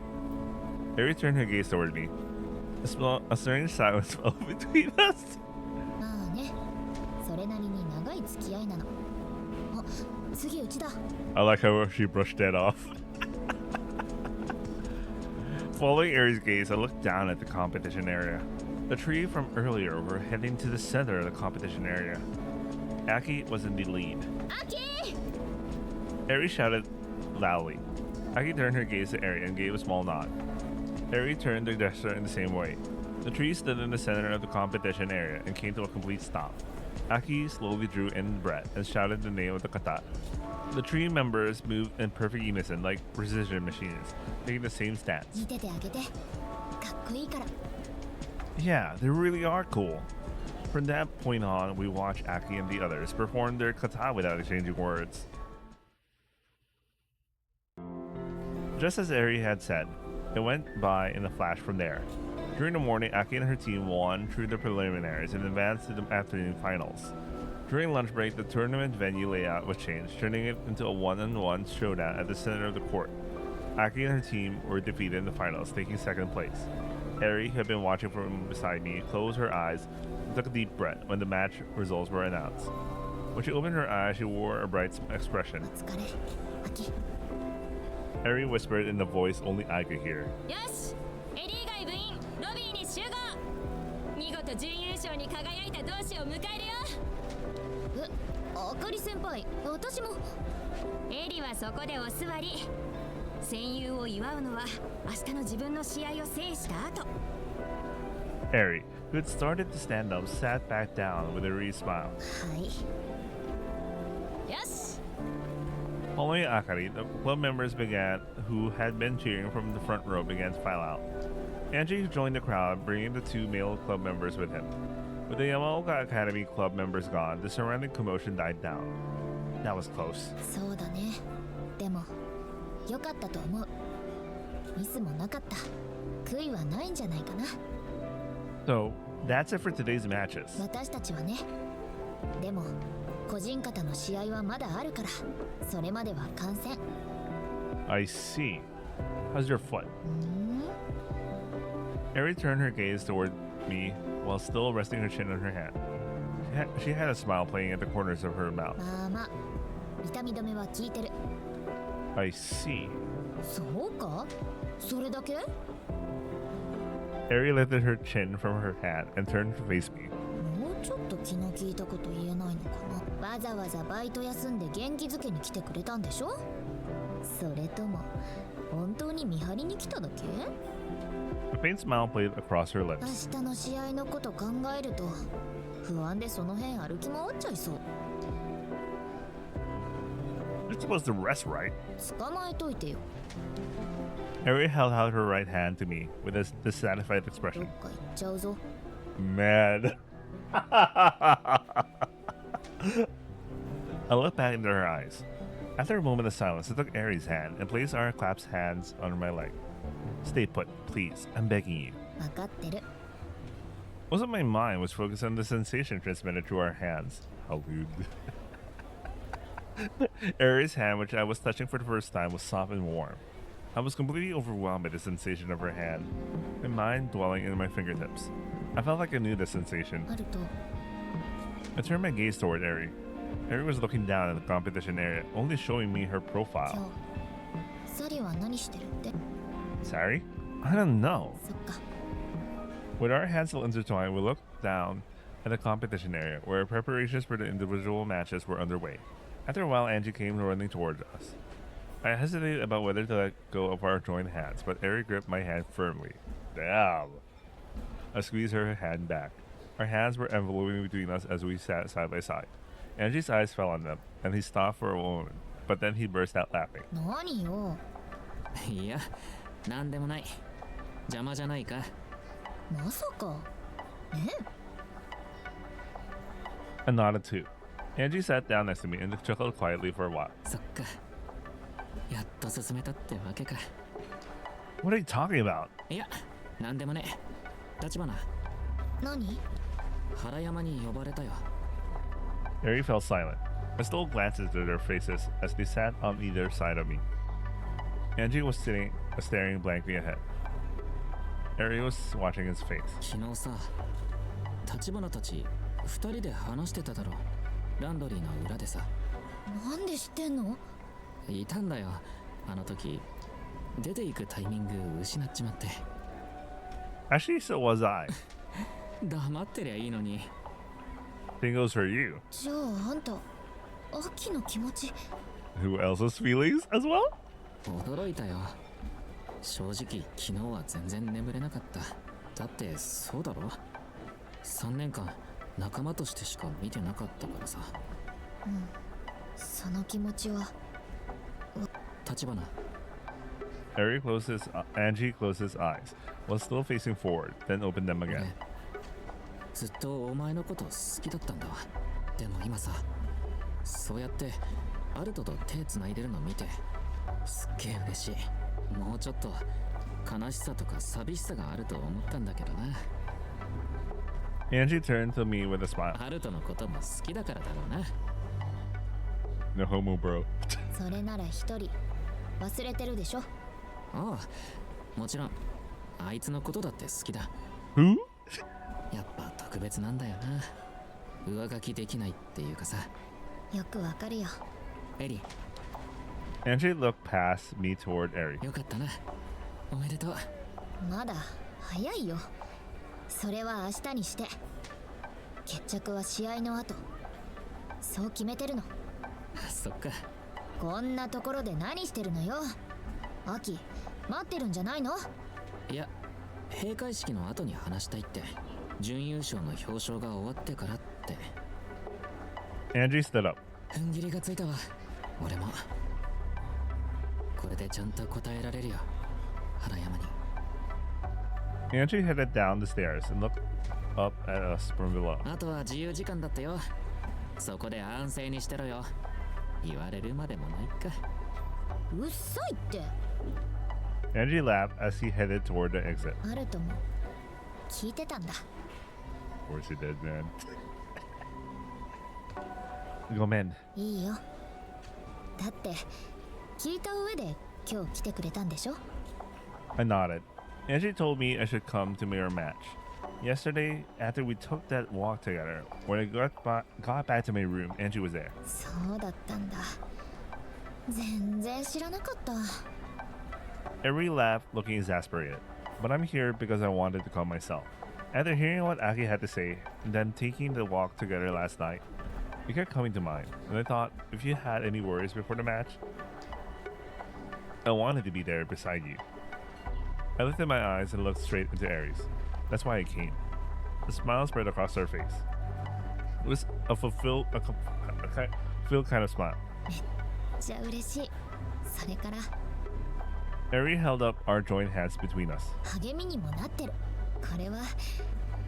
Eri turned her gaze toward me. A strange silence fell between us. まあね、それなりに長い付き合いなの。あ、次うちだ。 I like how she brushed that off. Following Eri's gaze, I looked down at the competition area. The three from earlier were heading to the center of the competition area. Aki was in the lead. Aki! Eri shouted loudly. Aki turned her gaze to Eri and gave a small nod. Eri turned their gesture in the same way. The three stood in the center of the competition area and came to a complete stop. Aki slowly drew in breath and shouted the name of the kata. The three members moved in perfect unison like precision machines, taking the same stance. 見ててあげて。かっこいいから。Yeah, they really are cool. From that point on, we watched Aki and the others perform their kata without exchanging words. Just as Eri had said, it went by in a flash from there. During the morning, Aki and her team won through the preliminaries and advanced to the afternoon finals. During lunch break, the tournament venue layout was changed, turning it into a one-on-one showdown at the center of the court. Aki and her team were defeated in the finals, taking second place. Eri, who had been watching from beside me, closed her eyes and took a deep breath when the match results were announced. When she opened her eyes, she wore a bright expression. お疲れ。秋。Eri whispered in a voice only I could hear. よし、エリ以外部員ロビーに集合。見事準優勝に輝いた同志を迎えるよ。あかり先輩、私も。エリはそこでお座り。戦友を祝うのは明日の自分の試合を制した後。Eri, who had started to stand up, sat back down with a relieved smile. はい。よし。 Following Akari, the club members who had been cheering from the front row began to file out. Angie joined the crowd, bringing the two male club members with him. With the Yamaoka Academy club members gone, the surrounding commotion died down. That was close. そうだね。でもよかったと思う。ミスもなかった。悔いはないんじゃないかな。 So, that's it for today's matches. 私たちはね。でも個人方の試合はまだあるから、それまでは観戦。 I see. How's your foot? Eri turned her gaze toward me while still resting her chin on her hand. She had a smile playing at the corners of her mouth. まあまあ、痛み止めは効いてる。 I see. そうか？それだけ？ Eri lifted her chin from her hand and turned to face me. もうちょっと気の利いたこと言えないのかな。わざわざバイト休んで元気づけに来てくれたんでしょ？それとも本当に見張りに来ただけ？ A faint smile played across her 明 lips. 日の試合のこと考えると不安でその辺歩き回っちゃいそう。 You're supposed to rest, right? 捕まえといてよ。 Eri held out her right hand to me with a dissatisfied どっ expression. か行っちゃうぞ。 Man. I looked back into her eyes. After a moment of silence, I took Eri's hand and placed our clasped hands on my leg. Stay put, please. I'm begging you. 分かってる。 Most of my mind was focused on the sensation transmitted through our hands. How rude. Eri's hand, which I was touching for the first time, was soft and warm. I was completely overwhelmed by the sensation of her hand, my mind dwelling in my fingertips. I felt like I knew the sensation. あると I turned my gaze toward Eri. Eri was looking down at the competition area, only showing me her 今 profile. 日サリは何してるって？ Sorry? I don't know. そっか。 With our hands still intertwined, we looked down at the competition area, where preparations for the individual matches were underway. After a while, Angie came running towards us. I hesitated about whether to let go of our joined hands, but Eri gripped my hand firmly. Damn! I squeezed her hand back. Our hands were enveloping between us as we sat side by side. Angie's eyes fell on them, and he stopped for a moment, but then he burst out laughing. 何よ。いや、なんでもない。邪魔じゃないか。まさか。ね？ I nodded too. Angie sat down next to me and chuckled quietly for a while. そっか。やっと進めたってわけか。 What are you talking about? いや、なんでもね。立花、何？原山に呼ばれたよ。Eri fell silent. I stole glances at their faces as they sat on either side of me. Angie was staring blankly ahead. Eri was watching his face. 昨日さ、立花たち二人で話してただろ。ランドリーの裏でさ。なんで知ってんの？いたんだよ。あの時、出て行くタイミング失っちまって。Actually, so was I. 黙ってりゃいいのに。 Same goes for you. じゃああんた、秋の気持ち。 Who else's feelings as well? 驚いたよ。正直昨日は全然眠れなかった。だってそうだろ。3年間仲間としてしか見てなかったからさ。うん。その気持ちは。立花。Angie closed his eyes while still facing forward, then opened them again. ずっとお前のこと好きだったんだわ。でも今さ、そうやってアルトと手つないでるの見て、すっげえ嬉しい。もうちょっと悲しさとか寂しさがあると思ったんだけどな。 Angie turned to me with a smile. アルトのことも好きだからだろうな。 No homo, bro. それなら一人忘れてるでしょ。ああ、もちろんあいつのことだって好きだ。 Who? やっぱ特別なんだよな。上書きできないっていうかさ。よくわかるよ。エリ、 Angie looked past me toward Eri. よかったな。おめでとう。まだ早いよ。それは明日にして。決着は試合の後。そう決めてるの。そっか。こんなところで何してるのよ。秋、待ってるんじゃないの？いや、閉会式の後に話したいって。準優勝の表彰が終わってからって。 Angie stood up. 踏ん切りがついたわ。俺も。これでちゃんと答えられるよ。原山に。 Angie headed down the stairs and looked up at us from below. あとは自由時間だってよ。そこで安静にしてろよ。言われるまでもないか。うっさいって。 Angie laughed as he headed toward the exit. アルトも聞いてたんだ。 Of course he did, man. ごめん。いいよ。だって聞いた上で今日来てくれたんでしょ。 I nodded. Angie told me I should come to mirror match. Yesterday, after we took that walk together, when I got back to my room, Angie was there. そうだったんだ。全然知らなかった。 Every laughed, looking exasperated. But I'm here because I wanted to come myself. After hearing what Aki had to say, and then taking the walk together last night, it kept coming to mind, and I thought, if you had any worries before the match, I wanted to be there beside you. I lifted my eyes and looked straight into Aries. That's why I came. A smile spread across her face. It was a fulfilled kind of smile. じゃあ嬉しい。それから Aries held up our joint hands between us. 励みにもなってる。これは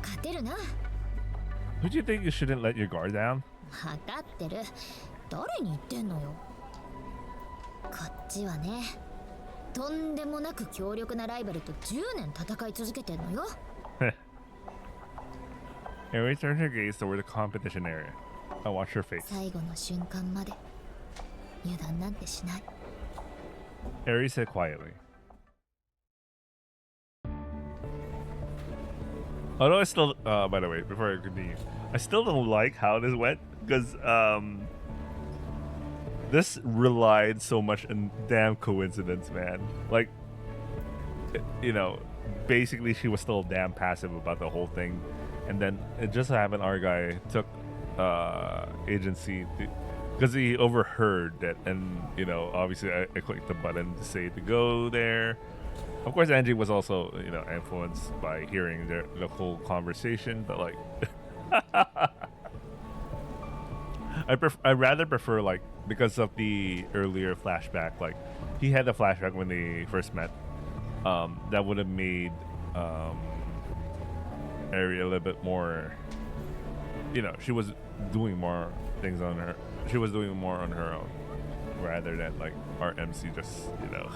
勝てるな。 Don't you think you shouldn't let your guard down? 分かってる。誰に言ってんのよ。こっちはね、とんでもなく強力なライバルと10年戦い続けてんのよ。Aries turned her gaze toward the competition area. I watched her face. 最後の瞬間まで油断なんてしない。 Aries said quietly. Although I still, by the way, before I continue, I still don't like how this went because this relied so much on damn coincidence, man. Like, you know, basically she was still damn passive about the whole thing, and then it just happened our guy took agency because he overheard that, and you know, obviously I clicked the button to say to go there. Of course, Angie was also, you know, influenced by hearing the whole conversation, but like, I rather prefer, like, because of the earlier flashback, like he had the flashback when they first met. That would have made Ari a little bit more, you know, she was doing more things on her. She was doing more on her own, rather than like our MC just, you know,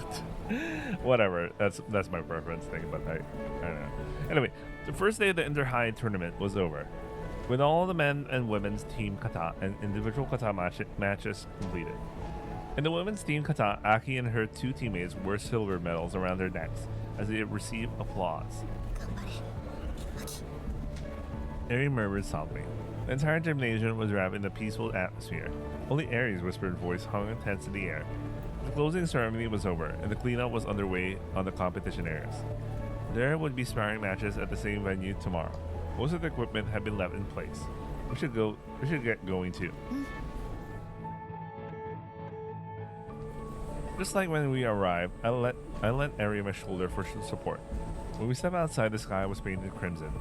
whatever. That's my preference thing, but I don't know. Anyway, the first day of the Inter-High tournament was over. With all the men and women's team kata and individual kata matches completed. In the women's team kata, Aki and her two teammates wore silver medals around their necks as they received applause. 頑張れ、アキ。 Ari murmured softly. The entire gymnasium was wrapped in a peaceful atmosphere. Only Ari's whispered voice hung intense in the air. The closing ceremony was over, and the cleanup was underway on the competition areas. There would be sparring matches at the same venue tomorrow. Most of the equipment had been left in place. We should get going too. Just like when we arrived, I let Ari my shoulder for support. When we stepped outside, the sky was painted crimson.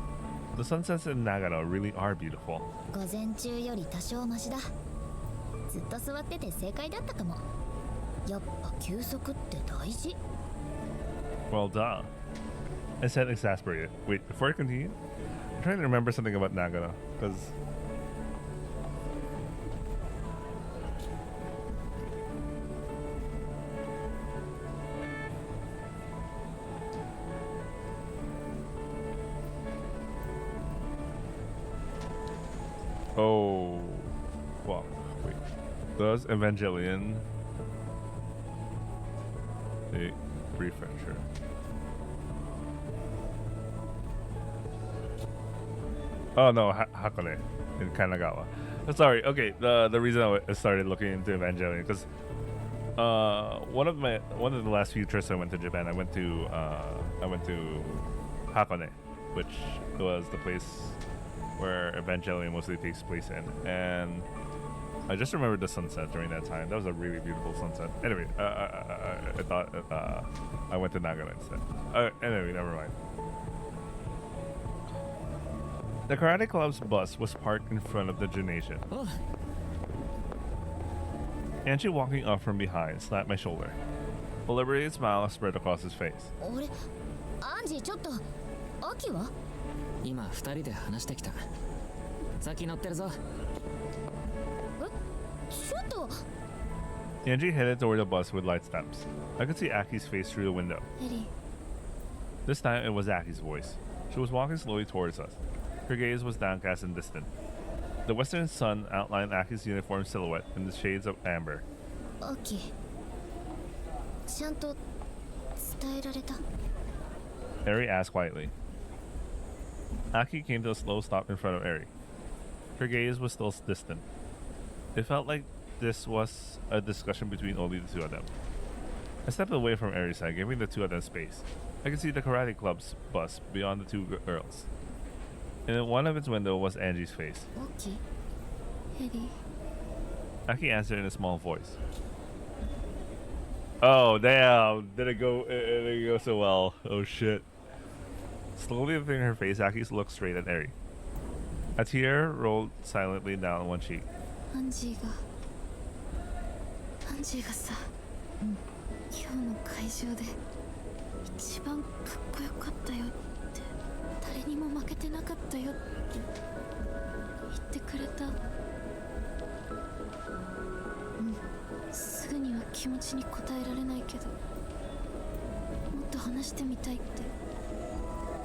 The sunsets in Nagano really are beautiful. 午前中より多少マシだ。ずっと座ってて正解だったかも。やっぱ休息って大事。 Well, duh. I said exasperated. Wait, before I continue, I'm trying to remember something about Nagano, because... Oh, well, wait. Does Evangelion a prefecture? Oh no, Hakone in Kanagawa. Sorry. Okay, the reason I started looking into Evangelion because one of the last few trips I went to Japan, I went to Hakone, which was the place where Evangelion mostly takes place in, and I just remembered the sunset during that time. That was a really beautiful sunset. Anyway, I thought I went to Nagano instead. Anyway, never mind. The karate club's bus was parked in front of the gymnasium. Oh, Angie, walking up from behind, slapped my shoulder. A liberated smile spread across his face. 俺、アンジーちょっと、アキは？今2人で話してきた。先乗ってるぞ。え、ちょっと。Angie headed toward the bus with light steps. I could see Aki's face through the window. エリー This time it was Aki's voice. She was walking slowly towards us. Her gaze was downcast and distant. The western sun outlined Aki's uniform silhouette in the shades of amber. アキちゃんと伝えられた Eri asked quietly. Aki came to a slow stop in front of Eri. Her gaze was still distant. It felt like this was a discussion between only the two of them. I stepped away from Eri's side, giving the two of them space. I could see the karate club's bus beyond the two girls. In one of its windows was Angie's face. アキエリー Aki answered in a small voice. Oh damn! Did it go? It didn't go so well. Oh shit! Slowly lifting her face, Aki looked straight at Eri. A tear rolled silently down one cheek. アンジーがさ、今日の会場で一番かっこよかったよって誰にも負けてなかったよって言ってくれた。すぐには気持ちに応えられないけど、もっと話してみたいって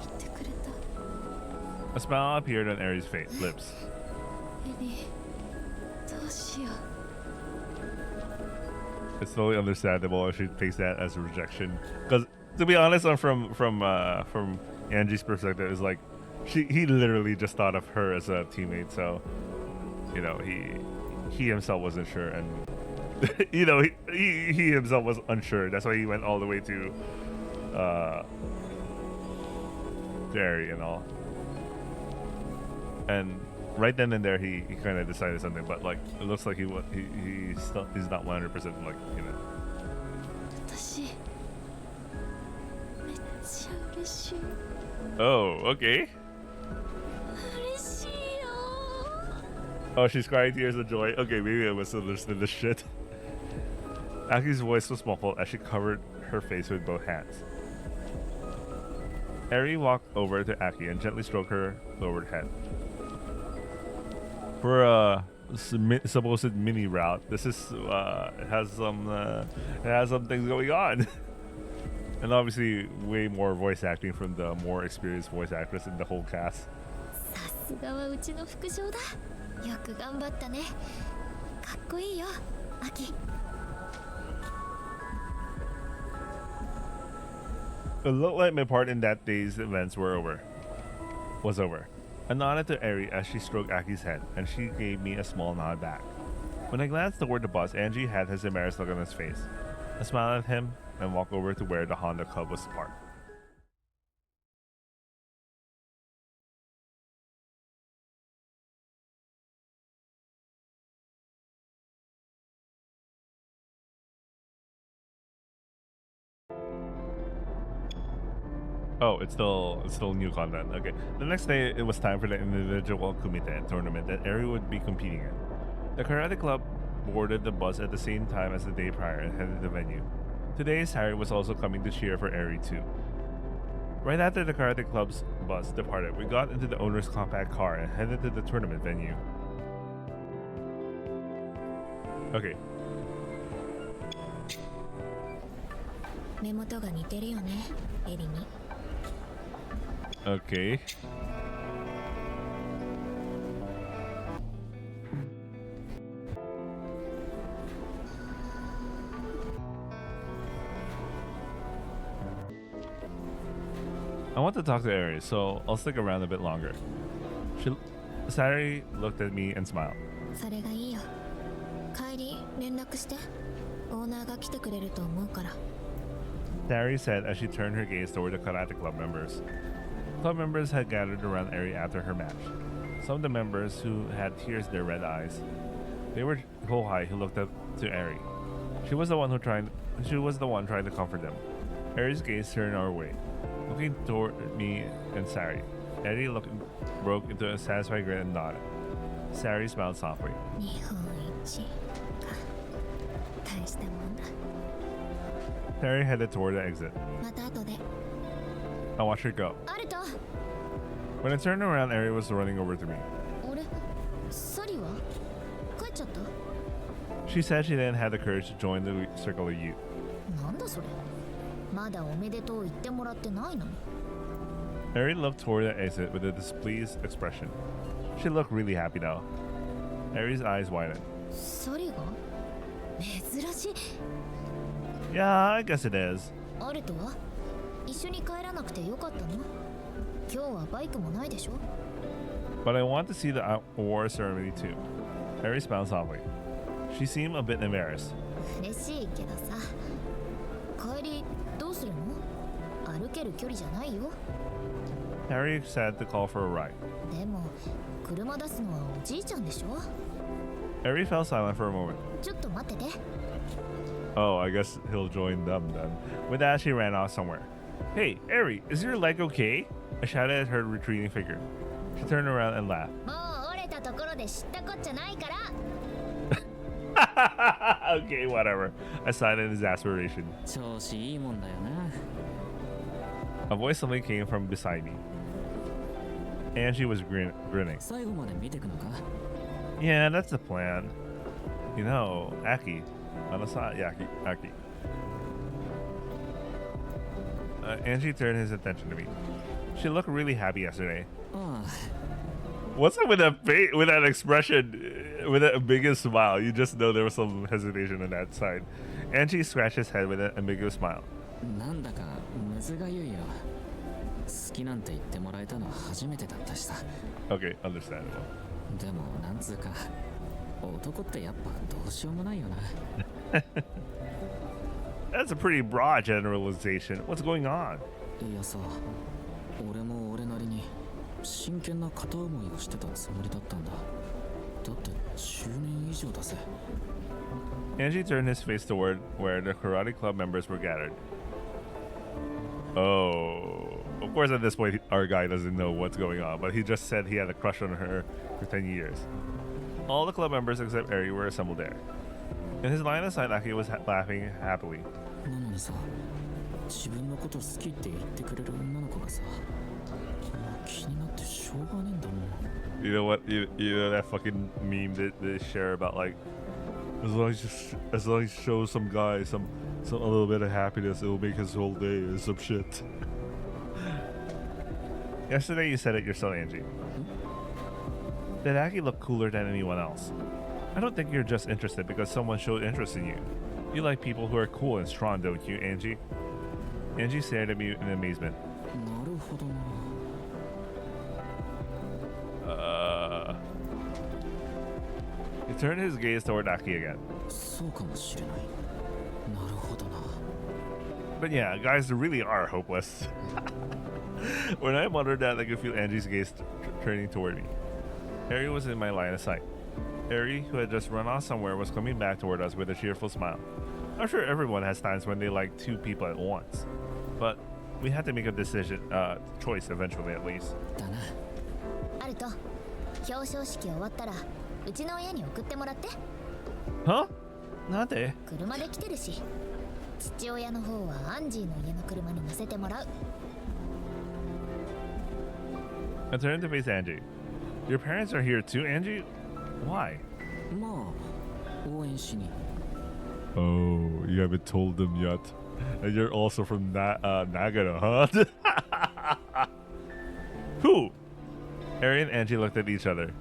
言ってくれた。 A smile appeared on Eri's lips. エリー、どうしよう。 It's totally understandable if she takes that as a rejection. Because to be honest, from Angie's perspective, is like he literally just thought of her as a teammate. So you know he himself wasn't sure, and you know he himself was unsure. That's why he went all the way to Jerry and all. And right then and there, he kind of decided something, but like it looks like he's not 100% like, you know. 私めっちゃ嬉しい。 Oh, okay. 嬉しいよ。 Oh, she's crying tears of joy. Okay, maybe I misunderstood this shit. Aki's voice was muffled as she covered her face with both hands. Eri walked over to Aki and gently stroked her lowered head. For a supposed mini route, this is it has some things going on. And obviously way more voice acting from the more experienced voice actress in the whole cast. さすがはうちの副将だ。よく頑張ったね。かっこいいよ、アキ。 It looked like my part in that day's events was over. I nodded to Eri as she stroked Aki's head, and she gave me a small nod back. When I glanced toward the bus, Angie had his embarrassed look on his face. I smiled at him and walked over to where the Honda Club was parked. Oh, it's still new content. Okay. The next day, it was time for the individual kumite tournament that Eri would be competing in. The karate club boarded the bus at the same time as the day prior and headed to the venue. Today, Harry was also coming to cheer for Eri too. Right after the karate club's bus departed, we got into the owner's compact car and headed to the tournament venue. Okay. 目元が似てるよね、エリに。 Okay. I want to talk to Eri, so I'll stick around a bit longer. Sari looked at me and smiled. それがいいよ。帰り連絡して。オーナーが来てくれると思うから。 Sari said as she turned her gaze toward the karate club members. Club members had gathered around Eri after her match. Some of the members who had tears in their red eyes. They were Kohai who looked up to Eri. She was the one trying to comfort them. Eri's gaze turned our way, looking toward me and Sari. Eri broke into a satisfied grin and nodded. Sari smiled softly. 日本一か。大したもんだ。 Sari headed toward the exit. また後で。 I watched her go. アルト。 When I turned around, Eri was running over to me. あれ、サリは帰っちゃった？ She She said she didn't have the courage to join the circle of youth. なんだそれ。まだおめでとう言ってもらってないのに。Eri looked toward the exit with a displeased expression. She looked really happy now. Eri's eyes widened. サリが珍しい。 Yeah, I guess it is. アルトは一緒に帰らなくてよかったの？今日はバイクもないでしょ？ But I want to see the award ceremony too. Eri smiled softly. She seemed a bit embarrassed. 嬉しいけどさ。帰りどうするの？歩ける距離じゃないよ。 Harry said to call for a ride. でも車出すのはおじいちゃんでしょ？ Eri fell silent for a moment. ちょっと待ってて。 Oh, I guess he'll join them then. With that, she ran off somewhere. Hey, Eri, is your leg okay? I shouted at her retreating figure. She turned around and laughed. もう折れたところで知ったこっちゃないから。 Okay, whatever. I sighed in exasperation. 調子いいもんだよな。 A voice suddenly came from beside me. Angie was grinning. 最後まで見てくのか？ Yeah, that's the plan. You know, Aki. Aki. Angie turned his attention to me. She looked really happy yesterday. ああ、 What's up with with that expression, with that biggest smile? You just know there was some hesitation on that side. Angie scratched his head with an ambiguous smile. なんだかむずがゆいよ。好きなんて言ってもらえたのは初めてだったしさ。 Okay, understandable. でもなんつうか、男ってやっぱどうしようもないよな。That's a pretty broad generalization. What's going on? いやさ、俺も俺なりに真剣な片思いをしてたつもりだったんだ。だって10年以上だぜ。 Angie turned his face toward where the karate club members were gathered. Oh, of course at this point our guy doesn't know what's going on, but he just said he had a crush on her for 10 years. All the club members except Eri were assembled there. In his line of sight, Aki was laughing happily. なのにさ、自分のこと好きって言ってくれる女の子がさ、もう気になってしょうがねえんだもん。 You know what? You know that fucking meme that they share about like, as long as you show some guy some a little bit of happiness, it will make his whole day or some shit. Yesterday you said it yourself, Angie. That Aki looked cooler than anyone else. I don't think you're just interested because someone showed interest in you. You like people who are cool and strong, don't you, Angie? Angie stared at me in amazement. なるほどな。He turned his gaze toward Aki again. そうかもしれない。なるほどな。 But yeah, guys really are hopeless. When I muttered that, I could feel Angie's gaze turning toward me. Eri was in my line of sight. Eri, who had just run off somewhere, was coming back toward us with a cheerful smile. I'm sure everyone has times when they like two people at once. But we had to make a choice eventually at least. だな。アルト、表彰式終わったらうちの親に送ってもらって。 Huh? なんで? 車で来てるし、父親の方はアンジーの家の車に乗せてもらう。 I turned to face Angie. Your parents are here too, Angie? Why? まあ、応援しに。 Oh, you haven't told them yet. And you're also from Nagano, huh? Who? Eri and Angie looked at each other.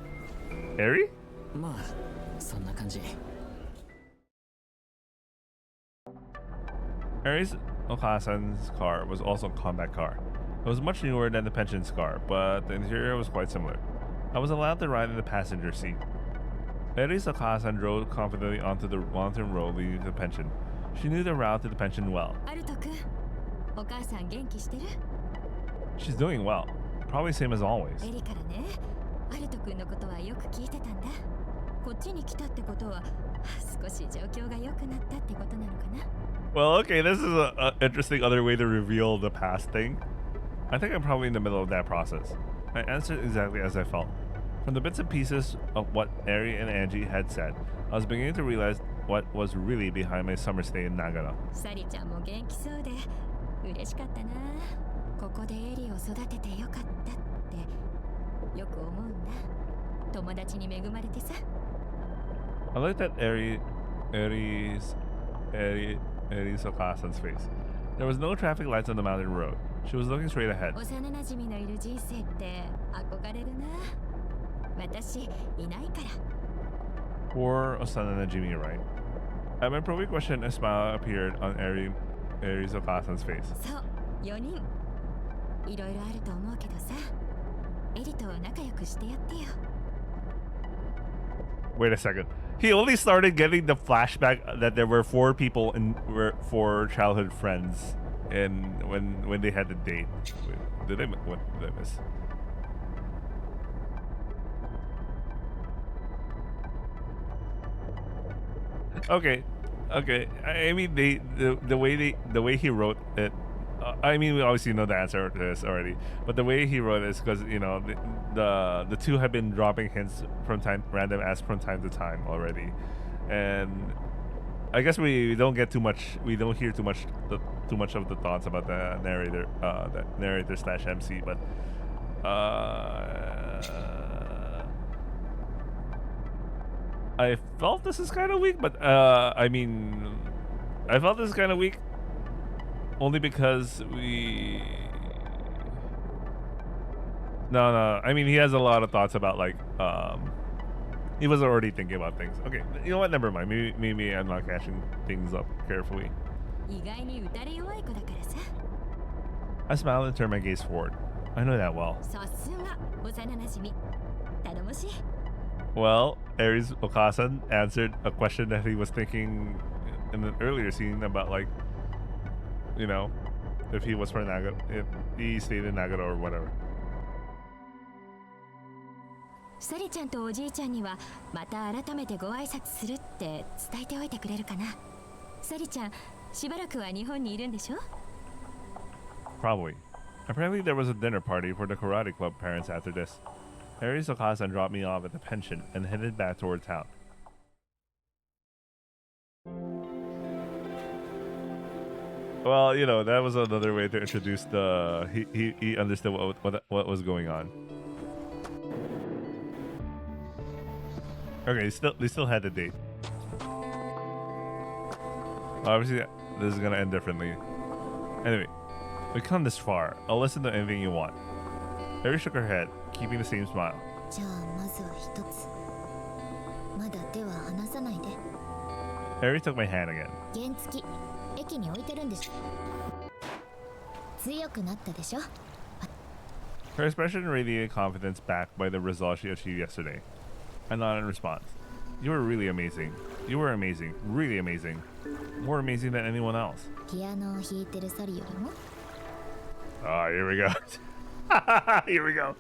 Eri? まあ、そんな感じ。 Eri's Okasan's car was also a combat car. It was much newer than the pension's car, but the interior was quite similar. I was allowed to ride in the passenger seat. Eri's Okasan drove confidently onto the long-term road leading to the pension. She knew the route to the pension well. アルト君、お母さん元気してる？ She's doing well. Probably same as always. エリからね、アルト君のことはよく聞いてたんだ。こっちに来たってことは少し状況が良くなったってことなのかな。 Well, okay, this is an interesting other way to reveal the past thing. I think I'm probably in the middle of that process. I answered exactly as I felt. From the bits and pieces of what Eri and Angie had said, I was beginning to realize what was really behind my summer stay in Nagano. サリちゃんも元気そうで嬉しかったな。ここでエリを育ててよかったってよく思うんだ。友達に恵まれてさ。 I looked at Eri Aries Okasan's face. There was no traffic lights on the mountain road. She was looking straight ahead. 幼馴染のいる人生って憧れるな。私いないから。 Poor Osana Najimi, right? At my probing question, a smile appeared on Aries Okasan's face. そう、4人。いろいろあると思うけどさ、エリと仲良くしてやってよ。 Wait a second. He only started getting the flashback that there were 4 people and were 4 childhood friends, and when they had the date. Wait, what did I miss? Okay. I mean, the way he wrote it. I mean, we obviously know the answer to this already, but the way he wrote it is because the two have been dropping hints from random time to time already, and I guess we don't get too much. We don't hear too much of the thoughts about the narrator slash MC, but I felt this is kind of weak, but I mean, I felt this is kind of weak only because no, I mean, he has a lot of thoughts about like he was already thinking about things. Okay, you know what, never mind, maybe I'm not catching things up carefully. 意外に打たれ弱い子だからさ。 I smiled and turned my gaze forward. I know that well. さすが幼馴染。頼もしい。 Well, Aries Okasan answered a question that he was thinking in an earlier scene about, like, you know, if he was from Nagano, if he stayed in Nagano or whatever. サリちゃんとおじいちゃんにはまた改めてご挨拶するって伝えておいてくれるかな。サリちゃん、しばらくは日本にいるんでしょ？ Probably. Apparently there was a dinner party for the karate club parents after this. Aries Okasan dropped me off at the pension and headed back toward town. Well, you know, that was another way to introduce the... He understood what was going on. Okay, they still had the date. Obviously, this is gonna end differently. Anyway, we've come this far. I'll listen to anything you want. Aries shook her head, keeping the same smile. じゃあまずは一つ。まだ手は離さないで。 Aries took my hand again. 原付駅に置いてるんでしょ。強くなったでしょ。 Her expression radiated confidence backed by the result she achieved yesterday. I nodded in response. You were really amazing. You were amazing. Really amazing. More amazing than anyone else. ピアノを弾いてるサリよりも。 Oh, here we go. Here we go.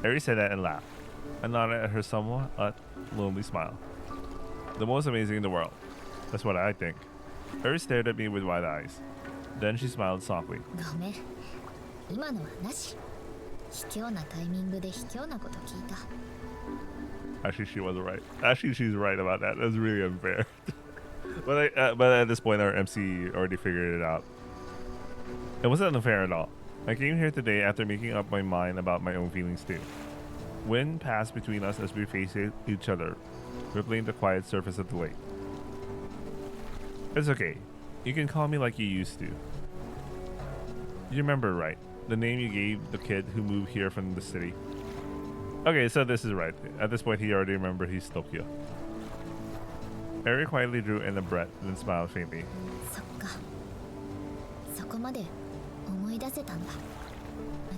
Aries said that and laughed. I nodded at her somewhat lonely smile. The most amazing in the world. That's what I think. Aries stared at me with wide eyes. Then she smiled softly. ごめん。今のはなし。卑怯なタイミングで卑怯なこと聞いた。 Actually, she was right. Actually, she's right about that. That's really unfair. but at this point, our MC already figured it out. It wasn't unfair at all. I came here today after making up my mind about my own feelings too. Wind passed between us as we faced each other, rippling the quiet surface of the lake. It's okay. You can call me like you used to. You remember, right? The name you gave the kid who moved here from the city. Okay, so this is right. At this point, he already remembered he's Tokyo. Eri quietly drew in a breath and then smiled faintly. そっか。そこまで思い出せたんだ。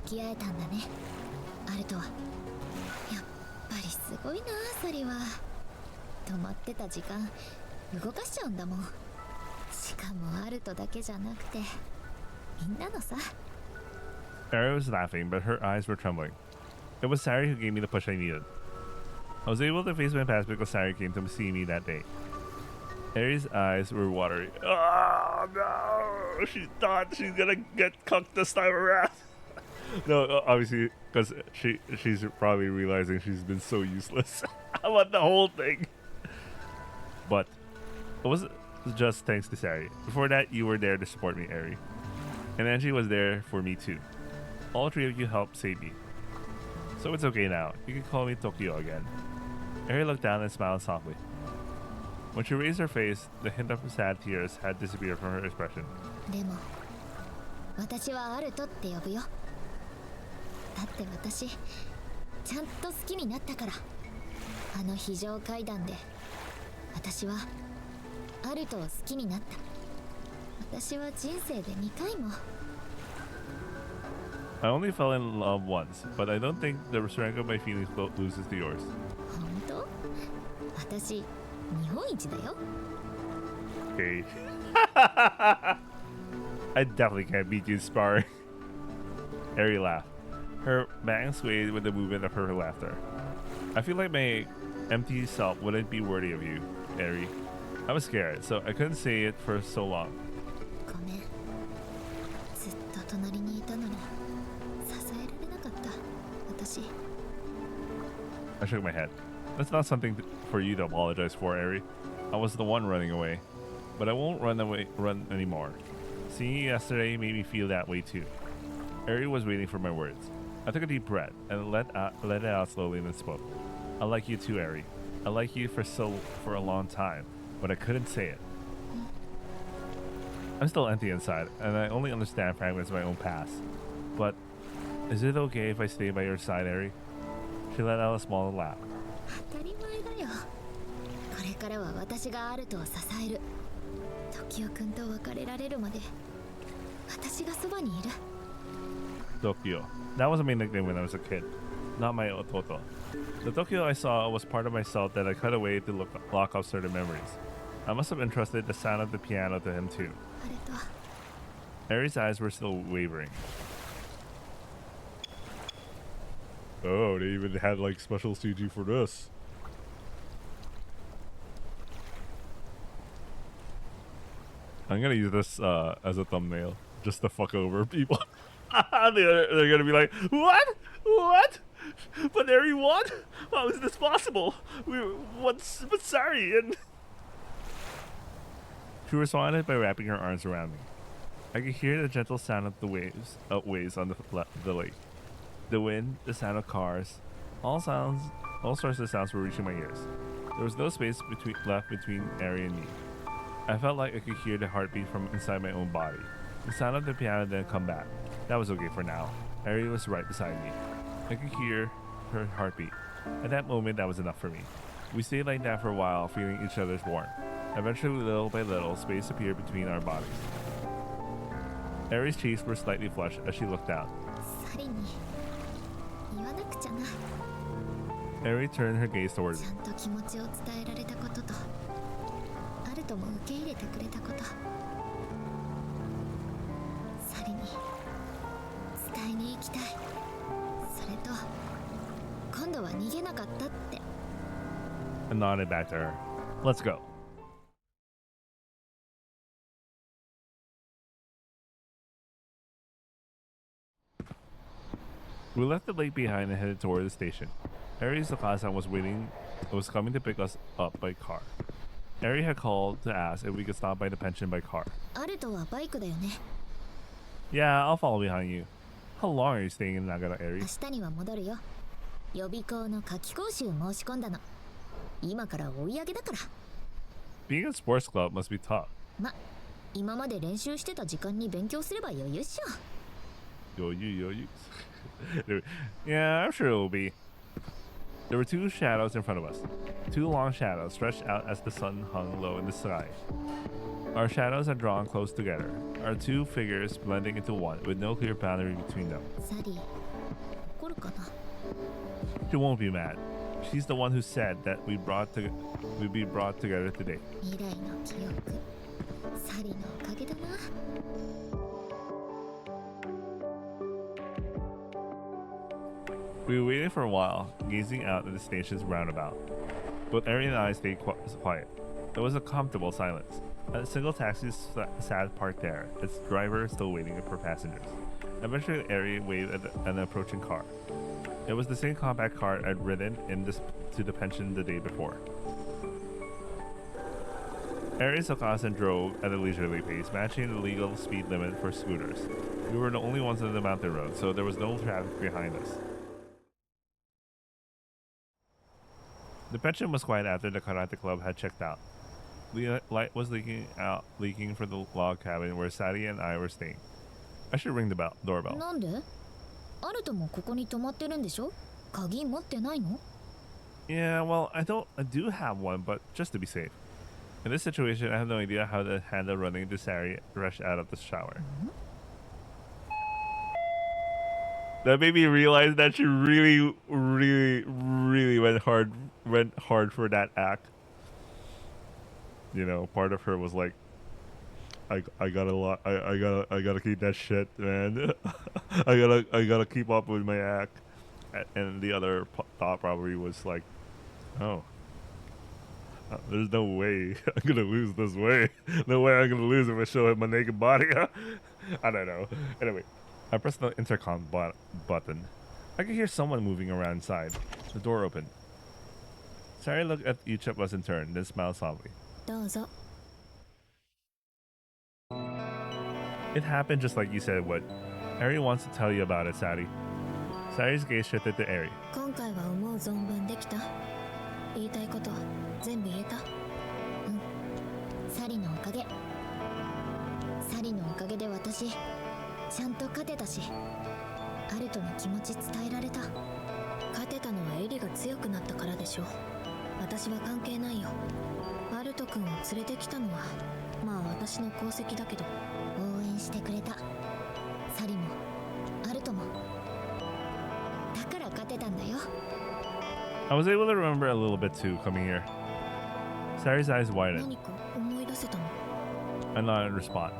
向き合えたんだね。アルトは。やっぱりすごいな、サリは。止まってた時間、動かしちゃうんだもん。しかもアルトだけじゃなくて、みんなのさ。Eri was laughing, but her eyes were trembling. It was Sari who gave me the push I needed. I was able to face my past because Sari came to see me that day. Eri's eyes were watery. Oh no! She thought she's gonna get cucked this time around. No, obviously, because she's probably realizing she's been so useless about the whole thing. But it was just thanks to Sari. Before that, you were there to support me, Eri. And Angie was there for me too. All three of you helped save me. So it's okay now. You can call me Tokyo again. Eri looked down and smiled softly. When she raised her face, the hint of sad tears had disappeared from her expression. でも私はアルトって呼ぶよ。だって私ちゃんと好きになったから。あの非常階段で私はアルトを好きになった。私は人生で2回も。 I only fell in love once, but I don't think the strength of my feelings loses to yours. 本当？私日本一だよ。 Okay. I definitely can't beat you in sparring. Eri laughed. Her bang swayed with the movement of her laughter. I feel like my empty self wouldn't be worthy of you, Eri. I was scared, so I couldn't say it for so long. ごめん。ずっと隣にいたのに支えられなかった。私。 I shook my head. That's not something for you to apologize for, Eri. I was the one running away. But I won't run anymore. Seeing you yesterday made me feel that way too. Eri was waiting for my words. I took a deep breath and let it out slowly and then spoke. I like you too, Eri. I like you for a long time, but I couldn't say it. I'm still empty inside, and I only understand fragments of my own past. But is it okay if I stay by your side, Eri? She let out a small laugh. 当たり前だよ。これからは私がアルトを支える。時代くんと別れられるまで私がそばにいる。 Tokyo. That was my nickname when I was a kid, not my Ototo. The Tokyo I saw was part of myself that I cut away to lock off certain memories. I must have entrusted the sound of the piano to him too. アルト。 Eri's eyes were still wavering. Oh, they even had like special CG for this. I'm gonna use this as a thumbnail just to fuck over people. they're gonna be like, what? What? But Eri won? How is this possible? But sorry. And she responded by wrapping her arms around me. I could hear the gentle sound of the waves on the lake. The wind, the sound of cars, all sorts of sounds were reaching my ears. There was no space left between Eri and me. I felt like I could hear the heartbeat from inside my own body. The sound of the piano didn't come back. That was okay for now. Eri was right beside me. I could hear her heartbeat. At that moment, that was enough for me. We stayed like that for a while, feeling each other's warmth. Eventually, little by little, space appeared between our bodies. Eri's cheeks were slightly flushed as she looked down. サリに言わなくちゃな。 Eri turned her gaze towards ち me. ゃんと気持ちを伝えられたこととアルトも受け入れてくれたこと、サリに伝えに行きたい。それと今度は逃げなかったって。 I nodded back to her. Let's go. We left the lake behind and headed toward the station. Eri's Laplacian was coming to pick us up by car. Eri had called to ask if we could stop by the pension by car. アルトはバイクだよね。 Yeah, I'll follow behind you. How long are you staying in Nagano, Eri? 明日には戻るよ。予備校の夏期講習申し込んだの。今から追い上げだから。 Being in a sports club must be tough. ま、今まで練習してた時間に勉強すれば余裕っしょ。Yo. Yeah, I'm sure it will be. There were two shadows in front of us. Two long shadows stretched out as the sun hung low in the sky. Our shadows are drawn close together, our two figures blending into one with no clear boundary between them. サリー、怒るかな。 She won't be mad. She's the one who said that we'd be brought together today. 未来の記憶、サリのおかげだな。 We waited for a while, gazing out at the station's roundabout. Both Eri and I stayed quiet. There was a comfortable silence. A single taxi sat parked there, its driver still waiting for passengers. Eventually, Eri waved at an approaching car. It was the same compact car I'd ridden to the pension the day before. Eri's Laplacian drove at a leisurely pace, matching the legal speed limit for scooters. We were the only ones on the mountain road, so there was no traffic behind us. The pension was quiet after the karate club had checked out. The light was leaking from the log cabin where Sadie and I were staying. I should ring the doorbell. なんで？アルトもここに泊まってるんでしょ？鍵持ってないの？ Yeah, well, I do have one, but just to be safe. In this situation, I have no idea how to handle running into Sari rush out of the shower. That made me realize that she really went hard for that act. You know, part of her was like, I gotta keep that shit, man. I gotta keep up with my act. And the other thought probably was like, oh, there's no way I'm gonna lose this way. No way I'm gonna lose if I show my naked body. I don't know. Anyway, I pressed the intercom button. I could hear someone moving around inside. The door opened. Sari looked at each of us in turn, then smiled softly. どうぞ。 It happened just like you said it would. Eri wants to tell you about it, Sadie. Sari's gaze shifted to Eri. 今回は思う存分できた。言いたいこと全部言えた。サリのおかげ。サリのおかげで私ちゃんと勝てたし、アルトに気持ち伝えられた。勝てたのはエリが強くなったからでしょ。私は関係ないよ。アルト君を連れてきたのはまあ私の功績だけど。応援してくれた。サリもアルトも。だから勝てたんだよ。I was able to remember a little bit too coming here. Sari's eyes widened. 何か思い出せたの？ I nodded in response.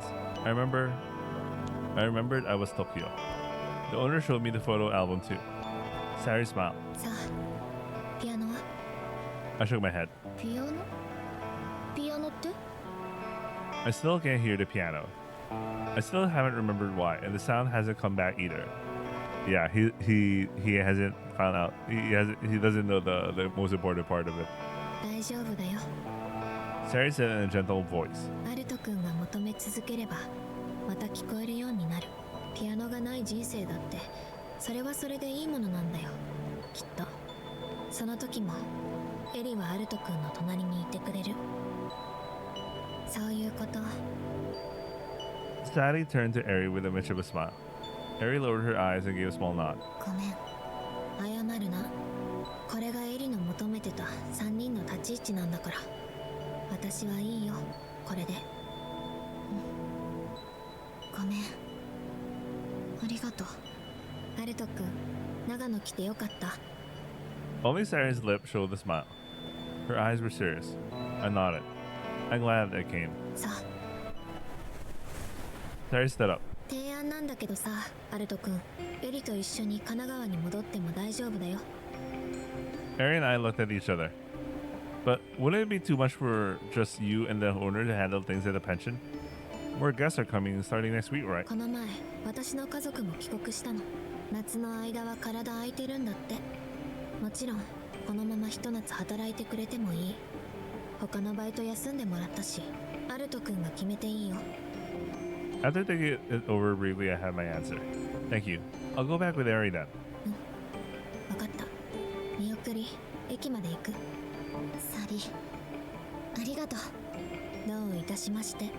I remembered I was Tokyo. The owner showed me the photo album too. Sari smiled. さあ、ピアノは？ I shook my head. ピアノ？ピアノって？ I still can't hear the piano. I still haven't remembered why, and the sound hasn't come back either. Yeah, he hasn't found out. He doesn't know the most important part of it. 大丈夫だよ。 Sari said in a gentle voice. アルト君が求め続ければまた聞こえるようになる。ピアノがない人生だってそれはそれでいいものなんだよ。きっとその時もエリはアルト君の隣にいてくれる。そういうこと。 Sadie turned to Eri with a mitch of a smile. Eri lowered her eyes and gave a small nod. ごめん、謝るな。これがエリの求めてた3人の立ち位置なんだから。私はいいよ、これで。ごめん。ありがとう。アルト君、長野来てよかった。 Only Sari's lip showed a smile. Her eyes were serious. I nodded. I'm glad that came. さあ。 Sari stood up. 提案なんだけどさ、アルト君、エリと一緒に神奈川に戻っても大丈夫だよ。 Eri and I looked at each other. But wouldn't it be too much for just you and the owner to handle things at the pension? More guests are coming starting next week, right? この前、私の家族も帰国したの。夏の間は体空いてるんだって。もちろん、このままひと夏働いてくれてもいい。他のバイト休んでもらったし、アルト君が決めていいよ。 After thinking it over briefly, I had my answer. Thank you. I'll go back with Eri then. わかった。見送り、駅まで行く。サリ、ありがとう。どういたしまして。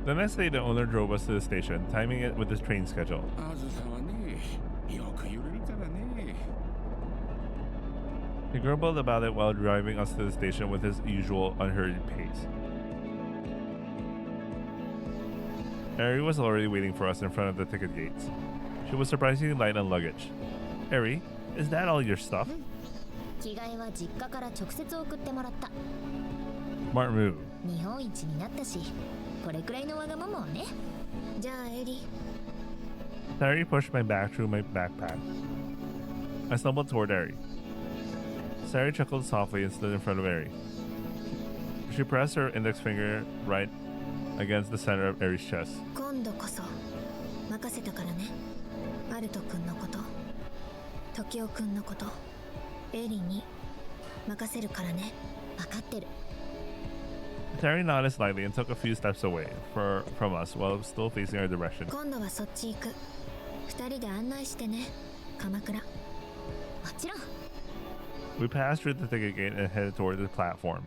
The next day, the owner drove us to the station, timing it with his train schedule. あずさはね、よく揺れるからね。 He grumbled about it while driving us to the station with his usual unhurried pace. Eri was already waiting for us in front of the ticket gates. She was surprisingly light on luggage. Eri, is that all your stuff? 着替えは実家から直接送ってもらった。 Smart move. 日本一になったし、これくらいのわがままはね。じゃあエリ。 Sari pushed my bag through my backpack. I stumbled toward Eri. Sari chuckled softly and stood in front of Eri. She pressed her index finger right against the center of Eri's chest. 今度こそ任せたからね。アルト君のこと、トキオ君のこと、エリに任せるからね。分かってる。Terry nodded slightly and took a few steps away from us while still facing our direction. 今度はそっち行く。二人で案内してね、鎌倉。もちろん。 We passed through the ticket gate and headed toward the platform.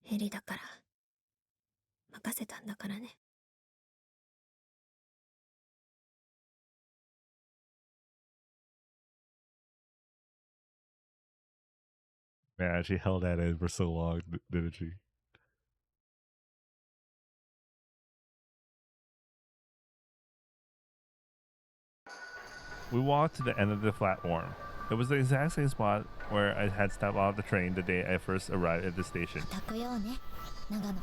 ヘリだから任せたんだからね。Man, she held that in for so long, didn't she? We walked to the end of the platform. It was the exact same spot where I had stepped off the train the day I first arrived at the station. また来ようね、長野。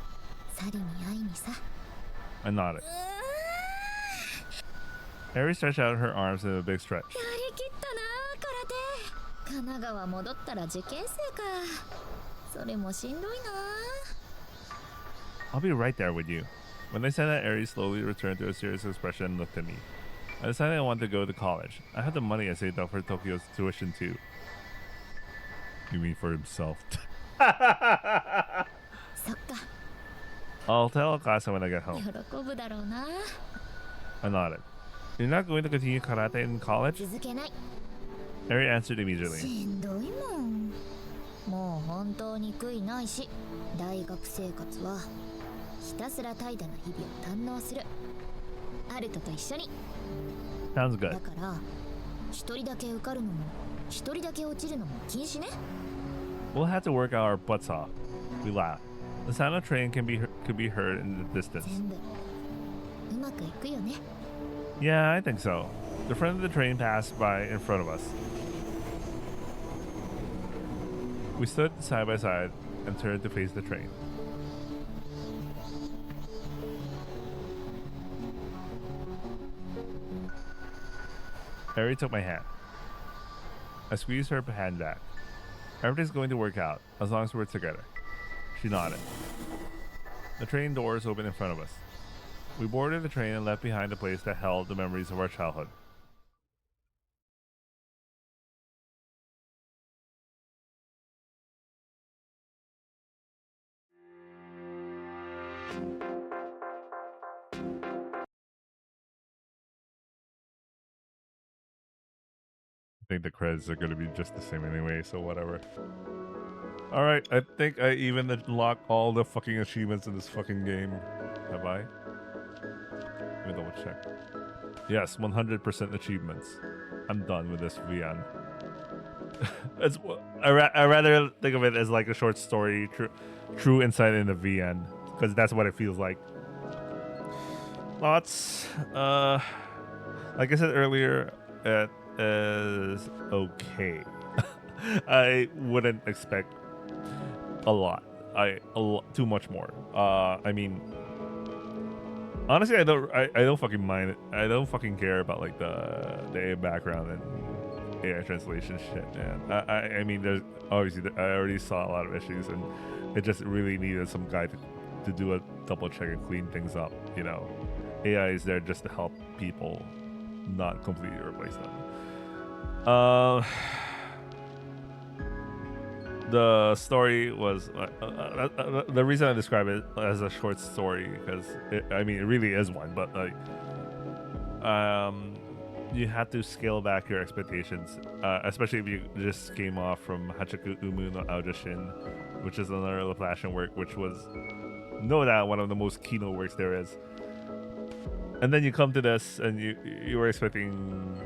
サリに会いにさ。 I nodded. Harry stretched out her arms in a big stretch. やりきったな、空手。神奈川戻ったら受験生か。それもしんどいな。 I'll be right there with you. When I said that, Aries slowly returned to a serious expression and looked at me. I decided I wanted to go to college. I had the money I saved up for Tokyo's tuition too. You mean for himself? そっか、 I'll tell Akasa when I get 喜 home. ぶだろうな。 I nodded. You're not going to continue karate in college? 続けない。 Harry answered immediately. しんどいもん。もう本当に悔いないし、大学生活はひたすら怠惰な日々を堪能する。アルトと一緒に。 Sounds だ good. から一人だけ受かるのも一人だけ落ちるのも禁止ね。 We'll have to work our butts off. We laughed. The sound of train could be heard in the distance. 全部うまくいくよね。 Yeah, I think so. The front of the train passed by in front of us. We stood side by side and turned to face the train. Harry took my hand. I squeezed her hand back. Everything's going to work out as long as we're together. She nodded. The train doors opened in front of us. We boarded the train and left behind the place that held the memories of our childhood. I think the credits are going to be just the same anyway, so whatever. Alright, I think I even unlocked all the fucking achievements in this fucking game. Have I? Let me double check. Yes, 100% achievements. I'm done with this VN. I rather think of it as like a short story, true insight in the VN, because that's what it feels like. Lots. Like I said earlier, it is okay. I wouldn't expect a lot. Too much more. I mean, honestly, I don't fucking mind it. I don't fucking care about like the AI background and AI translation shit, man. I mean, there's obviously I already saw a lot of issues, and it just really needed some guy to do a double check and clean things up. You know, AI is there just to help people, not completely replace them. The story was the reason I describe it as a short story because I mean it really is one, but like you have to scale back your expectations, especially if you just came off from Hachaku Umu no Aujashin, which is another Laplacian work, which was no doubt one of the most keynote works there is. And then you come to this, and you were expecting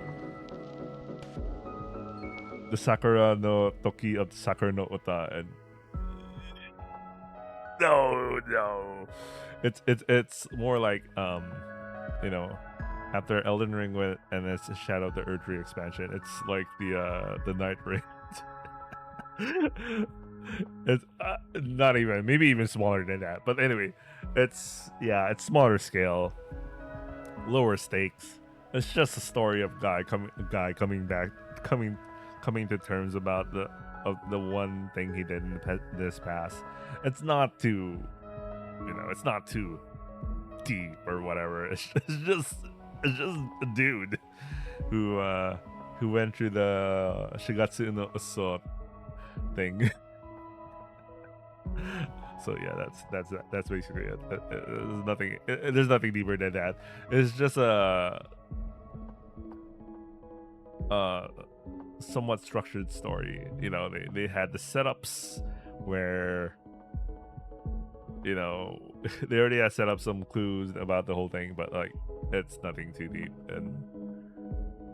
the Sakura no Toki of the Sakura no Ota, and no, it's more like you know, after Elden Ring went and it's Shadow of the Erdtree expansion, it's like the Night Raid. It's not even, maybe even smaller than that, but anyway, it's smaller scale, lower stakes. It's just a story of guy coming to terms about the one thing he did in this past. It's not too, it's not too deep or whatever. It's just a dude who went through the Shigatsu no Uso thing. So yeah, that's basically it. There's nothing deeper than that. It's just a somewhat structured story. You know, they had the setups where, you know, they already had set up some clues about the whole thing, but like it's nothing too deep. And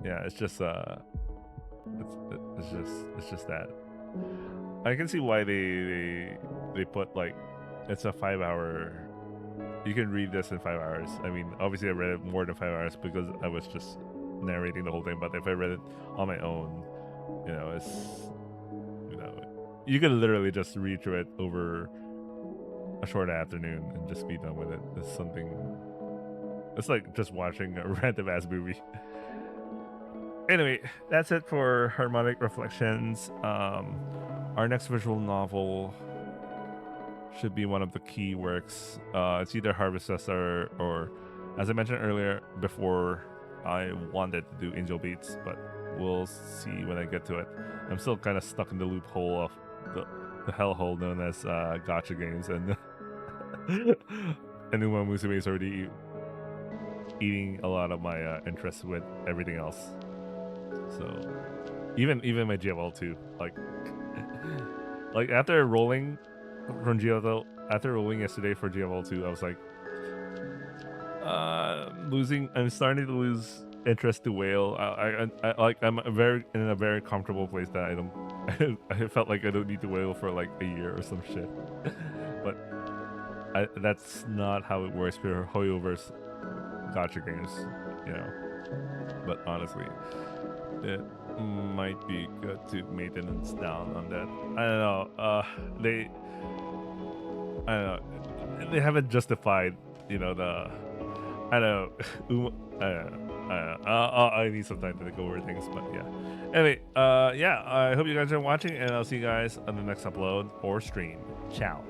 yeah, it's just it's just that. I can see why they put like it's a 5-hour. You can read this in 5 hours. I mean, obviously I read it more than 5 hours because I was just narrating the whole thing. But if I read it on my own, you know, it's, you know, you can literally just read through it over a short afternoon and just be done with it. It's something. It's like just watching a random ass movie. Anyway, that's it for Harmonic Reflections. Our next visual novel should be one of the key works. It's either Harvestessa or, as I mentioned earlier, before I wanted to do Angel Beats, but we'll see when I get to it. I'm still kind of stuck in the loophole of the hellhole known as gacha games, and Uma Musume is already eating a lot of my interest with everything else. So even my GFL 2, like after rolling from GFL, after rolling yesterday for GFL 2, I was like I'm starting to lose interest to Whale. I'm in a very comfortable place that I don't I felt like I don't need to Whale for like a year or some shit. But that's not how it works for Hoyoverse gacha games, you know. But honestly, it might be good to maintenance down on that. I don't know. They haven't justified, you know, the. I don't know. I need some time to go over things, but yeah. Anyway, yeah. I hope you guys are watching, and I'll see you guys on the next upload or stream. Ciao.